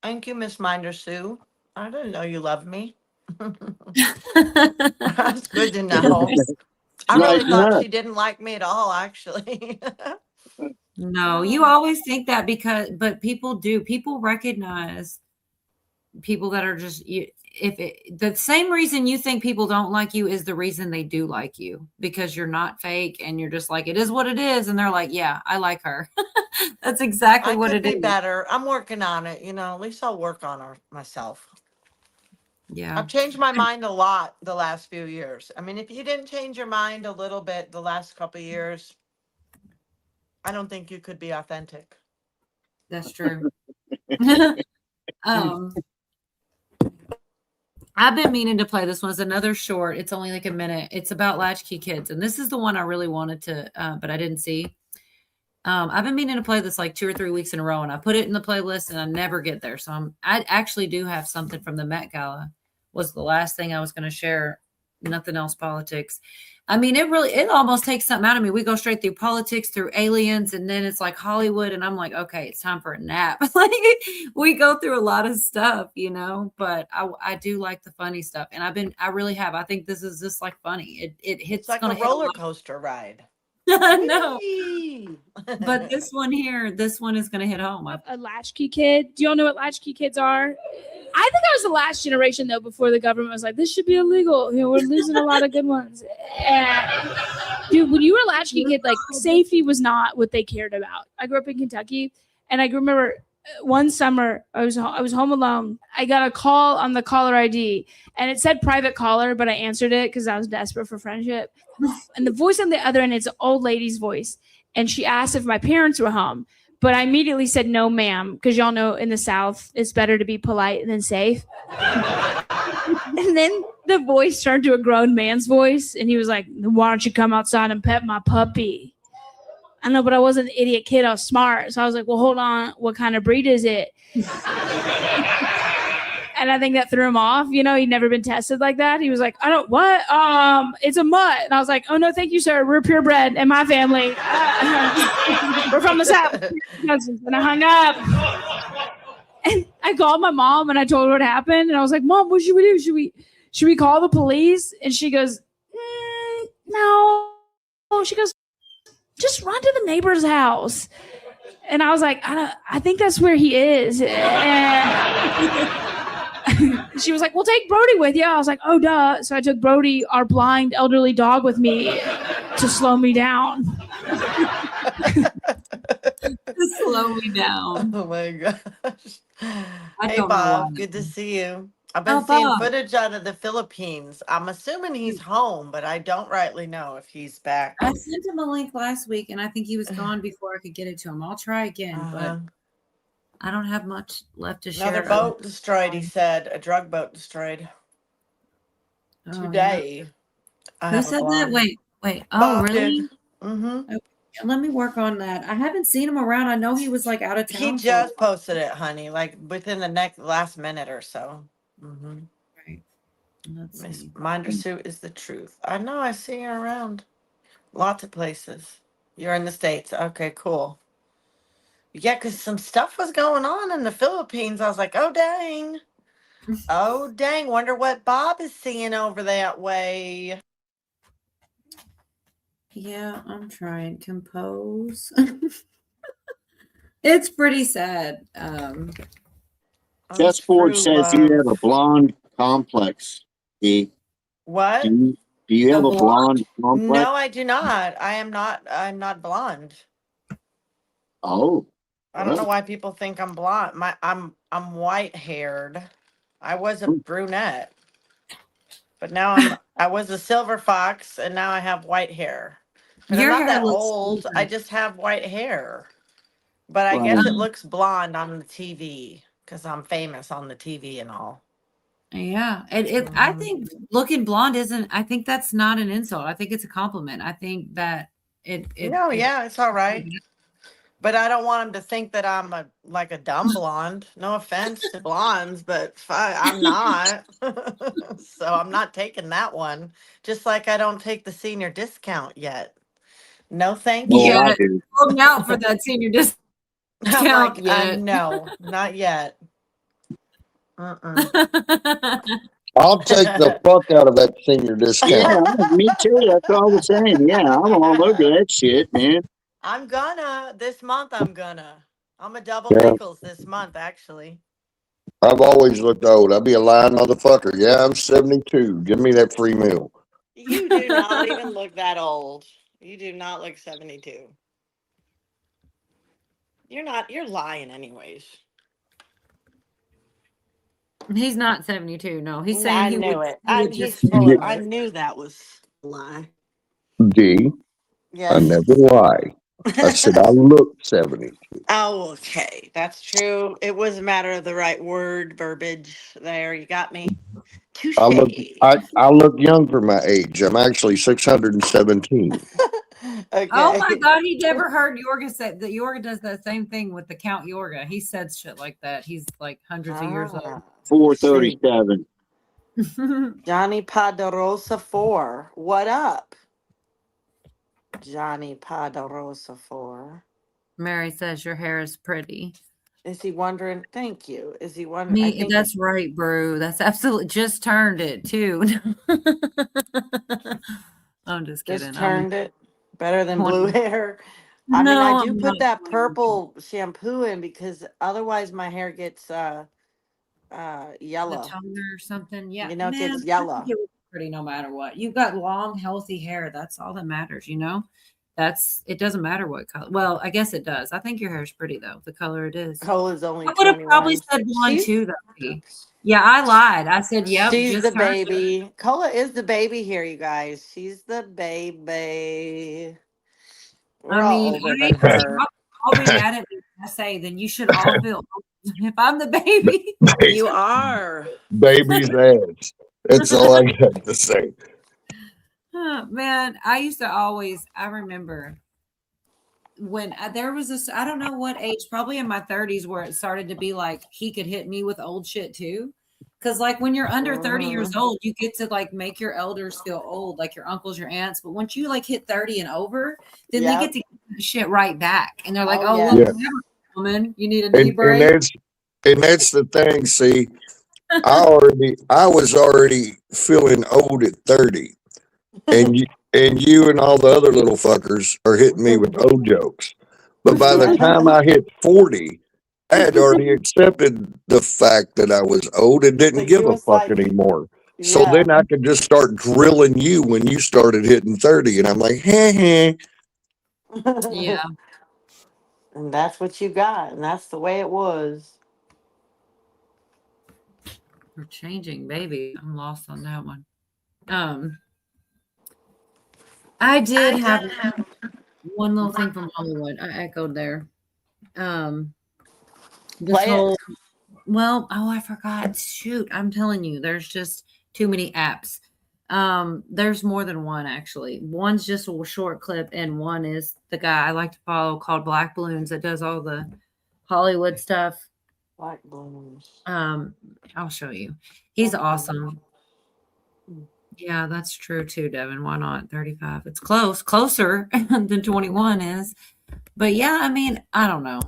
Thank you, Miss Minder Sue. I didn't know you loved me. That's good to know. I really thought she didn't like me at all, actually. No, you always think that but people do. People recognize people that are just the same reason you think people don't like you is the reason they do like you, because you're not fake and you're just like, it is what it is. And they're like, yeah, I like her. That's exactly what it is. I could be better. I'm working on it. At least I'll work on her myself. Yeah. I've changed my mind a lot the last few years. I mean, if you didn't change your mind a little bit the last couple of years, I don't think you could be authentic. That's true. I've been meaning to play this one. It's another short. It's only like a minute. It's about latchkey kids. And this is the one I really wanted to, but I didn't see. I've been meaning to play this like 2 or 3 weeks in a row, and I put it in the playlist and I never get there. So I actually do have something from the Met Gala. Was the last thing I was going to share. Nothing else politics. I mean, it almost takes something out of me. We go straight through politics, through aliens, and then it's like Hollywood. And I'm like, okay, it's time for a nap. Like we go through a lot of stuff, but I do like the funny stuff. And I really have. I think this is just like funny. It hits like a roller coaster ride. No, but this one is going to hit home. A latchkey kid. Do y'all know what latchkey kids are? I think I was the last generation though before the government was like, this should be illegal. We're losing a lot of good ones. And, dude, when you were a latchkey kid, like safety was not what they cared about. I grew up in Kentucky, and I remember one summer I was home alone. I got a call on the caller ID, and it said private caller, but I answered it because I was desperate for friendship. And the voice on the other end is an old lady's voice, and she asked if my parents were home. But I immediately said, no, ma'am, because y'all know in the South, it's better to be polite than safe. And then the voice turned to a grown man's voice, and he was like, why don't you come outside and pet my puppy? I know, but I wasn't an idiot kid. I was smart. So I was like, well, hold on. What kind of breed is it? And I think that threw him off. He'd never been tested like that. He was like, it's a mutt. And I was like, oh, no, thank you, sir. We're purebred in my family. We're from the South. And I hung up. And I called my mom and I told her what happened. And I was like, Mom, what should we do? Should we call the police? And she goes, no. She goes, just run to the neighbor's house. And I was like, I think that's where he is. And she was like, well, take Brody with you. I was like, oh, duh. So I took Brody, our blind elderly dog, with me to slow me down. Slow me down. Oh my gosh. Hey, don't know Bob. why. Good to see you. I've been seeing footage out of the Philippines. I'm assuming he's home, but I don't rightly know if he's back. I sent him a link last week, and I think he was gone before I could get it to him. I'll try again, but I don't have much left to share. Another boat destroyed, he said. A drug boat destroyed. Today. Yeah. Who said that? Wait. Oh, Bob really? Mm-hmm. Okay, let me work on that. I haven't seen him around. I know he was like out of town. He just posted it, honey, like within the last minute or so. Mm-hmm. Right. Miss Minder Sue is the truth. I know. I see her around. Lots of places. You're in the States. Okay, cool. Yeah, because some stuff was going on in the Philippines. I was like, oh, dang. Oh, dang. Wonder what Bob is seeing over that way. Yeah, I'm trying compose. It's pretty sad. Chessboard True says you have love. a blonde complex. Do What? you A have a blonde? blonde complex? No, I do not. I'm not blonde. Oh, I don't know well, why people think I'm blonde. I'm white haired. I was a brunette, but now I was a silver fox and now I have white hair. And I'm Your not hair that looks old. I different. just have white hair. But I well, guess it looks blonde on the TV because I'm famous on the TV and all. Yeah, I think looking blonde isn't. I think that's not an insult. I think it's a compliment. I think that No, yeah, it's all right. But I don't want them to think that I'm like a dumb blonde. No offense to blondes, but I'm not. So I'm not taking that one. Just like I don't take the senior discount yet. No, thank oh, you. I Yeah, do. holding out for that senior discount I'm like, yet. no, not yet. Uh-uh. I'll take the fuck out of that senior Yeah, discount. me too. That's all I was saying. Yeah, I'm all over that shit, man. I'm gonna this month. I'm a double Yeah, nickels this month, actually. I've always looked old. I'd be a lying motherfucker. Yeah, I'm 72. Give me that free meal. You do not even look that old. You do not look 72. You're lying anyways. He's not 72. No, he's saying I he knew would. it. He would He's just full of, Yeah. I knew that was a lie. D, I Yes. never lie. I said I look 70. Oh, okay. That's true. It was a matter of the right word, verbiage there. You got me. Touche. I look young for my age. I'm actually 617. Okay. Oh my God, he never heard Yorga say that. Yorga does the same thing with the Count Yorga. He said shit like that. He's like hundreds of years old. 437. Johnny Poderosa 4. What up? Johnny Poderosa 4. Mary says your hair is pretty. Is he wondering? Thank you. Is he wondering? I Me, think that's right, bro. That's absolutely just turned it too. I'm just kidding. just turned it better than 20. blue hair. I mean, No, I do I'm put not. that purple shampoo in because otherwise my hair gets The yellow. toner or something. Yeah, You know, it man, gets I yellow. think it was pretty no matter what. You've got long, healthy hair. That's all that matters, you know? It doesn't matter what color. Well, I guess it does. I think your hair is pretty though, the color it is. Cola's only I would have probably 21. said blonde She's too, though. P. Yeah, I lied. I said, yep, she's just the turned it. baby. Cola is the baby here, you guys. She's the baby. We're I all mean, older I than ain't gonna her. all be mad at me if I say, then you should all feel old if I'm the baby. You are. Baby's ass. That's all I got to say. Man, I used to always, I remember when there was this, I don't know what age, probably in my 30s, where it started to be like he could hit me with old shit too. Because, like, when you're under 30 years old, you get to like make your elders feel old, like your uncles, your aunts. But once you like hit 30 and over, then they Yep. get to get that shit right back. And they're like, Oh, oh, yeah. well, Yeah. whatever, woman, you need a knee And brace. that's the thing. See, I was already feeling old at 30. And you and all the other little fuckers are hitting me with old jokes. But by the time I hit 40, I had already accepted the fact that I was old and didn't So give you a was fuck like, anymore. So yeah. then I could just start drilling you when you started hitting 30. And I'm like, heh. Yeah. And that's what you got. And that's the way it was. We're changing, baby. I'm lost on that one. I did have one little thing from Hollywood. I echoed there. This Play it. whole I forgot. Shoot, I'm telling you, there's just too many apps. There's more than one actually. One's just a short clip, and one is the guy I like to follow called Black Balloons that does all the Hollywood stuff. Black balloons. I'll show you. He's awesome. Yeah, that's true too, Devin. Why not 35? It's closer than 21 is. But yeah, I mean, I don't know.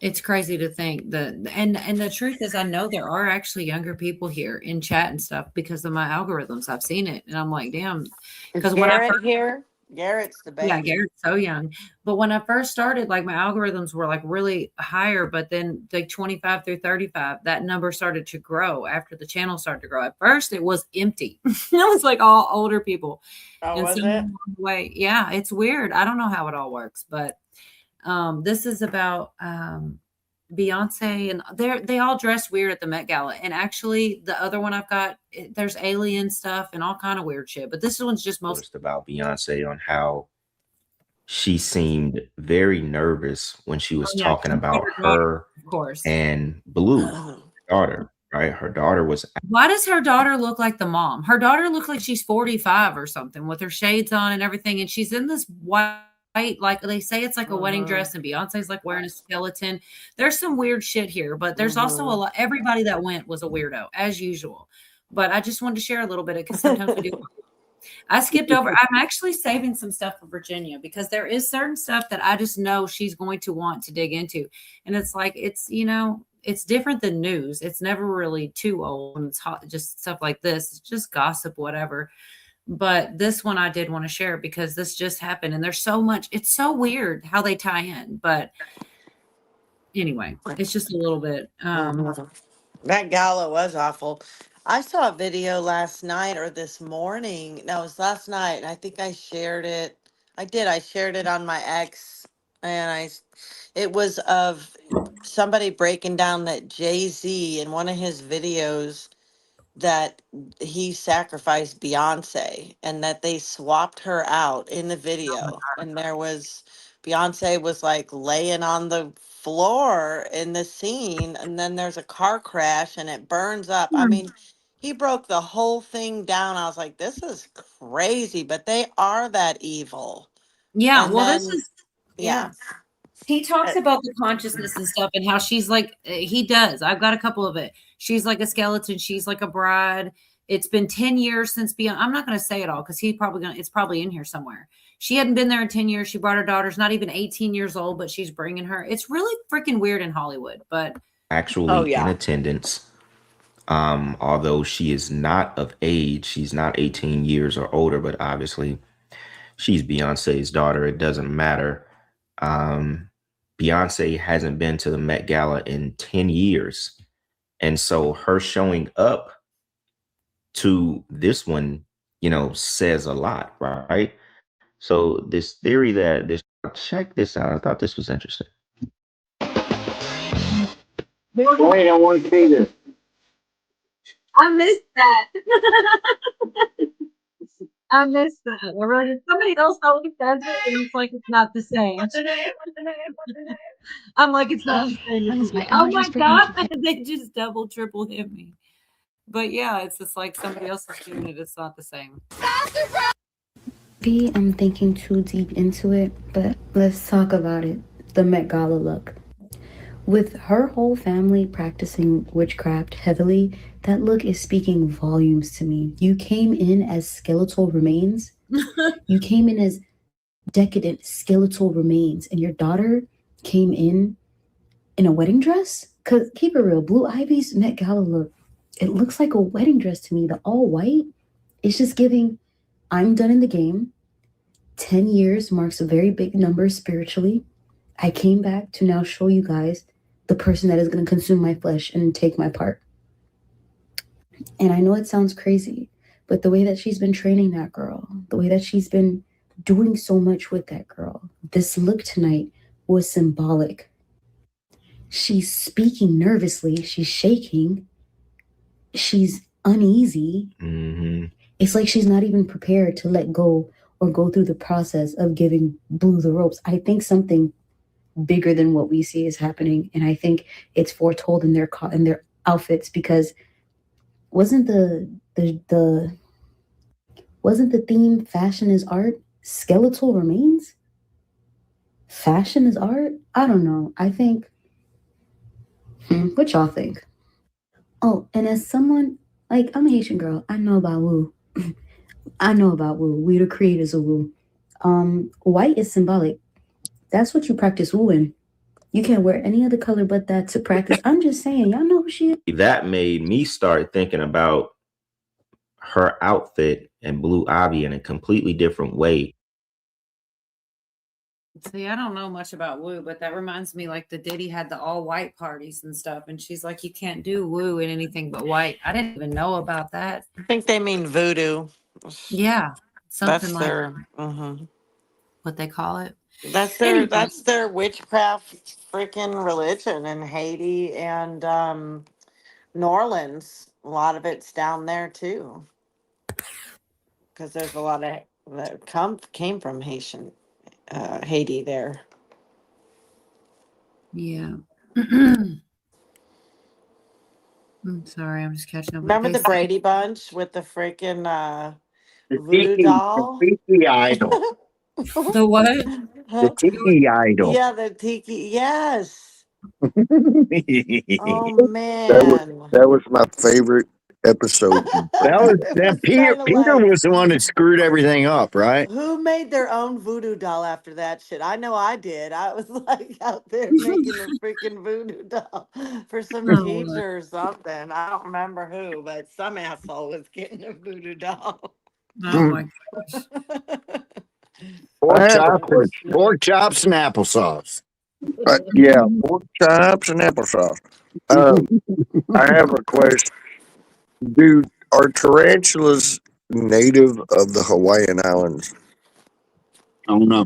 It's crazy to think that, and the truth is, I know there are actually younger people here in chat and stuff because of my algorithms. I've seen it, and I'm like, damn. Is Because when I Garrett first, here? Garrett's the yeah, baby. Garrett's so young. But when I first started, like my algorithms were like really higher, but then like 25 through 35, that number started to grow after the channel started to grow. At first, it was empty. It was like all older people. Oh, And was so it? way, yeah, it's weird. I don't know how it all works, but this is about Beyonce, and they all dress weird at the Met Gala. And actually, the other one I've got, there's alien stuff and all kind of weird shit. But this one's just most Post about Beyonce on how she seemed very nervous when she was yeah, talking about her daughter, her of course. and Blue, her daughter, right? Her daughter was Why does her daughter look like the mom? Her daughter looked like she's 45 or something with her shades on and everything. And she's in this white, like they say it's like a wedding dress, and Beyonce's like wearing a skeleton. There's some weird shit here, but there's also a lot. Everybody that went was a weirdo, as usual. But I just wanted to share a little bit because sometimes we do. I skipped over. I'm actually saving some stuff for Virginia because there is certain stuff that I just know she's going to want to dig into. And it's like, it's, it's different than news. It's never really too old when it's hot, just stuff like this. It's just gossip, whatever. But this one I did want to share because this just happened and there's so much. It's so weird how they tie in. But anyway, it's just a little bit. That gala was awful. I saw a video last night or this morning. No, it was last night. And I think I shared it. I did. I shared it on my ex, and it was of somebody breaking down that Jay-Z in one of his videos that he sacrificed Beyonce and that they swapped her out in the video. And Beyonce was like laying on the floor in the scene, and then there's a car crash and it burns up. I mean, he broke the whole thing down. I was like, this is crazy, but they are that evil. Yeah, And well, then, this is yeah. He talks about the consciousness and stuff and how she's like, he does. I've got a couple of it. She's like a skeleton. She's like a bride. It's been 10 years since Beyonce. I'm not going to say it all because it's probably in here somewhere. She hadn't been there in 10 years. She brought her daughter's not even 18 years old, but she's bringing her. It's really freaking weird in Hollywood, but actually in attendance. Although she is not of age, she's not 18 years or older, but obviously she's Beyonce's daughter. It doesn't matter. Beyonce hasn't been to the Met Gala in 10 years. And so her showing up to this one, says a lot, right? So this theory check this out. I thought this was interesting. Wait, I want to see this. I missed that. I missed that. Somebody else always does it, and it's like it's not the same. What's the name? I'm like, it's not the same. Oh my god, they just double, triple hit me. But yeah, it's just like somebody else is doing it. It's not the same. Maybe I'm thinking too deep into it, but let's talk about it. The Met Gala look. With her whole family practicing witchcraft heavily, that look is speaking volumes to me. You came in as skeletal remains. You came in as decadent skeletal remains, and your daughter came in a wedding dress? Because keep it real, Blue Ivy's Met Gala look, it looks like a wedding dress to me. The all white, it's just giving, I'm done in the game. 10 years marks a very big number spiritually. I came back to now show you guys the person that is going to consume my flesh and take my part. And I know it sounds crazy, but the way that she's been training that girl, the way that she's been doing so much with that girl, this look tonight was symbolic. She's speaking nervously. She's shaking. She's uneasy. Mm-hmm. It's like she's not even prepared to let go or go through the process of giving Blue the ropes. I think something bigger than what we see is happening, and I think it's foretold in their outfits, because wasn't the theme fashion is art? Skeletal remains? Fashion is art? I don't know. I think what y'all think? Oh, and as someone, like, I'm a Haitian girl, I know about Wu. I know about Wu. We the creators of Wu. White is symbolic. That's what you practice Wu in. You can't wear any other color but that to practice. I'm just saying, y'all know who she is. That made me start thinking about her outfit and Blue Ivy in a completely different way. See, I don't know much about Woo, but that reminds me like the Diddy had the all white parties and stuff, and she's like, you can't do Woo in anything but white. I didn't even know about that. I think they mean voodoo. Yeah, something That's like their what they call it. that's their witchcraft freaking religion in Haiti and New Orleans. A lot of it's down there too, because there's a lot of that came from Haiti there. Yeah. I'm sorry, I'm just catching up. Remember the Okay, Brady Bunch with the freaking voodoo doll? The tiki idol. The what? The tiki idol. Yeah, the tiki. Yes. Oh That man. was my favorite episode. That Peter was the one that screwed everything up, right? Who made their own voodoo doll after that shit? I know I did. I was like out there making a freaking voodoo doll for some teacher or something. I don't remember who, but some asshole was getting a voodoo doll. Oh my gosh. Pork chops and applesauce. Yeah, pork chops and applesauce. I have a question. Dude, are tarantulas native of the Hawaiian Islands? I don't know.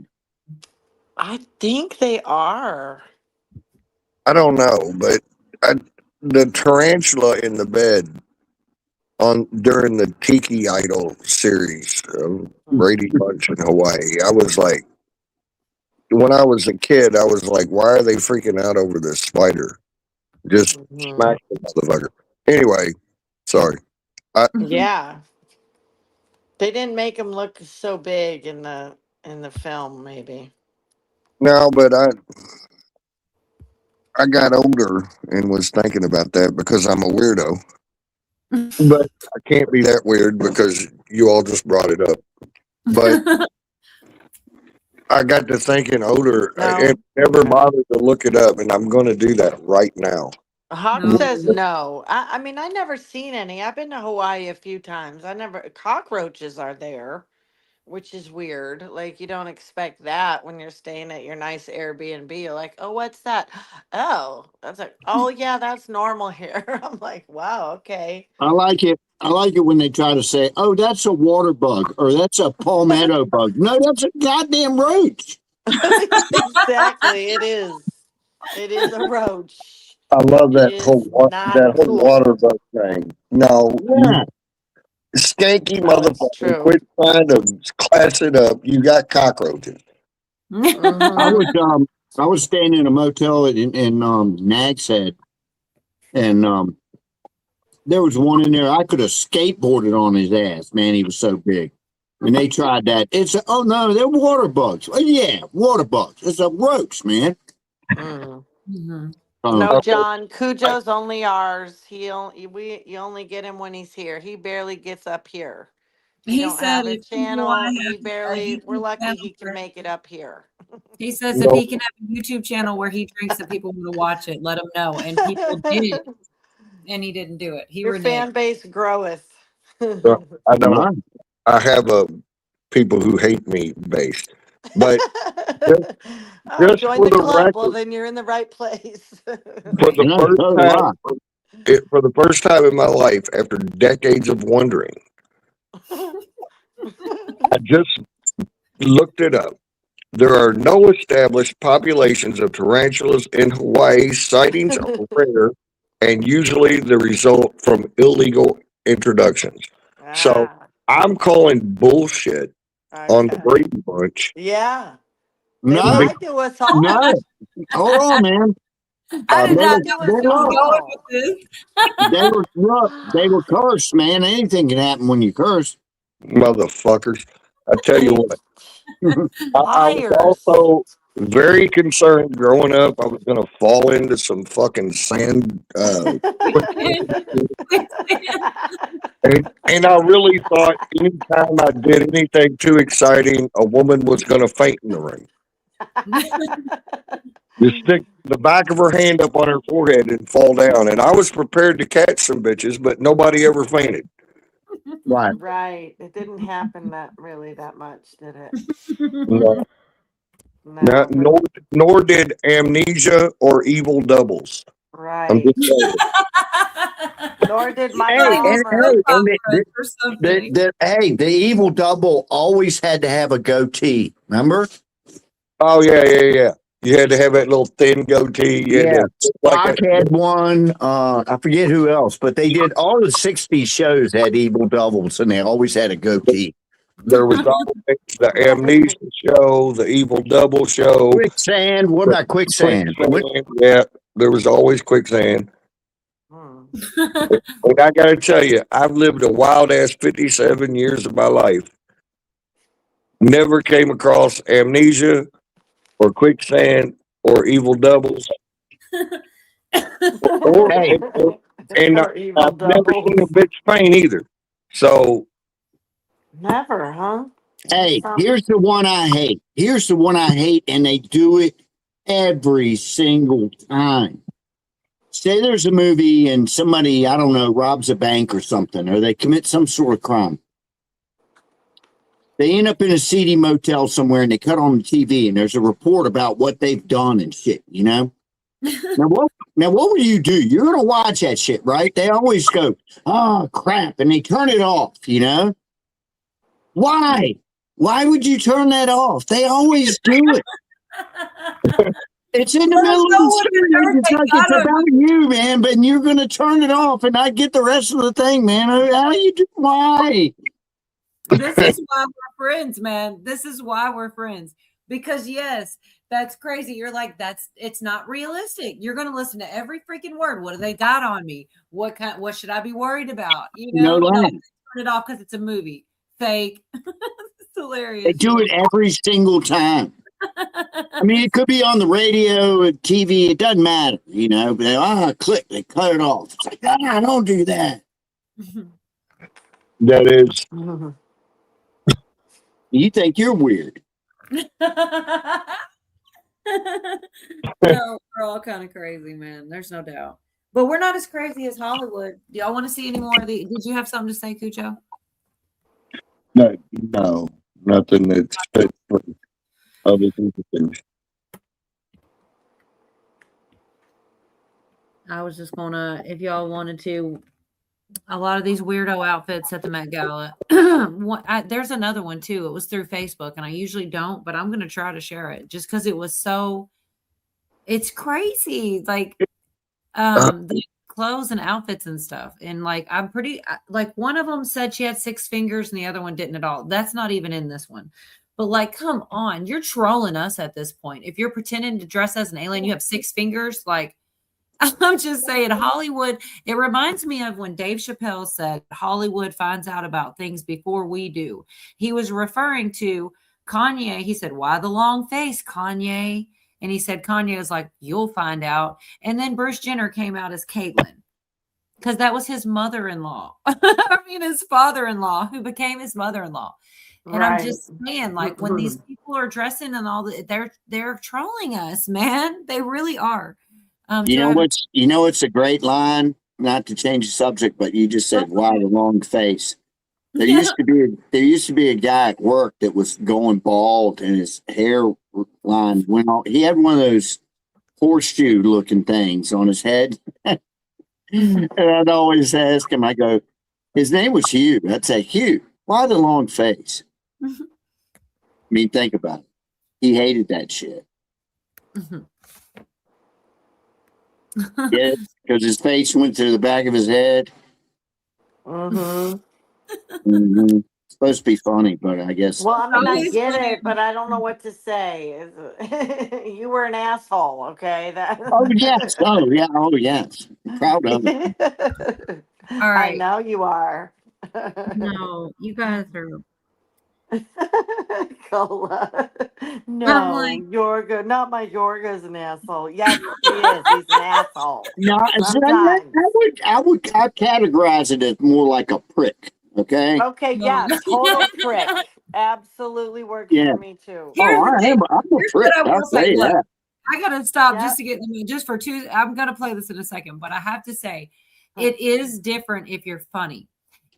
I think they are. I don't know, but the tarantula in the bed during the Tiki Idol series, Brady Bunch in Hawaii, I was like, when I was a kid, I was like, why are they freaking out over this spider? Just smack the motherfucker. Anyway, sorry. Yeah. They didn't make him look so big in the film, maybe. No, but I got older and was thinking about that because I'm a weirdo. But I can't be that weird because you all just brought it up. But I got to thinking older and never bothered to look it up, and I'm going to do that right now. Hawk says no. I mean, I never seen any. I've been to Hawaii a few times. Cockroaches are there, which is weird. Like, you don't expect that when you're staying at your nice Airbnb. You're like, oh, what's that? Oh, that's like, oh yeah, that's normal here. I'm like, wow, okay. I like it. I like it when they try to say, oh, that's a water bug or that's a palmetto bug. No, that's a goddamn roach. Exactly, it is. It is a roach. I love that whole water bug thing. No, skanky motherfucker, quit trying to class it up. You got cockroaches. I was staying in a motel in Nag's Head, and there was one in there. I could have skateboarded on his ass, man. He was so big. And they tried that. Oh no, they're water bugs. Oh, yeah, water bugs. It's a roach, man. No, John, Cujo's only ours. You only get him when he's here. He barely gets up here. He don't have a channel. We're lucky he can make it up here. He says if he can have a YouTube channel where he drinks and people want to watch it, let him know. And people did, and he didn't do it. Your fan base groweth. I know. I have people who hate me base, but just join for the the club. record, Well, then you're in the right place. for the first time in my life, after decades of wondering, I just looked it up. There are no established populations of tarantulas in Hawaii. Sightings are rare and usually the result from illegal introductions. So I'm calling bullshit on the Brady Bunch. Yeah. No, I do us all. no. Hold on, man. I did not know where going with this. They were cursed, man. Anything can happen when you curse. Motherfuckers. I tell you what. I was also very concerned growing up I was going to fall into some fucking sand. And I really thought anytime I did anything too exciting, a woman was going to faint in the ring. Just stick the back of her hand up on her forehead and fall down. And I was prepared to catch some bitches, but nobody ever fainted. Right. Right. It didn't happen that much, did it? No. No, Nor did Amnesia or Evil Doubles. I'm right. just saying. Nor did my Hey, mom. the Evil Double always had to have a goatee. Remember? Oh yeah. You had to have that little thin goatee. You had to, Spock had one. I forget who else, but they did all the '60s shows had Evil Doubles, and they always had a goatee. There was always the Amnesia show, the Evil Double show. Quicksand. What about Quicksand? Yeah, there was always Quicksand. And I gotta tell you, I've lived a wild ass 57 years of my life. Never came across Amnesia or Quicksand or Evil Doubles. And I've never seen a bitch faint either. So Never, huh? Hey, here's the one I hate. Here's the one I hate, and they do it every single time. Say there's a movie and somebody, I don't know, robs a bank or something, or they commit some sort of crime. They end up in a seedy motel somewhere and they cut on the TV and there's a report about what they've done and shit, you know? Now what would you do? You're going to watch that shit, right? They always go, oh, crap, and they turn it off, you know? Why? Why would you turn that off? They always do it. It's in the middle of the series. It's like it's about you, man, but you're going to turn it off and not get the rest of the thing, man. How you do? Why? This is why we're friends, man. This is why we're friends. Because yes, that's crazy. You're like, it's not realistic. You're gonna listen to every freaking word. What do they got on me? What should I be worried about? You know, No, turn it off because it's a movie. Fake. It's hilarious. They do it every single time. I mean, it could be on the radio, TV. It doesn't matter, you know. But they click, they cut it off. It's like, don't do that. that is. You think you're weird? No, we're all kind of crazy, man. There's no doubt. But we're not as crazy as Hollywood. Do y'all want to see any more of the? Did you have something to say, Cucho? No, nothing that's fit for other things. I was just gonna, if y'all wanted to, a lot of these weirdo outfits at the Met Gala. There's another one too. It was through Facebook, and I usually don't, but I'm gonna try to share it just because it was so. It's crazy, like the clothes and outfits and stuff, and like I'm pretty like one of them said she had 6 fingers and the other one didn't at all. That's not even in this one. But like, come on, you're trolling us at this point. If you're pretending to dress as an alien, you have 6 fingers. Like, I'm just saying, Hollywood. It reminds me of when Dave Chappelle said Hollywood finds out about things before we do. He was referring to Kanye. He said, "Why the long face, Kanye?" And he said, Kanye was like, "You'll find out." And then Bruce Jenner came out as Caitlyn because that was his mother-in-law. I mean, his father-in-law who became his mother-in-law. And I'm just saying, like, when these people are dressing and all that, they're trolling us, man. They really are. You know what's a great line? Not to change the subject, but you just said, "Why the long face?" There used to be a guy at work that was going bald, and his hairline went on. He had one of those horseshoe looking things on his head, and I'd always ask him. I go, "His name was Hugh." I'd say, "Hugh, why the long face?" I mean, think about it. He hated that shit. Yeah, because his face went to the back of his head. It's supposed to be funny, but I guess. Well, I mean, I get it, but I don't know what to say. You were an asshole, okay? Oh yes, oh yes. I'm proud of it. All right. I know you are. No, you guys are. Cola. No, like, Yorga. Not my Yorga's an asshole. Yes, he is. He's an asshole. No, I categorize it as more like a prick. Okay. Okay. Yeah. Total prick. Absolutely works for me too. I'm a prick. I'll say that. I gotta stop just to get just for two. I'm gonna play this in a second, but I have to say, it is different if you're funny,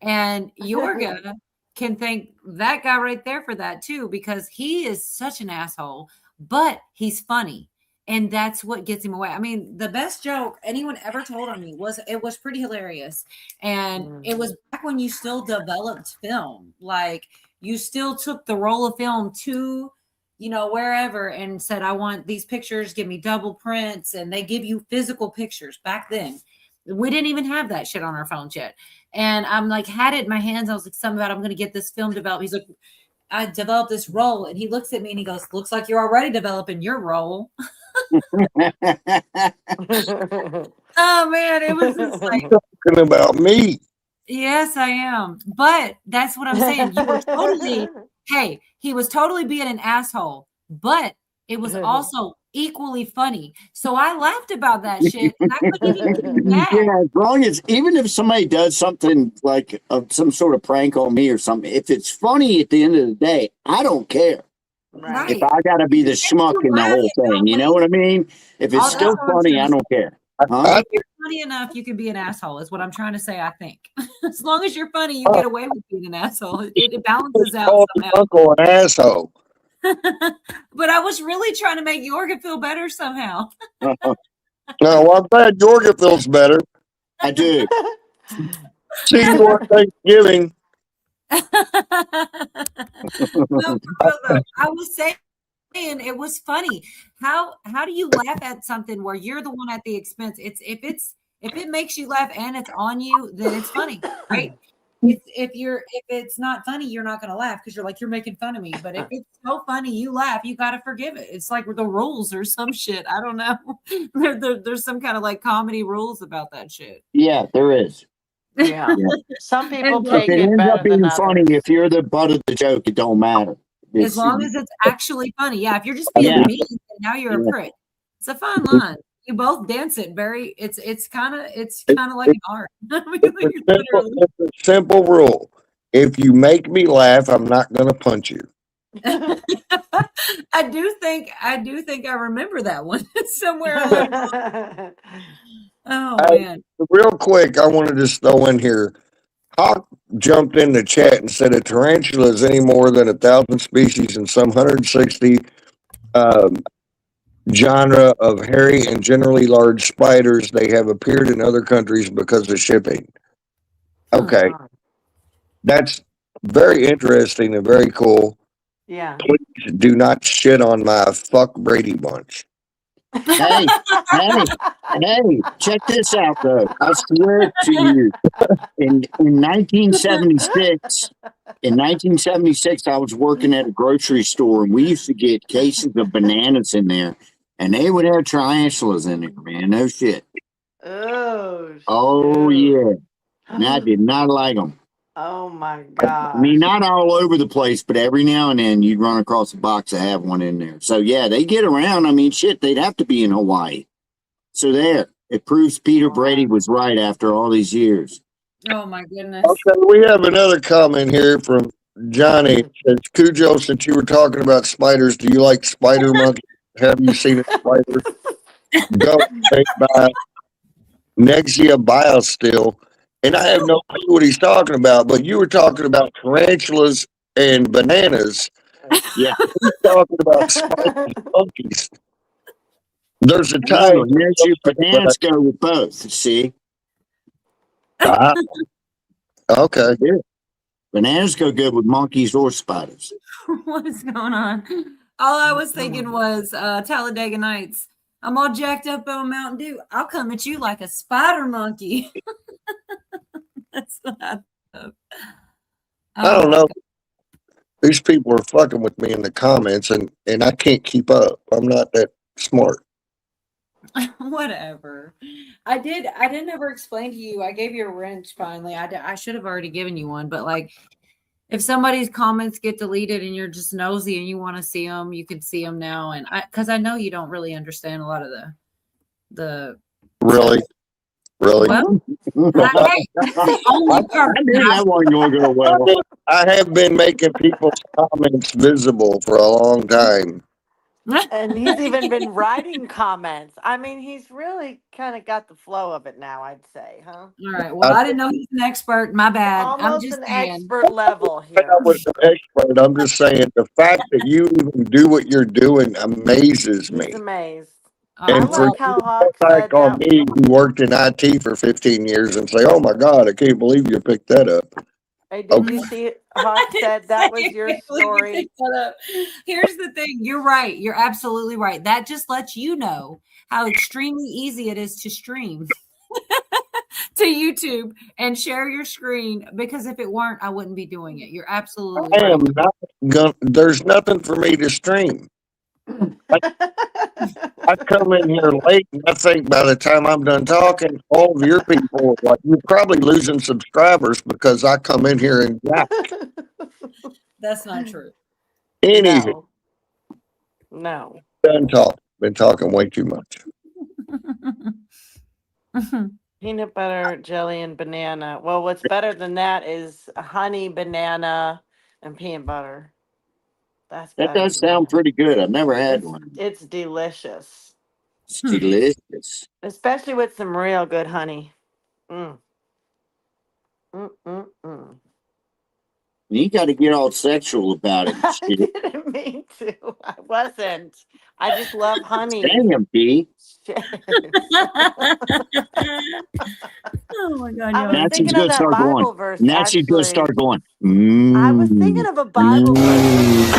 and Yorga can thank that guy right there for that too, because he is such an asshole, but he's funny. And that's what gets him away. I mean, the best joke anyone ever told on me was pretty hilarious. And it was back when you still developed film. Like you still took the roll of film to, wherever and said, I want these pictures, give me double prints. And they give you physical pictures back then. We didn't even have that shit on our phones yet. And I'm like, had it in my hands. I was like, something about I'm going to get this film developed. He's like, I developed this roll. And he looks at me and he goes, looks like you're already developing your roll. Oh man, it was just like talking about me. Yes, I am. But that's what I'm saying. You were totally, hey, he was totally being an asshole, but it was also equally funny. So I laughed about that shit. And I couldn't even get mad. Yeah, as long as even if somebody does something like some sort of prank on me or something, if it's funny at the end of the day, I don't care. Right. If I gotta be the schmuck in the whole thing, you know what I mean? If it's still funny, I don't care. Huh? If you're funny enough, you can be an asshole, is what I'm trying to say, I think. As long as you're funny, you get away with being an asshole. It balances out somehow. Uncle an asshole. But I was really trying to make Yorga feel better somehow. No, I'm glad Georgia feels better. I do. See you on Thanksgiving. I was saying it was funny. How do you laugh at something where you're the one at the expense? If it makes you laugh and it's on you, then it's funny, right? If it's not funny, you're not gonna laugh because you're like, you're making fun of me. But if it's so funny, you laugh, you gotta forgive it. It's like the rules or some shit. I don't know. There's some kind of like comedy rules about that shit. Yeah, there is. Yeah. Some people If take it it ends better up being than funny, others. if you're the butt of the joke, it don't matter. As long as it's actually funny. Yeah, if you're just being mean, then now you're a prick. It's a fine line. You both dance it very. It's kind of like an art. I mean, It's a simple rule. If you make me laugh, I'm not gonna punch you. I do think I remember that one somewhere. Along. Oh man! Real quick, I want to just throw in here. Hawk jumped in the chat and said a tarantula is any more than 1,000 species and some 160 genre of hairy and generally large spiders. They have appeared in other countries because of shipping. Okay. That's very interesting and very cool. Yeah. Please do not shit on my fuck Brady bunch. Hey, check this out though. I swear to you, in 1976, I was working at a grocery store and we used to get cases of bananas in there, and they would have tarantulas in there, man. No shit. Oh yeah. And I did not like them. Oh my God. I mean, not all over the place, but every now and then you'd run across a box that have one in there. So yeah, they get around. I mean, shit, they'd have to be in Hawaii. So there, it proves Peter Brady was right after all these years. Oh my goodness. Okay, we have another comment here from Johnny. It says, Cujo, since you were talking about spiders, do you like spider monkeys? Have you seen a spider? Go made by Nexia Biosteel. And I have no clue what he's talking about, but you were talking about tarantulas and bananas. Yeah. He's talking about spiders and monkeys. There's a time. Bananas go with both, see? Okay. Yeah. Bananas go good with monkeys or spiders. What is going on? All I was thinking was Talladega Nights. I'm all jacked up on Mountain Dew. I'll come at you like a spider monkey. That's what I thought. I don't know. These people are fucking with me in the comments, and I can't keep up. I'm not that smart. Whatever. I didn't ever explain to you. I gave you a wrench finally. I should have already given you one, but like if somebody's comments get deleted and you're just nosy and you want to see them, you can see them now. And because I know you don't really understand a lot of the Really. Well, that's the only part. I knew that one going to go well. I have been making people's comments visible for a long time. And he's even been writing comments. I mean, he's really kind of got the flow of it now, I'd say, huh? All right. Well, I didn't know he's an expert. My bad. I'm Almost just an saying. expert level I here. was an expert. I'm just saying the fact that you even do what you're doing amazes He's me. amazed. Oh, And for well, like how you to Hawk come back said on that. me who worked in IT for 15 years and say, "Oh my God, I can't believe you picked that up." Hey, did Okay. you see Hawk said that was your story? Here's the thing. You're right. You're absolutely right. That just lets you know how extremely easy it is to stream to YouTube and share your screen, because if it weren't, I wouldn't be doing it. You're absolutely I am right. not going. There's nothing for me to stream. I come in here late, and I think by the time I'm done talking, all of your people are like, you're probably losing subscribers because I come in here and jack. That's not true. Anywho, No. done talking. Been talking way too much. Peanut butter, jelly, and banana. Well, what's better than that is honey, banana, and peanut butter. That's That better. does sound pretty good. I've never had It's, one. it's delicious, It's delicious. especially with some real good honey. Mm. You got to get all sexual about it. I didn't mean to. I wasn't. I just love honey. Damn, B. Oh my God. I was Nancy's thinking of gonna that start going. Bible verse. Nancy's gonna Actually, start going. I was thinking of a Bible verse.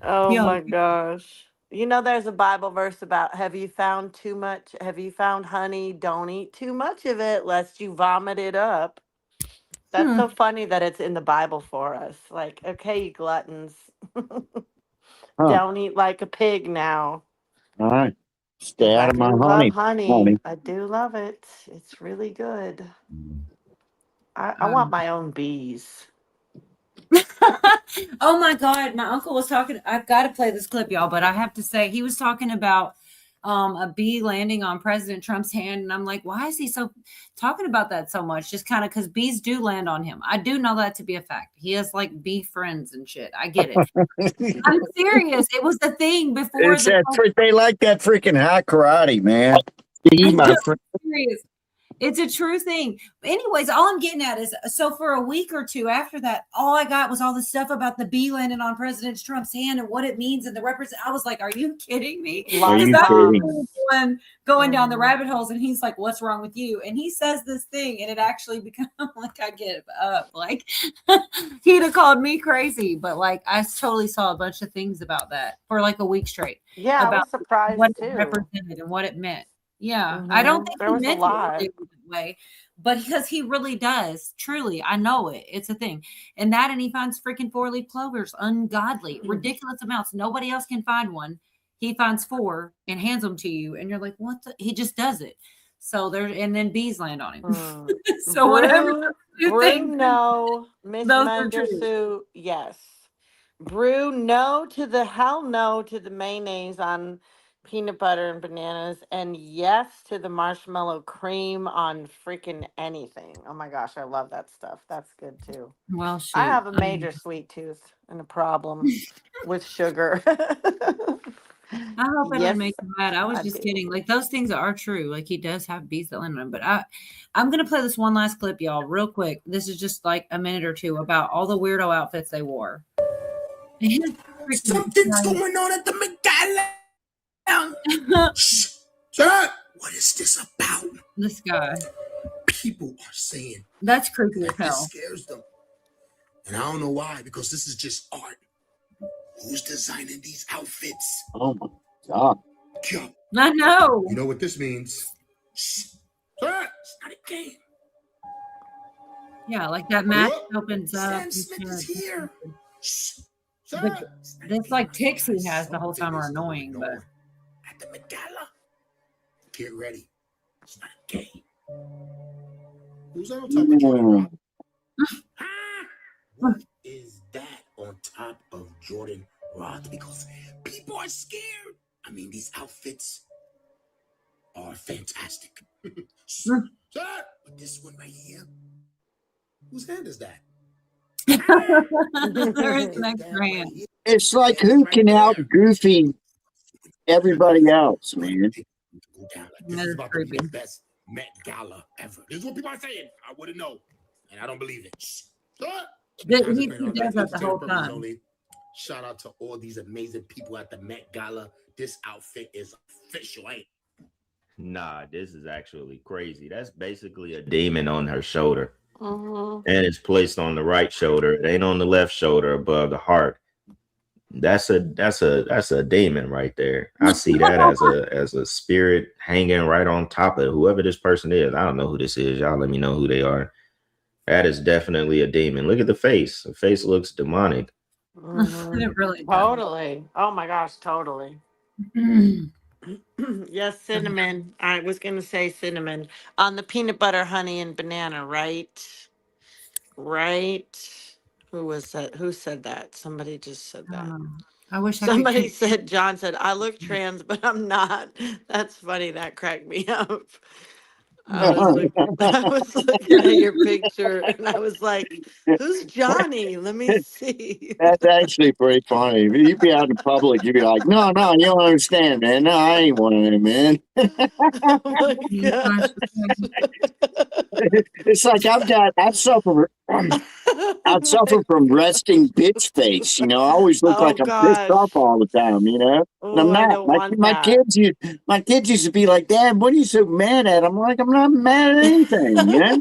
Oh Yeah. my gosh. You know, there's a Bible verse about have you found too much? Have you found honey? Don't eat too much of it lest you vomit it up. That's so funny that it's in the Bible for us. Like, okay, you gluttons, don't eat like a pig now. All right. Stay 'Cause out I of my do love honey. honey. I do love it. It's really good. I want my own bees. Oh my God. My uncle was talking. I've got to play this clip, y'all, but I have to say he was talking about a bee landing on President Trump's hand. And I'm like, why is he so talking about that so much? Just kind of because bees do land on him. I do know that to be a fact. He has like bee friends and shit. I get it. I'm serious. It was the thing before It's that they like that freaking high karate, man. I'm My so friend. serious. It's a true thing. Anyways, all I'm getting at is, so for a week or two after that, all I got was all the stuff about the bee landing on President Trump's hand and what it means and the I was like, are you kidding me? Are you kidding? Going down the rabbit holes, and he's like, what's wrong with you? And he says this thing, and it actually becomes like, I get up. Like, he'd have called me crazy, but like, I totally saw a bunch of things about that for like a week straight. Yeah, I about was surprised what too. it represented and what it meant. Yeah, I don't think There he was a meant lot. it that way, but because he really does, truly, I know it. It's a thing, and he finds freaking 4-leaf clovers, ungodly, ridiculous amounts. Nobody else can find one. He finds 4 and hands them to you, and you're like, "What?" He just does it. So there, and then bees land on him. So whatever you think, No, Miss those are true. Mundersu, yes. Brew no to the hell no to the mayonnaise on peanut butter and bananas, and yes to the marshmallow cream on freaking anything. Oh my gosh, I love that stuff. That's good too. Well, shoot. I have a major sweet tooth and a problem with sugar. I hope I Yes, didn't make him mad. I was I just do. kidding. Like, those things are true. Like, he does have bees that land on him. But I'm gonna play this one last clip, y'all, real quick. This is just like a minute or two about all the weirdo outfits they wore. Something's going on at the McGala. Sir, what is this about? This guy. People are saying that's creepy as this hell. scares them. And I don't know why, because this is just art. Who's designing these outfits? Oh my God. I know. You know what this means? Shh. Sir, it's not a game. Yeah, like that match Look, opens up. Sam Smith is here. Shh. This like ticks he has the whole time are annoying, but At the McGala. Get ready. It's not a game. Who's on top of Jordan? What is that on top of Jordan Roth? Because people are scared. I mean, these outfits are fantastic. Sir, but this one right here, Whose hand is that? There is an extra hand. It's like who can out goofy everybody else, man. Go down like this is about to be the best Met Gala ever. This is what people are saying. I wouldn't know, and I don't believe it. He does that the whole time. Only. Shout out to all these amazing people at the Met Gala. This outfit is official, ain't? Nah, this is actually crazy. That's basically a demon on her shoulder. And it's placed on the right shoulder. It ain't on the left shoulder above the heart. That's a demon right there. I see that as a spirit hanging right on top of whoever this person is. I don't know who this is. Y'all let me know who they are. That is definitely a demon. Look at the face. The face looks demonic. It really Totally. Oh my gosh, totally. Yes, cinnamon. I was gonna say cinnamon on the peanut butter, honey, and banana, right? Right. Who was that? Who said that? Somebody just said that. I wish Somebody said, John said, I look trans, but I'm not. That's funny. That cracked me up. I was looking at your picture and I was like, who's Johnny? Let me see. That's actually pretty funny. You'd be out in public, you'd be like, no, you don't understand, man. No, I ain't one of them, man. Oh my God. It's like I suffer from resting bitch face. You know, I always look like I'm pissed off all the time, you know? And I'm not. My kids used to be like, Dad, what are you so mad at? I'm like, I'm not mad at anything, you know?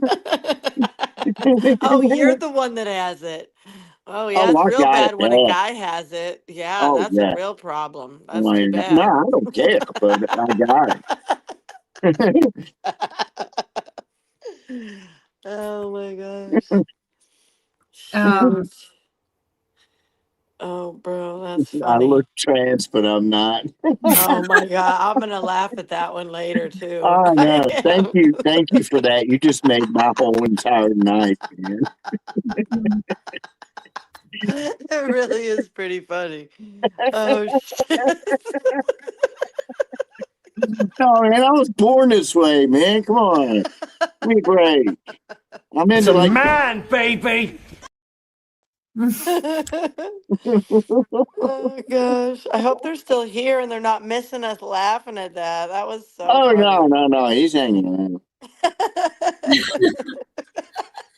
Oh, you're the one that has it. Oh yeah, Oh, it's I real got bad it when a bad. guy has it. Yeah, Oh, that's yeah. a real problem. That's Like, too bad. no, I don't care, but I got it. Oh my gosh. Shoot. Oh, bro, that's I funny. look trans, but I'm not. Oh my God, I'm gonna laugh at that one later too. Oh no, I thank you for that. You just made my whole entire night, man. It really is pretty funny. Oh shit. Oh man, I was born this way, man. Come on, give me a break. I'm into like man, baby. Oh gosh, I hope they're still here and they're not missing us laughing at that. That was so Oh funny. no, he's hanging on.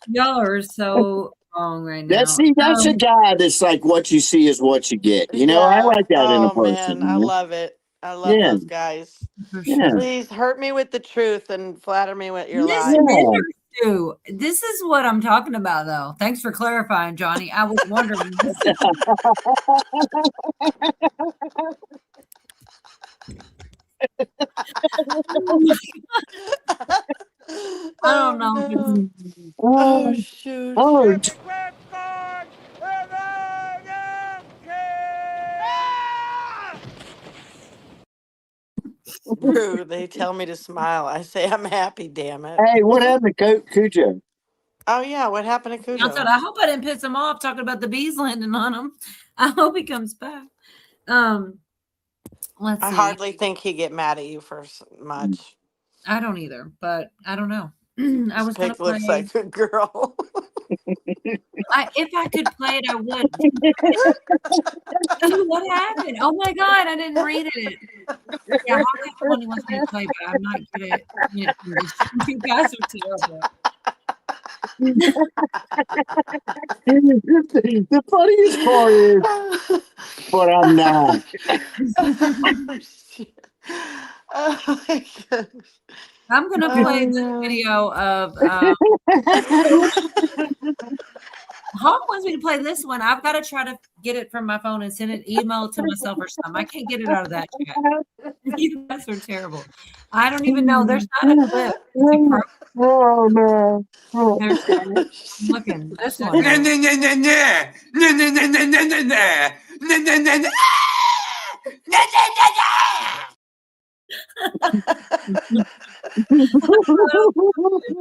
Y'all are so wrong right now. That's a guy that's like, what you see is what you get. You know, I Yeah. like that in a Oh person. man, I man. love it. I love Yeah. those guys. Yeah. Please hurt me with the truth and flatter me with your Miss lies. Too. This is what I'm talking about, though. Thanks for clarifying, Johnny. I was wondering. I don't know. No. Oh shoot. Oh, True. They tell me to smile. I say I'm happy, damn it. hey, what happened to Cujo? Oh yeah, what happened to Cujo? I hope I didn't piss him off talking about the bees landing on him. I hope he comes back. Let's I see. hardly think he'd get mad at you for much. I don't either, but I don't know. I was gonna Pick looks play. like a girl. If I could play it, I would. What happened? Oh my God, I didn't read it. Yeah, I'll get the one he wants me to play, but I'm not good at English. You guys are terrible. The funniest part is, but I'm not. Oh my gosh. I'm gonna play this video of Hawk wants me to play this one. I've got to try to get it from my phone and send an email to myself or something. I can't get it out of that chat. You guys are terrible. I don't even know. There's not a clip. Oh no. There's looking this one.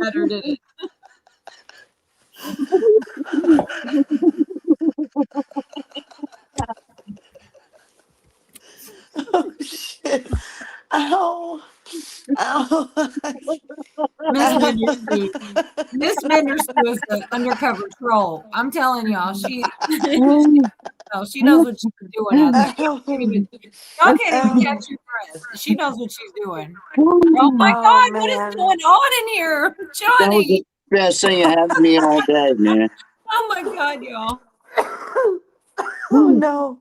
Better did it. Oh shit. Ow. Ow. Miss Miss Menderson was the undercover troll. I'm telling y'all, she she knows what she's doing out there. Y'all can't even catch your breath. She knows what she's doing. Oh my God, what is going on in here, That was Johnny? the best thing that happened to me all day, man. Oh my God, y'all. Oh no.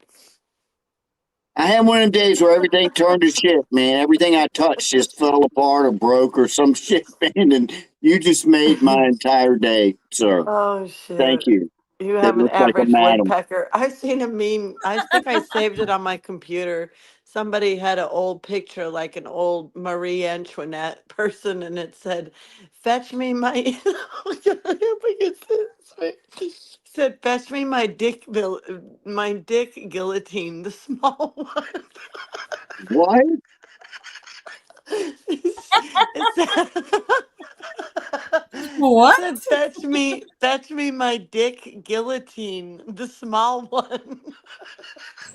I had one of them days where everything turned to shit, man. Everything I touched just fell apart or broke or some shit, man. And you just made my entire day, sir. Oh shit. Thank you. You That have an looks like a average madam. woodpecker. I've seen a meme. I think I saved it on my computer. Somebody had an old picture, like an old Marie Antoinette person, and it said, "Fetch me my." Said, "Fetch me my dick guillotine, the small one." What? What? Said, fetch me my dick guillotine, the small one.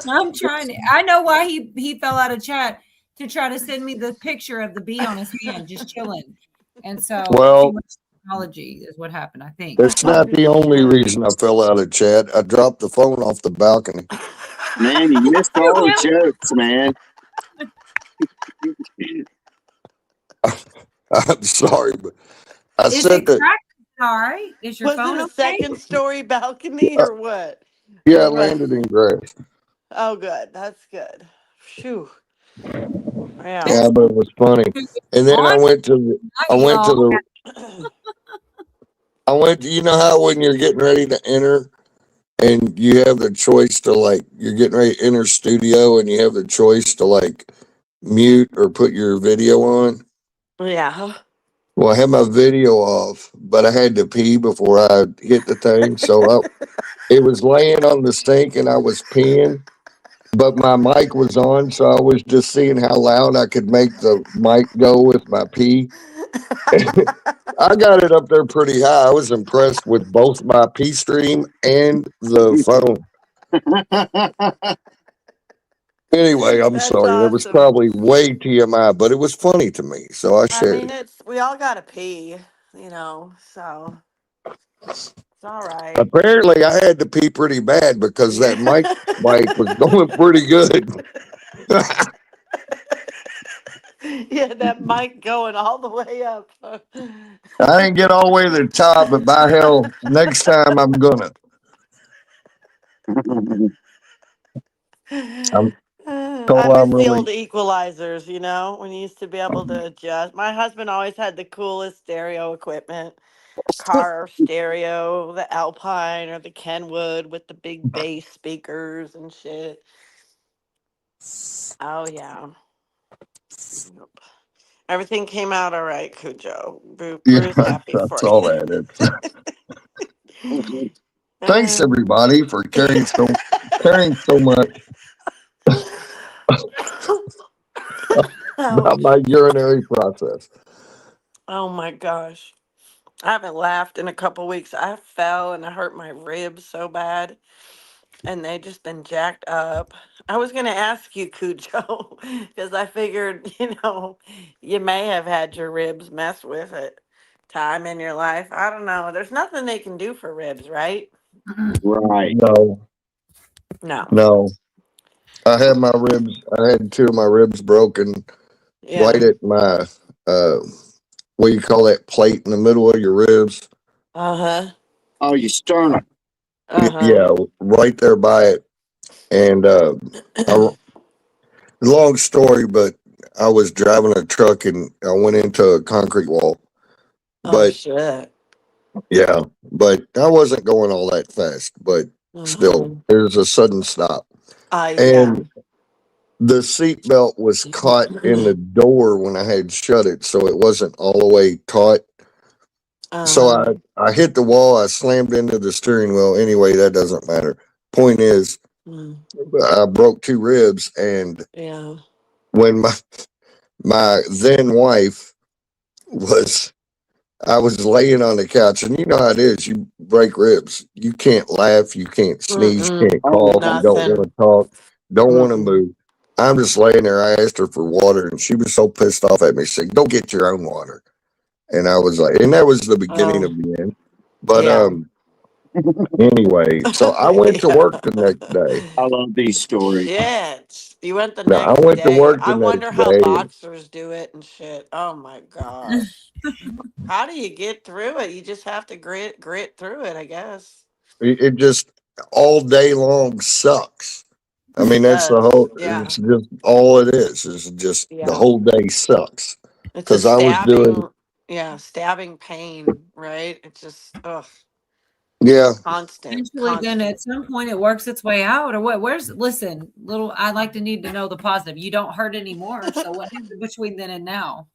I'm trying to. I know why he fell out of chat to try to send me the picture of the bee on his hand, just chilling. And so, Well, too much technology is what happened. I think. that's not the only reason I fell out of chat. I dropped the phone off the balcony. Man, you missed all the jokes, man. I'm sorry, but I Is said it that. cracked? All right. Is your Was phone it a okay? second story balcony or what? Yeah, I Or what? landed in grass. Oh, good. That's good. Phew. Yeah. Yeah, but it was funny. And then I went to the. You know how when you're getting ready to enter, and you have the choice to you're getting ready to enter studio, and you have the choice to mute or put your video on. Yeah. Well, I had my video off, but I had to pee before I hit the thing. So it was laying on the sink and I was peeing, but my mic was on. So I was just seeing how loud I could make the mic go with my pee. I got it up there pretty high. I was impressed with both my pee stream and the phone. Anyway, I'm That's sorry. It was awesome. probably way TMI, but it was funny to me. So I I shared mean, it. we all gotta pee, so it's all right. Apparently, I had to pee pretty bad because that mic was going pretty good. Yeah, that mic going all the way up. I didn't get all the way to the top, but by hell, next time I'm gonna. I miss the old equalizers, when you used to be able to adjust. My husband always had the coolest stereo equipment. Car stereo, the Alpine or the Kenwood with the big bass speakers and shit. Oh yeah. Yep. Everything came out all right, Cujo. Bruce happy for That's all you. that is. Thanks everybody for caring so much about my urinary process. Oh my gosh. I haven't laughed in a couple weeks. I fell and I hurt my ribs so bad. And they just been jacked up. I was going to ask you, Cujo, because I figured, you may have had your ribs messed with at time in your life. I don't know. There's nothing they can do for ribs, right? Right. No. I had my ribs. I had two of my ribs broken. Yeah. Right at my what do you call that plate in the middle of your ribs? Uh-huh. Oh, your sternum. Yeah, right there by it. And long story, but I was driving a truck and I went into a concrete wall. Oh shit. Yeah, but I wasn't going all that fast, but still, there's a sudden stop. And the seatbelt was caught in the door when I had shut it, so it wasn't all the way taut. So I hit the wall, I slammed into the steering wheel. Anyway, that doesn't matter. Point is, I broke two ribs, and when my then wife I was laying on the couch, and you know how it is. You break ribs. You can't laugh. You can't sneeze. You can't cough. You don't want to talk. Don't want to move. I'm just laying there. I asked her for water, and she was so pissed off at me. She said, "Go get your own water." And I was like, and that was the beginning of the end. But anyway, so I went to work the next day. I love these stories. Shit. You went the No, I next went to day. work the I wonder next how day. boxers do it and shit. Oh my gosh. How do you get through it? You just have to grit through it, I guess. It just all day long sucks. I mean, that's the Does. whole, Yeah. it's just all it is. It's just the Yeah. whole day sucks. It's a Because I was doing, stabbing pain, right? It's just yeah. constant. Eventually, then at some point it works its way out, or what? Listen, I like to need to know the positive. You don't hurt anymore. So what happened between then and now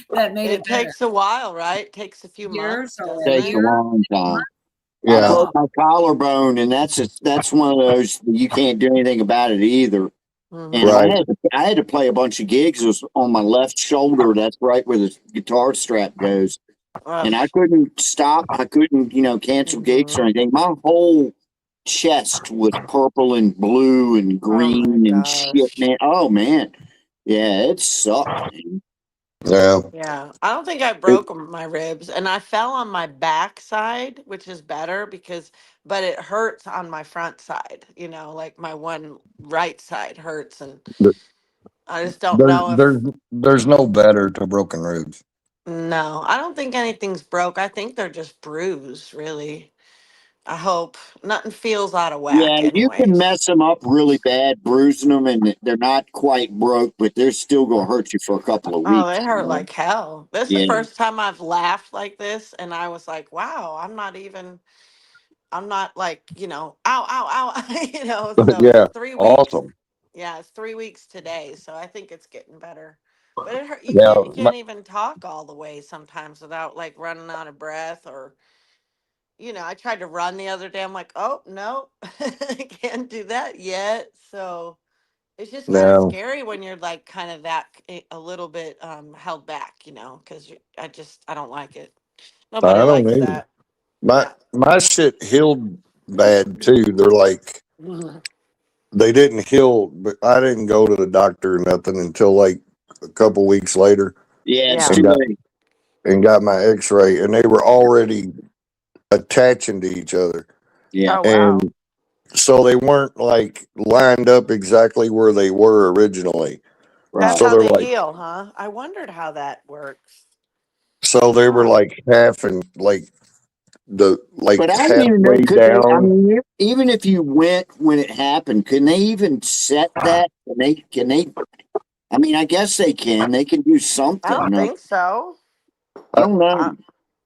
that made it better? Takes a while, right? Takes a few months. doesn't Takes it? a long time. Yeah. I broke my collarbone, and that's one of those you can't do anything about it either. And Right. I had to play a bunch of gigs. It was on my left shoulder. That's right where the guitar strap goes. And I couldn't stop. I couldn't, cancel gigs or anything. My whole chest was purple and blue and green and shit, man. Oh man, yeah, it sucked. Man. Yeah. Yeah, I don't think I broke my ribs, and I fell on my back side, which is better but it hurts on my front side. Like my one right side hurts, and I just don't know if. There's no better to broken ribs. No, I don't think anything's broke. I think they're just bruised, really. I hope nothing feels out of whack. Yeah, you can mess them up really bad, bruising them, and they're not quite broke, but they're still gonna hurt you for a couple of weeks. Oh, they hurt like hell. This is Yeah. the first time I've laughed like this, and I was like, wow, I'm not like, ow, ow, ow, so Yeah. it's 3 weeks. Awesome. Yeah, it's 3 weeks today, so I think it's getting better. But it hurt. You Yeah, can't even talk all the way sometimes without like running out of breath or, I tried to run the other day. I'm like, oh no, I can't do that yet. So it's just kind of No. scary when you're like kind of a little bit held back, because I don't like it. Nobody I don't likes either. that. My shit healed bad too. They're like, they didn't heal, but I didn't go to the doctor or nothing until like a couple weeks later. Yeah, it's and too got, late. and got my x-ray, and they were already attaching to each other. Yeah. Oh, wow. And so they weren't like lined up exactly where they were originally. That's So how they're they like, heal, huh? I wondered how that works. so they were like half and like But I don't even know, halfway could they, I down. mean, even if you went when it happened, can they even set that? Can they, I mean, I guess they can. They can do something. I don't think so. I don't know.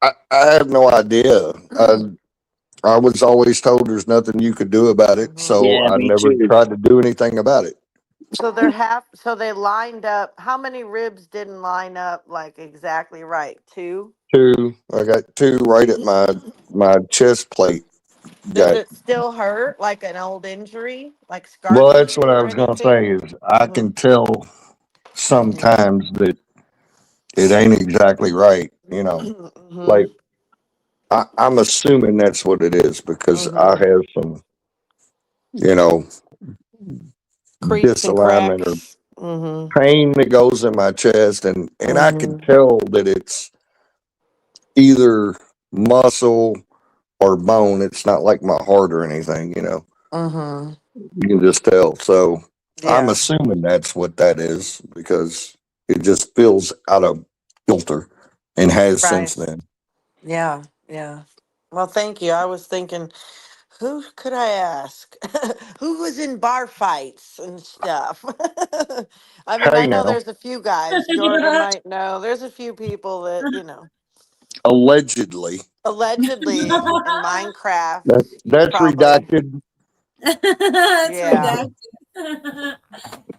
I have no idea. I was always told there's nothing you could do about it, so Yeah, I me never too. tried to do anything about it. So so they lined up. How many ribs didn't line up like exactly right? 2? I got 2 right at my chest plate. Does it still hurt like an old injury, like scar Well, that's tissue what I or was gonna anything? say is I can tell sometimes that it ain't exactly right, like I'm assuming that's what it is because I have some, Creaks and disalignment cracks. or pain that goes in my chest, and I can tell that it's either muscle or bone. It's not like my heart or anything, You can just tell. So I'm assuming that's what that is because it just feels out of kilter and has since then. Yeah, yeah. Well, thank you. I was thinking, who could I ask? Who was in bar fights and stuff? I mean, Hey I know now, there's a few guys. Jordan might know. There's a few people that, allegedly. allegedly in Minecraft. That's Probably. redacted. That's Yeah. redacted.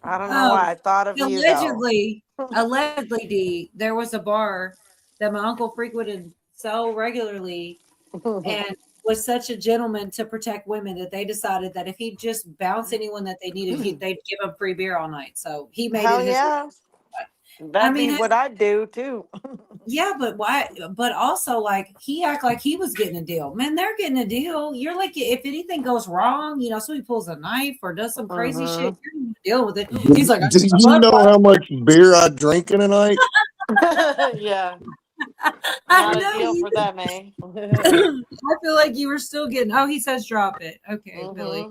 I don't know why I thought of you though. Allegedly, D, there was a bar that my uncle frequented so regularly and was such a gentleman to protect women that they decided that if he just bounced anyone that they needed, they'd give him free beer all night. So he made Hell it his. yeah. That'd be what I'd do too. Yeah, but why? But also, like, he act like he was getting a deal. Man, they're getting a deal. You're like, if anything goes wrong, somebody pulls a knife or does some crazy shit, you're gonna deal with it. He's like, do you know how much beer I drink in a night? Yeah. I Not a know deal you. for them, eh? I feel like you were still getting. Oh, he says drop it. Okay, Billy.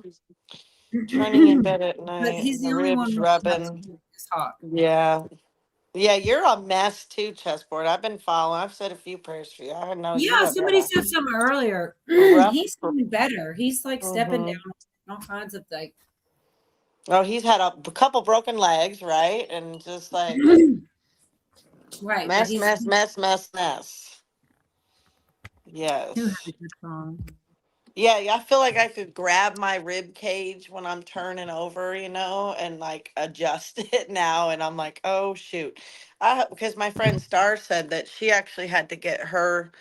Turning in bed at But night, he's the the only one ribs with not rubbing. his Hawk. Yeah. Yeah, you're a mess too, Chessboard. I've been following. I've said a few prayers for you. I know you Yeah, have somebody had said something earlier. a rough. He's doing better. He's like stepping Mhm. down all kinds of like. Oh, he's had a couple broken legs, right? And just like Right, but mess, he's mess, mess, mess, mess. who had Yes. a good song. Yeah, I feel like I could grab my rib cage when I'm turning over, and like adjust it now. And I'm like, oh shoot. Because my friend Star said that she actually had to get her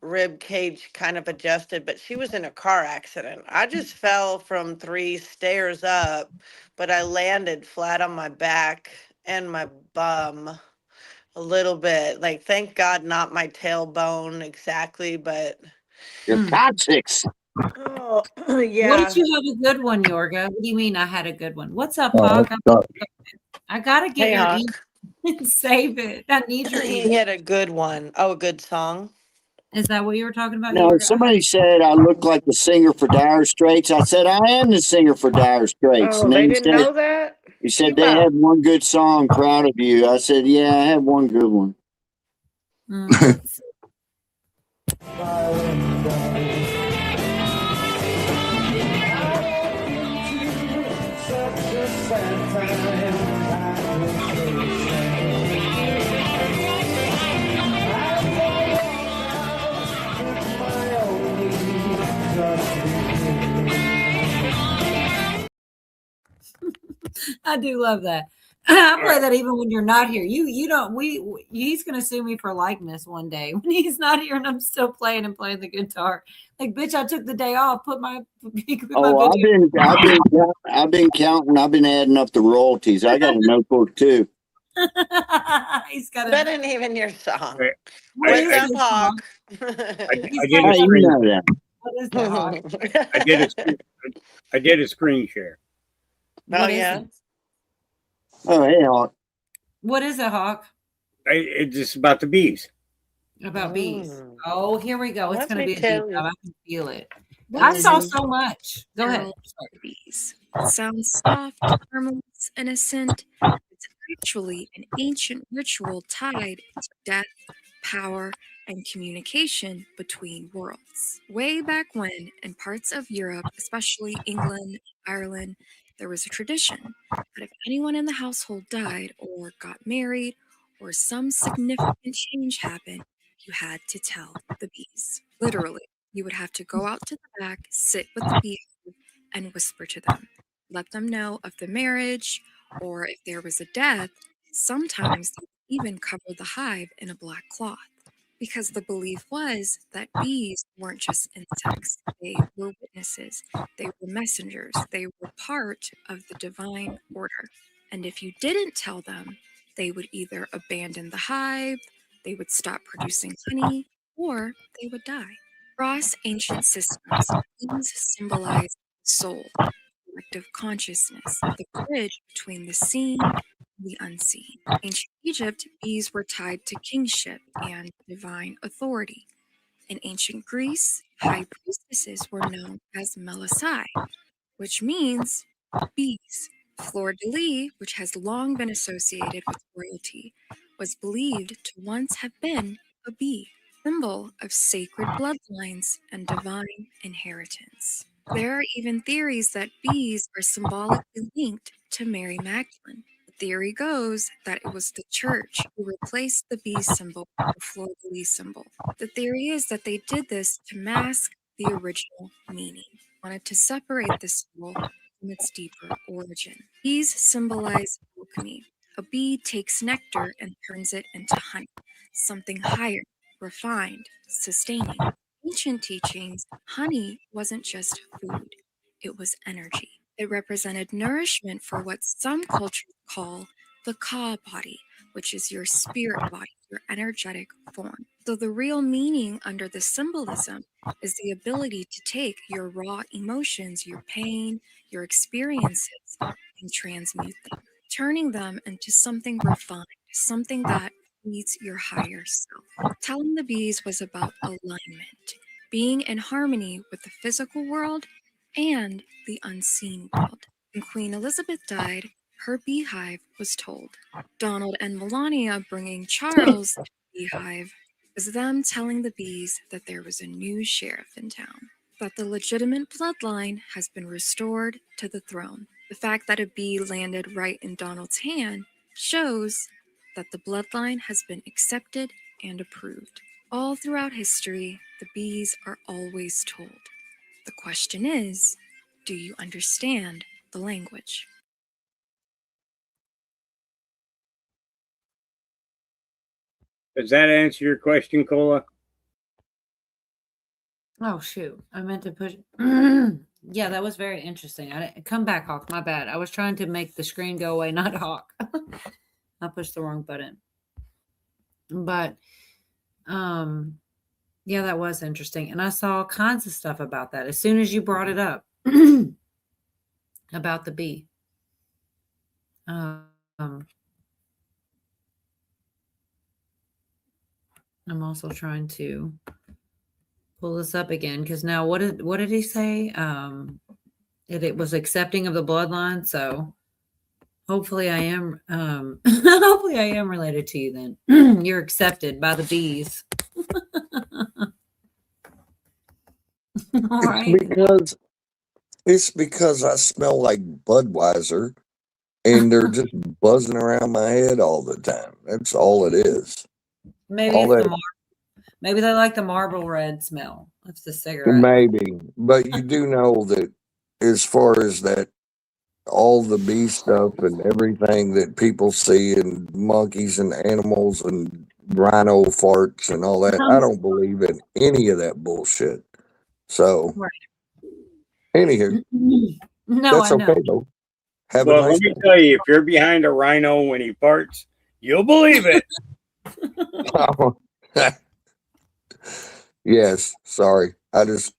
rib cage kind of adjusted, but she was in a car accident. I just fell from 3 stairs up, but I landed flat on my back and my bum a little bit. Like, thank God, not my tailbone exactly, but Your coccyx. oh, What yeah. did you have a good one, Yorga? What do you mean I had a good one? What's up, Oh, Hawk? God. I gotta get Hey, your Hawk. email and save it. I need your He email. had a good one. Oh, a good song. Is that what you were talking about, No, Yorga? somebody said I look like the singer for Dire Straits. I said I am the singer for Dire Straits. Oh, And then they he didn't said know that? he said Keep they up. had one good song. Proud of you. I said, yeah, I had one good one. Let's see. I do love that. I play that even when you're not here. You don't. He's gonna sue me for likeness one day when he's not here, and I'm still playing the guitar. Like, bitch, I took the day off. Put my Oh, I've been counting. I've been adding up the royalties. I got a notebook too. He's got That ain't even your song. What What's is up, this Hawk? He's How got do you know that? What is that, Hawk? I did a screen share. Oh, What is yeah. it? Oh, hey, Hawk. What is it, Hawk? It's about the bees. About bees. Oh, here we go. It's Let going to me be a deep tell dive. you. I can feel it. What I does saw it so much. Go ahead. Girl bees. Sounds soft, harmless, innocent. It's actually an ancient ritual tied to death, power, and communication between worlds. Way back when, in parts of Europe, especially England, Ireland, there was a tradition that if anyone in the household died or got married or some significant change happened, you had to tell the bees. Literally, you would have to go out to the back, sit with the bees, and whisper to them. Let them know of the marriage, or if there was a death, sometimes they would even cover the hive in a black cloth. Because the belief was that bees weren't just insects, they were witnesses, they were messengers, they were part of the divine order. And if you didn't tell them, they would either abandon the hive, they would stop producing honey, or they would die. Across ancient systems, bees symbolize soul, collective consciousness, the bridge between the seen and the unseen. In ancient Egypt, bees were tied to kingship and divine authority. In ancient Greece, high priestesses were known as Melissae, which means bees. Fleur de lis, which has long been associated with royalty, was believed to once have been a bee, symbol of sacred bloodlines and divine inheritance. There are even theories that bees are symbolically linked to Mary Magdalene. The theory goes that it was the church who replaced the bee symbol with the fleur de lis symbol. The theory is that they did this to mask the original meaning, wanted to separate the symbol from its deeper origin. Bees symbolize alchemy. A bee takes nectar and turns it into honey, something higher, refined, sustaining. Ancient teachings, honey wasn't just food, it was energy. It represented nourishment for what some cultures call the Ka body, which is your spirit body, your energetic form. So the real meaning under the symbolism is the ability to take your raw emotions, your pain, your experiences, and transmute them, turning them into something refined, something that feeds your higher self. Telling the bees was about alignment, being in harmony with the physical world and the unseen world. When Queen Elizabeth died, her beehive was told. Donald and Melania bringing Charles to the beehive was them telling the bees that there was a new sheriff in town, that the legitimate bloodline has been restored to the throne. The fact that a bee landed right in Donald's hand shows that the bloodline has been accepted and approved. All throughout history, the bees are always told. The question is, do you understand the language? Does that answer your question, Cola? Oh shoot, I meant to push. Yeah, that was very interesting. I didn't come back, Hawk. My bad. I was trying to make the screen go away, not Hawk. I pushed the wrong button. But yeah, that was interesting. And I saw all kinds of stuff about that as soon as you brought it up about the bee. I'm also trying to pull this up again because now what did he say? It was accepting of the bloodline. So hopefully I am hopefully I am related to you then. You're accepted by the bees. All right. It's because I smell like Budweiser and they're just buzzing around my head all the time. That's all it is. Maybe All it's that- maybe they like the Marlboro Red smell. That's the cigarette. Maybe, but you do know that as far as that, all the bee stuff and everything that people see and monkeys and animals and rhino farts and all that, I don't believe in any of that bullshit. So, Right. anywho, No, that's I know. okay though. Have Well, a nice let me tell you, if you're behind a rhino when he farts, you'll believe it. Yes, sorry. I just,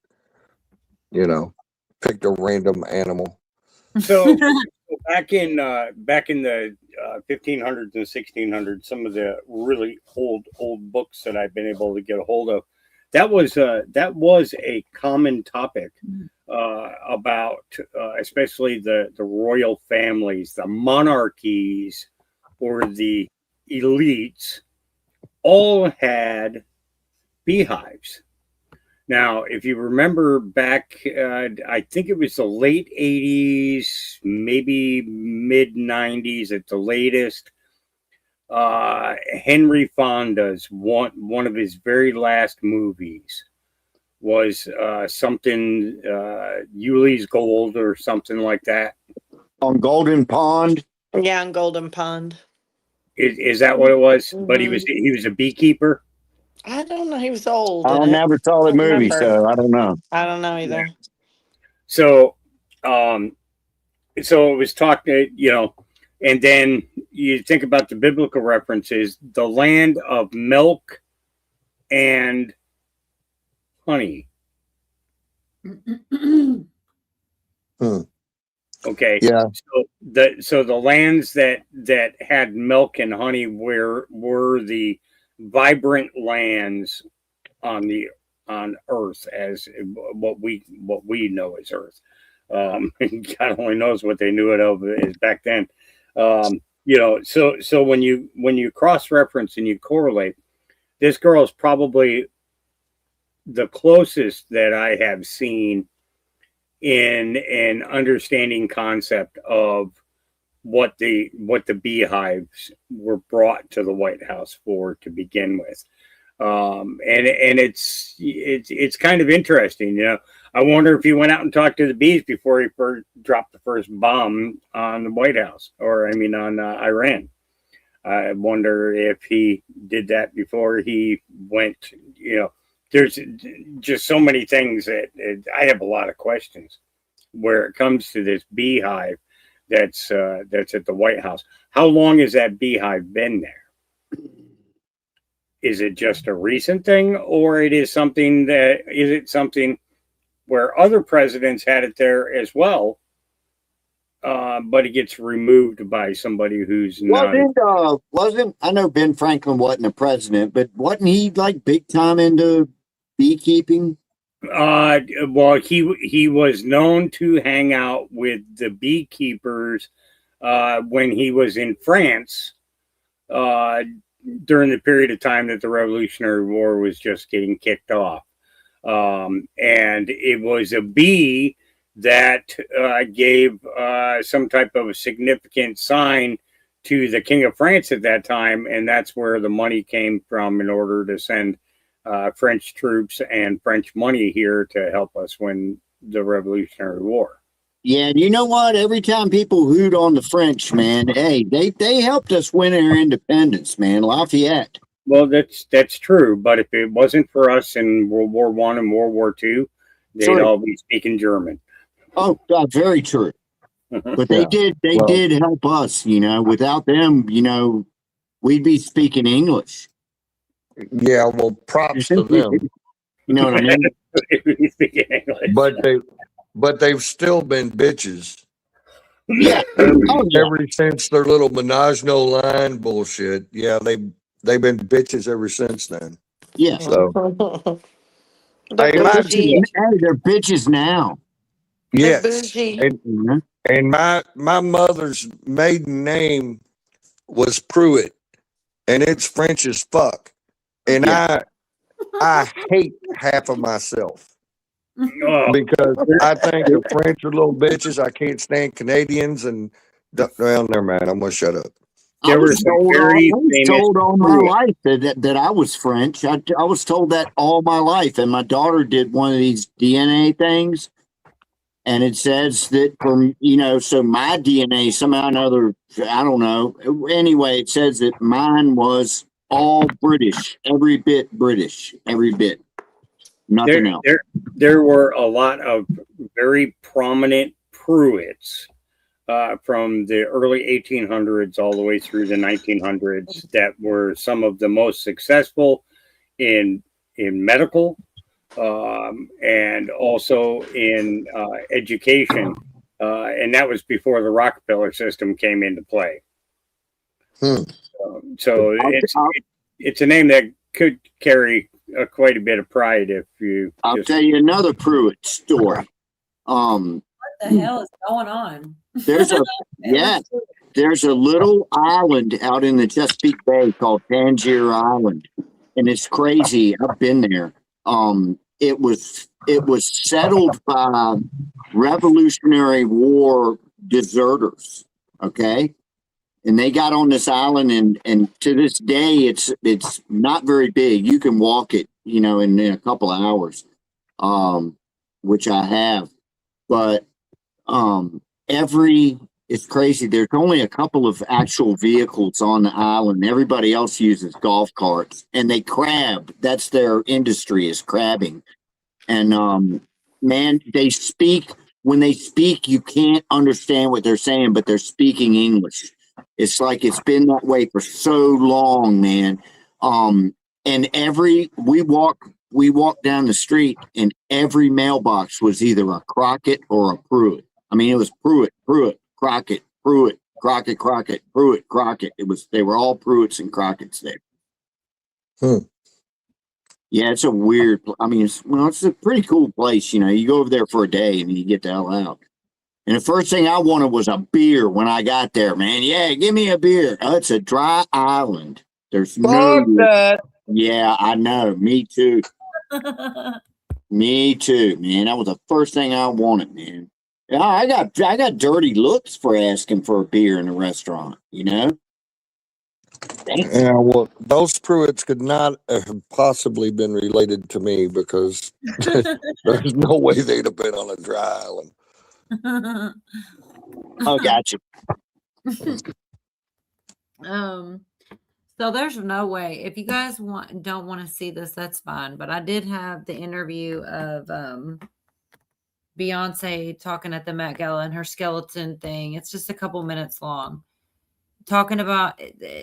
picked a random animal. So back in the 1500s and 1600s, some of the really old books that I've been able to get a hold of, that was a common topic about especially the royal families, the monarchies, or the elites, all had beehives. Now, if you remember back, I think it was the late 80s, maybe mid 90s at the latest, Henry Fonda's one of his very last movies was something, Yuli's Gold or something like that. On Golden Pond. Yeah, on Golden Pond. Is that what it was? Mm-hmm. But he was a beekeeper. I don't know. He was old. I in it. never saw the I don't movie, remember. so I don't know. I don't know either. So, so it was talking, and then you think about the biblical references, the land of milk and honey. Okay. Yeah. So the lands that had milk and honey were the vibrant lands on Earth, as what we know as Earth. God only knows what they knew it of as back then. So when you cross reference and you correlate, this girl is probably the closest that I have seen in an understanding concept of what the beehives were brought to the White House for to begin with. And it's kind of interesting, I wonder if he went out and talked to the bees before he dropped the first bomb on the White House, on Iran. I wonder if he did that before he went. There's just so many things that I have a lot of questions where it comes to this beehive that's at the White House. How long has that beehive been there? Is it just a recent thing, or is it something where other presidents had it there as well, but it gets removed by somebody who's not. Wasn't I know Ben Franklin wasn't the president, but wasn't he like big time into beekeeping? Well, he was known to hang out with the beekeepers when he was in France during the period of time that the Revolutionary War was just getting kicked off. And it was a bee that gave some type of a significant sign to the King of France at that time, and that's where the money came from in order to send French troops and French money here to help us win the Revolutionary War. Yeah, and you know what? Every time people hoot on the French, man, hey, they helped us win our independence, man. Lafayette. Well, that's true, but if it wasn't for us in World War I and World War II, they'd all be speaking German. Oh, God, very true. But they did help us, you know. Without them, you know, we'd be speaking English. Yeah, well, props to them. You know what I mean? Speaking English. But they've still been bitches. Yeah. Ever since their little Menage no line bullshit. Yeah, they've been bitches ever since then. Yeah. So they're bitches now. yes. And my mother's maiden name was Pruitt, and it's French as fuck. And I hate half of myself. Because I think the French are little bitches. I can't stand Canadians, and well, never mind. I'm gonna shut up. I was told all my life that I was French. I was told that all my life, and my daughter did one of these DNA things, and it says that from so my DNA somehow or another, I don't know. Anyway, it says that mine was all British, every bit British, every bit. Nothing else. There were a lot of very prominent Pruitts from the early 1800s all the way through the 1900s that were some of the most successful in medical and also in education. And that was before the Rockefeller system came into play. So it's a name that could carry quite a bit of pride if you. I'll tell you another Pruitt story. What the hell is going on? There's a little island out in the Chesapeake Bay called Tangier Island, and it's crazy. I've been there. It was settled by Revolutionary War deserters. Okay. And they got on this island, and to this day, it's not very big. You can walk it, in a couple of hours, which I have. But it's crazy. There's only a couple of actual vehicles on the island. Everybody else uses golf carts, and they crab. That's their industry, is crabbing. And man, when they speak, you can't understand what they're saying, but they're speaking English. It's like it's been that way for so long, man. And we walked down the street, and every mailbox was either a Crockett or a Pruitt. I mean, it was Pruitt, Crockett, Pruitt, Crockett, Pruitt, Crockett. They were all Pruitts and Crockett's there. Yeah, it's a weird. I mean, it's a pretty cool place. You go over there for a day and you get the hell out. And the first thing I wanted was a beer when I got there, man. Yeah, give me a beer. Oh, it's a dry island. There's no. Yeah, I know. Me too. Me too, man. That was the first thing I wanted, man. Yeah, I got dirty looks for asking for a beer in a restaurant. Yeah, well, those Pruitts could not have possibly been related to me because there's no way they'd have been on a dry island. Oh, gotcha. So there's no way. If you guys don't want to see this, that's fine. But I did have the interview of Beyonce talking at the Met Gala and her skeleton thing. It's just a couple minutes long. Talking about,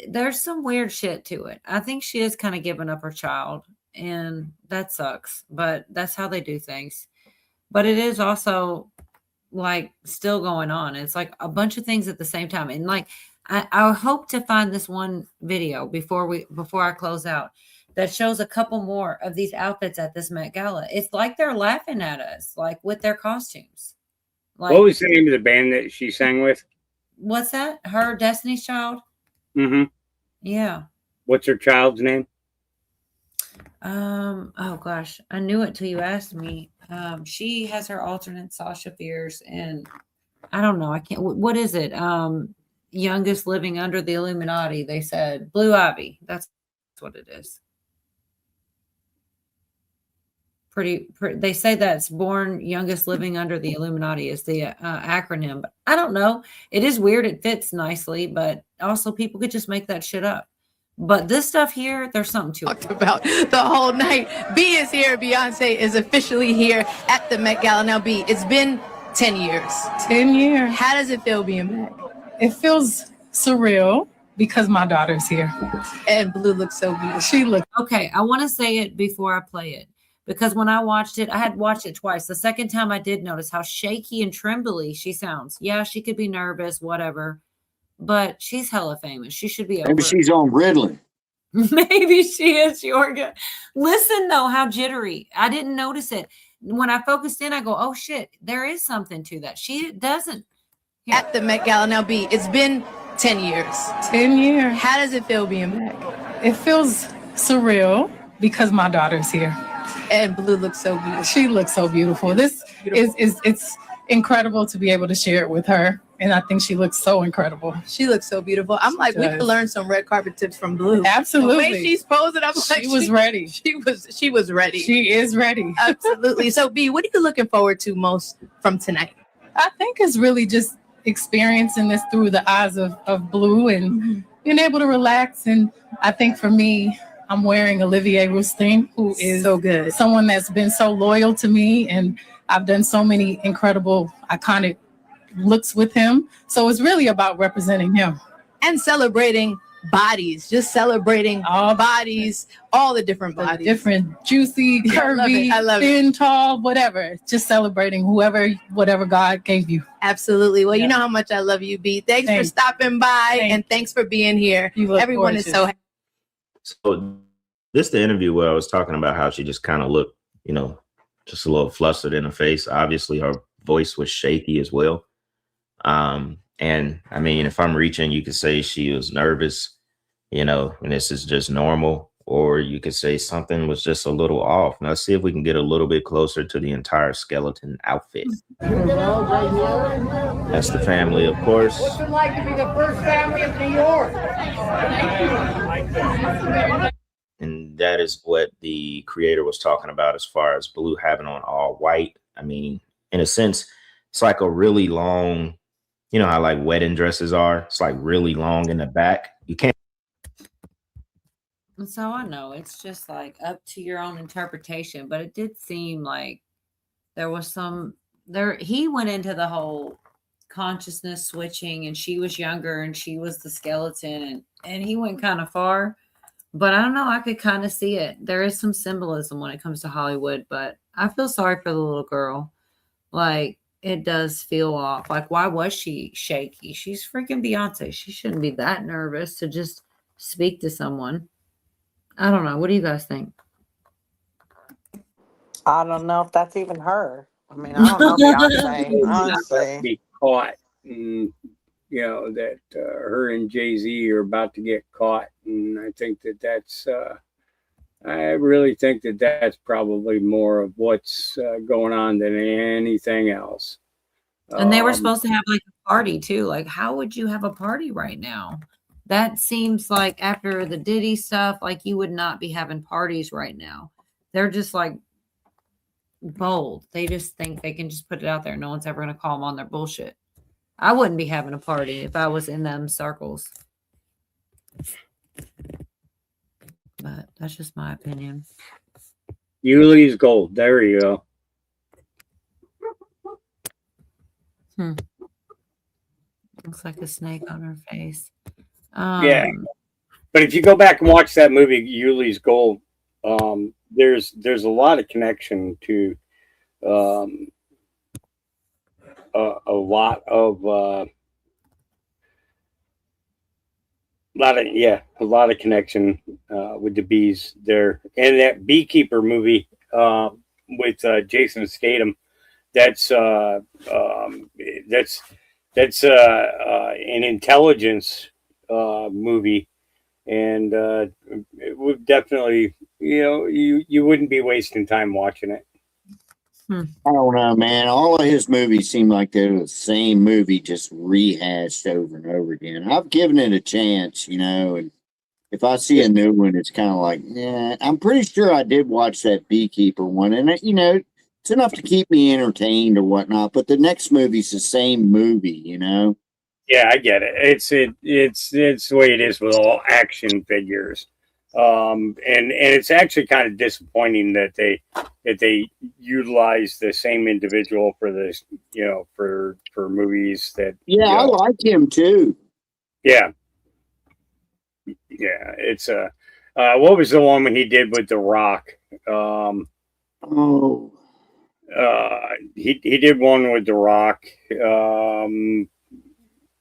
there's some weird shit to it. I think she is kind of giving up her child, and that sucks. But that's how they do things. But it is also like still going on. It's like a bunch of things at the same time. And like I hope to find this one video before I close out that shows a couple more of these outfits at this Met Gala. It's like they're laughing at us, like with their costumes. Like, what was the name of the band that she sang with? What's that? Her Destiny's Child? Mm-hmm. Yeah. What's her child's name? Oh gosh, I knew it till you asked me. She has her alternate, Sasha Fierce, and I don't know. I can't. What is it? Youngest living under the Illuminati. They said Blue Ivy. That's what it is. Pretty. They say that's born youngest living under the Illuminati is the acronym. But I don't know. It is weird. It fits nicely, but also people could just make that shit up. But this stuff here, there's something to it. About the whole night. B is here. Beyonce is officially here at the Met Gala. Now, B, it's been 10 years. 10 years. How does it feel being back? It feels surreal because my daughter's here. And Blue looks so beautiful. She looks. Okay, I want to say it before I play it. Because when I watched it, I had watched it twice. The second time I did notice how shaky and trembly she sounds. Yeah, she could be nervous, whatever. But she's hella famous. She should be over. Maybe she's on Ritalin. Maybe she is, Yorga. Listen, though, how jittery. I didn't notice it. When I focused in, I go, oh, shit, there is something to that. She doesn't. Yeah. At the Met Gala. Now, B, it's been 10 years. 10 years. How does it feel being back? It feels surreal because my daughter's here. And Blue looks so beautiful. She looks so beautiful. This is it's incredible to be able to share it with her. And I think she looks so incredible. She looks so beautiful. I'm like, we could learn some red carpet tips from Blue. Absolutely. The way she's posing, I'm like, she was ready. She was ready. She is ready. Absolutely. So, B, what are you looking forward to most from tonight? I think it's really just experiencing this through the eyes of Blue and being able to relax. And I think for me, I'm wearing Olivier Rousteing, who is so good. Someone that's been so loyal to me. And I've done so many incredible, iconic looks with him. So it's really about representing him. And celebrating bodies, just celebrating all bodies, all the different bodies. Different, juicy, curvy, I love thin, tall, whatever. Just celebrating whatever God gave you. Absolutely. Well, you know how much I love you, B. Thanks for stopping by and thanks for being here. Everyone is so happy. So this the interview where I was talking about how she just kind of looked, just a little flustered in her face. Obviously, her voice was shaky as well. And I mean, if I'm reaching, you could say she was nervous, and this is just normal, or you could say something was just a little off. Now, let's see if we can get a little bit closer to the entire skeleton outfit. That's the family, of course. What's it like to be the first family of New York? And that is what the creator was talking about as far as Blue having on all white. I mean, in a sense, it's like a really long, how like wedding dresses are. It's like really long in the back. You can't. So I know it's just like up to your own interpretation, but it did seem like there was he went into the whole consciousness switching and she was younger and she was the skeleton and he went kind of far, but I don't know. I could kind of see it. There is some symbolism when it comes to Hollywood, but I feel sorry for the little girl. Like, it does feel off. Like, why was she shaky? She's freaking Beyonce. She shouldn't be that nervous to just speak to someone. I don't know. What do you guys think? I don't know if that's even her. I mean, I don't know Beyonce, honestly. Be caught, and, that her and Jay-Z are about to get caught. And I think that's, I really think that's probably more of what's going on than anything else. And they were supposed to have like a party too. Like, how would you have a party right now? That seems like after the Diddy stuff, like you would not be having parties right now. They're just like bold. They just think they can just put it out there. No one's ever going to call them on their bullshit. I wouldn't be having a party if I was in them circles. But that's just my opinion. Yuli's gold. There you go. Looks like a snake on her face. Yeah. But if you go back and watch that movie, Yuli's Gold, there's a lot of connection to lot of connection with the bees there, and that Beekeeper movie with Jason Statham. That's an intelligence movie, and it would definitely, you wouldn't be wasting time watching it. I don't know, man. All of his movies seem like they're the same movie, just rehashed over and over again. I've given it a chance, and if I see a new one, it's kind of like, yeah. I'm pretty sure I did watch that Beekeeper one, and it's enough to keep me entertained or whatnot. But the next movie's the same movie, Yeah, I get it. It's the way it is with all action figures. And it's actually kind of disappointing that they utilize the same individual for this, for movies that. Yeah, I like him too. Yeah. Yeah, it's what was the one when he did with The Rock? He did one with The Rock,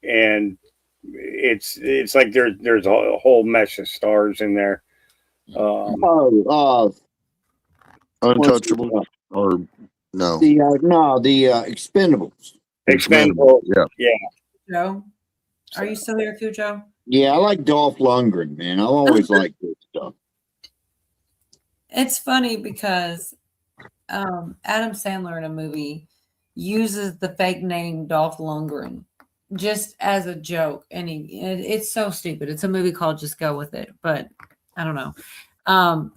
and it's like there's a whole mesh of stars in there. Untouchable or no? The Expendables. Expendables. Yeah. Joe, are you still here, Cujo? Yeah, I like Dolph Lundgren, man. I've always liked this stuff. It's funny because Adam Sandler in a movie uses the fake name Dolph Lundgren just as a joke, and it's so stupid. It's a movie called Just Go With It, but I don't know.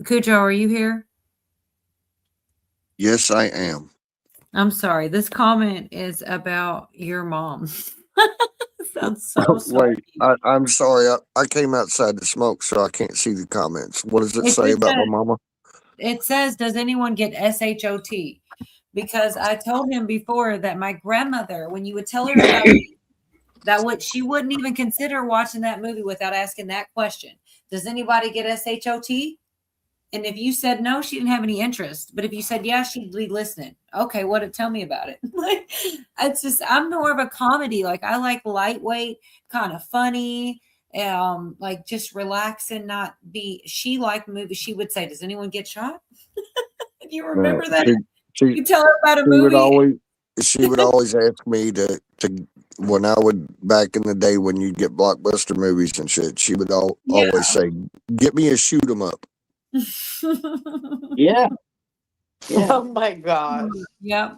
Cujo, are you here? Yes, I am. I'm sorry. This comment is about your mom. Sounds so Wait, I'm sorry. I came outside to smoke, so I can't see the comments. What does it say about my mama? It says, does anyone get SHOT? Because I told him before that my grandmother, when you would tell her about that, she wouldn't even consider watching that movie without asking that question. Does anybody get SHOT? And if you said no, she didn't have any interest. But if you said yeah, she'd be listening. Okay, tell me about it. Like, it's just, I'm more of a comedy. Like, I like lightweight, kind of funny, like just relax and not be. She liked movies. She would say, "Does anyone get shot?" If you remember that, you tell her about a movie. She would always ask me to when I would back in the day when you'd get blockbuster movies and shit. She would always say, "Get me a shoot 'em up." Yeah. Oh my God. Yeah.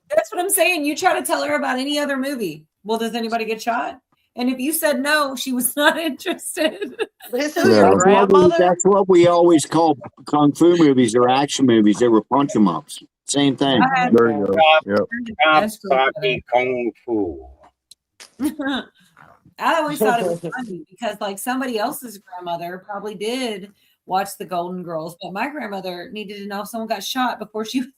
That's what I'm saying. You try to tell her about any other movie. Well, does anybody get shot? And if you said no, she was not interested. This is your grandmother? That's what we always call kung fu movies or action movies. They were punch 'em ups. Same thing. There you go. Yep. Kung Fu. I always thought it was funny because like somebody else's grandmother probably did watch the Golden Girls, but my grandmother needed to know if someone got shot before she was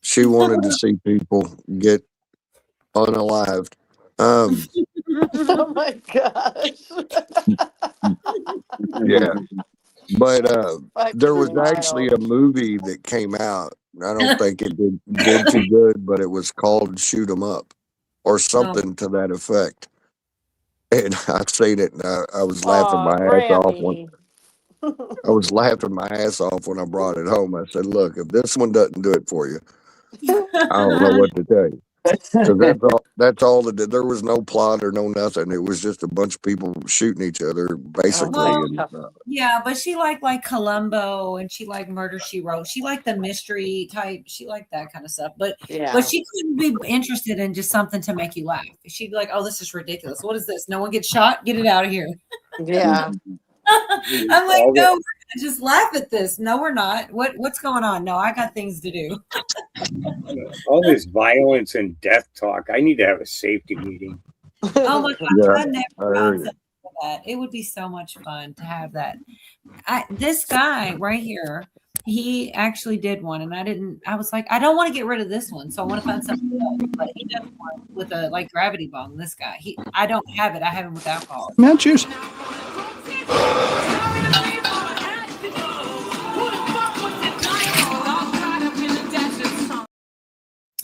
she wanted to see people get unalived. Oh my gosh. Yeah. But there was actually a movie that came out. I don't think it did too good, but it was called Shoot 'Em Up or something to that effect. And I've seen it, and I was laughing my ass off when I brought it home. I said, "Look, if this one doesn't do it for you, I don't know what to tell you." Because that's all that did. There was no plot or no nothing. It was just a bunch of people shooting each other, basically. Yeah, but she liked like Columbo, and she liked Murder, She Wrote. She liked the mystery type. She liked that kind of stuff. But she couldn't be interested in just something to make you laugh. She'd be like, "Oh, this is ridiculous. What is this? No one gets shot? Get it out of here." Yeah. I'm like, no, we're gonna just laugh at this. No, we're not. What's going on? No, I got things to do. All this violence and death talk. I need to have a safety meeting. Oh my gosh, I never found something for that. It would be so much fun to have that. This guy right here, he actually did one, and I was like, I don't want to get rid of this one, so I want to find something else. But he does one with a like gravity bong. This guy, I don't have it. I have him with alcohol. Man, cheers.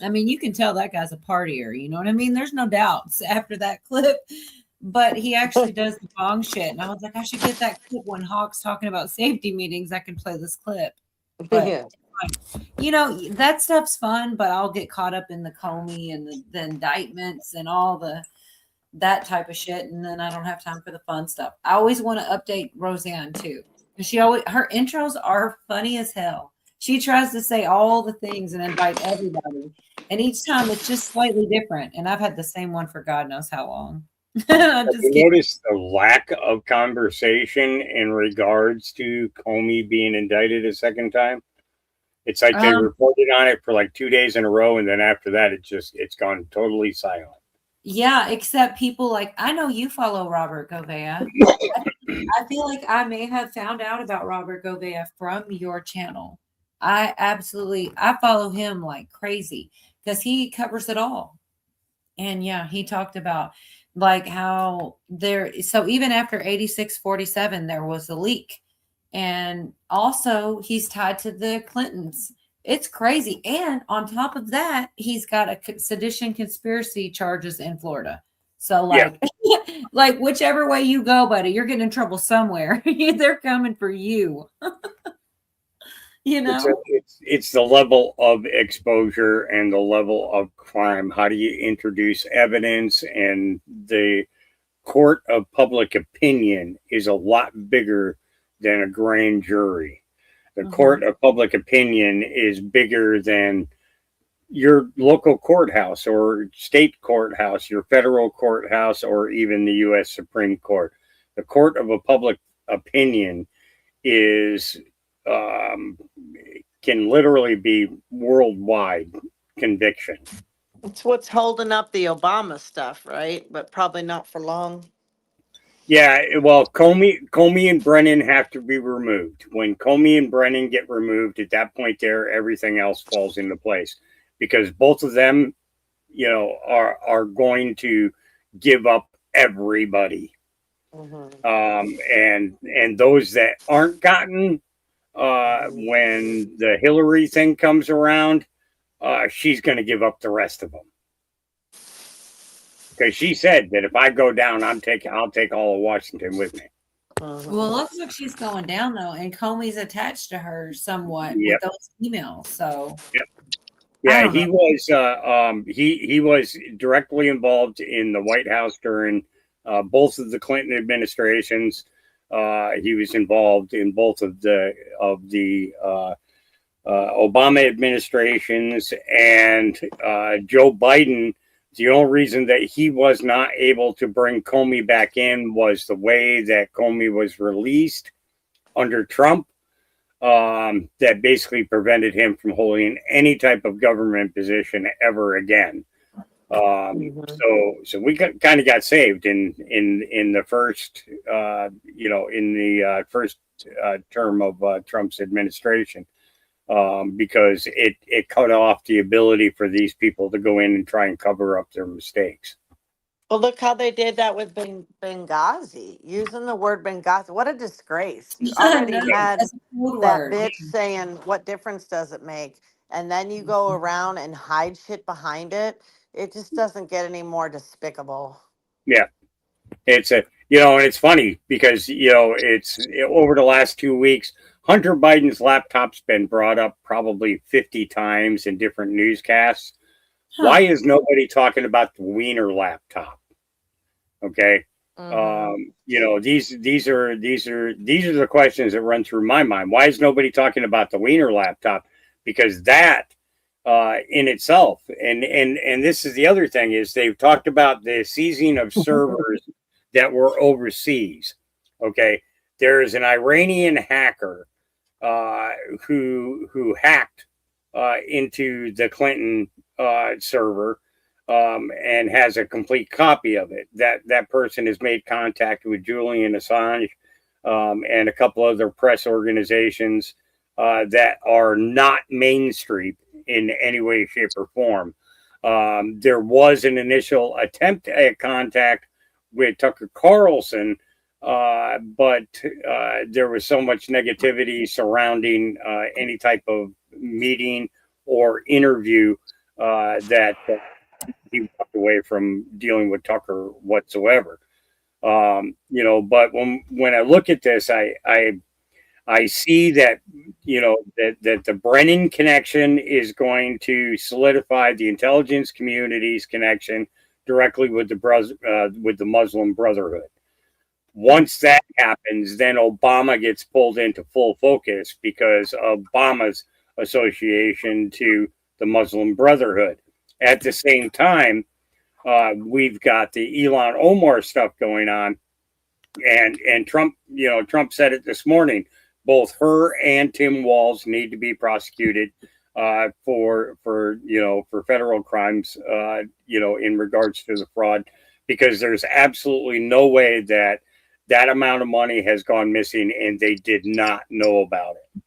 I mean, you can tell that guy's a partier. You know what I mean? There's no doubts after that clip. But he actually does the bong shit. And I was like, I should get that clip when Hawk's talking about safety meetings. I can play this clip. But, Yeah. you know, that stuff's fun, but I'll get caught up in the Comey and the indictments and all that type of shit. And then I don't have time for the fun stuff. I always want to update Roseanne too. And her intros are funny as hell. She tries to say all the things and invite everybody. And each time it's just slightly different. And I've had the same one for God knows how long. Have you noticed the lack of conversation in regards to Comey being indicted a second time? It's like they reported on it for like 2 days in a row, and then after that, it's gone totally silent. Yeah, except people like, I know you follow Robert Gouveia. I feel like I may have found out about Robert Gouveia from your channel. I follow him like crazy because he covers it all. And yeah, he talked about like how so even after 86-47, there was a leak. And also he's tied to the Clintons. It's crazy. And on top of that, he's got a sedition conspiracy charges in Florida. So like, like whichever way you go, buddy, you're getting in trouble somewhere. They're coming for you. You know, it's the level of exposure and the level of crime. How do you introduce evidence? And the court of public opinion is a lot bigger than a grand jury. The court of public opinion is bigger than your local courthouse or state courthouse, your federal courthouse, or even the U.S. Supreme Court. The court of a public opinion is can literally be worldwide conviction. It's what's holding up the Obama stuff, right? But probably not for long. Yeah, well, Comey and Brennan have to be removed. When Comey and Brennan get removed, at that point there, everything else falls into place. Because both of them, you know, are going to give up everybody. And those that aren't gotten, when the Hillary thing comes around, she's going to give up the rest of them. Because she said that if I go down, I'll take all of Washington with me. well, it looks like she's going down though, and Comey's attached to her somewhat with those emails. So yeah, he was directly involved in the White House during both of the Clinton administrations. He was involved in both of the Obama administrations, and Joe Biden. The only reason that he was not able to bring Comey back in was the way that Comey was released under Trump. That basically prevented him from holding any type of government position ever again. So we kind of got saved in the first, in the first term of Trump's administration, because it cut off the ability for these people to go in and try and cover up their mistakes. Well, look how they did that with Benghazi, using the word Benghazi. What a disgrace. You already had that bitch saying, what difference does it make? And then you go around and hide shit behind it. It just doesn't get any more despicable. Yeah. And it's funny because, it's over the last 2 weeks, Hunter Biden's laptop's been brought up probably 50 times in different newscasts. Why is nobody talking about the Wiener laptop? Okay. These are the questions that run through my mind. Why is nobody talking about the Wiener laptop? Because that in itself, and this is the other thing, is they've talked about the seizing of servers that were overseas. Okay. There is an Iranian hacker who hacked into the Clinton server and has a complete copy of it. That person has made contact with Julian Assange and a couple other press organizations that are not mainstream in any way, shape, or form. There was an initial attempt at contact with Tucker Carlson, but there was so much negativity surrounding any type of meeting or interview that he walked away from dealing with Tucker whatsoever. You know, but when I look at this, I see that, you know, that the Brennan connection is going to solidify the intelligence community's connection directly with the Muslim Brotherhood. Once that happens, then Obama gets pulled into full focus because of Obama's association to the Muslim Brotherhood. At the same time, we've got the Ilhan Omar stuff going on, and Trump, you know, Trump said it this morning. Both her and Tim Walz need to be prosecuted for federal crimes, you know, in regards to the fraud, because there's absolutely no way that amount of money has gone missing and they did not know about it.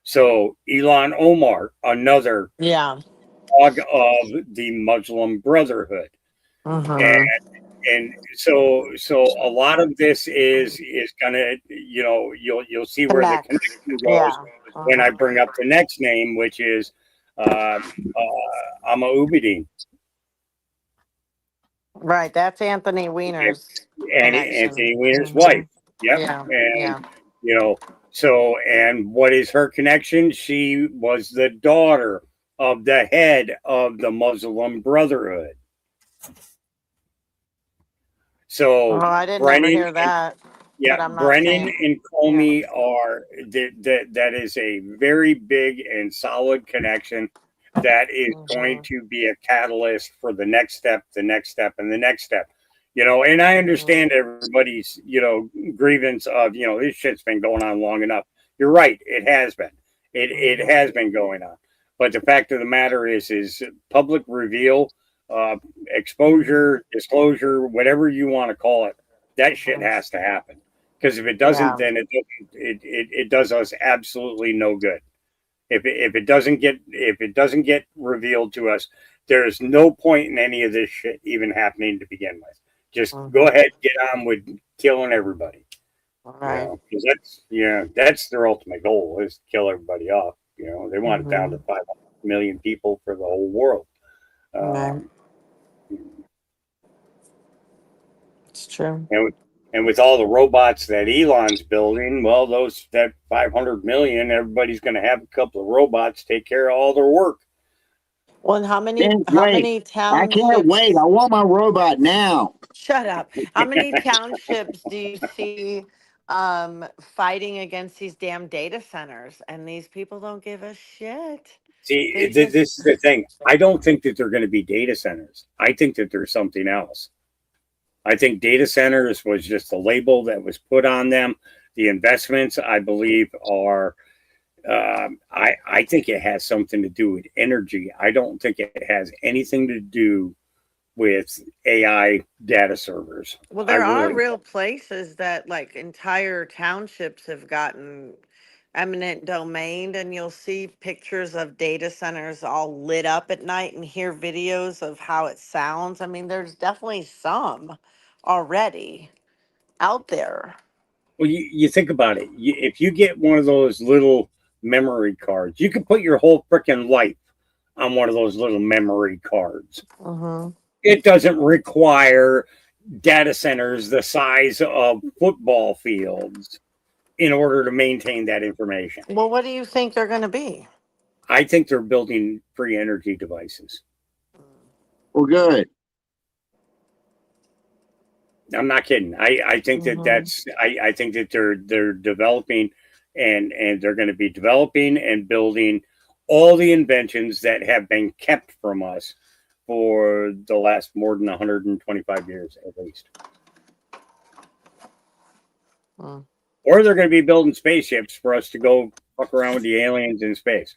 So Ilhan Omar, another dog of the Muslim Brotherhood. And so a lot of this is gonna, you know, you'll see where the connection goes when I bring up the next name, which is Amma Ubedin. Right, that's Anthony Weiner's and connection. Anthony Weiner's wife. Yep. You know, so, and what is her connection? She was the daughter of the head of the Muslim Brotherhood. So I didn't ever hear that. Yeah, Brennan and Comey are that is a very big and solid connection that is going to be a catalyst for the next step, the next step, and the next step. You know, and I understand everybody's, you know, grievance of, you know, this shit's been going on long enough. You're right, it has been. It has been going on. But the fact of the matter is public reveal, exposure, disclosure, whatever you want to call it, that shit has to happen. Because if it doesn't, then it does us absolutely no good. If it doesn't get revealed to us, there's no point in any of this shit even happening to begin with. Just go ahead, get on with killing everybody. Right. Because that's their ultimate goal, is to kill everybody off. You know, they want it down to 500 million people for the whole world. It's true. And with all the robots that Elon's building, well, that 500 million, everybody's going to have a couple of robots take care of all their work. Well, and how many townships? I can't wait. I want my robot now. Shut up. How many townships do you see fighting against these damn data centers? And these people don't give a shit. See, this is the thing. I don't think that they're going to be data centers. I think that there's something else. I think data centers was just a label that was put on them. The investments, I believe, are, I think it has something to do with energy. I don't think it has anything to do with AI data servers. Well, there are real places that, like, entire townships have gotten eminent domain, and you'll see pictures of data centers all lit up at night and hear videos of how it sounds. I mean, there's definitely some already out there. Well, you think about it. If you get one of those little memory cards, you can put your whole freaking life on one of those little memory cards. It doesn't require data centers the size of football fields in order to maintain that information. Well, what do you think they're going to be? I think they're building free energy devices. Well, good. I'm not kidding. I think I think that they're developing and they're going to be developing and building all the inventions that have been kept from us for the last more than 125 years at least. Or they're going to be building spaceships for us to go fuck around with the aliens in space.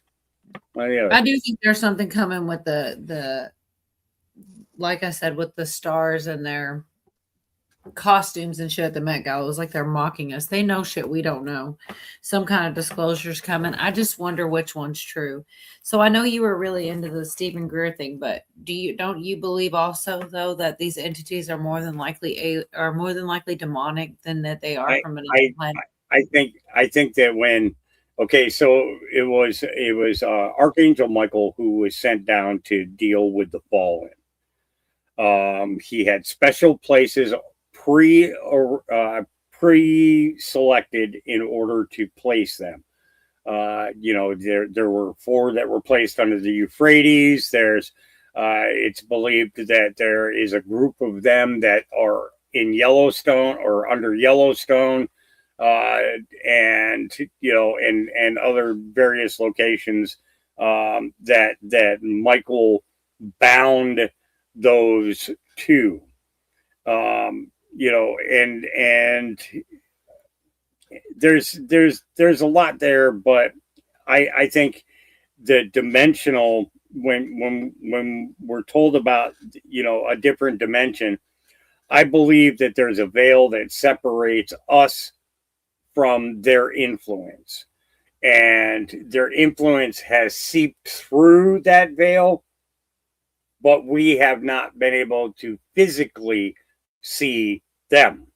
I do think there's something coming with the like I said, with the stars and their costumes and shit at the Met Gala. It was like they're mocking us. They know shit we don't know. Some kind of disclosure's coming. I just wonder which one's true. So I know you were really into the Stephen Greer thing, but don't you believe also though that these entities are more than likely demonic than that they are from another planet? I think that when Okay, so it was Archangel Michael who was sent down to deal with the fallen. He had special places pre-selected in order to place them. There were 4 that were placed under the Euphrates. It's believed that there is a group of them that are in Yellowstone or under Yellowstone, and other various locations that Michael bound those to. And there's a lot there, but I think the dimensional, when we're told about a different dimension, I believe that there's a veil that separates us from their influence, and their influence has seeped through that veil, but we have not been able to physically see them.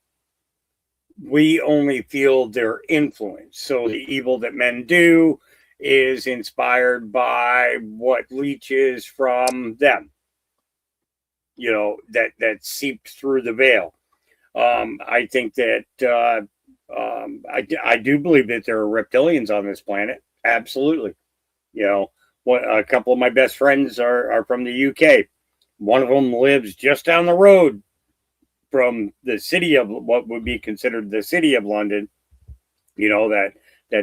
We only feel their influence. So the evil that men do is inspired by what leeches from them, that seeped through the veil. I think that I do believe that there are reptilians on this planet. Absolutely. A couple of my best friends are from the UK. One of them lives just down the road from the city of what would be considered the city of London, that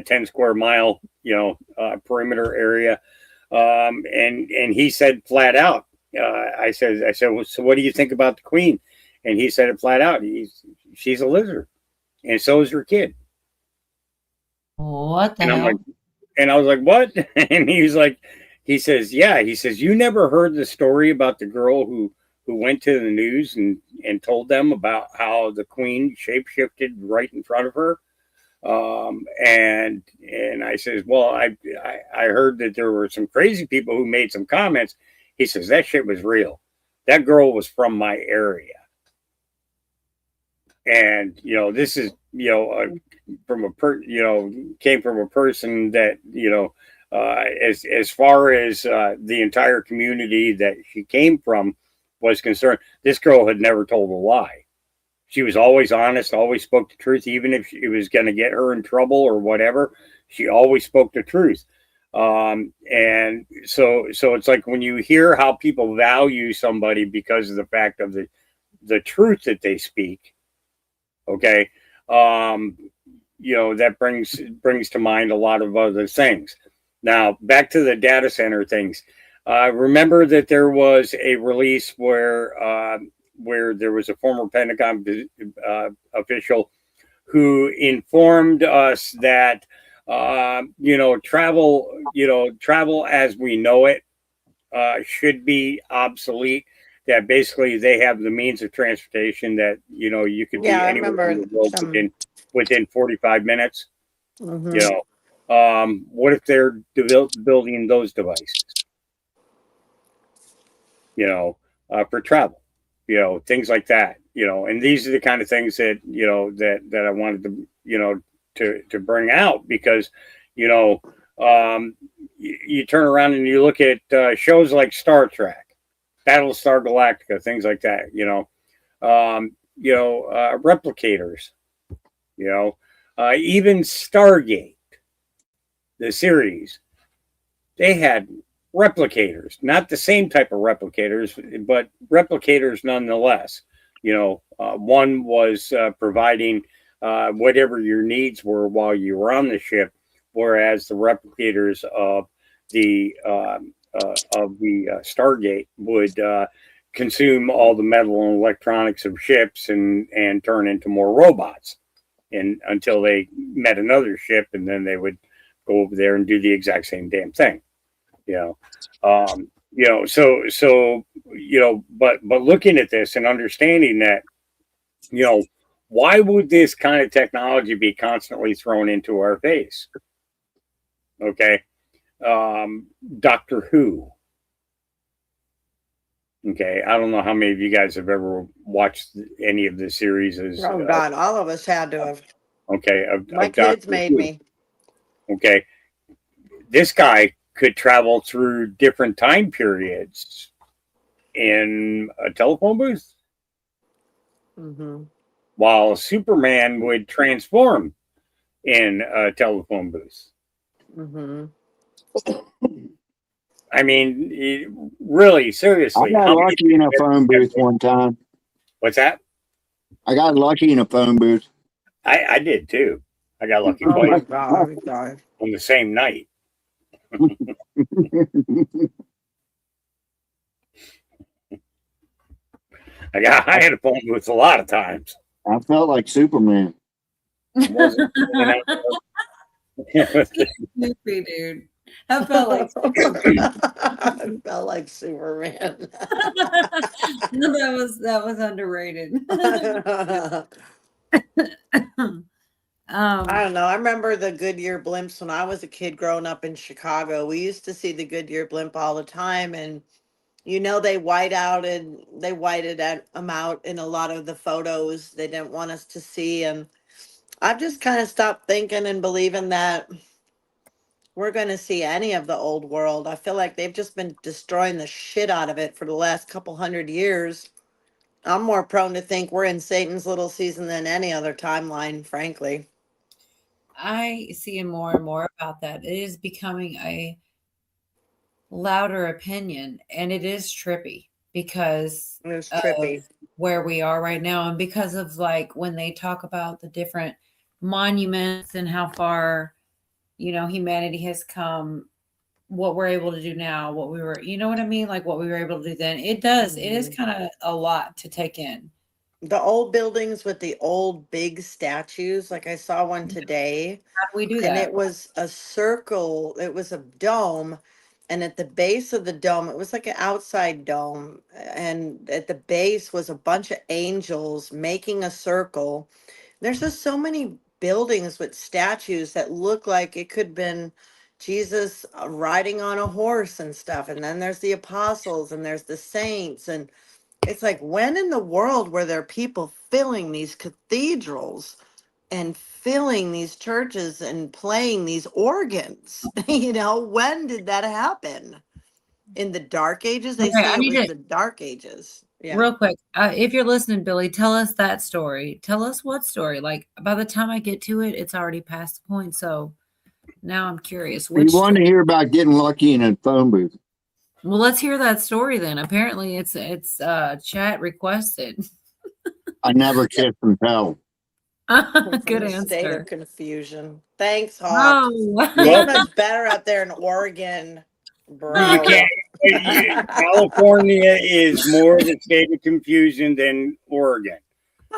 10 square mile, perimeter area. And he said flat out, I said, well, so what do you think about the Queen? And he said it flat out. She's a lizard, and so is her kid. What the and hell? I'm like, and I was like, what? And he says, yeah. He says, you never heard the story about the girl who went to the news and told them about how the Queen shapeshifted right in front of her. And I says, well, I heard that there were some crazy people who made some comments. He says, that shit was real. That girl was from my area. And, this is, came from a person that, as far as the entire community that she came from was concerned, this girl had never told a lie. She was always honest, always spoke the truth, even if it was going to get her in trouble or whatever. She always spoke the truth. And so it's like when you hear how people value somebody because of the fact of the truth that they speak, okay, that brings to mind a lot of other things. Now, back to the data center things. Remember that there was a release where there was a former Pentagon official who informed us that travel as we know it should be obsolete. That basically they have the means of transportation that you could be anywhere in the world within 45 minutes. Mm-hmm. What if they're building those devices? For travel, things like that, and these are the kind of things that, that I wanted to bring out because, you turn around and you look at shows like Star Trek, Battlestar Galactica, things like that, replicators, even Stargate, the series, they had replicators, not the same type of replicators, but replicators nonetheless. One was providing whatever your needs were while you were on the ship, whereas the replicators of the Stargate would consume all the metal and electronics of ships and turn into more robots, and until they met another ship, and then they would go over there and do the exact same damn thing. But looking at this and understanding that, why would this kind of technology be constantly thrown into our face? Okay. Doctor Who. Okay. I don't know how many of you guys have ever watched any of the series. Oh God, all of us had to have. Okay. My kids made me. Okay. This guy could travel through different time periods in a telephone booth, Mm-hmm. while Superman would transform in a telephone booth. Mm-hmm. I mean, really, I seriously. got how many lucky in a people- phone booth one time. What's that? I got lucky in a phone booth. I did too. I got lucky Oh my twice God. on the same night. I had a phone booth a lot of times. I felt like Superman. It wasn't, Goofy, dude. I felt like I felt like Superman. no, that was underrated. I don't know. I remember the Goodyear blimps when I was a kid growing up in Chicago. We used to see the Goodyear blimp all the time, and they whited them out in a lot of the photos they didn't want us to see. And I've just kind of stopped thinking and believing that we're going to see any of the old world. I feel like they've just been destroying the shit out of it for the last couple hundred years. I'm more prone to think we're in Satan's little season than any other timeline, frankly. I see more and more about that. It is becoming a louder opinion, and it is trippy because It's of trippy. where we are right now, and because of like when they talk about the different monuments and how far humanity has come, what we're able to do now, what we were, what I mean, like what we were able to do then. It is kind of a lot to take in. The old buildings with the old big statues, like I saw one today. How do we do And that? it was a circle, it was a dome. And at the base of the dome, it was like an outside dome. And at the base was a bunch of angels making a circle. There's just so many buildings with statues that look like it could have been Jesus riding on a horse and stuff. And then there's the apostles and there's the saints. And it's like, when in the world were there people filling these cathedrals and filling these churches and playing these organs? When did that happen? In the Dark Ages? They Okay, say I it need was to- the Dark Ages. Yeah. Real quick, if you're listening, Billy, tell us that story. Tell us what story. Like by the time I get to it, it's already past the point. So now I'm curious. You want to hear about getting lucky in a phone booth? Well, let's hear that story then. Apparently, it's chat requested. I never kissed and tell. Good From the State answer. of confusion. Thanks, Hawk. Oh, You're much better out there in Oregon, bro. You can't. California is more the state of confusion than Oregon.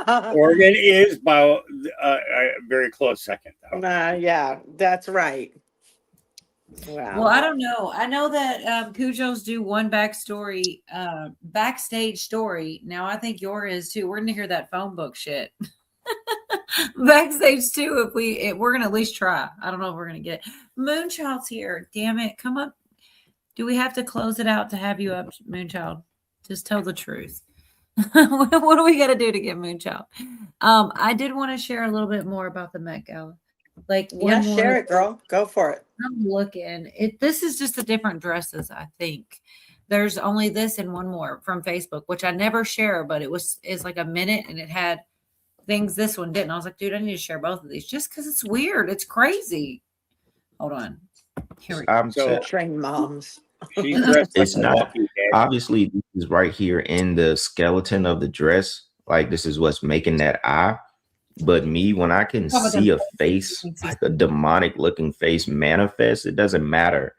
Oregon is by a very close second, though. Yeah, that's right. Wow. well, I don't know. I know that Cujo's do one backstage story. Now I think yours is too. We're gonna hear that phone book shit. Backstage too. If we're gonna at least try. I don't know if we're gonna get it. Moonchild's here. Damn it. Come up. Do we have to close it out to have you up, Moonchild? Just tell the truth. What do we got to do to get Moonchild? I did want to share a little bit more about the Met Gala. Like, Yeah, one share more- it, girl. Go for it. I'm looking. This is just the different dresses. I think there's only this and one more from Facebook, which I never share, but it's like a minute and it had things this one didn't. I was like, dude, I need to share both of these just because it's weird. It's crazy. Hold on. Here we go. So Train moms. she's dressed like It's a not walking dead. obviously this is right here in the skeleton of the dress. Like this is what's making that eye. But me, when I can How about see them? a face, like a demonic looking face manifest, it doesn't matter.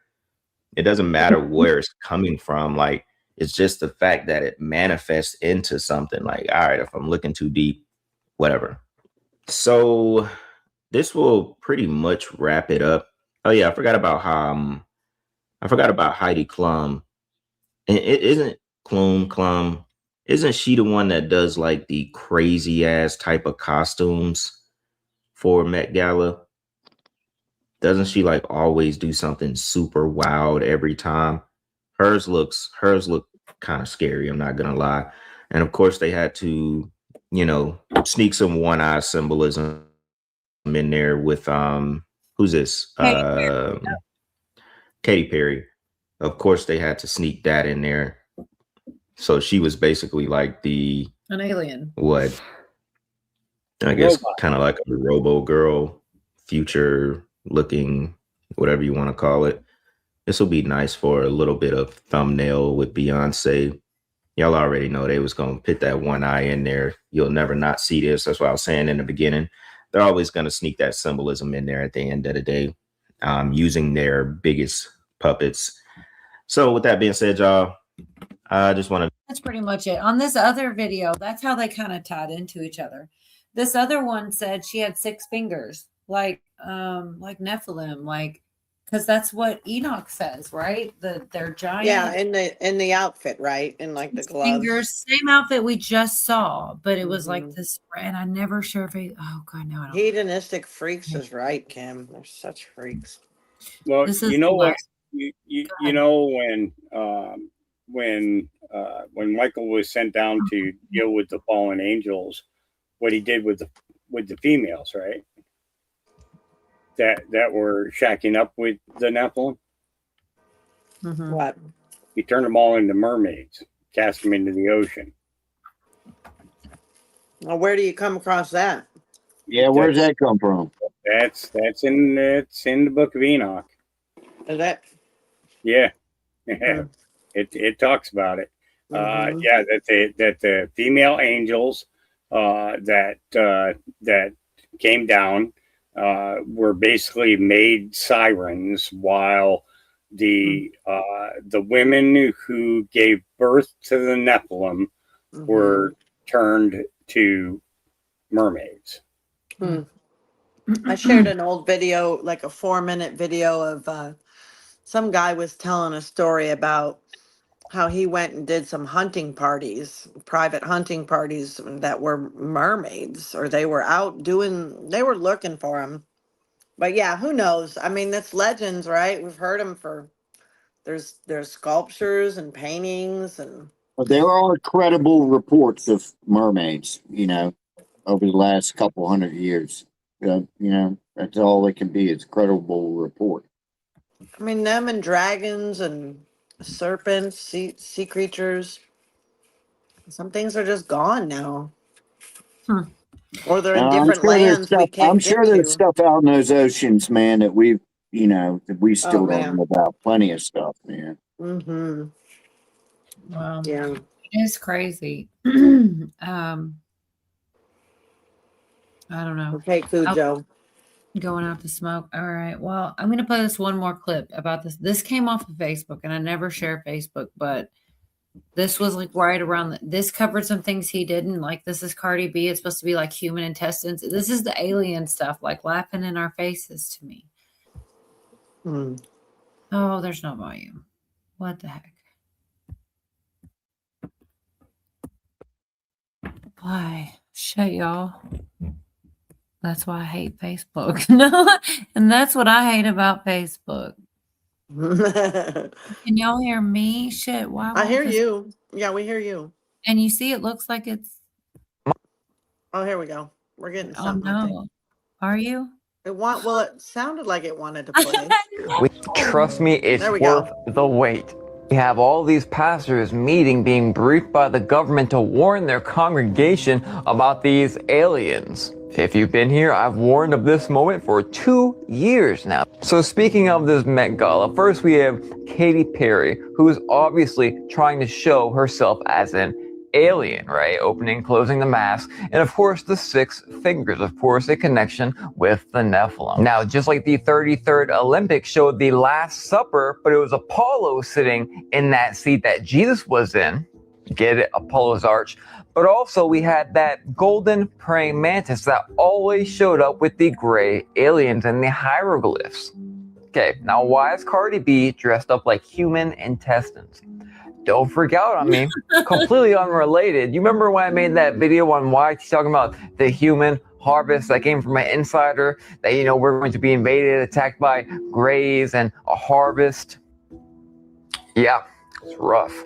It doesn't matter where it's coming from. Like it's just the fact that it manifests into something. Like, all right, if I'm looking too deep, whatever. So this will pretty much wrap it up. Oh yeah, I forgot about Heidi Klum. And it isn't Klum. Isn't she the one that does like the crazy ass type of costumes for Met Gala? Doesn't she like always do something super wild every time? Hers look kind of scary, I'm not gonna lie. And of course they had to, sneak some one-eye symbolism in there with who who's this? Katy Perry. Of course, they had to sneak that in there. So she was basically like an alien. What? I guess kind of like a robo girl, future looking, whatever you want to call it. This will be nice for a little bit of thumbnail with Beyonce. Y'all already know they was going to put that one eye in there. You'll never not see this. That's what I was saying in the beginning. They're always going to sneak that symbolism in there at the end of the day, using their biggest puppets. So with that being said, y'all, I just want to. That's pretty much it. On this other video, that's how they kind of tied into each other. This other one said she had 6 fingers, like Nephilim, like, because that's what Enoch says, right? They're giant. Yeah, in the outfit, right? In like the gloves. Fingers, same outfit we just saw, but it was like this, and I'm never sure if oh god, no, I don't. Hedonistic freaks is right, Kim. They're such freaks. Well, you know what? You know when Michael was sent down to deal with the fallen angels, what he did with the females, right? That were shacking up with the Nephilim. What? He turned them all into mermaids, cast them into the ocean. Well, where do you come across that? Yeah, where's that come from? It's in the book of Enoch. Is that? Yeah. It talks about it. Yeah, that the female angels that came down were basically made sirens, while the women who gave birth to the Nephilim were turned to mermaids. I shared an old video, like a 4-minute video of some guy was telling a story about how he went and did some hunting parties, private hunting parties that were mermaids, or they were out they were looking for them. But yeah, who knows? I mean, that's legends, right? We've heard them there's sculptures and paintings and. But there are credible reports of mermaids, over the last couple hundred years. That's all it can be. It's a credible report. I mean, them and dragons and serpents, sea creatures. Some things are just gone now. Or they're in different lands. I'm sure there's stuff out in those oceans, man, that we still don't know about. Plenty of stuff, man. Wow. Yeah. It's crazy. I don't know. Okay, Cujo. Going out to smoke. All right. Well, I'm going to play this one more clip about this. This came off of Facebook, and I never share Facebook, but this was like right around this covered some things he didn't. Like, this is Cardi B. It's supposed to be like human intestines. This is the alien stuff, like laughing in our faces to me. Oh, there's no volume. What the heck? Why? Shut y'all. That's why I hate Facebook. No, and that's what I hate about Facebook. Can y'all hear me? Shit, why? I hear you. Yeah, we hear you. And you see, it looks like it's. Oh, here we go. We're getting something. Oh no, are you? It sounded like it wanted to play. Trust me, it's worth the wait. We have all these pastors meeting, being briefed by the government to warn their congregation about these aliens. If you've been here, I've warned of this moment for 2 years now. So speaking of this Met Gala, first we have Katy Perry, who is obviously trying to show herself as an alien, right? Opening and closing the mask. And of course, the 6 fingers, of course, a connection with the Nephilim. Now, just like the 33rd Olympics showed the Last Supper, but it was Apollo sitting in that seat that Jesus was in. Get it? Apollo's arch. But also we had that golden praying mantis that always showed up with the gray aliens and the hieroglyphs. Okay, now why is Cardi B dressed up like human intestines? Don't freak out on me. Completely unrelated. You remember when I made that video on why she's talking about the human harvest that came from an insider, that, we're going to be invaded, attacked by grays and a harvest? Yeah, it's rough.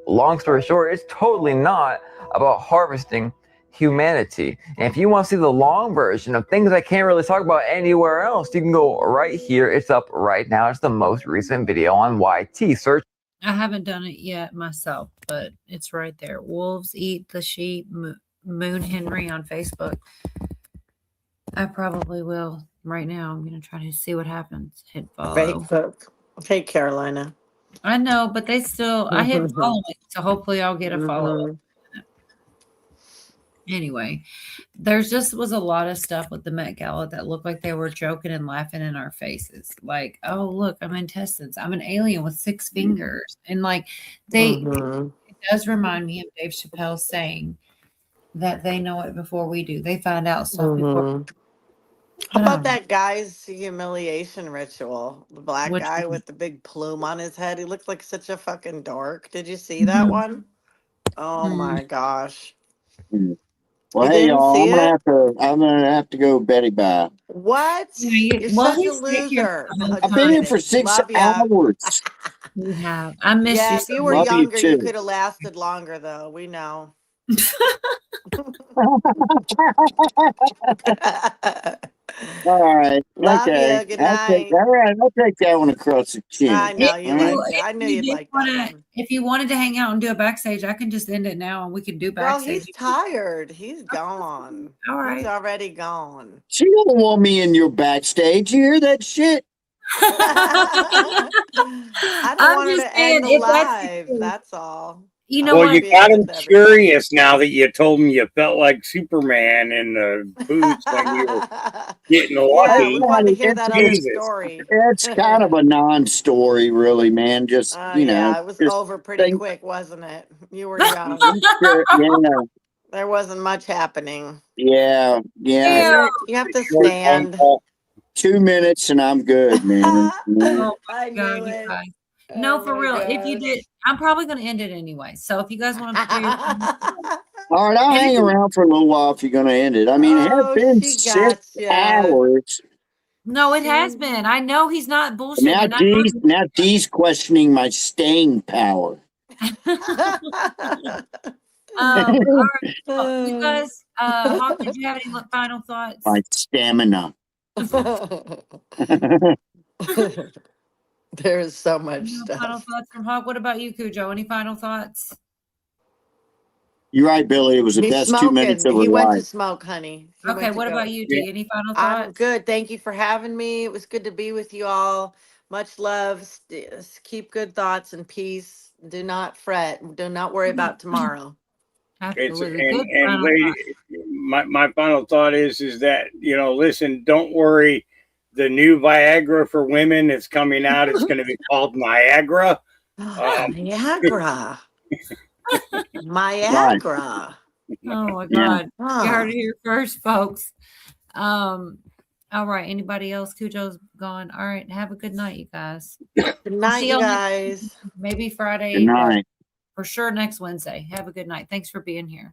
Long story short, it's totally not about harvesting humanity. And if you want to see the long version of things I can't really talk about anywhere else, you can go right here. It's up right now. It's the most recent video on YT. Search. I haven't done it yet myself, but it's right there. Wolves eat the sheep. Moon Henry on Facebook. I probably will right now. I'm going to try to see what happens. Hit follow. Facebook. Hey, Carolina. I know, but they still, I hit follow it, so hopefully I'll get a follow. Anyway, there's just was a lot of stuff with the Met Gala that looked like they were joking and laughing in our faces. Like, oh, look, I'm intestines. I'm an alien with 6 fingers. And like, it does remind me of Dave Chappelle saying that they know it before we do. They find out stuff before. How about that guy's humiliation ritual? The black Which guy one? with the big plume on his head. He looked like such a fucking dork. Did you see that one? Oh my gosh. Well, You hey didn't y'all, see I'm gonna have to go Betty bye. What? You're such a loser. I've been here for 6 hours. You have. I missed Yeah, you. if you were Love you younger, you too. could have lasted longer, though. We know. All right. Love Okay. ya. Good All right. I'll take that one across the chin. I know you All right? liked it. I knew you'd like that one. If you wanted to hang out and do a backstage, I can just end it now and we can do Girl, backstage. he's tired. He's gone. All right. He's already gone. She don't want me in your backstage. You hear that shit? I don't I'm want her just to saying, end the if that's the live. case. That's all. You know Well, what? you got him curious now that you told him you felt like Superman in the boots when you were getting Yeah, lucky. we wanted to hear that other Jesus. story. It's kind of a non-story, really, man. Just you know, Yeah, it was just over pretty think- quick, wasn't it? You were young. yeah, There wasn't much happening. yeah. You have to stand. 2 minutes and I'm good, man. Oh I my God, knew you it. guys. No, Oh for my real. If you gosh. did, I'm probably going to end it anyway. So if you guys want to do your All right, I'll hang around for a little while if you're going to end it. I mean, it has Oh, been she 6 gotcha. hours. No, it has been. I know he's not bullshitting. Now and I know Dee's Dee's questioning my staying power. all right. Well, you guys, Hawk, did you have any final thoughts? My stamina. There's so much No stuff. final thoughts from Hawk. What about you, Cujo? Any final thoughts? You're right, Billy. It was the He's best smoking. 2 minutes of He his went to life. smoke, honey. He Okay, went to what go. about you, D? Any final I'm thoughts? good. Thank you for having me. It was good to be with you all. Much love. Keep good thoughts and peace. Do not fret. Do not worry about tomorrow. It's Absolutely. Good and final lady, thought. my final thought is that, you know, listen, don't worry. The new Viagra for women is coming out. It's going to be called Niagara. Niagara. Niagara. Oh my Yeah. God. You heard it here first, folks. All right. Anybody else? Cujo's gone. All right. Have a good night, you guys. Good night, See you y'all next- guys. Maybe Friday. Good night. For sure next Wednesday. Have a good night. Thanks for being here.